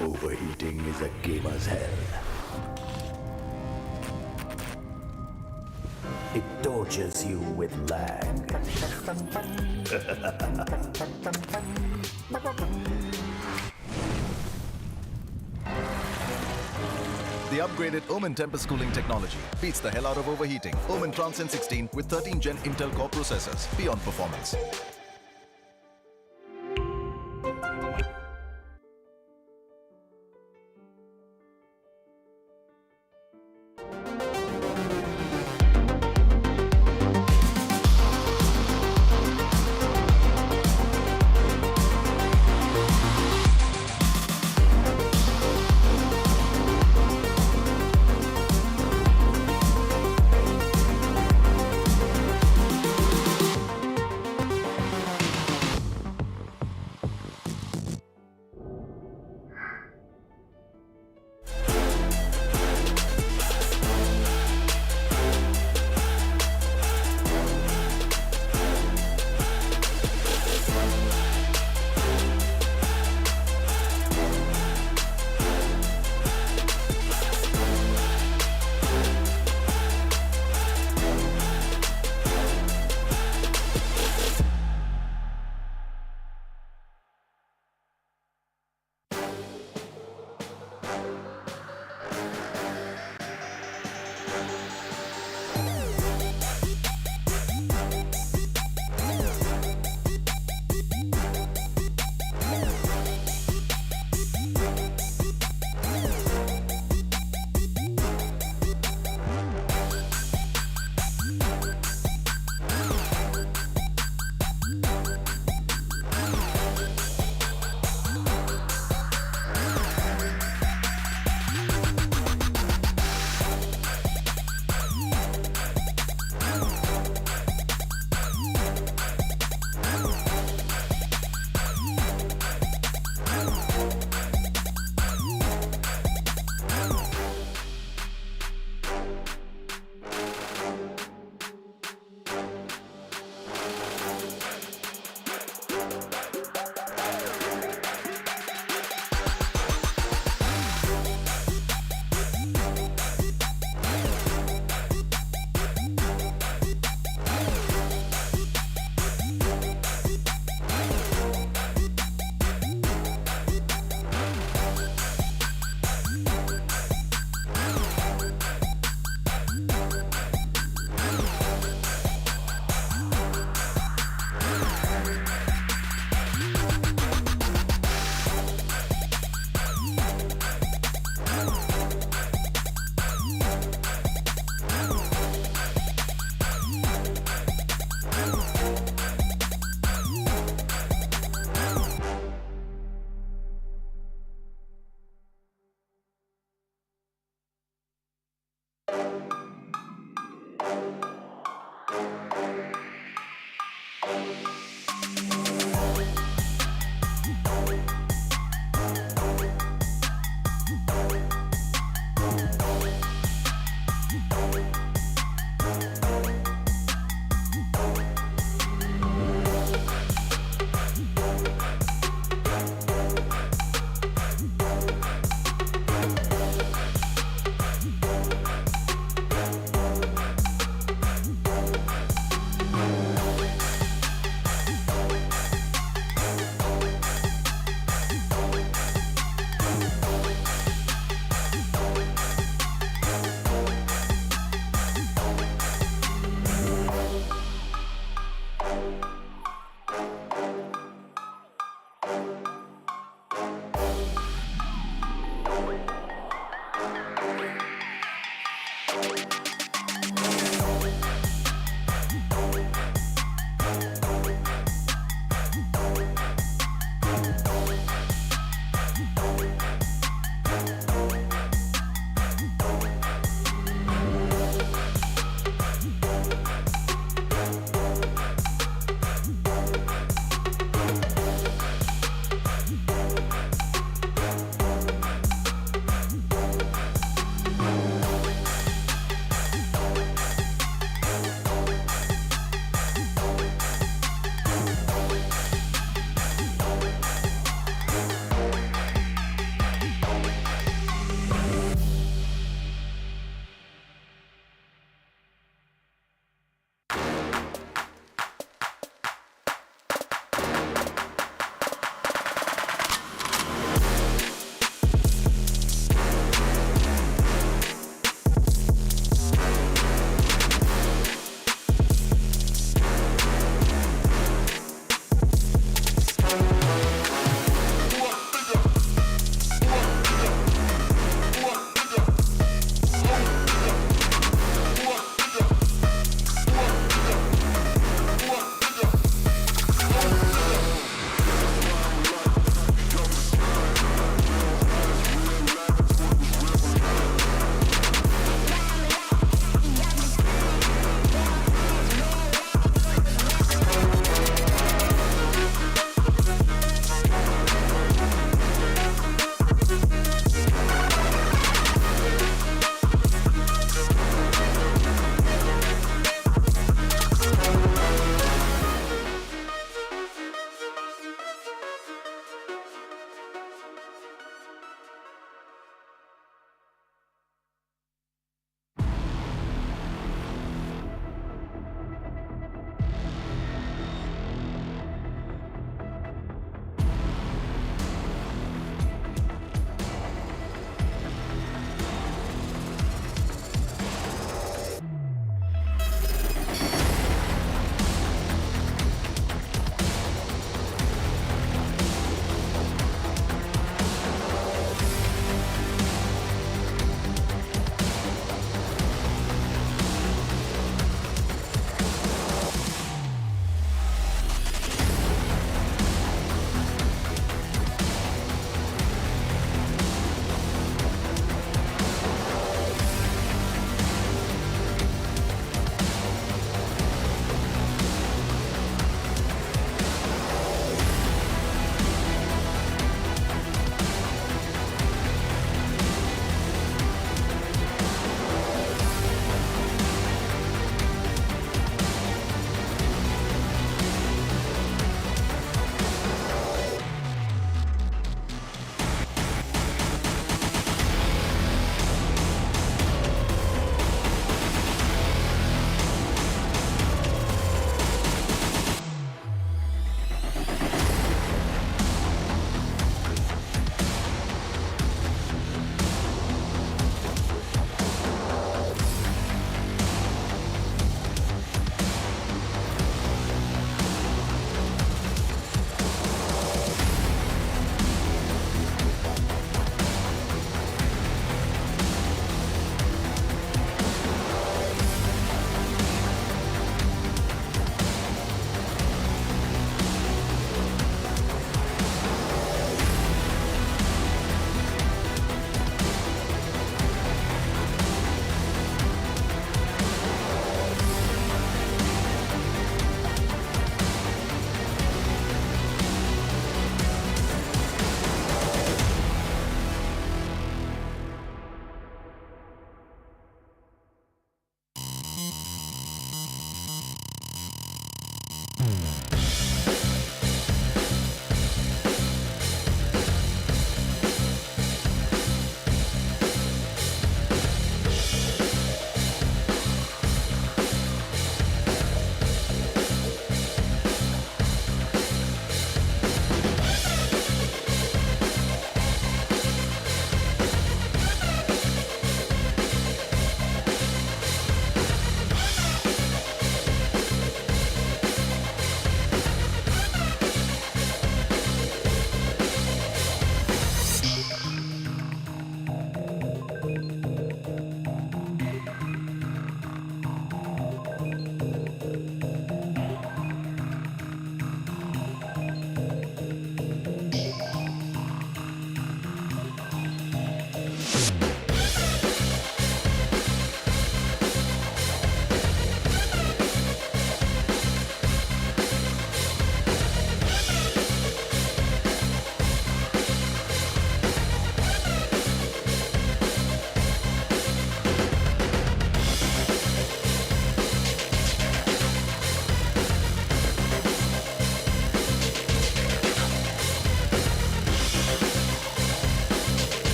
Overheating is a gamer's hell. It tortures you with lag. The upgraded Omen Tempest cooling technology beats the hell out of overheating. Omen Transcend 16 with 13 Gen Intel Core processors. Beyond performance.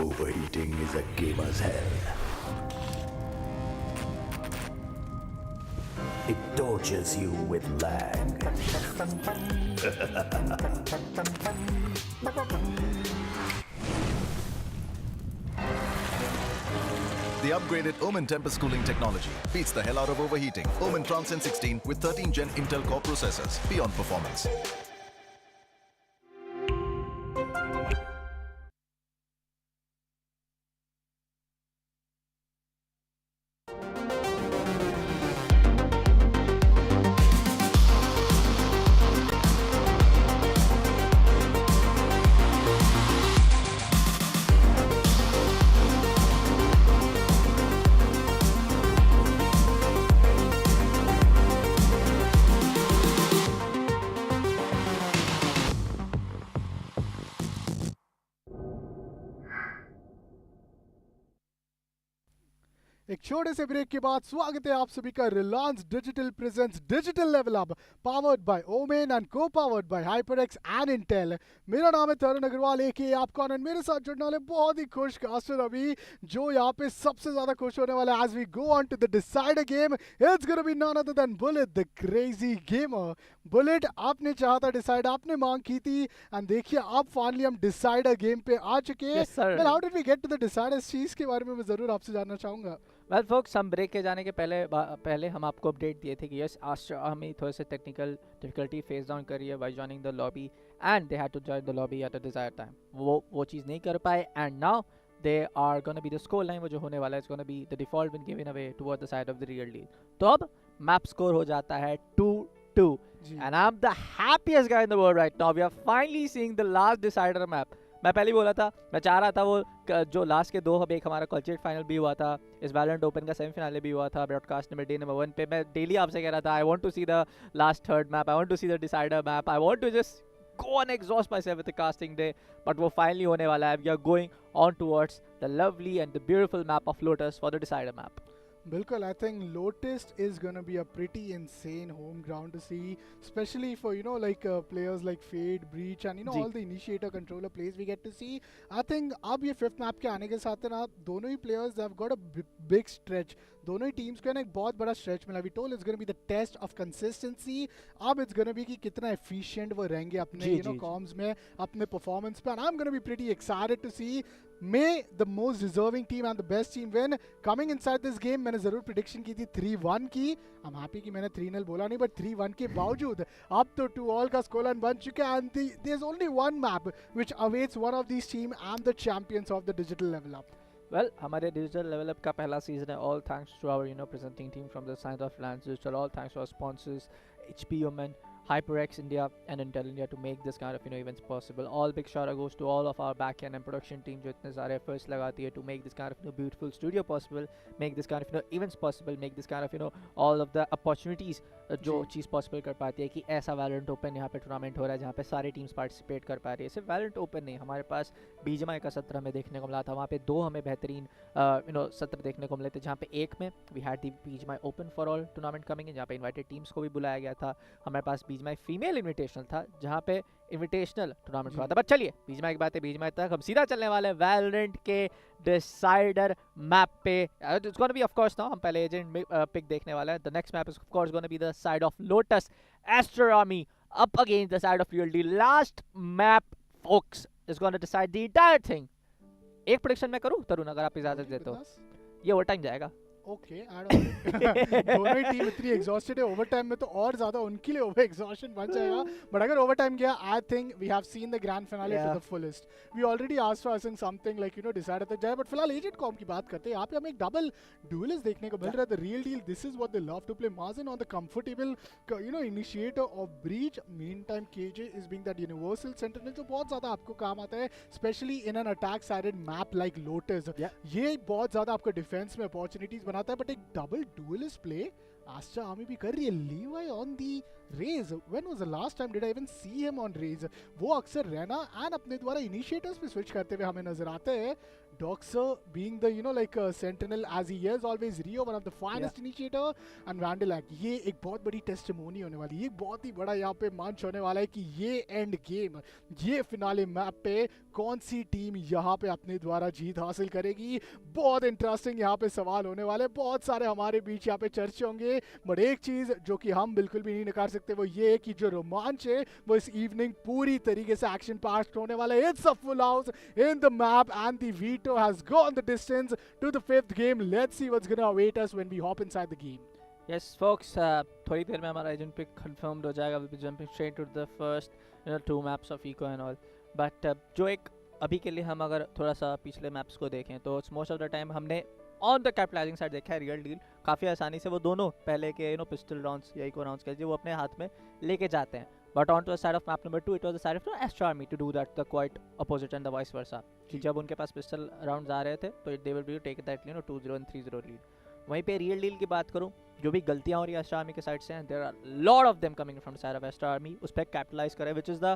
Overheating is a gamer's hell. It tortures you with lag. The upgraded Omen Tempest cooling technology beats the hell out of overheating. Omen Transcend 16 with 13 Gen Intel Core processors. Beyond performance. एक छोटे से break के बाद स्वागत है आप सभी का Reliance Digital presence Digital level up powered by Omen and co powered by HyperX and Intel. मेरा नाम है तरुण अग्रवाल एके आपका और मेरे साथ जुड़ने वाले बहुत ही खुश कास्टर अभी जो यहाँ पे सबसे ज्यादा खुश होने वाला है as we go on to the decider game. It's gonna be none other than Bullet the crazy gamer. Bullet आपने चाहा था डिसाइड, आपने मांग की थी एंड देखिए अब फाइनली हम डिसाइडर गेम पे आ चुके हैं। Well how did we get to the decider, इस चीज के बारे में मैं जरूर आपसे जानना चाहूंगा। वेल फोक्स, हम ब्रेक के जाने के पहले हम आपको अपडेट दिए थे कि यस आस्टर हमें थोड़े से टेक्निकल डिफिकल्टी फेस डाउन करी है by joining the lobby and they had to join the lobby at a desired time. वो चीज़ नहीं कर पाए and now they are gonna be the score line, वो जो होने वाला है it's gonna be the default win given away toward the side of the real Deal. तो अब मैप स्कोर हो जाता है 2-2 and I am the happiest guy in the world right now. We are finally seeing the last decider map. मैं पहले ही बोला था, मैं चाह रहा था वो जो लास्ट के दो, अब एक हमारा कॉलेज फाइनल भी हुआ था, इस वैलोरेंट ओपन का सेमीफाइनल भी हुआ था ब्रॉडकास्ट नंबर डे नंबर 1 पे। मैं डेली आपसे कह रहा था I want to see the last third map, I want to see the decider map, I want to just go and exhaust myself with the casting day, but वो finally होने वाला है। We are going on towards the lovely and the beautiful map of Lotus for the decider map. बिल्कुल, I think Lotus is gonna be a pretty insane home ground to see, especially for like players like Fade, Breach and all the initiator controller plays we get to see. I think अब ये fifth map के आने के साथ ना दोनों ही players have got a big stretch. दोनों ही टीम्स को ना एक बहुत बड़ा स्ट्रेच मिला। We told it's gonna be the test of consistency. अब इट्स गोना बी कि कितना एफिशिएंट वो रहेंगे अपने कॉम्स में, अपने परफॉर्मेंस पे। And I am gonna be pretty excited to see may the most deserving team and the best team win coming inside this game. मैंने जरूर प्रेडिक्शन की थी 3-1 की। आई एम हैप्पी कि मैंने 3-0 बोला नहीं, बट 3-1 के बावजूद अब तो 2-all का स्कोर लाइन बन चुका है and there is only one map which awaits one of these team and the champions of the Digital level Up. Well, हमारे डिजिटल लेवल अप का पहला सीजन है, all thanks to our presenting team from the side of Reliance Digital, all thanks to our sponsors HP Omen, HyperX India and Intel India to make this kind of events possible. All big shout out goes to all of our back end and production team जो इतने सारे efforts लगाती है to make this kind of beautiful studio possible, make this kind of events possible, make this kind of all of the opportunities जो चीज़ possible कर पाती है कि ऐसा Valorant Open यहाँ पे टूर्नामेंट हो रहा है जहाँ पे सारी टीम्स पार्टिसिपेट कर पा रही है। सिर्फ Valorant Open नहीं, हमारे पास BGMI का सत्र हमें देखने को मिला था, वहाँ पे 2 हमें बेहतरीन सत्र देखने को मिले थे, जहाँ पे एक में we had the BGMI Open for All tournament coming, जहाँ पे इन्वाइटेड टीम्स को भी बुलाया गया था। हमारे पास BGMI फीमेल इन्विटेशनल था, जहाँ पे इन्विटेशनल टूर्नामेंट हुआ था। बट चलिए BGMI की बात है BGMI तक, हम सीधा चलने वाले हैं वैलोरेंट के डिसाइडर मैप पे। It's gonna be of course now हम पहले एजेंट पिक देखने वाले हैं। The next map is of course gonna be the side of Lotus Aster Army up against the side of ULD. Last map folks is going to decide the entire thing. एक prediction मैं करूं तरुण, अगर आप इजाजत देते हो? ये over time जाएगा। ओके, दोनों ही टीम इतनी एग्जॉस्टेड है, ओवर टाइम में तो और ज्यादा उनके लिए ओवर एग्जॉस्शन बन जाएगा। बट अगर ओवर टाइम गया, I think we have seen the grand finale to the fullest. We already asked for acing something like decider तक जाए, बट फिलहाल एजेंट कॉम की बात करते हैं। यहाँ पे हमें एक डबल डुएलिस्ट देखने को मिल रहा है। The real Deal, this is what they love to play. Margin on the comfortable initiator of Breach. Meantime KJ is being that universal sentinel जो बहुत ज्यादा आपको काम आता है, especially in an attack sided map like Lotus. ये बहुत ज्यादा आपको डिफेंस में अपॉर्चुनिटीज बनाता है। बट एक double duelist play Aster Army भी कर रही है। Levi on the Raze, when was the last time did I even see him on Raze? वो अक्सर रहना एंड अपने द्वारा इनिशिएटर्स पे स्विच करते हुए हमें नजर आते हैं. Doxer being the sentinel as he is always, Rio one of the finest initiator, and Vandalak, ये एक बहुत बड़ी टेस्टिमोनी होने वाली है, ये बहुत ही बड़ा यहाँ पे मंच होने वाला है कि ये एंड गेम, ये फिनाले मैप पे कौन सी टीम यहाँ पे अपने द्वारा जीत हासिल करेगी. बहुत इंटरेस्टिंग यहाँ पे सवाल होने वाले, बहुत सारे हमारे बीच यहाँ पे चर्चे होंगे. बट एक चीज जो कि हम बिल्कुल भी नहीं नकार सकते वो ये कि जो रोमांच है वो इस इवनिंग पूरी तरीके से एक्शन पास्ट होने वाला है. It's a full house in the map and the veto has gone the distance to the 5th game. Let's see what's gonna await us when we hop inside the game. Yes folks, थोड़ी देर में हमारा agent pick confirmed हो जाएगा. We'll be jumping straight to the first 2 maps of eco and all. But जो एक अभी के लिए हम अगर थोड़ा सा पिछले मैप्स को देखें तो मोस्ट ऑफ द टाइम हमने ऑन द कैपिटलाइजिंग साइड देखा है रियल डील काफ़ी आसानी से वो दोनों पहले के पिस्टल राउंड्स या इको राउंड्स के वो अपने हाथ में लेके जाते हैं. But on to the side of map number 2, it was the side of Aster army to do that, the quite opposite and the vice versa. कि जब उनके पास पिस्टल राउंड्स आ रहे थे तो they will be take that 2-0 and 3-0 lead. वहीं पे real deal की बात करूँ, जो भी गलतियाँ हो रही है Aster army के साइड से हैं, there are lot of them coming from the side of Aster army, उस पर कैपिटलाइज करें, which is the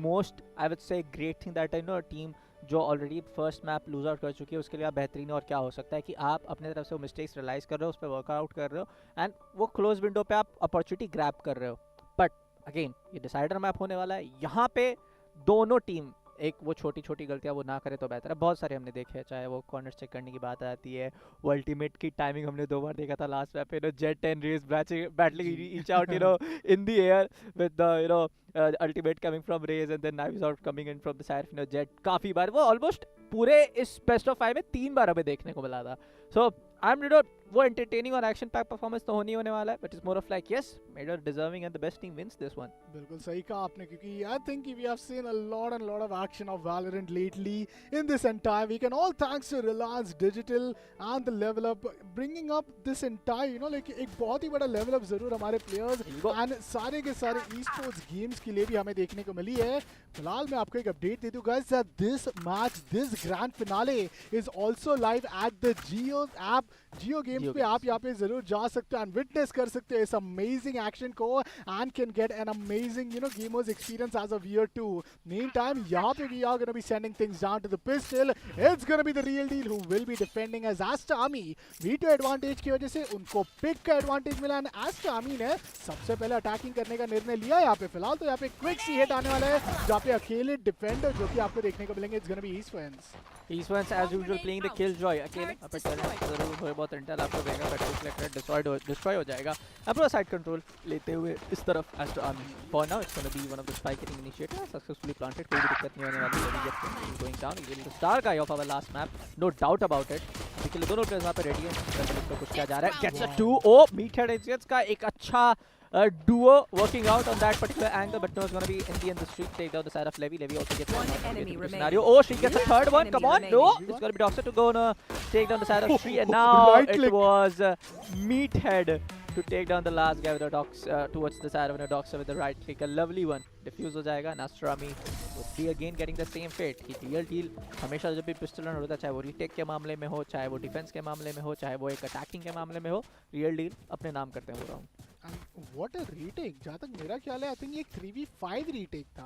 most I would say great thing that a team जो already first map lose out कर चुकी है उसके लिए आप बेहतरीन और क्या हो सकता है कि आप अपने तरफ से वो मिस्टेक्स रियलाइज कर रहे हो, उस पर वर्कआउट कर रहे हो एंड वो क्लोज विंडो पे आप अपॉर्चुनिटी ग्रैब कर रहे हो. बट अगेन ये डिसाइडर मैप होने वाला है, यहाँ पे दोनों टीम एक वो छोटी छोटी गलतियाँ वो ना करे तो बेहतर है. बहुत सारे हमने देखे हैं, चाहे वो कॉर्नर चेक करने की बात आती है, वो अल्टीमेट की टाइमिंग हमने 2 बार देखा था लास्ट मैप पे, Jett and Raze battling each out in the air with the ultimate coming from Raze and then knives out coming in from the side Jett. काफ़ी बार वो ऑलमोस्ट पूरे इस बेस्ट ऑफ 5 में 3 बार हमें देखने को मिला था. सो आई एम वो एंटरटेनिंग और एक्शन पैक परफॉर्मेंस तो होनी होने वाला है, but it's more of like yes may the deserving and the best team wins this one. बिल्कुल सही कहा आपने, क्योंकि I think we have seen a lot of action of Valorant lately in this entire week, and all thanks to Reliance Digital and the level up bringing up this entire एक बहुत ही बड़ा level up जरूर हमारे players and सारे के सारे esports games के लिए भी हमें देखने को मिली है. फिलहाल मैं आपको एक अपडेट दे दूं guys that this match, this grand finale is also live at the Jio app. Jio games पे आप यहाँ पे जरूर जा सकते हो एंड विटनेस कर सकते हो इस अमेजिंग एक्शन को and can get an amazing gamers experience as a viewer too. Meantime यहाँ पे we are gonna be sending things down to the pistol. It's gonna be the real Deal who will be defending as Aster army. Veto advantage की वजह से उनको pick का advantage मिला and Aster army ने सबसे पहले अटैकिंग करने का निर्णय लिया. यहाँ पे फिलहाल तो यहाँ पे क्विक सी हिट आने वाला है जहाँ पे अकेले डिफेंडर जो कि आपको देखने को मिलेंगे. It's gonna B Eastwans as usual playing the killjoy अकेले पर जरूर थोड़े बहुत इंटेल आपको देगा, बट रिफ्लेक्टेड डिस्ट्रॉय हो जाएगा. अब पूरा साइड कंट्रोल लेते हुए इस तरफ Aster army for now it's gonna be one of the spike hitting initiator successfully planted. कोई भी दिक्कत नहीं होने वाली है. Get going down, he will the star guy of our last map, no doubt about it. अभी दोनों players वहां पे रेडी हैं, कुछ किया जा रहा है. गेट्स अ 2-0 मीटहेड एजेंट्स का एक अच्छा duo working out on that particular angle, but no, it's gonna be in the end the streak. Take down the side of Levy. Levy also gets one enemy remaining. Scenario. Oh, she gets a third one. Come on, no, it's gonna be Doxer to go on take down the side of Tree, and now it was Meathead to take down the last guy with a Dox towards the side of a Doxer with the right click. A lovely one. Diffuse हो जाएगा. Aster army would be again getting the same fate. He real deal हमेशा जब भी pistol run होता है, चाहे वो retake के मामले में हो, चाहे वो डिफेंस के मामले में हो, चाहे वो एक अटैकिंग के मामले में हो, रियल डील अपने नाम करते हैं वो राउंड. What a retake! जहाँ तक मेरा ख्याल है, I think ये 3v5 retake था.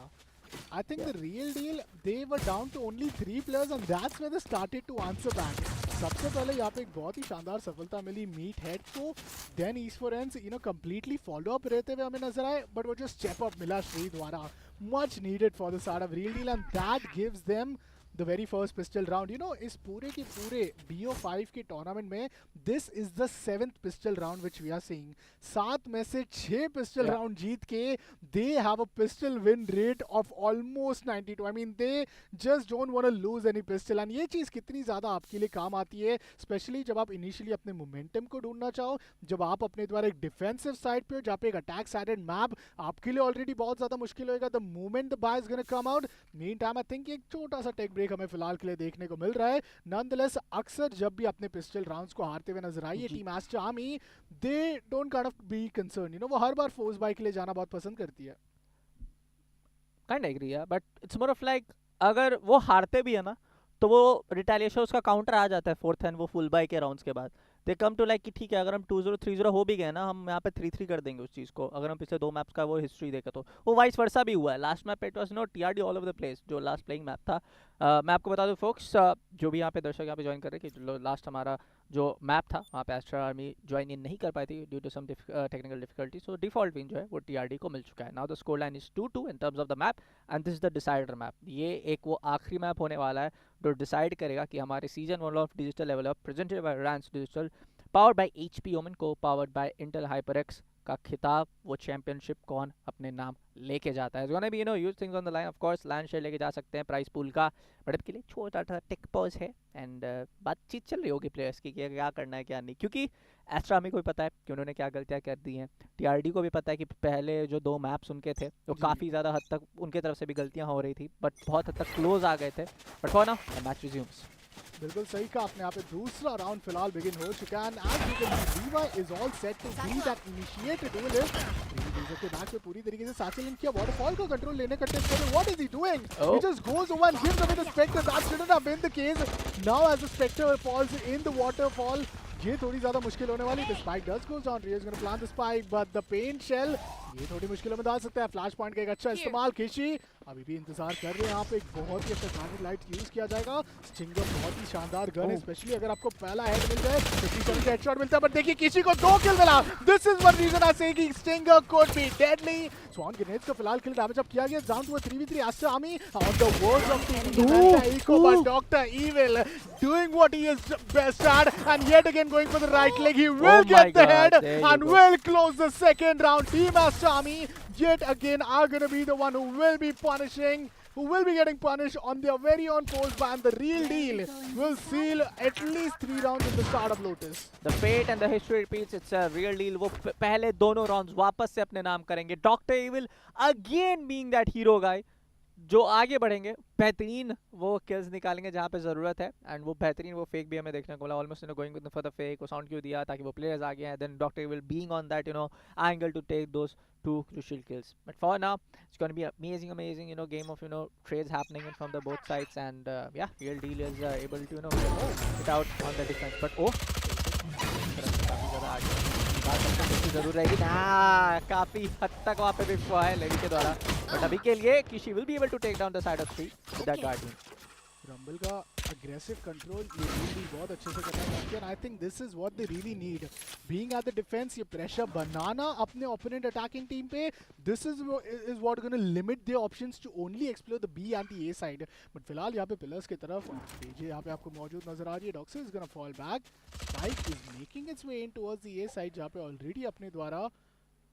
I think the real deal, they were down to only 3 players and that's where they started to answer back. सबसे पहले यहाँ पे एक बहुत ही शानदार सफलता मिली Meathead को. Then Eastwans completely follow up रहते हुए हमें नजर आए, but वो जो step up मिला श्री द्वारा, much needed for the side of real deal, and that gives them the very first pistol round. इस पूरे के पूरे BO5 के टूर्नामेंट में this is the 7th pistol round which we are seeing. 7 में से 6 pistol round जीत के they have a pistol win rate of almost 92. I mean they just don't want to lose any pistol, and ये चीज़ कितनी ज़्यादा आपके लिए काम आती है, स्पेशली जब आप इनिशियली अपने मोमेंटम को ढूंढना चाहो, जब आप अपने द्वारा एक डिफेंसिव साइड पे हो जहाँ पे एक अटैक साइडेड मैप आपके लिए ऑलरेडी बहुत ज़्यादा मुश्किल होएगा. The moment the buy is gonna come out. Meantime I think एक छोटा सा टेक ब्रेक हमें फिलहाल के लिए देखने को मिल रहा है. नॉनदलेस अक्सर जब भी अपने पिस्टल राउंड्स को हारते हुए नजर आई है team Aster army, they don't kind of be concern. वो हर बार फोर्स बाय के लिए जाना बहुत पसंद करती है. काइंड एग्री है, but it's more of like अगर वो हारते भी है ना तो वो रिटेलिएशन उसका काउंटर आ जाता है 4th एंड वो फुल बाय के राउंड्स के बाद. दे कम टू लाइक कि ठीक है अगर हम 2-0 3-0 हो भी गए ना, हम यहाँ पे 3-3 कर देंगे उस चीज़ को। अगर हम पिछले 2 मैप्स का वो हिस्ट्री देखें तो वो वाइस वर्सा भी हुआ है। Last map it was no TRD all over the place, जो लास्ट प्लेइंग मैप था। मैं आपको बता दूं फोक्स, जो भी यहाँ पे दर्शक यहाँ पे ज्वाइन कर रहे हैं कि लास्ट हमारा जो मैप था वहाँ पे एस्टर आर्मी ज्वाइन इन नहीं कर पाई थी due to some technical difficulty, so default win जो है वो टीआरडी को मिल चुका है। Now the score line is 2-2 in terms of the map and this is the decider map. ये एक वो आखिरी मैप होने वाला है जो डिसाइड करेगा कि हमारे season 1 of digital level up presented by Reliance digital powered by HP ओमन को पावर्ड बाय इंटेल हाइपरएक्स का खिताब, वो चैंपियनशिप कौन अपने नाम लेके जाता है। Gonna be you know huge things on the line, of course land share लेके जा सकते हैं प्राइस पूल का, बट अब के लिए छोटा सा टेक पॉज है एंड बातचीत चल रही होगी प्लेयर्स की कि क्या करना है क्या नहीं, क्योंकि एस्ट्रा को भी पता है कि उन्होंने क्या गलतियां कर दी हैं, टीआरडी को भी पता है कि पहले जो 2 मैप्स उनके थे वो काफ़ी ज़्यादा हद तक उनके तरफ से भी गलतियां हो रही थी, बट बहुत हद तक क्लोज आ गए थे। But for now the match resumes. बिल्कुल सही कहा आपने, यहाँ पे दूसरा राउंड फिलहाल बिगिन हो चुका है and as you can see Viva is all set to be that initiated duelist. Teaser के बैक पे पूरी तरीके से साचल इन किया, वाटरफॉल को कंट्रोल लेने का टेस्ट कर रहे हैं। What is he doing? He just goes over and gives away the Spectre, that shouldn't have been the case. Now as the Spectre falls in the waterfall, ये थोड़ी ज्यादा मुश्किल होने वाली। The spike does goes down, Rio is gonna plant the spike but the paint shell ये थोड़ी मुश्किलों में डाल सकता है। फ्लैश पॉइंट का एक अच्छा इस्तेमाल, किशी अभी भी इंतजार कर रहे हैं। यहाँ पे एक बहुत ही अच्छा टारगेट लाइट यूज किया जाएगा। स्टिंगर बहुत ही शानदार गन है, स्पेशली अगर आपको पहला हेड मिल जाए, 57 का हेडशॉट मिलता है। बट देखिए किसी को 2 किल मिला, this is one reason I say कि Stinger could be deadly. Swan grenades का फिलहाल किल डैमेज अप किया गया, down to 3v3 Aster Army on the worst of team eco, but doctor evil doing what he is best at and yet again going for the right leg. He will get the head and will close the second round. Team Aster Army yet again are going to be the one who will be punishing, who will be getting punished on their very own post ban. The real deal will seal at least 3 rounds in the start of Lotus. The fate and the history repeats, it's a real deal. वो पहले दोनों rounds वापस से अपने नाम करेंगे. Dr. Evil again being that hero guy जो आगे बढ़ेंगे, बेहतरीन वो किल्स निकालेंगे जहाँ पे ज़रूरत है एंड वो बेहतरीन वो फेक भी हमें देखने को मिला। Almost going with for the fake, वो साउंड क्यों दिया ताकि वो प्लेयर्स आगे हैं, then doctor will being on that angle to take those 2 crucial kills. But for now it's going to be amazing game of trades happening from the both sides and yeah, real deal is able to get out on the defense. But काफ़ी ज़्यादा आगे जरूर रहेगी ना, काफ़ी हद तक वहाँ पे भी है लेवी के द्वारा, बट अभी के लिए Kishi will be able to take down the side of 3 with that guardian. Rumble का अग्रेसिव कंट्रोल ये भी बहुत अच्छे से करना चाहिए and I think this is what they really need, being at the defence, ये प्रेशर बनाना अपने ओपोनेंट अटैकिंग टीम पे। This is what gonna limit their options to only explore the B and the A side. But फिलहाल यहाँ पे pillars की तरफ DJ यहाँ पे आपको मौजूद नजर आ रही है। Doctor is gonna fall back, spike is making its way in towards the A side जहाँ पे ऑलरेडी अपने द्वारा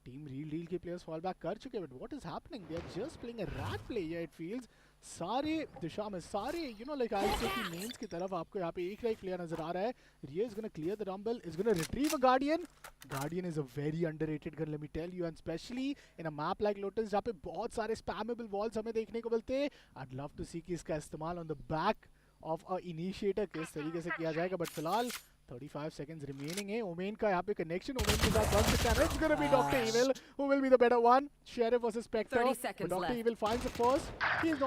टीम रियल डील के प्लेयर्स फॉल बैक कर चुके हैं। But what is happening, they are just playing a rat play here it feels. सारे दिशा में सारे लाइक आई से की मेंस की तरफ आपको यहाँ पे एक लाइक प्लेयर नजर आ रहा है। Rio is gonna clear the rumble, is gonna retrieve a guardian. Guardian is a very underrated gun, let me tell you, and especially in a map like Lotus जहाँ पे बहुत सारे स्पैमेबल वॉल्स हमें देखने को मिलते हैं। आई वुड लव टू सी कि इसका इस्तेमाल on the back of a initiator किस तरीके से किया जाएगा। बट फिलहाल 35 seconds remaining है। ओमेन का यहाँ पे कनेक्शन ओमेन के साथ बन सकता है। It's gonna be Dr. Evil who will be the better one. Sheriff versus Spectre. 30 seconds Dr. left. Evil finds the first. He's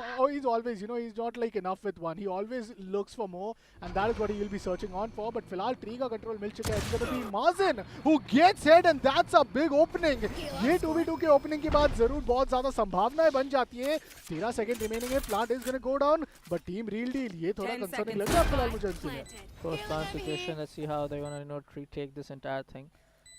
always he's not like enough with one. He always looks for more and that is what he will be searching on for. But फिलहाल tree का control मिल चुका है। It's gonna be Mazen who gets hit and that's a big opening. ये 2v2 के opening के बाद जरूर बहुत ज्यादा संभावनाएं बन जाती है। 13 सेकंड रिमेनिंग है। Plant is gonna go down but team real deal ये थोड़ा कंसर्निंग लग रहा है फिलहाल मुझे इसके लिए। First round situation, let's see how they're gonna retake this entire thing.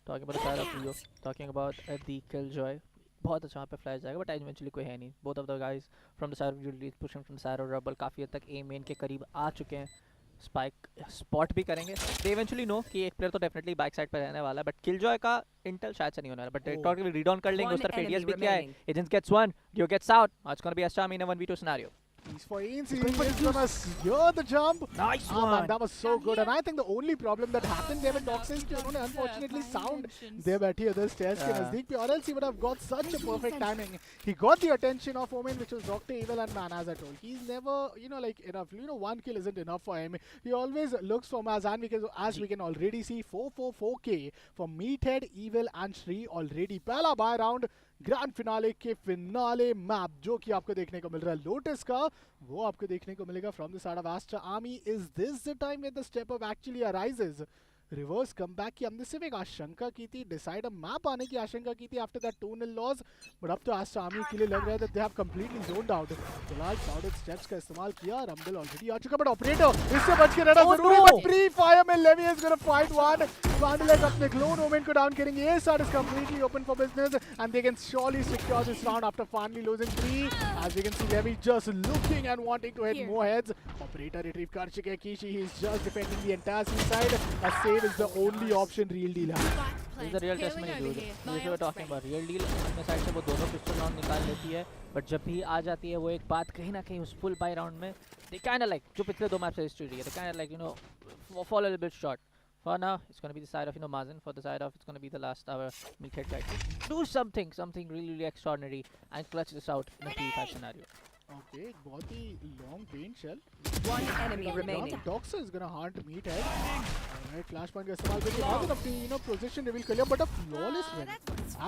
Talking about the side of Rio, talking about the Killjoy. बहुत अच्छा वहाँ पे फ्लैश जाएगा बट इवेंचुअली कोई है नहीं। Both of the guys from the side of Yuli pushing from the side of rumble काफ़ी हद तक ए मेन के करीब आ चुके हैं। स्पाइक स्पॉट भी करेंगे, दे इवेंचुअली नो कि एक प्लेयर तो डेफिनेटली बैक साइड पे रहने वाला है, बट किलजॉय का इंटेल शायद से नहीं होने वाला, बट टॉट रीड ऑन कर लेंगे। उस तरफ एडीएस भी क्या है, agents gets one, due gets out, it's gonna be Aster in a 1v2 scenario. He's for Ains, he's gonna secure the jump. Nice one. Man, that was so good. And I think the only problem that happened there with Dox is कि उन्होंने unfortunately sound there बैठी उधर stairs के नजदीक पे, or else he would have got such a perfect timing. He got the attention of Omen, which was Dr. Evil, and man, as I told, he's never like enough. One kill isn't enough for him. He always looks for Maz, and as we can already see 4-4-4K from Meathead, Evil, and Shri already. पहला buy round grand finale के finale map जो कि आपको देखने को मिल रहा है लोटस का, वो आपको देखने को मिलेगा from the side of Aster Army. Is this the time when the step up actually arises? Reverse comeback की हमने सिर्फ एक आशंका की थी, डिसाइड मैप आने की आशंका की थी आफ्टर दैट 2-0 लॉस, बट अब तो एस्टर आर्मी के लिए लग रहा है that they have completely zoned out. फिलहाल क्राउडेड स्टेप्स का इस्तेमाल किया, रंबल ऑलरेडी आ चुका, बट ऑपरेटर इससे बच के रहना जरूरी है। बट प्री फायर में Levi is gonna fight one, Vandless अपने क्लोन ओमेन को डाउन करेंगे। ये side is completely open for business and they can surely secure this round after finally losing 3 as you can see Levi just looking and wanting to hit more heads. Operator retrieve कर चुके हैं Kishi, he is just defending the entire C side. A save is the only option Real Deal has. This is the real testimony dude. This we were talking about. Real Deal अपने side से वो दोनों pistol round निकाल लेती है, but जब भी आ जाती है वो एक बात कहीं ना कहीं उस फुल बाय राउंड में they kind of like जो पिछले दो मैच से हिस्ट्री रही है, they kind of like you know fall a little bit short. For now, it's going to be the side of Mazen. For the side of, it's going to be the last hour. Milkhead guy to do something really extraordinary and clutch this out in a 3-5 scenario. Okay, बहुत ही long range shell. One enemy remaining. Doxer is gonna hunt meathead. Alright, flash point का इस्तेमाल करके बाद अपनी position reveal कर लिया, but a flawless win.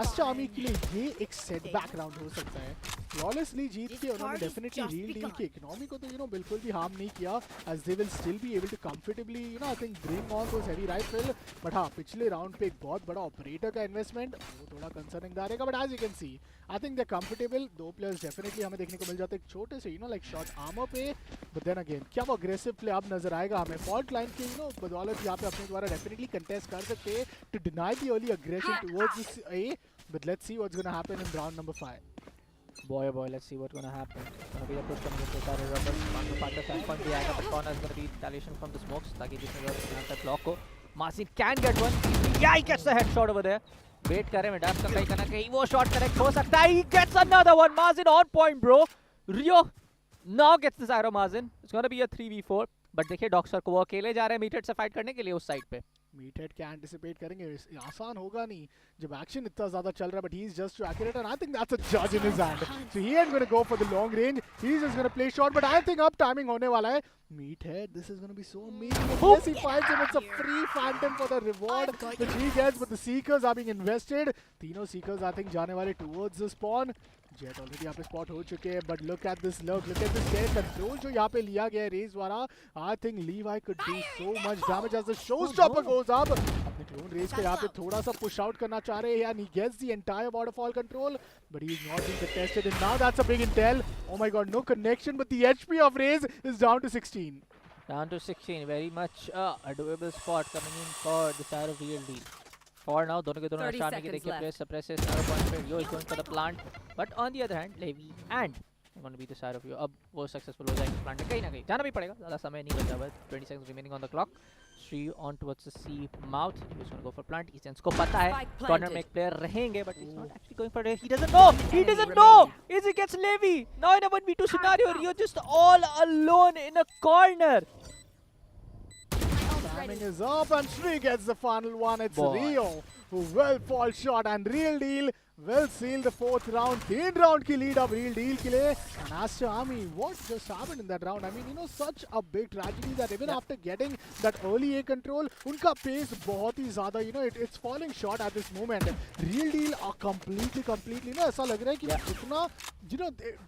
Aster Army के लिए ये एक setback round हो सकता है. Flawlessly जीत के उन्होंने definitely Real Deal की economy को तो बिल्कुल भी harm नहीं किया, as they will still be able to comfortably I think bring on those heavy rifle. But हाँ, पिछले round पे एक बहुत बड़ा operator का investment वो थोड़ा concerning रहेगा, but as you can see, I think they're comfortable. दो players definitely हमें देखने को मिल जाते हैं छोटे से like short armor पे, but then again क्या वो aggressive play अब नजर आएगा हमें fault line के बदौलत यहाँ पे अपने द्वारा definitely contest कर सकते हैं to deny the early aggression towards this A, but let's see what's gonna happen in round number 5. Boy, let's see what's gonna happen. It's gonna be a push coming into the rubber. One to part the fan point भी आएगा, but corner is gonna be retaliation from the smokes ताकि जिसमें जो है block को Masin can get one. Yeah, he gets the headshot over there. Wait करे Midas का कहीं ना कहीं वो shot correct हो सकता है. He gets another one. Masin on point, bro. Rio now gets this arrow Masin. It's gonna be a 3v4. But देखिए डॉक्टर को वो अकेले जा रहे हैं मीटहेड से फाइट करने के लिए उस साइड पे. मीटहेड क्या एंटिसिपेट करेंगे, आसान होगा नहीं जब एक्शन इतना ज्यादा चल रहा है, but he is just too accurate and I think that's a जज in his hand, so he ain't gonna go for the long range, he is just gonna play short, but I think अब timing होने वाला है. Meathead, this is gonna be so amazing. Yes, he fights him. It's a free phantom for the reward which he gets, but the seekers are being invested. तीनों seekers I think जाने वाले towards the spawn. Jet already यहाँ पे spot हो चुके हैं, but look at this look at this air control जो यहाँ पे लिया गया है रेस द्वारा. I think Levi could do so much damage as the showstopper goes up. अपने clone रेस को यहाँ पे थोड़ा सा push out करना चाह रहे हैं and he gets the entire waterfall control, but he is not being contested and now that's a big intel. Oh my god, no connection, but the HP of Raze is down to 16. Down to 16, very much a doable spot coming in for the side of Real Deal. For now, दोनों के दोनों शामी के देखिए place suppresses arrow point पे Rio is going for the plant, but on the other hand, Levi and going to be the side of Rio. अब वो successful हो जाएंगे plant में कहीं ना कहीं जाना भी पड़ेगा, ज़्यादा समय नहीं बचा हुआ है. 20 seconds remaining on the clock. Shree on towards the C mouth. He was going to go for plant. Essence को पता है corner में एक player रहेंगे, but he's not actually going for it. He doesn't know. He doesn't know. Is he gets Levi now in a 1v2 scenario? Rio just all alone in a corner. Timing is up and Shree gets the final one. It's Rio who will fall short and Real Deal will seal the 4th round. 3rd round की lead अब Real Deal के लिए. And Aster Army, what just happened in that round? I mean, such a big tragedy that even after getting that early A control, उनका pace बहुत ही ज़्यादा, it's falling short at this moment. Real Deal are completely, ऐसा लग रहा है कि जितना,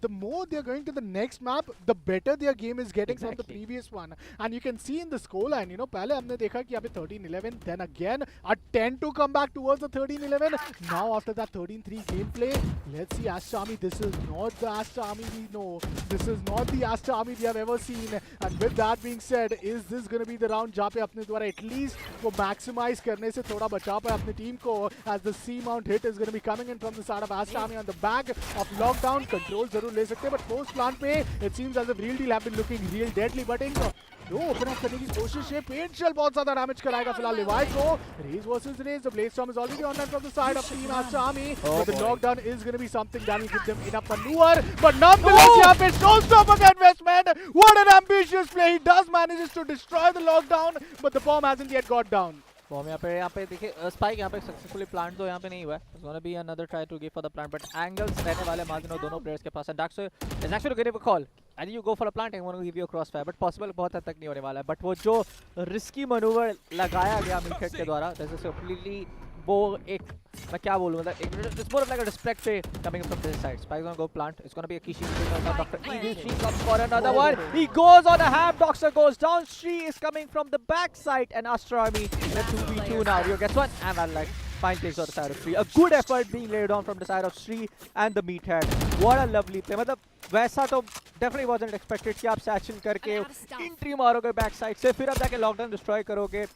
the more they're going to the next map, the better their game is getting from the previous one. And you can see in the scoreline, पहले हमने देखा कि यहाँ पे 13-11, then again a 10 to come back towards the 13-11. Now after that 13-3 gameplay, let's see Aster Army. This is not the Aster Army we know. This is not the Aster Army we have ever seen. And with that being said, is this going to be the round जहाँ पे अपने द्वारा at least वो maximize करने से थोड़ा बचा पाए अपने team को, as the C mount hit is going to be coming in from the side of Aster Army on the back of lockdown. Control जरूर ले सकते हैं, but post plant पे it seems as if Real Deal have been looking real deadly, but इनको दो open up करने की कोशिश है. पेंट शेल बहुत ज्यादा डैमेज कराएगा फिलहाल Levi को. Raze versus Raze, the blade storm is already on from the side of team Aster Army, but the lockdown is going to be something that will give them enough maneuver, but nonetheless यहाँ पे showstopper का investment. What an ambitious play. He does manages to destroy the lockdown, but the bomb hasn't yet got down. Bomb यहाँ पे देखिए spike यहाँ पे successfully plant तो यहाँ पे नहीं हुआ है. It's gonna be another try to give for the plant, but angles रहने वाले मार्जिन और दोनों प्लेयर्स के पास है. Daxo is actually getting a call. And you go for a plant, I'm going to give you a crossfire, but possible बहुत हद तक नहीं होने वाला है. But वो जो risky maneuver लगाया गया मीटहेड के द्वारा, this is completely वो एक मैं क्या बोलूं मतलब it's more of like a respect play coming from this side. Spike's gonna go plant. It's gonna be a Kishi. Dr. Eagle Shri comes for another one. He goes on a ham. Doxer goes down. Shri is coming from the backside and Aster Army in a 2v2 now. Rio gets one and Van like fine takes on the side of Shri. A good effort being laid on from the side of Shri and the meathead. What a lovely play. मतलब वैसा तो definitely wasn't expected कि आप satchel करके entry मारोगे backside से फिर आप जाके lockdown destroy करोगे.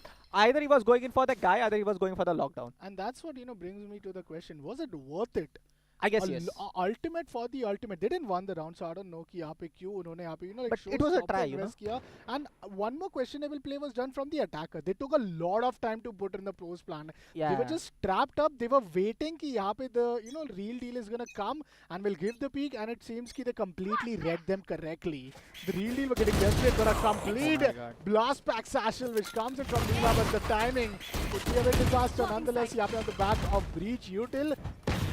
Either he was going in for the guy, either he was going for the lockdown. And that's what brings me to the question: was it worth it? I guess yes. Ultimate for the ultimate. They didn't win the round, so I don't know कि यहाँ पे क्यों उन्होंने यहाँ पे like but it was a try, किया. And one more questionable play was done from the attacker. They took a lot of time to put in the pros plan. Yeah. They were just trapped up. They were waiting कि यहाँ पे the real deal is gonna come and will give the peak. And it seems कि they completely read them correctly. The real deal were getting desperate for a complete blast pack satchel which comes in from Lima, but the timing could be a bit disaster. Nonetheless, यहाँ पे on the back of breach util.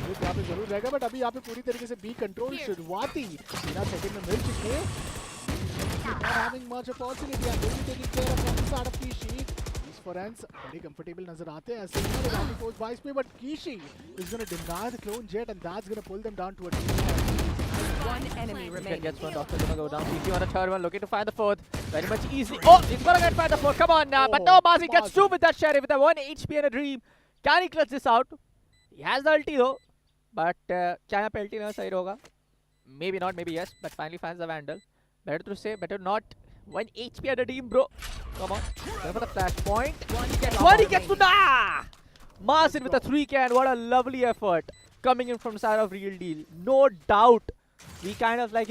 यहाँ पे जरूर रहेगा but अभी यहाँ पे पूरी तरीके से बी कंट्रोल शुरुआती बिना सेकंड में मिल चुके हैं. Not having much opportunity and really taking care of the side of Kishi. These forensics very comfortable नजर आते हैं ऐसे ही ना goes by पे but Kishi is going to deny the clone jet and that's going to pull them down to a team. One enemy remaining. Gets one. Doctor gonna go down. CT on the third one, looking to find the fourth. Very much easy. Oh, he's gonna get find the fourth. Come on now. But no, Mazi gets two with that sheriff with a 1 HP and a dream. Can he clutch this out? He has the ulti though. But क्या यहाँ पे ulti ना सही होगा? Maybe not, maybe yes. But finally finds the vandal. Better to say, better not. 1 HP and a dream, bro. Come on. Go for the flash point. One he gets to nah. Mazin with a 3 can. What a lovely effort coming in from the side of real deal. No doubt. We kind of like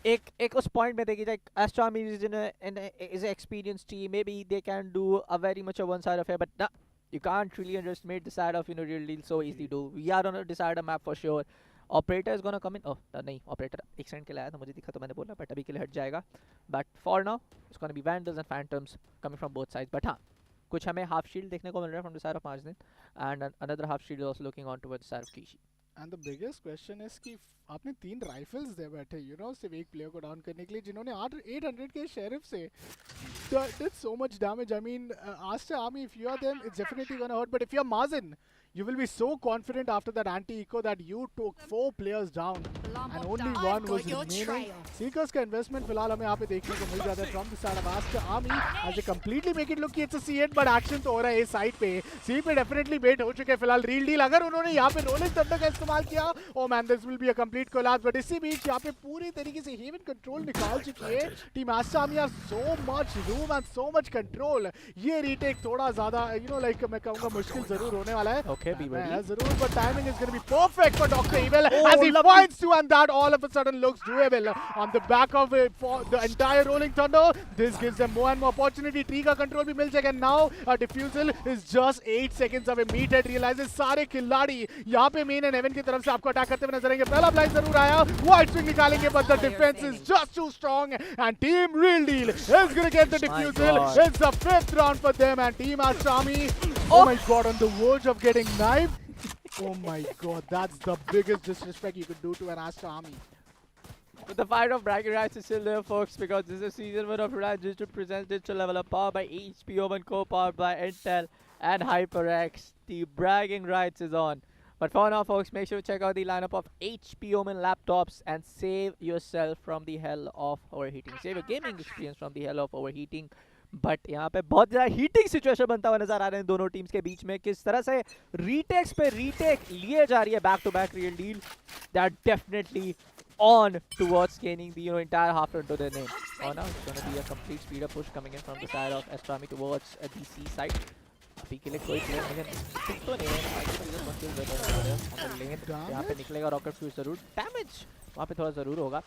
एक उस point में देखिए like Astra is is an experienced team. Maybe they can do a very much a one-side affair, but nah, you can't really underestimate the side of real deal so easily. Do we are on a decided map for sure. Operator is gonna come in. Oh नहीं operator एक second के लिए आया था मुझे दिखा तो मैंने बोला but अभी के लिए हट जाएगा. But for now it's gonna be vandals and phantoms coming from both sides. But हाँ कुछ हमें half shield देखने को मिल रहा है from the side of Marjin and another half shield is also looking on towards the side of Kishi. And the biggest question is कि आपने 3 राइफल्स दे बैठे सिर्फ एक प्लेयर को डाउन करने के लिए जिन्होंने 800 के शेरिफ से did so much damage. I mean Aster Army, if you are them it's definitely gonna hurt, but if you are Mazin you will be so confident after that anti-eco that you took 4 players down and only one was remaining. Seekers का investment फिलहाल हमें यहाँ पे देखने को मिल जाता है from the side of Aster Army as they completely make it look कि it's a C8 but action तो हो रहा है इस side पे. C पे definitely bait हो चुके हैं फिलहाल real deal. अगर उन्होंने यहाँ पे Reliance Thunder का इस्तेमाल किया oh man this will be a complete collapse, but इसी बीच यहाँ पे पूरी तरीके से haven control निकाल चुकी है team Aster Army. has so much room and so much control. ये retake थोड़ा ज़्यादा like मैं कहूँगा मुश्किल ज़रूर होने वाला है. Okay, be ready. ज़रूर, but timing is going to be perfect for Dr. Evil as he finds 2 and that all of a sudden looks doable on the back of it for the entire Rolling Thunder. This gives them more and more opportunity. Tree का control भी मिल जाएगा. Now a defusal is just 8 seconds away. Meathead realizes सारे खिलाड़ी यहाँ पे main and heaven की तरफ से आपको अटैक करते हुए नजर आएंगे. पहला ब्लाइंड जरूर आया, वाइड स्विंग निकालेंगे but the defense is just too strong and team Real Deal is going to get the defusal. It's the 5th round for them and team Aster Army oh my god on the verge of getting knifed. Oh my god, that's the biggest disrespect you could do to an Aster Army. But the fight of bragging rights is still there, folks, because this is season 1 of Reliance Digital presents Digital Level Up, powered by HP, Omen, co-powered by Intel and HyperX. The bragging rights is on. But for now, folks, make sure to check out the lineup of HP Omen laptops and save yourself from the hell of overheating. Save your gaming experience from the hell of overheating. But यहाँ पे बहुत ज़्यादा heating situation बनता हुआ नजर आ रहे हैं दोनों टीम्स के बीच में. किस तरह से रीटेक्स पे रीटेक लिए जा रही है back to back Real Deal. They are definitely on towards gaining the entire half into their name. Oh no, it's going to be a complete speed up push coming in from the side of Astra Army towards the C side. अभी के लिए कोई player मुझे तो नहीं है. यहाँ पे निकलेगा रॉकेट फ्यूज जरूर. डैमेज वहाँ पे थोड़ा जरूर होगा.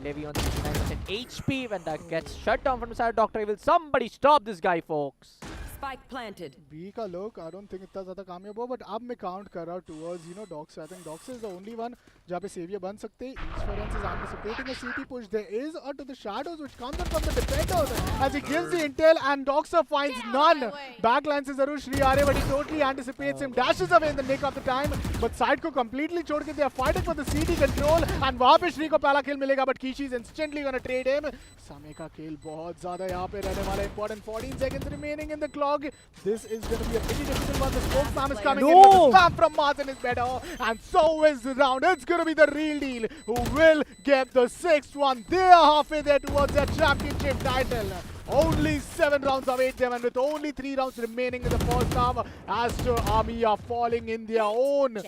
Levy on 69% HP when that gets shut down from the side of Dr. Evil. Somebody stop this guy, folks. Spike planted. B का look I don't think इतना ज़्यादा कामयाब हो, but अब मैं count कर रहा हूँ towards Doxer. I think Doxer is the only one जहाँ पे savior बन सकते हैं. East Forensics is anticipating a CT push. There is a to the shadows which comes in from the defenders as he gives the intel and Doxer finds none. Backlines से जरूर श्री आ रहे, but he totally anticipates him, dashes away in the nick of the time, but side को completely छोड़ के they are fighting for the CT control and वहाँ पे श्री को पहला kill मिलेगा, but Kishi is instantly gonna trade him. समय का kill बहुत ज़्यादा यहाँ पे रहने वाला. Important 14 seconds remaining in the clock. dog. This is going to be a pretty difficult one. The smoke spam is coming in, No! but the spam from Martin is better, and so is the round. It's going to be the real deal who will get the 6th one. They are halfway there towards their championship title. Only 7 rounds await them, and with only 3 rounds remaining in the first half, Aster Army are falling in their own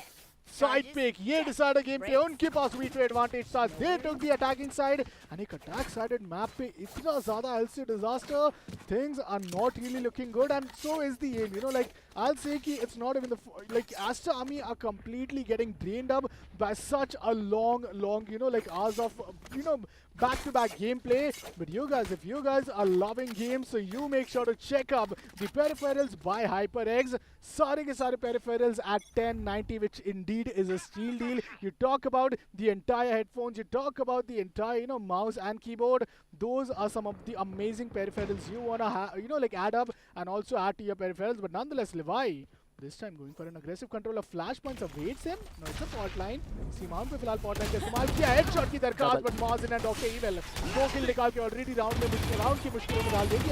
side pick. ये decider game पे उनके पास हुई to advantage था. They took the attacking side, and एक attack sided map पे इतना ज़्यादा LC disaster, things are not really looking good, and so is the aim. You know, like I'll say कि it's not even like Aster Army are completely getting drained up by such a long, you know, like hours of back-to-back gameplay. But you guys, if you guys are loving games, so you make sure to check up the peripherals by HyperX. सारे के सारे peripherals at 1090, which indeed is a steal deal. You talk about the entire headphones, you talk about the entire mouse and keyboard. Those are some of the amazing peripherals you wanna like add up and also add to your peripherals. But nonetheless, Levi this time going for an aggressive control of flashpoints awaits him. No, it's a pot line. Seamount पे फिलहाल pot line का इस्तेमाल किया, headshot की दरखास्त, but Mazin and Dr. Evil 2 किल निकाल के already round की मुश्किलों में डाल देगी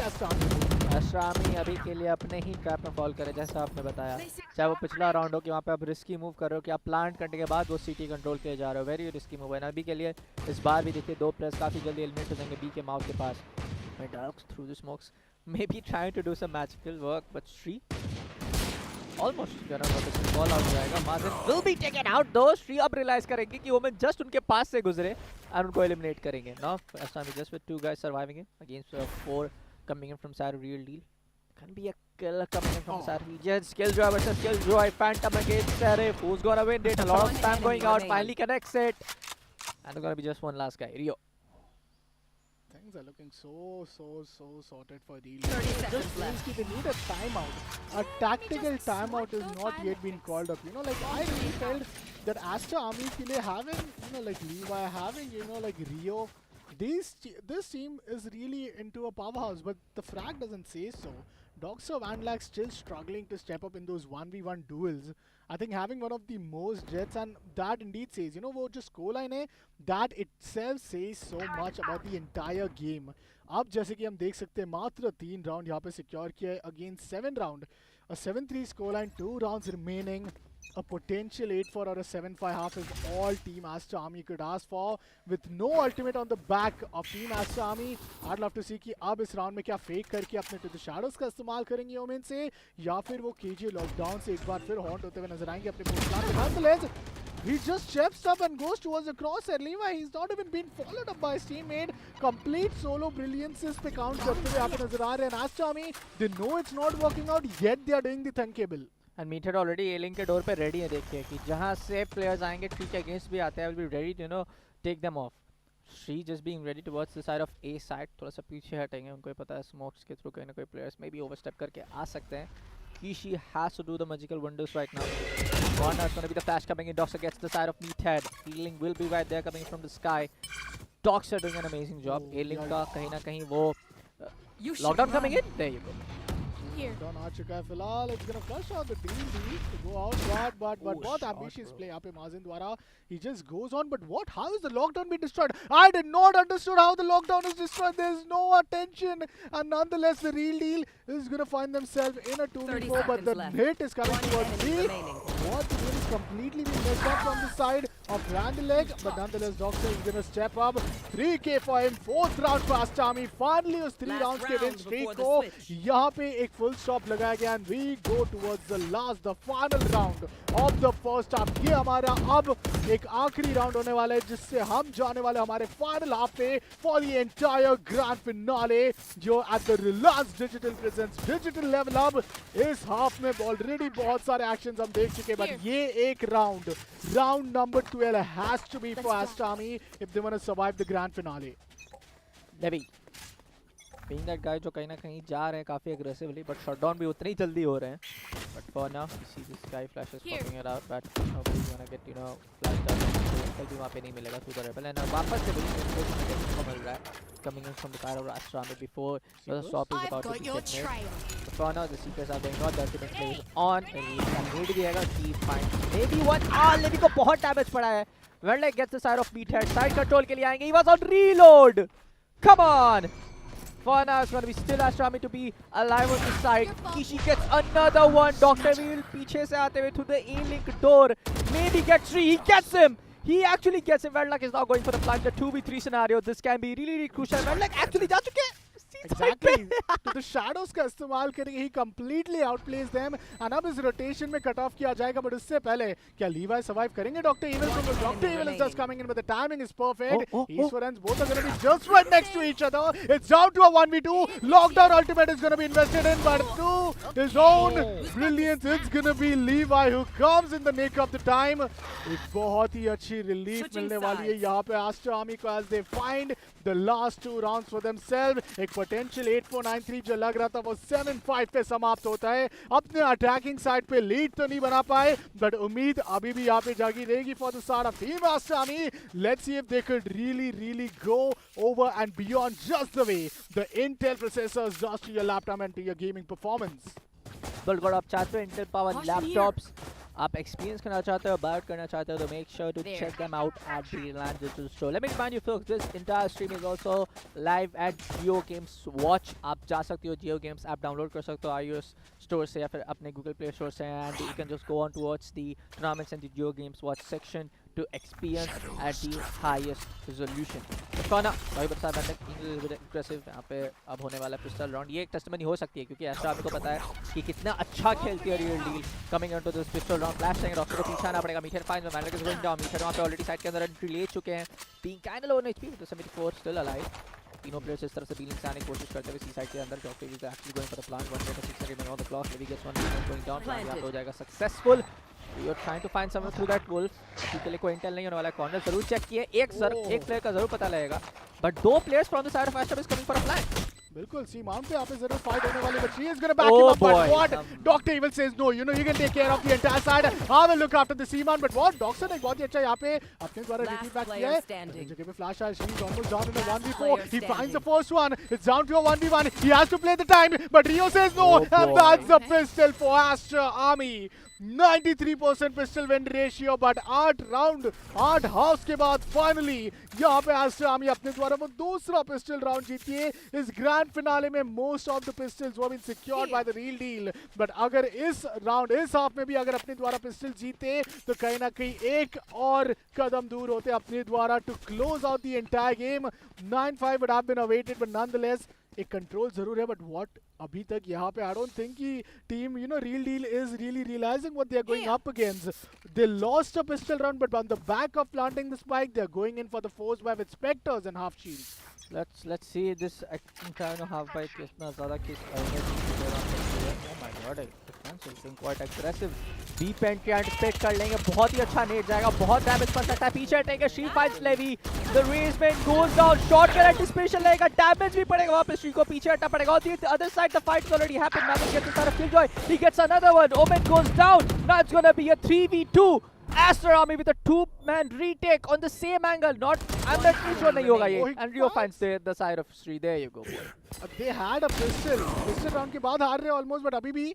Aster Army अभी के लिए अपने ही ट्रैप में फॉल करे, जैसा आपने बताया, चाहे वो पिछला राउंड हो कि वहाँ पे आप रिस्की मूव कर रहे हो कि आप प्लांट करने के बाद वो सिटी कंट्रोल किए जा रहे हो, वेरी रिस्की मूव है. अभी के लिए इस बार भी देखिए 2 प्लेयर्स काफ़ी जल्दी एलिमिनेट हो जाएंगे बी के माउथ के पास. Dogs through the smokes, maybe trying to do some magical work, but Shree almost gonna fall out जाएगा. Mazin will be taken out though. Shree अब realize करेंगे कि Omen just उनके पास से गुजरे और उनको eliminate करेंगे. Now Ascent just with 2 guys surviving it against 4 coming in from side real deal. Can be a kill coming in from side. Just Killjoy versus Killjoy. Phantom against Serif. Who's gonna win it? A lot of spam going out. Finally connects it. And it's gonna be just one last guy. Rio. Things are looking so sorted for Real. 30 seconds left. They need a timeout. A tactical timeout is not yet been called up. You know, like I really felt that Aster Army के लिए having, like Levi, having, like Rio, this team is really into a powerhouse, but the frag doesn't say so. Doxer Van Lack still struggling to step up in those 1v1 duels. I think having one of the most jets, and that indeed says, वो जो score line है, that itself says so much about the entire game. अब जैसे कि हम देख सकते हैं मात्र 3 राउंड यहाँ पे सिक्योर किया है against 7 round. A 7-3 scoreline, 2 rounds remaining. A potential 8-4 or a 7-5 half is all Team Aster Army could ask for. With no ultimate on the back of Team Aster Army, I'd love to see कि अब इस round में क्या fake करके अपने To the Shadows का इस्तेमाल करेंगे ओमेन से, या फिर वो KJ लॉकडाउन से एक बार फिर हॉन्ट होते हुए नजर आएंगे अपने पोस्ट प्लान पे. Nonetheless, he just steps up and goes towards the crosshair. Levi, he's not even been followed up by his teammate. Complete solo brilliances पे count करते हुए यहाँ पे नजर आ रहे हैं. Aster Army, they know it's not working out, yet they are doing the thinkable. And Meteor already A-Link के door पे रेडी है. देखिए कि जहाँ से प्लेयर्स आएंगे ठीक है अगेंस्ट भी आते हैं, will be ready to take them off. Shree just being ready towards the side of A side, थोड़ा सा पीछे हटेंगे, उनको पता है smokes के थ्रू कहीं ना कोई प्लेयर्स maybe overstep करके आ सकते हैं. Kishi has to do the magical wonders right now. Corner is going to be the flash coming in. Doxer gets the side of Meathead. Healing will be right there coming from the sky. Doxer doing an amazing job. A-Link का कहीं ना कहीं वो lockdown coming in. There you go. Here. Done आ चुका है फिलहाल. It's gonna flush out the team to go out, but बहुत ambitious play यहाँ पे Mazin द्वारा. He just goes on, but what? How is the lockdown being destroyed? I did not understood how the lockdown is destroyed. There's no attention, and nonetheless the real deal is gonna find themselves in a 2v4, but the hit is coming towards me. What is completely being messed up from the side of Randeleg, but nonetheless Doxer is gonna step up. 3k for him. 4th round for Aster Army. Finally उस 3 rounds के win streak को यहाँ पे एक full stop लगाया गया, and we go towards the final round of the first half. ये हमारा अब एक आखिरी राउंड होने वाला है जिससे हम जाने वाले हमारे फाइनल हाफ पे for the entire grand finale जो at the Reliance Digital presents Digital Level Up. इस हाफ में ऑलरेडी बहुत सारे एक्शंस हम देख चुके हैं, बट ये एक round number 12 has to be for Aster Army if they want to survive the grand finale. Debbie being that guy जो कहीं ना कहीं जा रहे हैं काफी aggressively, but shutdown भी उतनी जल्दी हो रहे हैं. But for now, you see this guy flashes popping it out, but nobody's gonna get flashed out. कल भी वहाँ पे नहीं मिलेगा through the rebel, and वापस से देखने को मिल रहा है coming in from the side of Aster Army before the stop is about to be get made. But for now, the seekers are going on. The ultimate play is on. Need दिएगा की find maybe one. Levy को बहुत damage पड़ा है. Verlag gets the side of Meathead. Side control के लिए आएंगे. He was on reload. Come on. For now, it's going to be still Aster Army to be alive on the side. Kishi gets another one. Dr. Wheel पीछे से आते हुए through the A-link door. Maybe gets 3. He gets him. He actually gets him. Vedlak is now going for the plant. The 2v3 scenario. This can be really, really crucial. Vedlak actually जा चुके हैं. Exactly. तो the shadows का इस्तेमाल करेंगे. He completely outplays them. And अब इस rotation में cut off किया जाएगा. But उससे पहले क्या Levi survive करेंगे Dr. Evil? Dr. Evil is just coming in, but the timing is perfect. East for ends, both are going to be just right next to each other. It's down to a 1v2. Lockdown ultimate is going to be invested in, but to his own brilliance, it's going to be Levi who comes in the nick of the time. एक बहुत ही अच्छी relief मिलने वाली है यहाँ पे Aster Army को as they find the last 2 rounds for themselves. एक potential 8-4-9-3 जो लग रहा था वो 7-5 पे समाप्त होता है. अपने attacking side पे lead तो नहीं बना पाए, but उम्मीद अभी भी यहाँ पे जागी रहेगी for the side of team Aster Army. Let's see if they could really go over and beyond just the way the Intel processors does to your laptop and to your gaming performance. बिल्कुल आप चाहते हो Intel Power laptops आप experience करना चाहते हो buy करना चाहते हो तो make sure to check them out at the Reliance Digital Store. Let me remind you folks, this entire stream is also live at Geo Games Watch. आप जा सकते हो Geo Games app download कर सकते हो iOS store से या फिर अपने Google Play Store से, and you can just go on to watch the tournaments and the Geo Games Watch section to experience at the highest resolution. Fana, भाई बता रहा था impressive यहाँ पे अब होने वाला pistol round. ये एक testimony हो सकती है क्योंकि Aster Army को पता है कि कितना अच्छा खेलती है Real Deal coming into this pistol round. Flash रहेंगे, डॉक्टर को पीछे आना पड़ेगा. मीठर फाइन में मैंने गोइंग डाउन. मीठर वहाँ पे ऑलरेडी साइड के अंदर एंट्री ले चुके हैं. Being kind of low on HP with the 74 still alive. तीनों प्लेयर्स इस तरह से बीलिंग से आने की कोशिश करते हुए सी साइड के अंदर. Doctor is actually going for the plan. 1 minute 6 seconds on the clock. Levi gets one going down. Plan यहाँ पे हो जाएगा successful. You're trying to find someone through that wolf. अभी कोई इंटेल नहीं होने वाला. कॉर्नर जरूर चेक किए. एक प्लेयर का जरूर पता लगेगा. But 2 players from the side of Aster is coming for a flank. बिल्कुल सी माउंट पे यहाँ पे जरूर फाइट होने वाली, but she is going to back him up. But what? Dr. Evil says no. You know you can take care of the entire side. I will look after the C-mount. But what? Doctor ने बहुत ही अच्छा यहाँ पे अपने द्वारा retreat back किया है. जगह पे flash आया. She's almost down in the 1v4. He finds the first one. It's down to a 1v1. He has to play the time. But Rio says no. And that's the pistol for Aster Army. 93% pistol win ratio, but 8 halves के बाद finally यहाँ पे Aster Army अपने द्वारा वो दूसरा pistol round जीती है. इस grand finale में most of the pistols were been secured by the Real Deal, but अगर इस round इस half में भी अगर अपने द्वारा pistol जीते तो कहीं ना कहीं एक और कदम दूर होते अपने द्वारा to close out the entire game. 9-5 would have been awaited, but nonetheless एक कंट्रोल जरूर है. बट व्हाट अभी तक यहाँ पे आई डोंट थिंक कि team real Deal is really realizing what they are going up against. They lost a pistol round, but on the back of planting the spike they are going in for the force buy with spectres and half shields. Let's see this kind of half by कितना ज़्यादा किस oh my god, defense is being quite aggressive. B पेंट के anticipate कर लेंगे. बहुत ही अच्छा नेट जाएगा. बहुत डैमेज पड़ सकता है. पीछे हटेंगे. She fights levy. The raisement goes down. Short का एंटिसिपेशन लेगा. डैमेज भी पड़ेगा. वापस शी को पीछे हटना पड़ेगा. और the other side the fight already happened. Mavis gets a side of killjoy. He gets another one. Omen goes down. Now it's gonna be a 3v2. Aster Army with a 2-man retake on the same angle. I'm not sure नहीं होगा ये. And Rio finds the side of Sri. There you go. They had a pistol round के बाद हार रहे almost, but अभी भी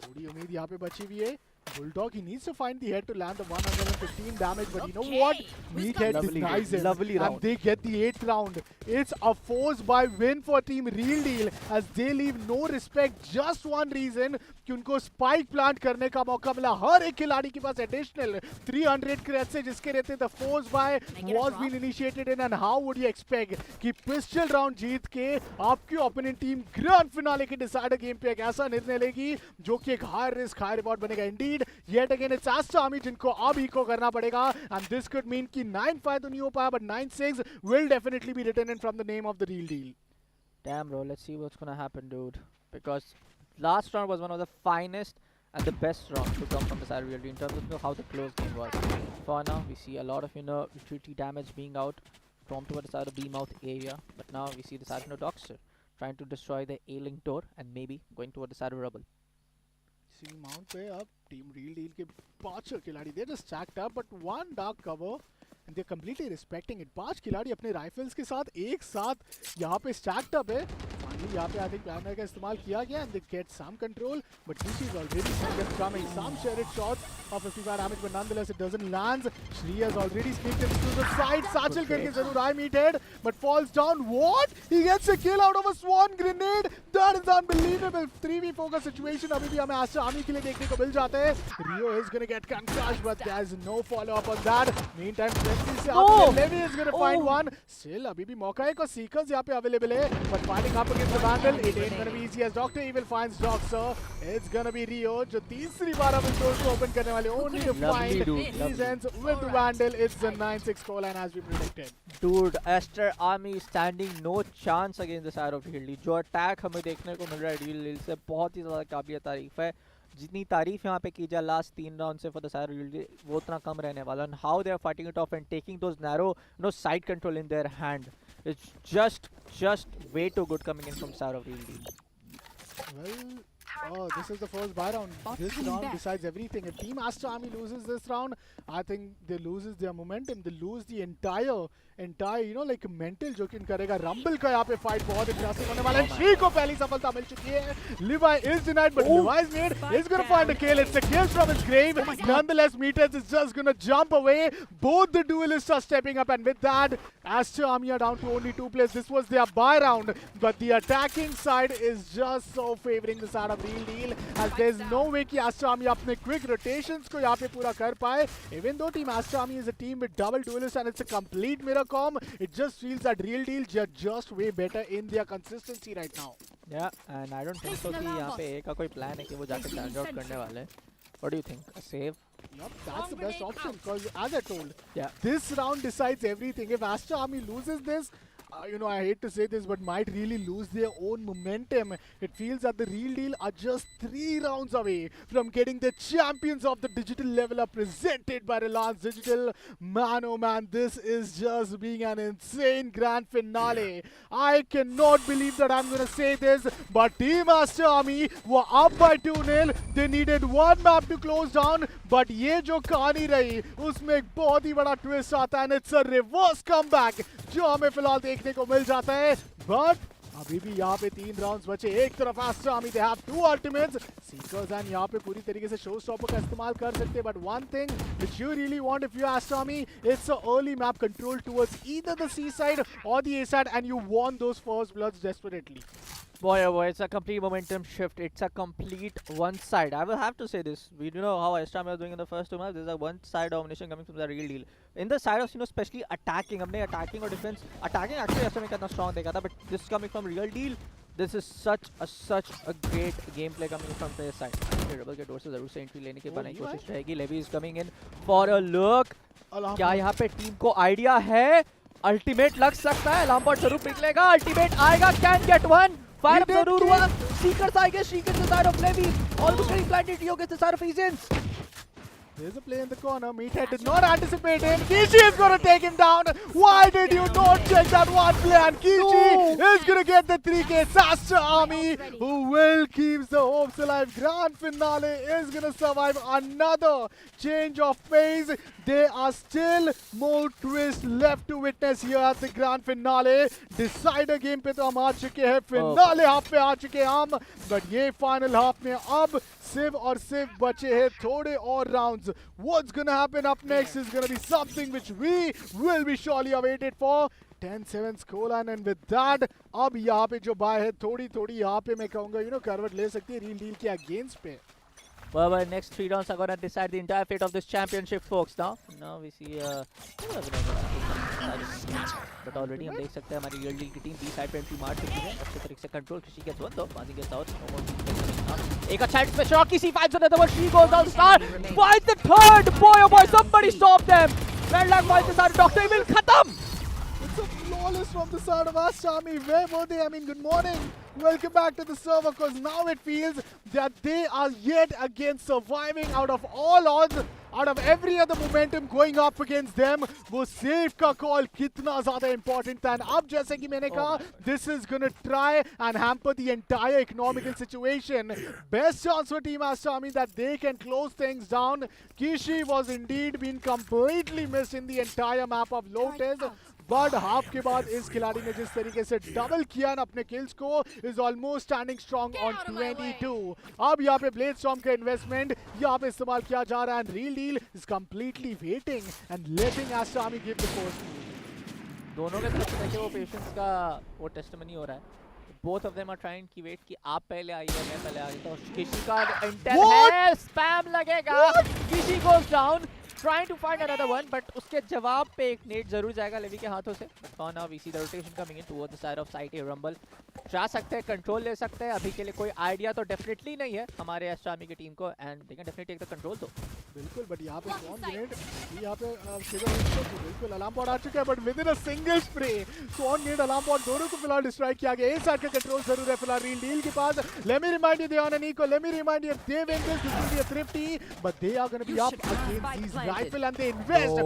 थोड़ी उम्मीद यहाँ पे बची हुई है. Bulldog, he needs to find the head to land the 115 damage, but you know what? Meathead denies it. Lovely round. And they get the 8th round. It's a force by win for Team Real Deal as they leave no respect. Just one reason कि उनको spike plant करने का मौका मिला. हर एक खिलाड़ी के पास additional 300 credits है जिसके रहते the force by was being initiated in, and how would you expect कि pistol round जीत के आपकी opponent team grand finale के decider game पे एक ऐसा निर्णय लेगी जो कि एक high risk high reward बनेगा. Indeed, yet again it's Aster Army जिनको अब eco करना पड़ेगा, and this could mean कि 9-5 तो नहीं हो पाया, but 9-6 will definitely be written in from the name of the Real Deal. Damn bro, let's see what's gonna happen dude, because last round was one of the finest and the best rounds to come from the side of Real Deal in terms of how the close game was. For now we see a lot of retreaty damage being out from toward the side of B-mouth area, but now we see the side of Doctor trying to destroy the A-link door and maybe going toward the side of rubble. See mount पे अब Team Real Deal के 5 खिलाड़ी they're just stacked up, but one dark cover and they're completely respecting it. 5 खिलाड़ी अपने rifles के साथ एक साथ यहाँ पे stacked up है. यहाँ पे आई थिंक प्लानर का इस्तेमाल किया गया and they get some control, but Kishi is already seeing it coming. Some shared shots of 55 damage, but nonetheless it doesn't land. Shri has already sneaked into the side. Satchel करके जरूर eye meted, but falls down. What? He gets a kill out of a swan grenade. That is unbelievable. 3v4 का situation अभी भी हमें Aster Army के लिए देखने को मिल जाता है. Rio is gonna get concussed, but there's no follow up on that. Meantime, Frenzy से आते Levi is gonna find one. Still अभी भी मौका है, और Seekers यहाँ पे available है, but finding up against the Vandal, it ain't gonna be easy as Dr. Evil finds Doctor. It's gonna be Rio जो तीसरी बार अब इस doors को open करने वाले, only to find these ends with the Vandal. It's a 9-6 scoreline as we predicted. Dude, Aster Army standing no chance against the side of Real Deal. जो attack हमें देखने को मिल रहा है Real Deal से बहुत ही ज़्यादा काबिल तारीफ है. जितनी तारीफ यहाँ पे की जाए लास्ट 3 राउंड से for the side Real Deal, वो उतना कम रहने वाला. And how they are fighting it off and taking those narrow, side control in their hand. It's just way too good coming in from side of Real Deal. Well, this is the first buy round. This round decides everything. If Team Aster Army loses this round, I think they loses their momentum. They lose the entire like mental जो कि करेगा. Rumble का यहाँ पे fight बहुत interesting होने वाला है. Shri को पहली सफलता मिल चुकी है. Levi is denied, but Levi's made is gonna find a kill. It's a kill from his grave. Nonetheless, Meters is just gonna jump away. Both the duelists are stepping up, and with that, Aster Army are down to only 2 players. This was their buy round, but the attacking side is just so favoring the side of Real Deal, as there's no way कि Aster Army अपने quick rotations को यहाँ पे पूरा कर पाए. Even though Team Aster Army is a team with double duelists and it's a complete mirror com, it just feels that Real Deal just way better in their consistency right now. Yeah, and I don't think so कि यहाँ पे एक का कोई plan है कि वो जाके stand out करने वाले. What do you think? A save? Yup, that's the best option, because as I told, this round decides everything. If Aster Army loses this, I hate to say this, but might really lose their own momentum. It feels that the Real Deal are just 3 rounds away from getting the champions of the digital level up presented by Reliance Digital. Man, oh man, this is just being an insane grand finale. I cannot believe that I'm going to say this, but Team Aster Army were up by 2-0. They needed one map to close down, but ये जो कहानी रही, उसमें एक बहुत ही बड़ा twist आता है, and it's a reverse comeback जो हमें फिलहाल देखने को मिल जाता है. But अभी भी यहाँ पे 3 राउंड्स बचे. एक तरफ Aster Army, they have 2 ultimates. Seekers and यहाँ पे पूरी तरीके से showstopper का इस्तेमाल कर सकते हैं. But one thing which you really want if you're Aster Army, it's a early map control towards either the C side or the A side, and you want those first bloods desperately. Boy, oh boy, it's a complete momentum shift. It's a complete one-side. I will have to say this. We do know how Aster Army are doing in the first 2 maps. There's a one-side domination coming from the Real Deal. In the side of, especially attacking. हमने attacking or defense. Attacking actually Aster Army कितना strong देखा था, but this coming from Real Deal, this is such a great gameplay coming from their side. Double के door से जरूर से entry लेने की बनाई कोशिश रहेगी. Levi is coming in for a look. क्या यहाँ पे टीम को आइडिया है? अल्टीमेट लग सकता है. अलार्म बॉट जरूर निकलेगा. अल्टीमेट आएगा. Can get one. Fire up जरूर हुआ. Seekers आएंगे. Seekers the side of Levi. Almost getting planted. Rio gets the side of Ascent. There's a play in the corner. Meathead did not anticipate him. Kishi is going to take him down. Why did you not check that one play? And Kishi is going to get the 3K. Aster Army, who will keep the hopes alive. Grand finale is going to survive another change of pace. There are still more twists left to witness here at the grand finale. Decider game पे तो हम आ चुके हैं. Finale half पे आ चुके हैं हम. But ये final half में अब सिर्फ और सिर्फ बचे हैं थोड़े और rounds. What's gonna happen up next is gonna be something which we will be surely awaited for. 10-7 scoreline, and with that, अब यहाँ पे जो buy है थोड़ी यहाँ पे मैं कहूँगा करवट ले सकती है Real Deal के against पे. Well, next 3 rounds are going to decide the entire fate of this championship, folks. Now we see but already हम देख सकते हैं हमारी Real Deal की टीम B side पे एंट्री मार चुकी है. अच्छे तरीके से control. Kishi gets one though. Bani gets out. No more. एक अच्छा special Rocky C5 another one. She goes down. Star fight the third. Boy, oh boy, somebody stop them. Red lag fight the side. Dr. Evil खत्म. It's a flawless from the side of Aster Army. Where were they? I mean, good morning. Welcome back to the server, because now it feels that they are yet again surviving out of all odds, out of every other momentum going up against them. वो save का call कितना ज़्यादा important था. And अब जैसे कि मैंने कहा, this is gonna try and hamper the entire economical situation. Best chance for Team Aster Army that they can close things down. Kishi was indeed been completely missed in the entire map of Lotus. But half के बाद इस खिलाड़ी ने जिस तरीके से double किया ना अपने किल्स को, is almost standing strong on 22. अब यहाँ पे ब्लेड स्टॉर्म का इन्वेस्टमेंट यहाँ पे इस्तेमाल किया जा रहा है and Real Deal is completely waiting and letting Aster Army give the first. दोनों के तरफ से देखिए वो पेशेंस का वो टेस्टिमनी हो रहा है. Both of them are trying की वेट कि आप पहले आइए मैं पहले आ जाता हूं. किसी का इंटेल है, स्पैम लगेगा, किसी goes down, trying to find another one, but उसके जवाब पे एक नेट जरूर जाएगा लेवी के हाथों से. But for now we see the rotation coming in towards the side of site A Rumble. जा सकते हैं, कंट्रोल ले सकते हैं. अभी के लिए कोई आइडिया तो डेफिनेटली नहीं है हमारे एस्टर आर्मी की टीम को and they can definitely take the control. तो बिल्कुल, बट यहाँ पे स्वॉन ग्रेनेड यहाँ पे बिल्कुल अलार्म पॉड आ चुका है, but with in a single spray sworn grenade alarm pod दोनों को फिलहाल डिस्ट्रॉय किया गया. इस साइड का कंट्रोल जरूर है फिलहाल रियल डील के पास. Let me remind you they on an eco, let me remind you they win this will be a thrifty, but they are going to be up against these rifle and they invest a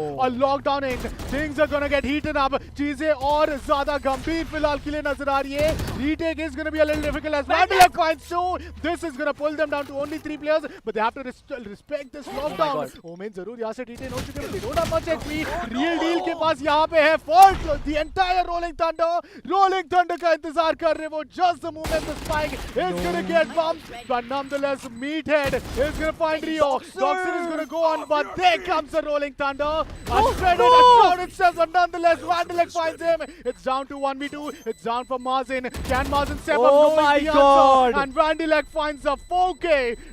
lockdowning. Things are going to get heated up. चीजें और ज्यादा गंभीर फिलहाल के लिए नजर आ रही है. Retake is going to be a little difficult as Vandalek finds two. This is going to pull them down to only 3 players, but they have to respect this lockdown. Omen जरूर यहाँ से detain हो चुके हैं, but they don't have much HP. Real deal के पास यहाँ पे है fault. The entire Rolling Thunder का इंतजार कर रहे हैं वो. Just the moment the spike is going to get bumped, but nonetheless Meathead is going to find Rio. Doxer is going to go on, but there comes the Rolling Thunder. A shredded, a crowded steps, but nonetheless Vandalek finds him. It's down to 1v2. It's down for Marzin. Can Marzin step up? Oh my God! And Vandalek finds a 4K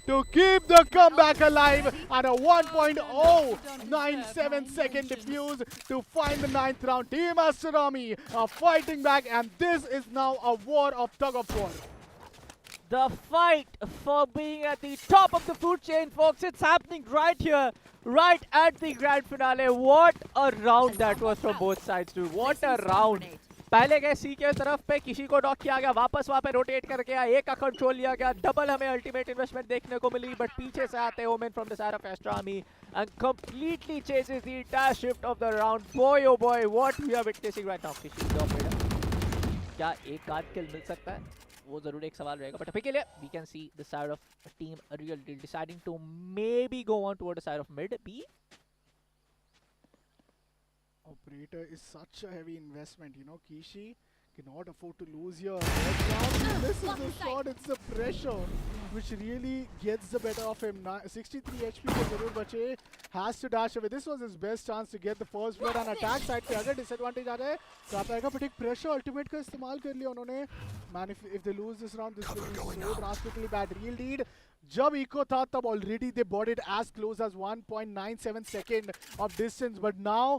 to keep the comeback alive and a 1.097 second defuse to find the 9th round. Team Aster Army are fighting back, and this is now a war of tug of war. the fight for being at the top of the food chain, folks, it's happening right here, right at the grand finale. What a round that was from both sides, dude. What a round. पहले गए सी के तरफ पे, किसी को knock किया गया, वापस वहाँ पे रोटेट करके आया, एक का कंट्रोल लिया गया, डबल हमें अल्टीमेट इन्वेस्टमेंट देखने को मिली, बट पीछे से आते Omen from the side of Aster army and completely chases the entire shift of the round. Boy oh boy, what we are witnessing right now. किसी को क्या एक आध किल मिल सकता है, वो जरूर एक सवाल रहेगा, बट अभी के लिए we can see the side of team real Deal deciding to maybe go on toward the side of mid B. Operator is such a heavy investment, you know. Kishi cannot afford to lose here. This is the shot, it's the pressure which really gets the better of him. 63 HP को जरूर बचे, has to dash away. This was his best chance to get the first blood and attack side पे अगर disadvantage आ रहा है तो आता है, but एक pressure ultimate का इस्तेमाल कर लिया उन्होंने. Man, if they lose this round, this will be so drastically bad. Real lead जब इको था तब already they bought it as close as 1.97 second of distance, but now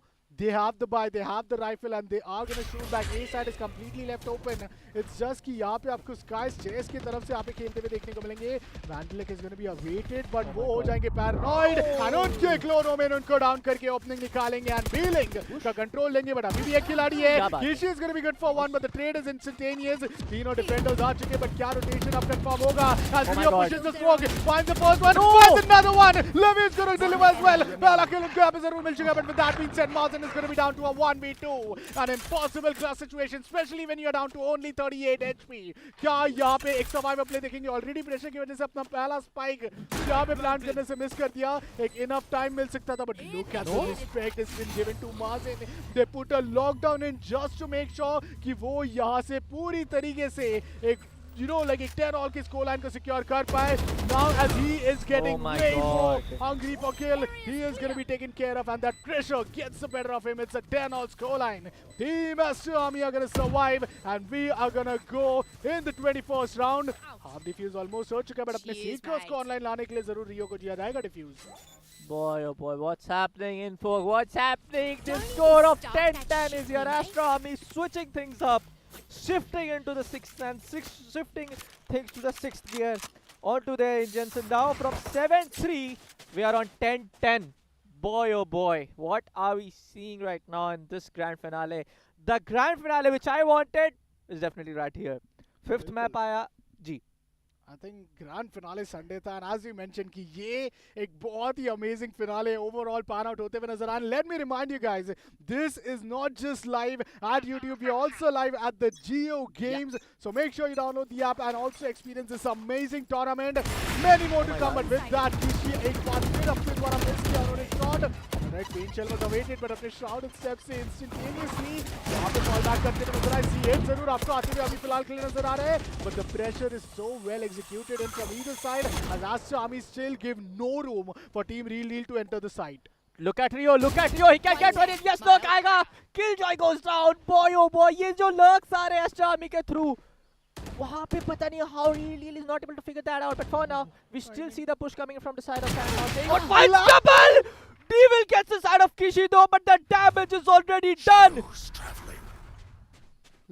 they have the buy, they have the rifle, and they are going to shoot back. A side is completely left open. It's just कि यहाँ पे आपको Skies Chase की तरफ से यहाँ पे खेलते हुए देखने को मिलेंगे. Vandalek is going to be awaited, but वो हो जाएंगे paranoid. And उनके क्लोन ओमेन उनको डाउन करके ओपनिंग निकालेंगे and Beeling का कंट्रोल लेंगे, but अभी भी एक खिलाड़ी है. Kishi is going to be good for one, but the trade is instantaneous. तीनों डिफेंडर्स आ चुके, but क्या रोटेशन अब कंफर्म होगा? As Rio pushes the smoke, finds the first one, finds another one. Levi is going to deliver as well. पहला kill उनको यहाँ पे जरूर मिल चुका, but with that being said, Marzin is going to be down to a 1v2. An impossible class situation, especially when you're down to only 38 HP. क्या यहाँ पे एक survivor play देखेंगे? Already pressure की वजह से अपना पहला spike यहाँ पे plant करने से miss कर दिया. एक enough time मिल सकता था, but look at the respect has been given to Marzin. They put a lockdown in just to make sure कि वो यहाँ से पूरी तरीके से एक like a 10-all की score line को secure कर पाए. Now as he is getting way more hungry for kill, he is going to be taken care of, and that pressure gets the better of him. It's a 10-all score line. Team Aster Army are going to survive, and we are going to go in the 21st round. Half defuse almost हो चुका है, but अपने seekers को online लाने के लिए जरूर रियो को दिया जाएगा defuse. Boy, oh boy, what's happening in Info? What's happening? The score of 10-10 is your Aster Army switching things up, shifting into the 6th and shifting things to the 6th gear onto their engines, and now from 7-3 we are on 10-10. Boy oh boy, what are we seeing right now in this grand finale? The grand finale which I wanted is definitely right here. 5th map आया जी. I think grand finale Sunday था, and as you mentioned कि ये एक बहुत ही amazing finale overall pan out होते हुए नजर आ रहे हैं. Let me remind you guys, this is not just live at YouTube, we are also live at the Geo Games. So make sure you download the app and also experience this amazing tournament. Many more to come, but with that, Kishi एक बार फिर अपने द्वारा miss किया उन्होंने shot. Right, Pain Shell was awaited, but अपने shrouded steps से instantaneously यहाँ पे fall back करते हुए नजर आए। C8 जरूर आपको आते हुए अभी फिलहाल के लिए नजर आ रहे हैं, but the pressure is so well executed and from either side, as Aster Army still give no room for Team Real Deal to enter the site. Look at Rio, he can get one in. Yes, look आएगा. Killjoy goes down. Boy, oh boy, ये जो lurks आ रहे हैं Aster Army के through. वहाँ पे पता नहीं how Real Deal is not able to figure that out. But for now, we still see the push coming from the side of Sandhouse. They got one double. Devil gets the side of Kishi though, but the damage is already done.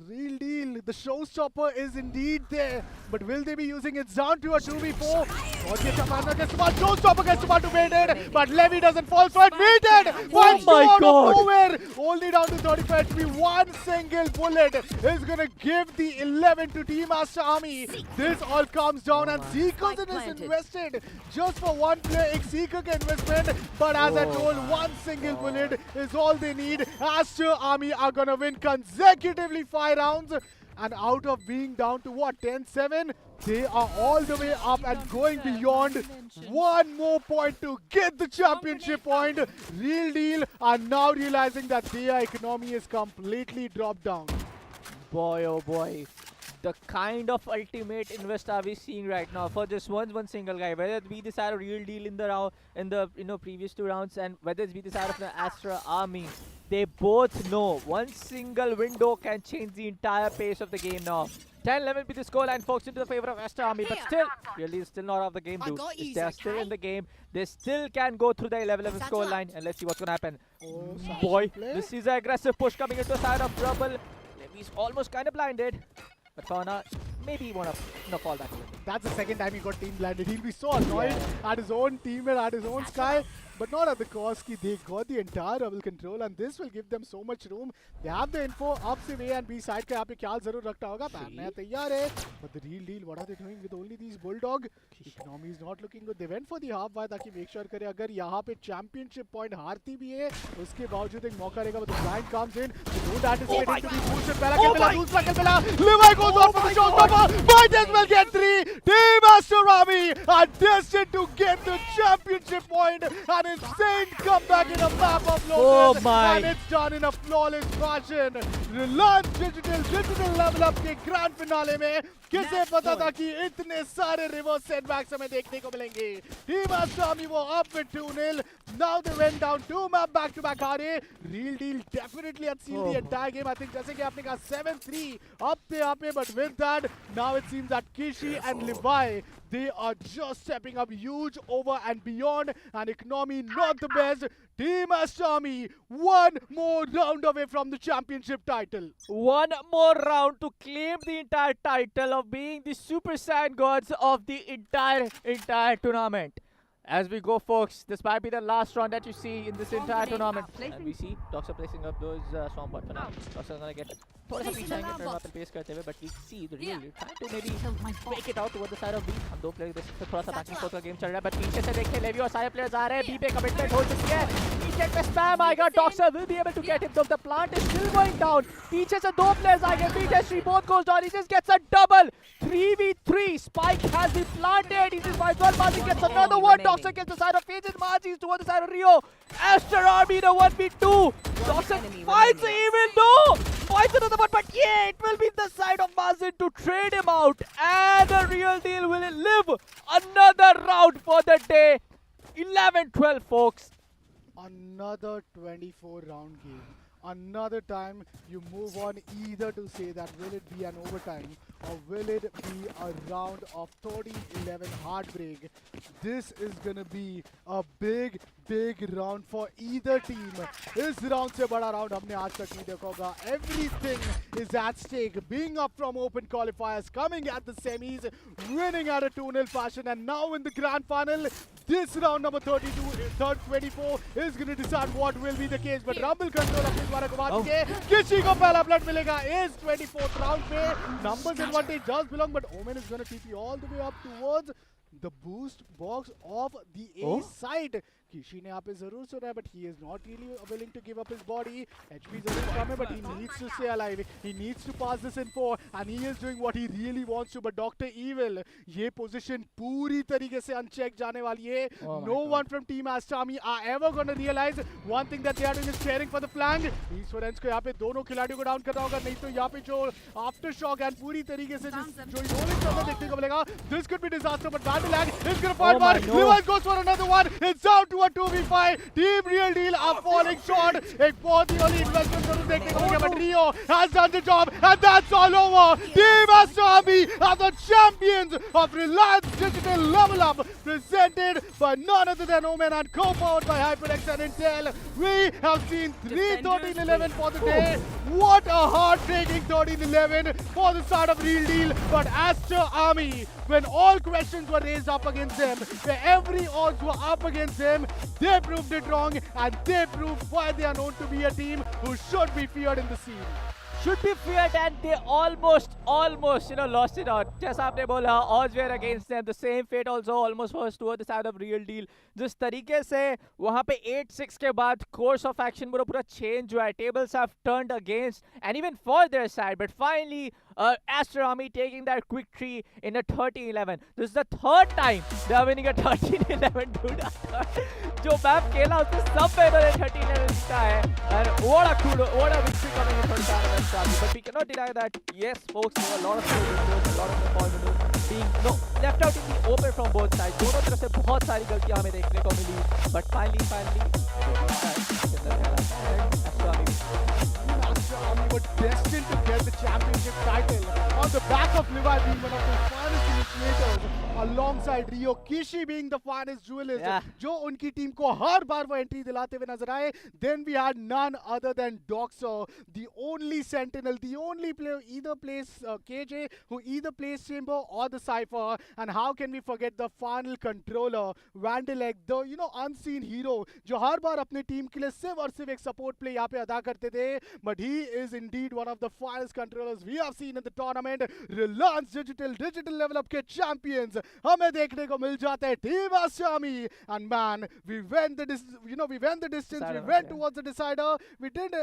Real Deal, the showstopper is indeed there, but will they be using it? It's down to a 2v4. What gets Amanda gets one, showstopper gets one to baited, but Levy doesn't fall for it. Mated! One my shot God. of nowhere! Only down to 35 HP. One single bullet is gonna give the 11 to Team Aster Army. This all comes down, and Zeko's is invested just for one play. Ek Zeko ka investment, but as I told, one single bullet is all they need. Aster Army are gonna win consecutively 5 rounds, and out of being down to what, 10-7, they are all the way up and going beyond. One more point to get the championship point. Real Deal are now realizing that their economy is completely dropped down. Boy, oh boy. The kind of ultimate invest are we seeing right now for just one single guy, whether it be the side of Real Deal in the round, in the previous 2 rounds, and whether it be the side of the Astra Army. They both know one single window can change the entire pace of the game now. 10-11 with the scoreline, folks, into the favor of Astra Army, but still, Real Deal is still not off the game, dude. They are still in the game. They still can go through the 11-11 scoreline, and let's see what's gonna happen. Oh, Boy, this is an aggressive push coming into the side of Rubble. He's almost kind of blinded. But Fauna, maybe he won't fall back a little. That's the second time he got team blinded. He'll be so annoyed at his own teammate, at his own sky, but not at the cost that they got the entire rebel control, and this will give them so much room. They have the info up से A and B side का यहाँ पे ख्याल जरूर रखता होगा. Pan नया तैयार है, but the Real Deal, what are they doing with only these bulldog? Economy is not looking good. They went for the half by ताकि make sure करे अगर यहाँ पे championship point हारती भी है, उसके बावजूद एक मौका रहेगा. But the blind comes in. They don't anticipate it to be boosted. पहला kill मिला, दूसरा kill मिला. Levi goes on for the showstopper. Might as well get 3. Team Aster Army are destined to get the championship point, and insane comeback in a map of Lotus, and it's done in a flawless fashion. Reliance Digital level up के grand finale में किसे पता था कि इतने सारे reverse setbacks हमें देखने को मिलेंगे. Team Aster Army were up with 2-0. Now they went down 2 map back-to-back हारे. Real Deal definitely had sealed the entire game. I think जैसे कि आपने कहा 7-3 up पे यहाँ पे, but with that, now it seems that Kishi and Levi, they are just stepping up huge over and beyond, and economy not the best. Team Aster Army, one more round away from the championship title. One more round to claim the entire title of being the Super Saiyan gods of the entire tournament. As we go, folks, this might be the last round that you see in this entire tournament. And we see Docs are placing up those swamp bot for now. Docs are gonna get थोड़ा सा पीछे आएंगे, turn up and pace करते हुए, but we see the Real Deal trying to maybe break it out toward the side of B. हम 2 players से थोड़ा सा back and forth का game चल रहा है, but पीछे से देखते लेवी और सारे players आ रहे हैं. B पे commitment हो चुकी है. पीछे पे spam आएगा. Doxer will be able to get him, though the plant is still going down. पीछे से 2 players आएंगे. B-3 both goes down. He just gets a double. 3v3. Spike has been planted. He just finds one. Mazi gets another one. Doxer gets the side of Phases. Mazi is toward the side of Rio. Aster Army the 1v2. Doxer finds even though. Finds another one, but yeah, it will be the side of Mazin to trade him out. And the Real Deal will live another round for the day. 11-12, folks. Another 24 round game. Another time you move on either to say that will it be an overtime or will it be a round of 13-11 heartbreak. This is gonna be a big round for either team. इस round से बड़ा round हमने आज तक नहीं देखा होगा. Everything is at stake. Being up from open qualifiers, coming at the semis, winning at a 2-0 fashion, and now in the grand final, this round number 24 is going to decide what will be the case. But Rumble control अपने द्वारा घुमा के किसी को पहला blood मिलेगा इस 24th round पे. Numbers advantage does belong, but Omen is going to TP all the way up towards the boost box of the A side. किसी ने यहाँ पे जरूर सुना है, but he is not really willing to give up his body. HP जरूर कम है, but he needs to stay alive. He needs to pass this info, and he is doing what he really wants to. But Dr. Evil, ये position पूरी तरीके से unchecked जाने वाली है. No one from Team Aster Army are ever gonna realize one thing that they are doing is staring for the flank. East Forenz को यहाँ पे दोनों खिलाड़ियों को डाउन करना होगा, नहीं तो यहाँ पे जो aftershock and पूरी तरीके से जो rolling चलता देखने को मिलेगा. This could be disaster, but Vandelag is gonna fall back. Reliance goes for another one. It's down to a 2v5. Team Real Deal are falling short. एक बहुत ही early investment जरूर देखने को मिलेगा, but Rio has done the job, and that's all over. Team Aster Army are the champions of Reliance Digital Level Up, presented by none other than Omen and co-powered by HyperX and Intel. We have seen 3-13-11 for the day. What a heartbreaking 13-11 for the start of Real Deal. But Aster Army, when all questions were raised up against them, where every odds were up against them, they proved it wrong, and they proved why they are known to be a team who should be feared in the scene. Should be feared, and they almost lost it out. जैसा आपने बोला, odds were against them. The same fate also almost was toward the side of Real Deal. जिस तरीके से वहाँ पे 8-6 के बाद course of action पूरा change हुआ है. Tables have turned against and even for their side. But finally, Aster Army taking that quick tree in a 13-11. This is the third time they are winning a 13-11, dude. जो map खेला उसमें सब में इन्होंने 13-11 जीता है. And what a victory coming in for the side of Aster Army. But we cannot deny that, yes, folks, there were a lot of windows, a lot of fall windows being left out in the open from both sides. दोनों तरफ से बहुत सारी गलतियां हमें देखने को मिली. But finally, Aster Army were destined to get the championship title on the back of Levi being one of the finest initiators, alongside Rio, Kishi being the finest duelist, जो उनकी टीम को हर बार वो एंट्री दिलाते हुए नजर आए. Then we had none other than Doxer, the only sentinel, the only player who either plays KJ, who either plays Chamber or the Cypher. And how can we forget the final controller, Vandelag, the unseen hero, जो हर बार अपनी team के लिए सिर्फ और सिर्फ एक support play यहाँ पे अदा करते थे. But he is indeed one of the finest controllers we have seen in the tournament. Reliance Digital Level Up के champions हमें देखने को मिल जाते हैं. Team Aster Army, and man, we went the distance, we went towards the decider. We did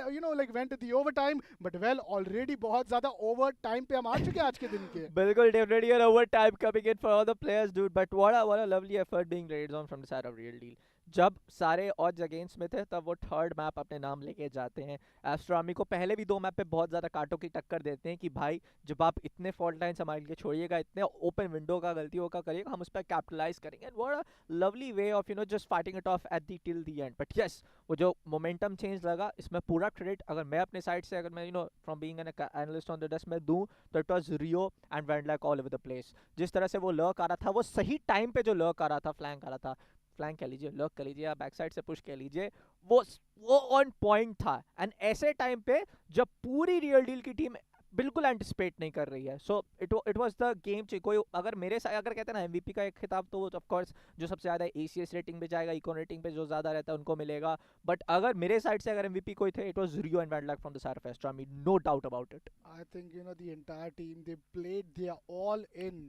went to the overtime, but well, already बहुत ज़्यादा overtime पे हम आ चुके हैं आज के दिन के. बिल्कुल, definitely an overtime coming in for all the players, dude. But what a lovely effort being raised on from the side of Real Deal. जब सारे odds against में थे तब वो थर्ड मैप अपने नाम लेके जाते हैं. एस्टर आर्मी को पहले भी 2 मैप पे बहुत ज़्यादा कांटों की टक्कर देते हैं कि भाई जब आप इतने फॉल्ट लाइन संभाल के छोड़िएगा, इतने ओपन विंडो का गलतियों का करिएगा, हम उस पर कैपिटलाइज करेंगे. And what a lovely way of just fighting it of at the till the end. But yes, वो जो मोमेंटम चेंज लगा, इसमें पूरा क्रेडिट अगर मैं अपने साइड से, अगर मैं from being an analyst on the desk में दूं, तो it was Rio and Vandlack all over the place. जिस तरह से वो लर्क आ रहा था, वो सही टाइम पे जो लर्क आ रहा था, फ्लैंक आ रहा था, फ्लैंक कह लीजिए, लर्क कह लीजिए, या बैक साइड से पुश कह लीजिए, वो ऑन पॉइंट था. एंड ऐसे टाइम पे जब पूरी रियल डील की टीम बिल्कुल एंटिसिपेट नहीं कर रही है, so it was the game change. कोई अगर मेरे साथ अगर कहते हैं ना एमवीपी का एक खिताब, तो ऑफ कोर्स जो सबसे ज़्यादा एसीएस रेटिंग पे जाएगा, इकोन रेटिंग पे जो ज़्यादा रहता है उनको मिलेगा. बट अगर मेरे साइड से अगर एमवीपी कोई थे, it was Rio and Vandlack from the side of Aster Army, no doubt about it. I think the entire team, they played their all in.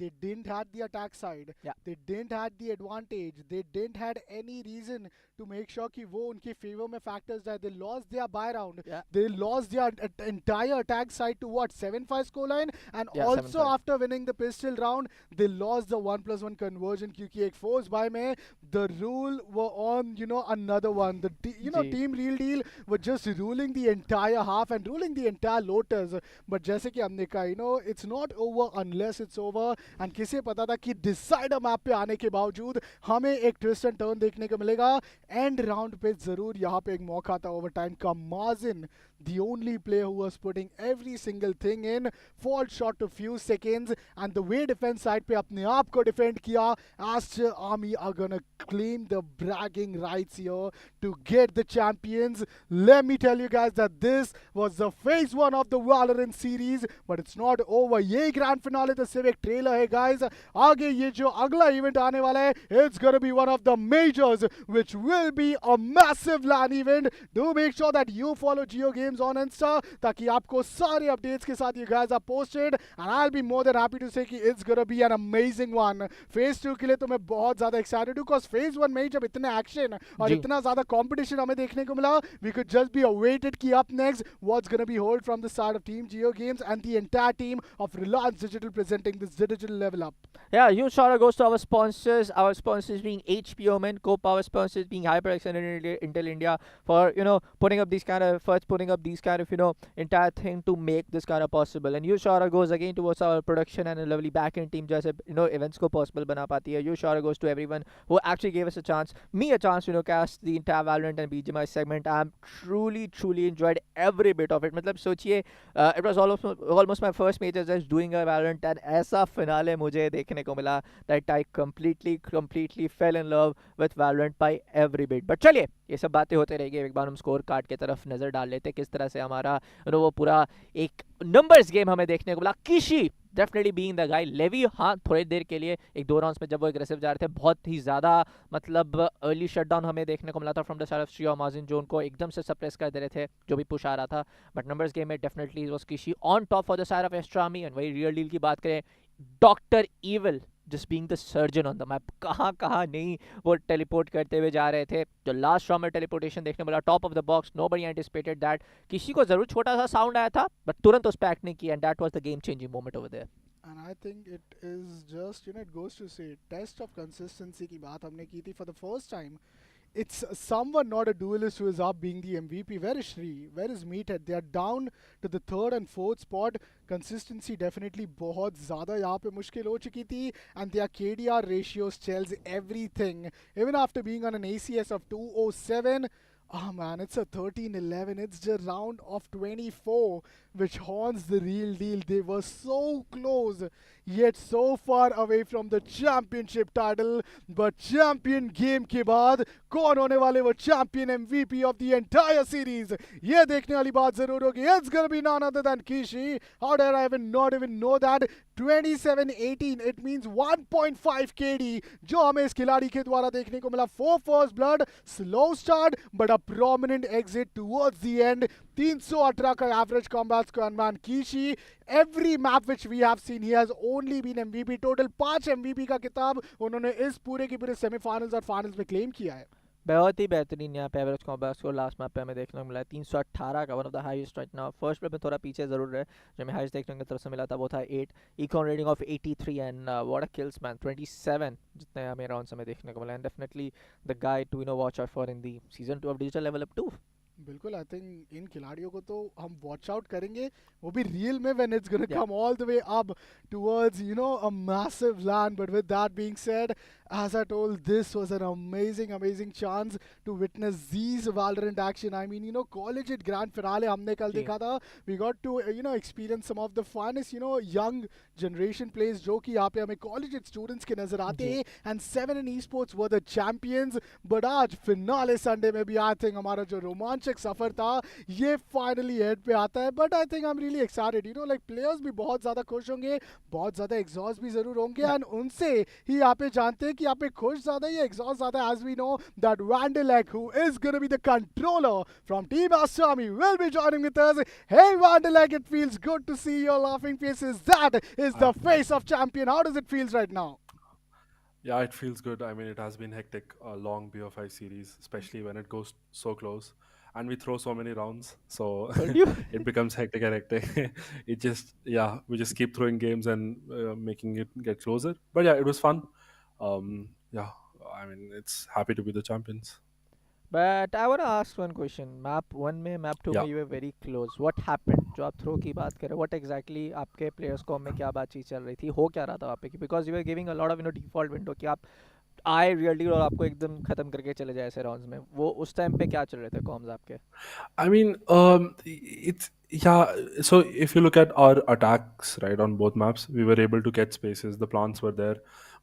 They didn't have the attack side. They didn't have the advantage. They didn't had any reason to make sure कि वो उनके favor में factors जाए. They lost their buy round. They lost their entire attack side to what, 7-5 scoreline, and also after winning the pistol round, they lost the 1+1 conversion क्योंकि एक force buy में the rule were on another one. The team Real Deal were just ruling the entire half and ruling the entire Lotus. But जैसे कि हमने कहा, it's not over unless it's over. And किसे पता था कि decider map पे आने के बावजूद हमें एक ट्विस्ट एंड टर्न देखने को मिलेगा. एंड राउंड पे जरूर यहाँ पे एक मौका था ओवरटाइम का. माजिन, the only player who was putting every single thing in, fall short a few seconds, and the way defense side पे अपने आप को defend किया. Aster Army are gonna claim the bragging rights here to get the champions. Let me tell you guys that this was the phase 1 of the Valorant series, but it's not over. ये grand finale तो सिर्फ एक trailer है guys. आगे ये जो अगला event आने वाला है, it's gonna be one of the majors, which will be a massive LAN event. Do make sure that you follow Geo Games Games on Insta ताकि आपको सारे updates के साथ you guys are posted and I'll be more than happy to say कि it's gonna be an amazing one. Phase 2 के लिए तो मैं बहुत ज़्यादा excited हूँ because Phase 1 में ही जब इतने action और जी। इतना ज़्यादा competition हमें देखने को मिला, we could just be awaited कि up next what's gonna be hold from the side of Team Geo Games and the entire team of Reliance Digital presenting this digital level up. Yeah, huge shout out goes to our sponsors being HP Omen, co-power sponsors being HyperX and Intel India for, putting up these kind of efforts, putting up these kind of, entire thing to make this kind of possible. And huge shout out goes again towards our production and a lovely backend team just, events ko possible bana pati hai. Huge shout out goes to everyone who actually gave us a chance, cast the entire Valorant and BGMI segment. I'm truly enjoyed every bit of it. Matlab, sochiye, it was almost my first major just doing a Valorant and aisa finale mujhe dekhne ko mila that I completely fell in love with Valorant by every bit. But चलिए ये सब बातें होते रहेंगी, एक बार हम score card की तरफ नजर डाल लेते किस तरह से हमारा वो पूरा एक नंबर्स गेम हमें देखने को मिला. Kishi definitely being the guy. Levi हाँ थोड़ी देर के लिए एक दो राउंड्स में जब वो एग्रेसिव जा रहे थे बहुत ही ज़्यादा मतलब अर्ली शटडाउन हमें देखने को मिला था from the side of Shri और माजिन जो उनको एकदम से सप्रेस कर दे रहे थे जो भी पुश आ रहा था. बट नंबर्स गेम में definitely was Kishi on top for the side of Aster Army. And वही रियल डील की बात करें, Doctor Evil just being the surgeon on the map. कहाँ नहीं वो टेलीपोर्ट करते हुए जा रहे थे. जो लास्ट राउंड में टेलीपोर्टेशन देखने मिला top of the box, nobody anticipated that. किसी को जरूर छोटा सा साउंड आया था बट तुरंत उस पे एक्ट नहीं किया. And that was the game changing moment over there. And I think it is just, it goes to say, test of consistency की बात हमने की थी for the first time. It's someone, not a duelist, who is up being the MVP. Where is Shri? Where is Meathead? They are down to the third and fourth spot. Consistency definitely बहुत ज़्यादा यहाँ पे मुश्किल हो चुकी थी. And their KDR ratios tells everything. Even after being on an ACS of 207, oh man, it's a 13-11. It's the round of 24, which haunts the real deal. They were so close, yet so far away from the championship title. But champion game के बाद कौन होने वाले वो champion MVP of the entire series? ये देखने वाली बात जरूर होगी. It's gonna be none other than Kishi. How dare I not even know that? 27-18. It means 1.5 KD जो हमें इस खिलाड़ी के द्वारा देखने को मिला. 4 first blood, slow start, but a prominent exit towards the end. 318 का average combat score man. Kishi, every map which we have seen, he has only been MVP. Total 5 MVP का किताब उन्होंने इस पूरे के पूरे सेमीफाइनल्स और फाइनल्स में क्लेम किया है. बहुत ही बेहतरीन यहाँ पे average combat score last map पे हमें देखने को मिला है 318 का, one of the highest right now. First पे थोड़ा पीछे जरूर है. जो हमें हाईएस्ट देखने की तरफ से मिला था वो था 8 econ rating of 83 and what a kills man 27 जितने हमें राउंड्स हमें देखने को मिला. And definitely the guy to watch out for in the season 2 of digital level up 2. बिल्कुल. आई थिंक इन खिलाड़ियों को तो हम वॉच आउट करेंगे वो भी रियल में when it's gonna come all the way up towards a massive land. But with that being said, as I told, this was an amazing chance to witness these Valorant action. I mean, collegiate grand finale हमने कल देखा था. We got to experience some of the funnest young generation plays जो कि यहाँ पे हमें collegiate students के नजर आते हैं. And 7 in esports were the champions. But आज finale Sunday में भी I think हमारा जो रोमांचक सफर था ये finally head पे आता है. But I think I'm really excited. Like players भी बहुत ज़्यादा खुश होंगे, बहुत ज़्यादा exhaust भी ज़रूर होंगे. And उनसे ही यहाँ पे जानते हैं कि यहाँ पे खुश ज़्यादा या exhaust ज़्यादा. As we know that Vandelek, who is going to be the controller from Team Asami, will be joining with us. Hey Vandelek, it feels good to see your laughing faces. That is the face of champion. How does it feel right now? Yeah, it feels good. I mean, it has been hectic, a long BO5 series, especially when it goes so close. And we throw so many rounds, so it becomes hectic and hectic. We just keep throwing games and making it get closer. But yeah, it was fun. I mean, it's happy to be the champions. But I want to ask one question. Map 1 में, map 2 Yeah. में you were very close. What happened? जो आप throw की बात करें, what exactly आपके players को में क्या बातचीत चल रही थी, हो क्या रहा था वहाँ पे? Because you were giving a lot of default window कि आप आए रियल डील और आपको एकदम खत्म करके चले जाए ऐसे राउंड्स में. वो उस टाइम पे क्या चल रहे थे कॉम्स आपके? I mean, so if you look at our attacks, right, on both maps, we were able to get spaces, the plants were there.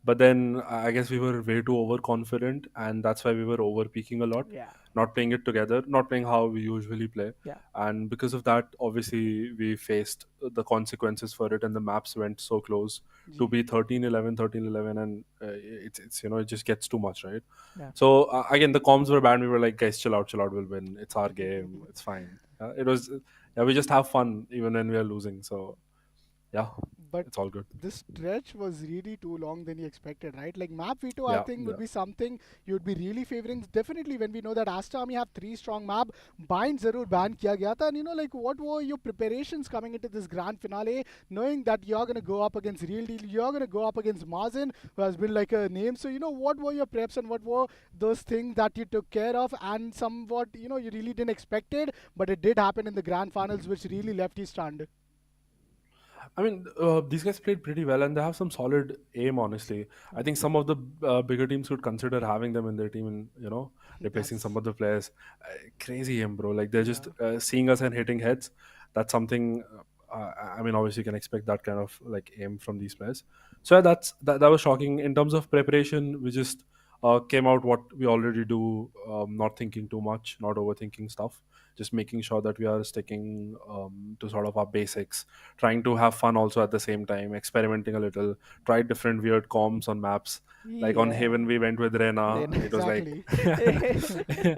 But then I guess we were way too overconfident, and that's why we were over peaking a lot, Yeah. not playing it together, not playing how we usually play. Yeah. And because of that, obviously, we faced the consequences for it, and the maps went so close to be 13-11, and it's it just gets too much, right? Yeah. So again, the comms were bad. We were like, guys, chill out, we'll win. It's our game, it's fine. It was we just have fun even when we are losing. So yeah, But it's all good. the stretch was really too long than you expected, right? Like map veto, I Yeah, think would yeah. be something you'd be really favoring. Definitely, when we know that Aster Army have three strong map, bind zarur ban kiya gaya tha. And like what were your preparations coming into this grand finale, knowing that you're gonna go up against Real Deal, you're gonna go up against Mazen, who has been like a name. So what were your preps and what were those things that you took care of, and somewhat you really didn't expect it, but it did happen in the grand finals, which really left you stunned. I mean, these guys played pretty well, and they have some solid aim. Honestly, I think some of the bigger teams would consider having them in their team, and replacing some That's of the players. Crazy aim, bro! Like they're just yeah. seeing us and hitting heads. That's something. I mean, obviously, you can expect that kind of like aim from these players. So yeah, that was shocking. In terms of preparation, we just came out what we already do, not thinking too much, not overthinking stuff, just making sure that we are sticking to sort of our basics, trying to have fun also at the same time, experimenting a little, tried different weird comms on maps. Like on Yeah. Haven, we went with Rena. Then It was like, Exactly.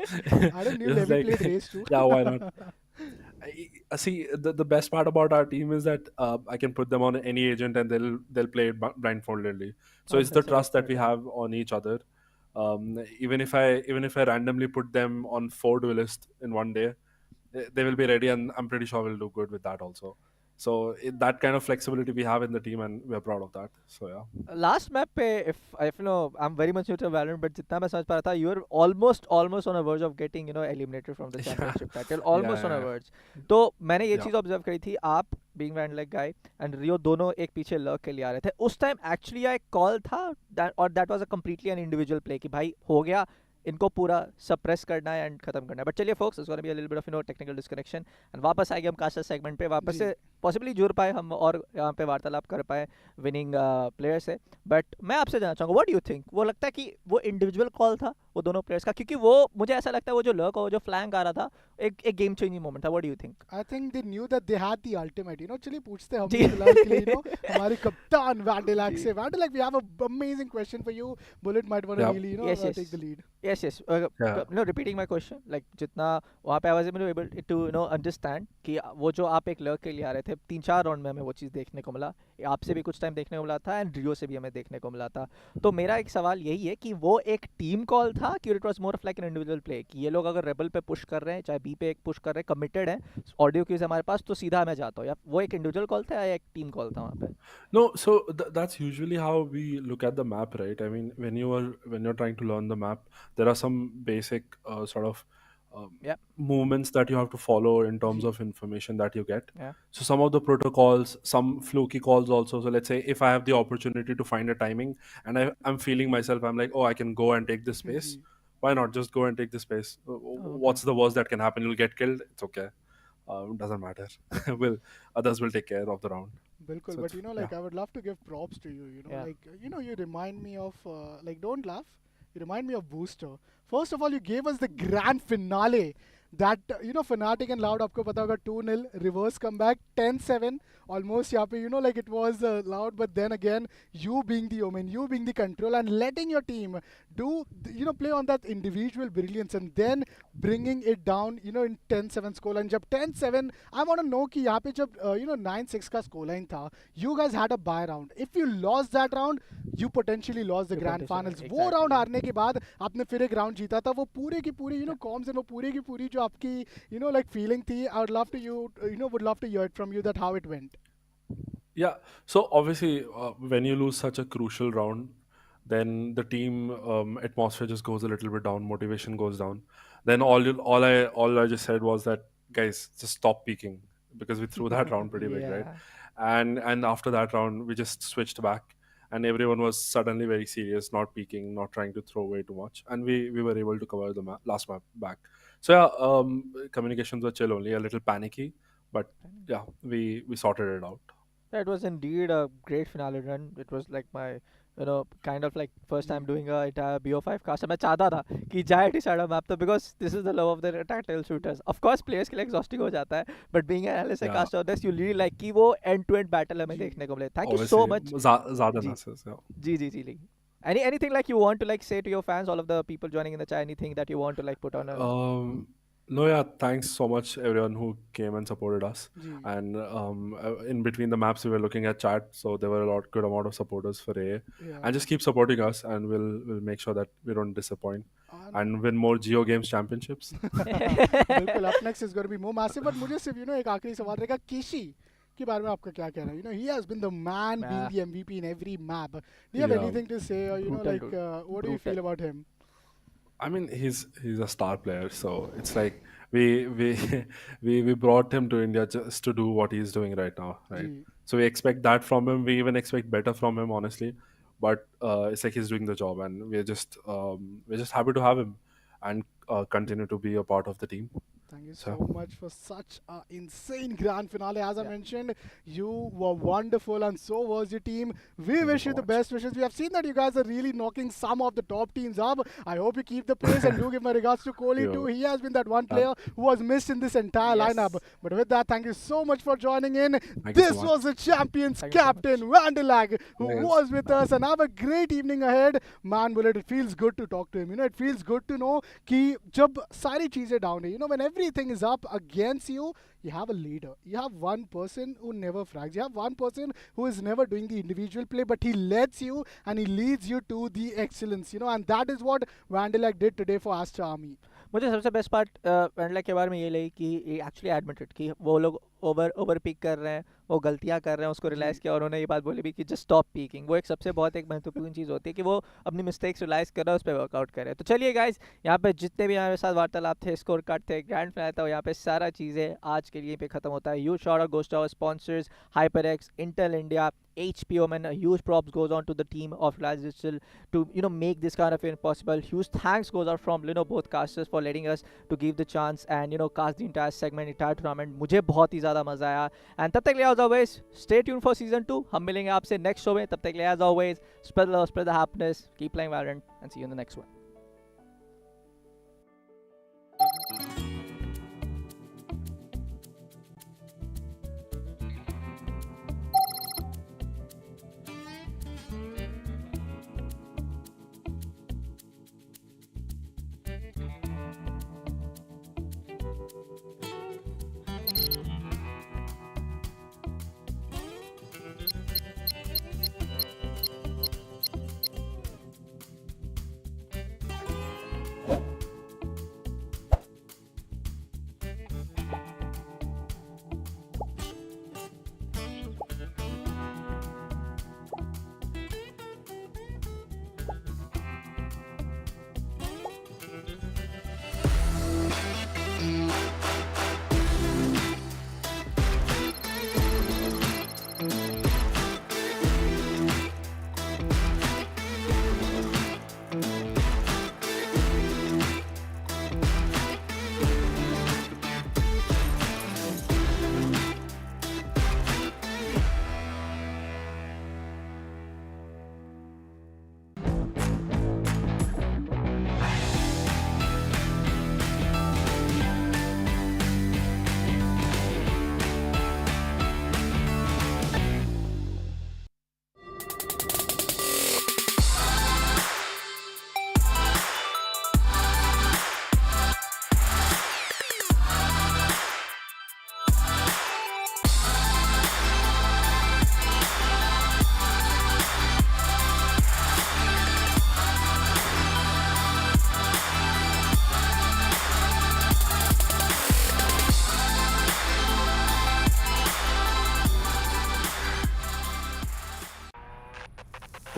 Adam knew it was Levy like, played race too. yeah, why not? See, the best part about our team is that I can put them on any agent and they'll play it blindfoldedly. So it's the That's a good trust that part, we yeah. have on each other. Even if I randomly put them on 4 duelists in one day, they will be ready, and I'm pretty sure we'll do good with that also. So that kind of flexibility we have in the team, and we're proud of that. So yeah, Last map पे if I'm very much into Valorant, but जितना मैं समझ पा रहा था, you were almost on a verge of getting eliminated from the yeah, championship title, yeah, almost on a yeah, verge. तो मैंने ये yeah. चीज़ ऑब्जर्व करी थी, आप being Vandalek guy and Rio दोनों एक पीछे लर्क के लिए आ रहे थे उस टाइम. एक्चुअली एक कॉल था that was a completely an individual play कि भाई हो गया, इनको पूरा सप्रेस करना है एंड खत्म करना है. बट चलिए folks, it's gonna be a little bit of technical disconnection, and वापस आएंगे हम कास्टर सेगमेंट पे, वापस जी. से पॉसिबली जुड़ पाए हम और यहाँ पे वार्तालाप कर पाए विनिंग प्लेयर से. बट मैं आपसे जानना चाहूँगा, व्हाट डू यू थिंक, वो लगता है कि वो इंडिविजुअल कॉल था वो दोनों प्लेयर्स का? क्योंकि वो मुझे ऐसा लगता है वो जो लर्क और जो फ्लैंक आ रहा था, एक गेम चेंजिंग मोमेंट था. What do you think? I think they knew that they had the ultimate. चलिए पूछते हैं हम जी. भी फिलहाल के लिए हमारे कप्तान वैंडलैक जी. से. वैंडलैक, we have a amazing question for you. Bullet might want to Yeah, really Yes, yes. take the lead. Yes, yes. yeah. Repeating my question, like जितना वहाँ पे I was able to understand कि वो जो आप एक लर्क के लिए आ रहे थे, 3-4 राउंड में हमें वो चीज़ देखने को मिला, आपसे भी कुछ टाइम देखने को मिला था एंड रियो से भी हमें देखने को मिला था. तो मेरा एक सवाल यही है कि वो एक टीम कॉल था कि it was more of like an individual play, कि ये लोग अगर रेबल पे पुश कर रहे हैं, चाहे बी पे एक पुश कर रहे हैं, कमिटेड है, ऑडियो क्यूज हमारे पास, तो सीधा मैं जाता हूँ, या वो एक इंडिविजुअल कॉल था या एक टीम कॉल था वहाँ पे? No, so that's usually how we look at the map, right? I mean, when you're trying to learn the map, there are some basic sort of Yeah. movements that you have to follow in terms ji. of information that you get. Yeah. So some of the protocols, some fluky calls also. So let's say if I have the opportunity to find a timing and I'm feeling myself, I'm like, oh, I can go and take this space. Ji. Why not just go and take the space? Oh, okay. What's the worst that can happen? You'll get killed. It's okay. Doesn't matter. will Others will take care of the round. बिल्कुल. So But yeah. I would love to give props to you. Yeah. Like you remind me of like, don't laugh. You remind me of Booster. First of all, you gave us the grand finale. That Fnatic and Loud, आपको पता होगा, 2-0 reverse comeback, 10-7 almost यहाँ पे like it was Loud, but then again you being the Omen, you being the control and letting your team do play on that individual brilliance and then bringing it down in 10-7 scoreline. जब 10-7, I want to know कि यहाँ पे जब 9-6 का scoreline था, you guys had a bye round. If you lost that round, you potentially lost the You grand potentially- finals. वो exactly. round हारने के बाद आपने फिर एक round जीता था. वो पूरे की पूरी comms and वो पूरे की पूरी जो आपकी like feeling थी, I would love to would love to hear it from you, that how it went. Yeah. So obviously, when you lose such a crucial round, then the team atmosphere just goes a little bit down. Motivation goes down. Then all I just said was that, guys, just stop peeking, because we threw that round pretty big, right? Yeah. And after that round, we just switched back, and everyone was suddenly very serious, not peeking, not trying to throw away too much, and we were able to cover the last map back. So yeah, communications were chill, only a little panicky, but yeah, we sorted it out. Yeah, it was indeed a great finale run. It was like my, kind of like first time doing a entire BO5 cast. मैं चाहता था कि जाए decide map तो, because this is the love of the tactical shooters. Of course, players के लिए exhausting हो जाता है, but being an LSA Yeah. caster, this you really like कि वो end-to-end battle हमें जी. देखने को मिले. Thank you so much. ज़्यादा जी. nurses, yeah. Ji. Like, anything like you want to like say to your fans, all of the people joining in the chat, anything that you want to like put on a... Um, No, yeah, thanks so much everyone who came and supported us. Ji And in between the maps, we were looking at chat, so there were a good amount of supporters for AA. या And just keep supporting us, and we'll make sure that we don't disappoint and and win more Geo Games championships. बिल्कुल up next is going to be more massive but मुझे सिर्फ एक आखिरी सवाल रहेगा किशी के बारे में आपका क्या कहना है? He has been the man being the MVP in every map. Do you have Yeah. anything to say or Brutal. what do you feel about him? I mean, he's a star player, so it's like we we brought him to India just to do what he's doing right now, right? Ji So we expect that from him. We even expect better from him, honestly. But it's like he's doing the job, and we're just happy to have him and continue to be a part of the team. Thank you So so much for such an insane grand finale. As I Yeah. mentioned, you were wonderful and so was your team. We thank you wish so you the much. best wishes. We have seen that you guys are really knocking some of the top teams up. I hope you keep the pace and do give my regards to Kohli Yeah. too. He has been that one player who was missed in this entire Yes. lineup. But with that, thank you so much for joining in. Thank you This so much. was the champions Thank you so captain, Vandelag, who Thanks. was with us. And have a great evening ahead. Man, Bullet, it feels good to talk to him. It feels good to know कि जब सारी चीजें down है, when everything is up against you, you have a leader. You have one person who never frags. You have one person who is never doing the individual play, but he lets you and he leads you to the excellence. And that is what Vandelag did today for Aster Army. मुझे सबसे best part वेंडला के बारे में ये लगी कि actually admitted कि वो लोग ओवर पिक कर रहे हैं, वो गलतियां कर रहे हैं, उसको रियलाइज़ किया और उन्होंने ये बात बोली भी कि जस्ट स्टॉप पीकिंग. वो एक सबसे बहुत एक महत्वपूर्ण चीज़ होती है कि वो अपनी मिस्टेक्स रियलाइज़ कर रहा है, उस पर वर्कआउट करे. तो चलिए गाइज, यहाँ पे जितने भी हमारे साथ वार्तालाप थे, स्कोर कार्ड थे, ग्रैंड फाइनल था, यहाँ पे सारा चीज़ें आज के लिए पे खत्म होता है. Huge shout out goes to our sponsors HyperX, Intel India, HP Omen. A huge props goes on to the team of Reliance Digital to make this kind of event possible. Huge thanks goes out from both casters for letting us to give the chance and cast the entire segment, entire tournament. मुझे बहुत ही ज़्यादा मज़ा आया. And तब तक के लिए as always, stay tuned for season 2. हम मिलेंगे आपसे next show में. तब तक के लिए as always, spread the love, spread the happiness, keep playing Valorant, and see you in the next one.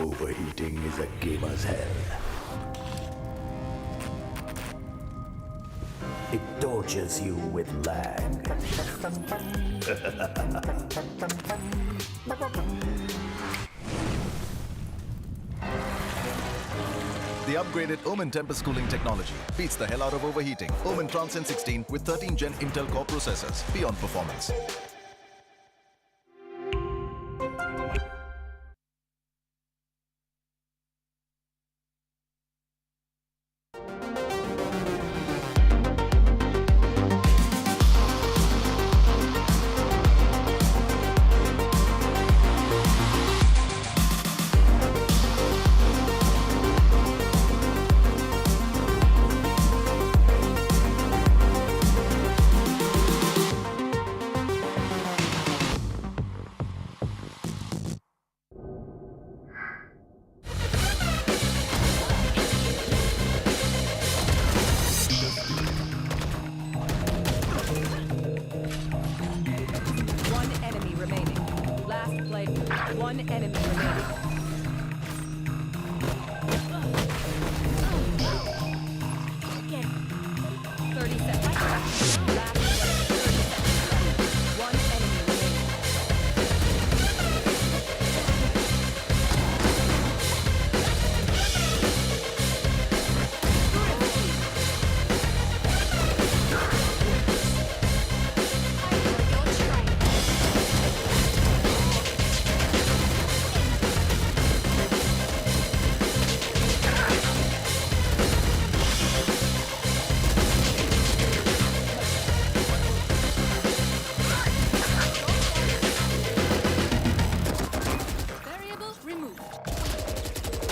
Overheating is a gamer's hell. It tortures you with lag. The upgraded Omen Tempest cooling technology beats the hell out of overheating. Omen Transcend 16 with 13 Gen Intel Core processors. Beyond performance.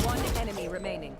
One enemy remaining.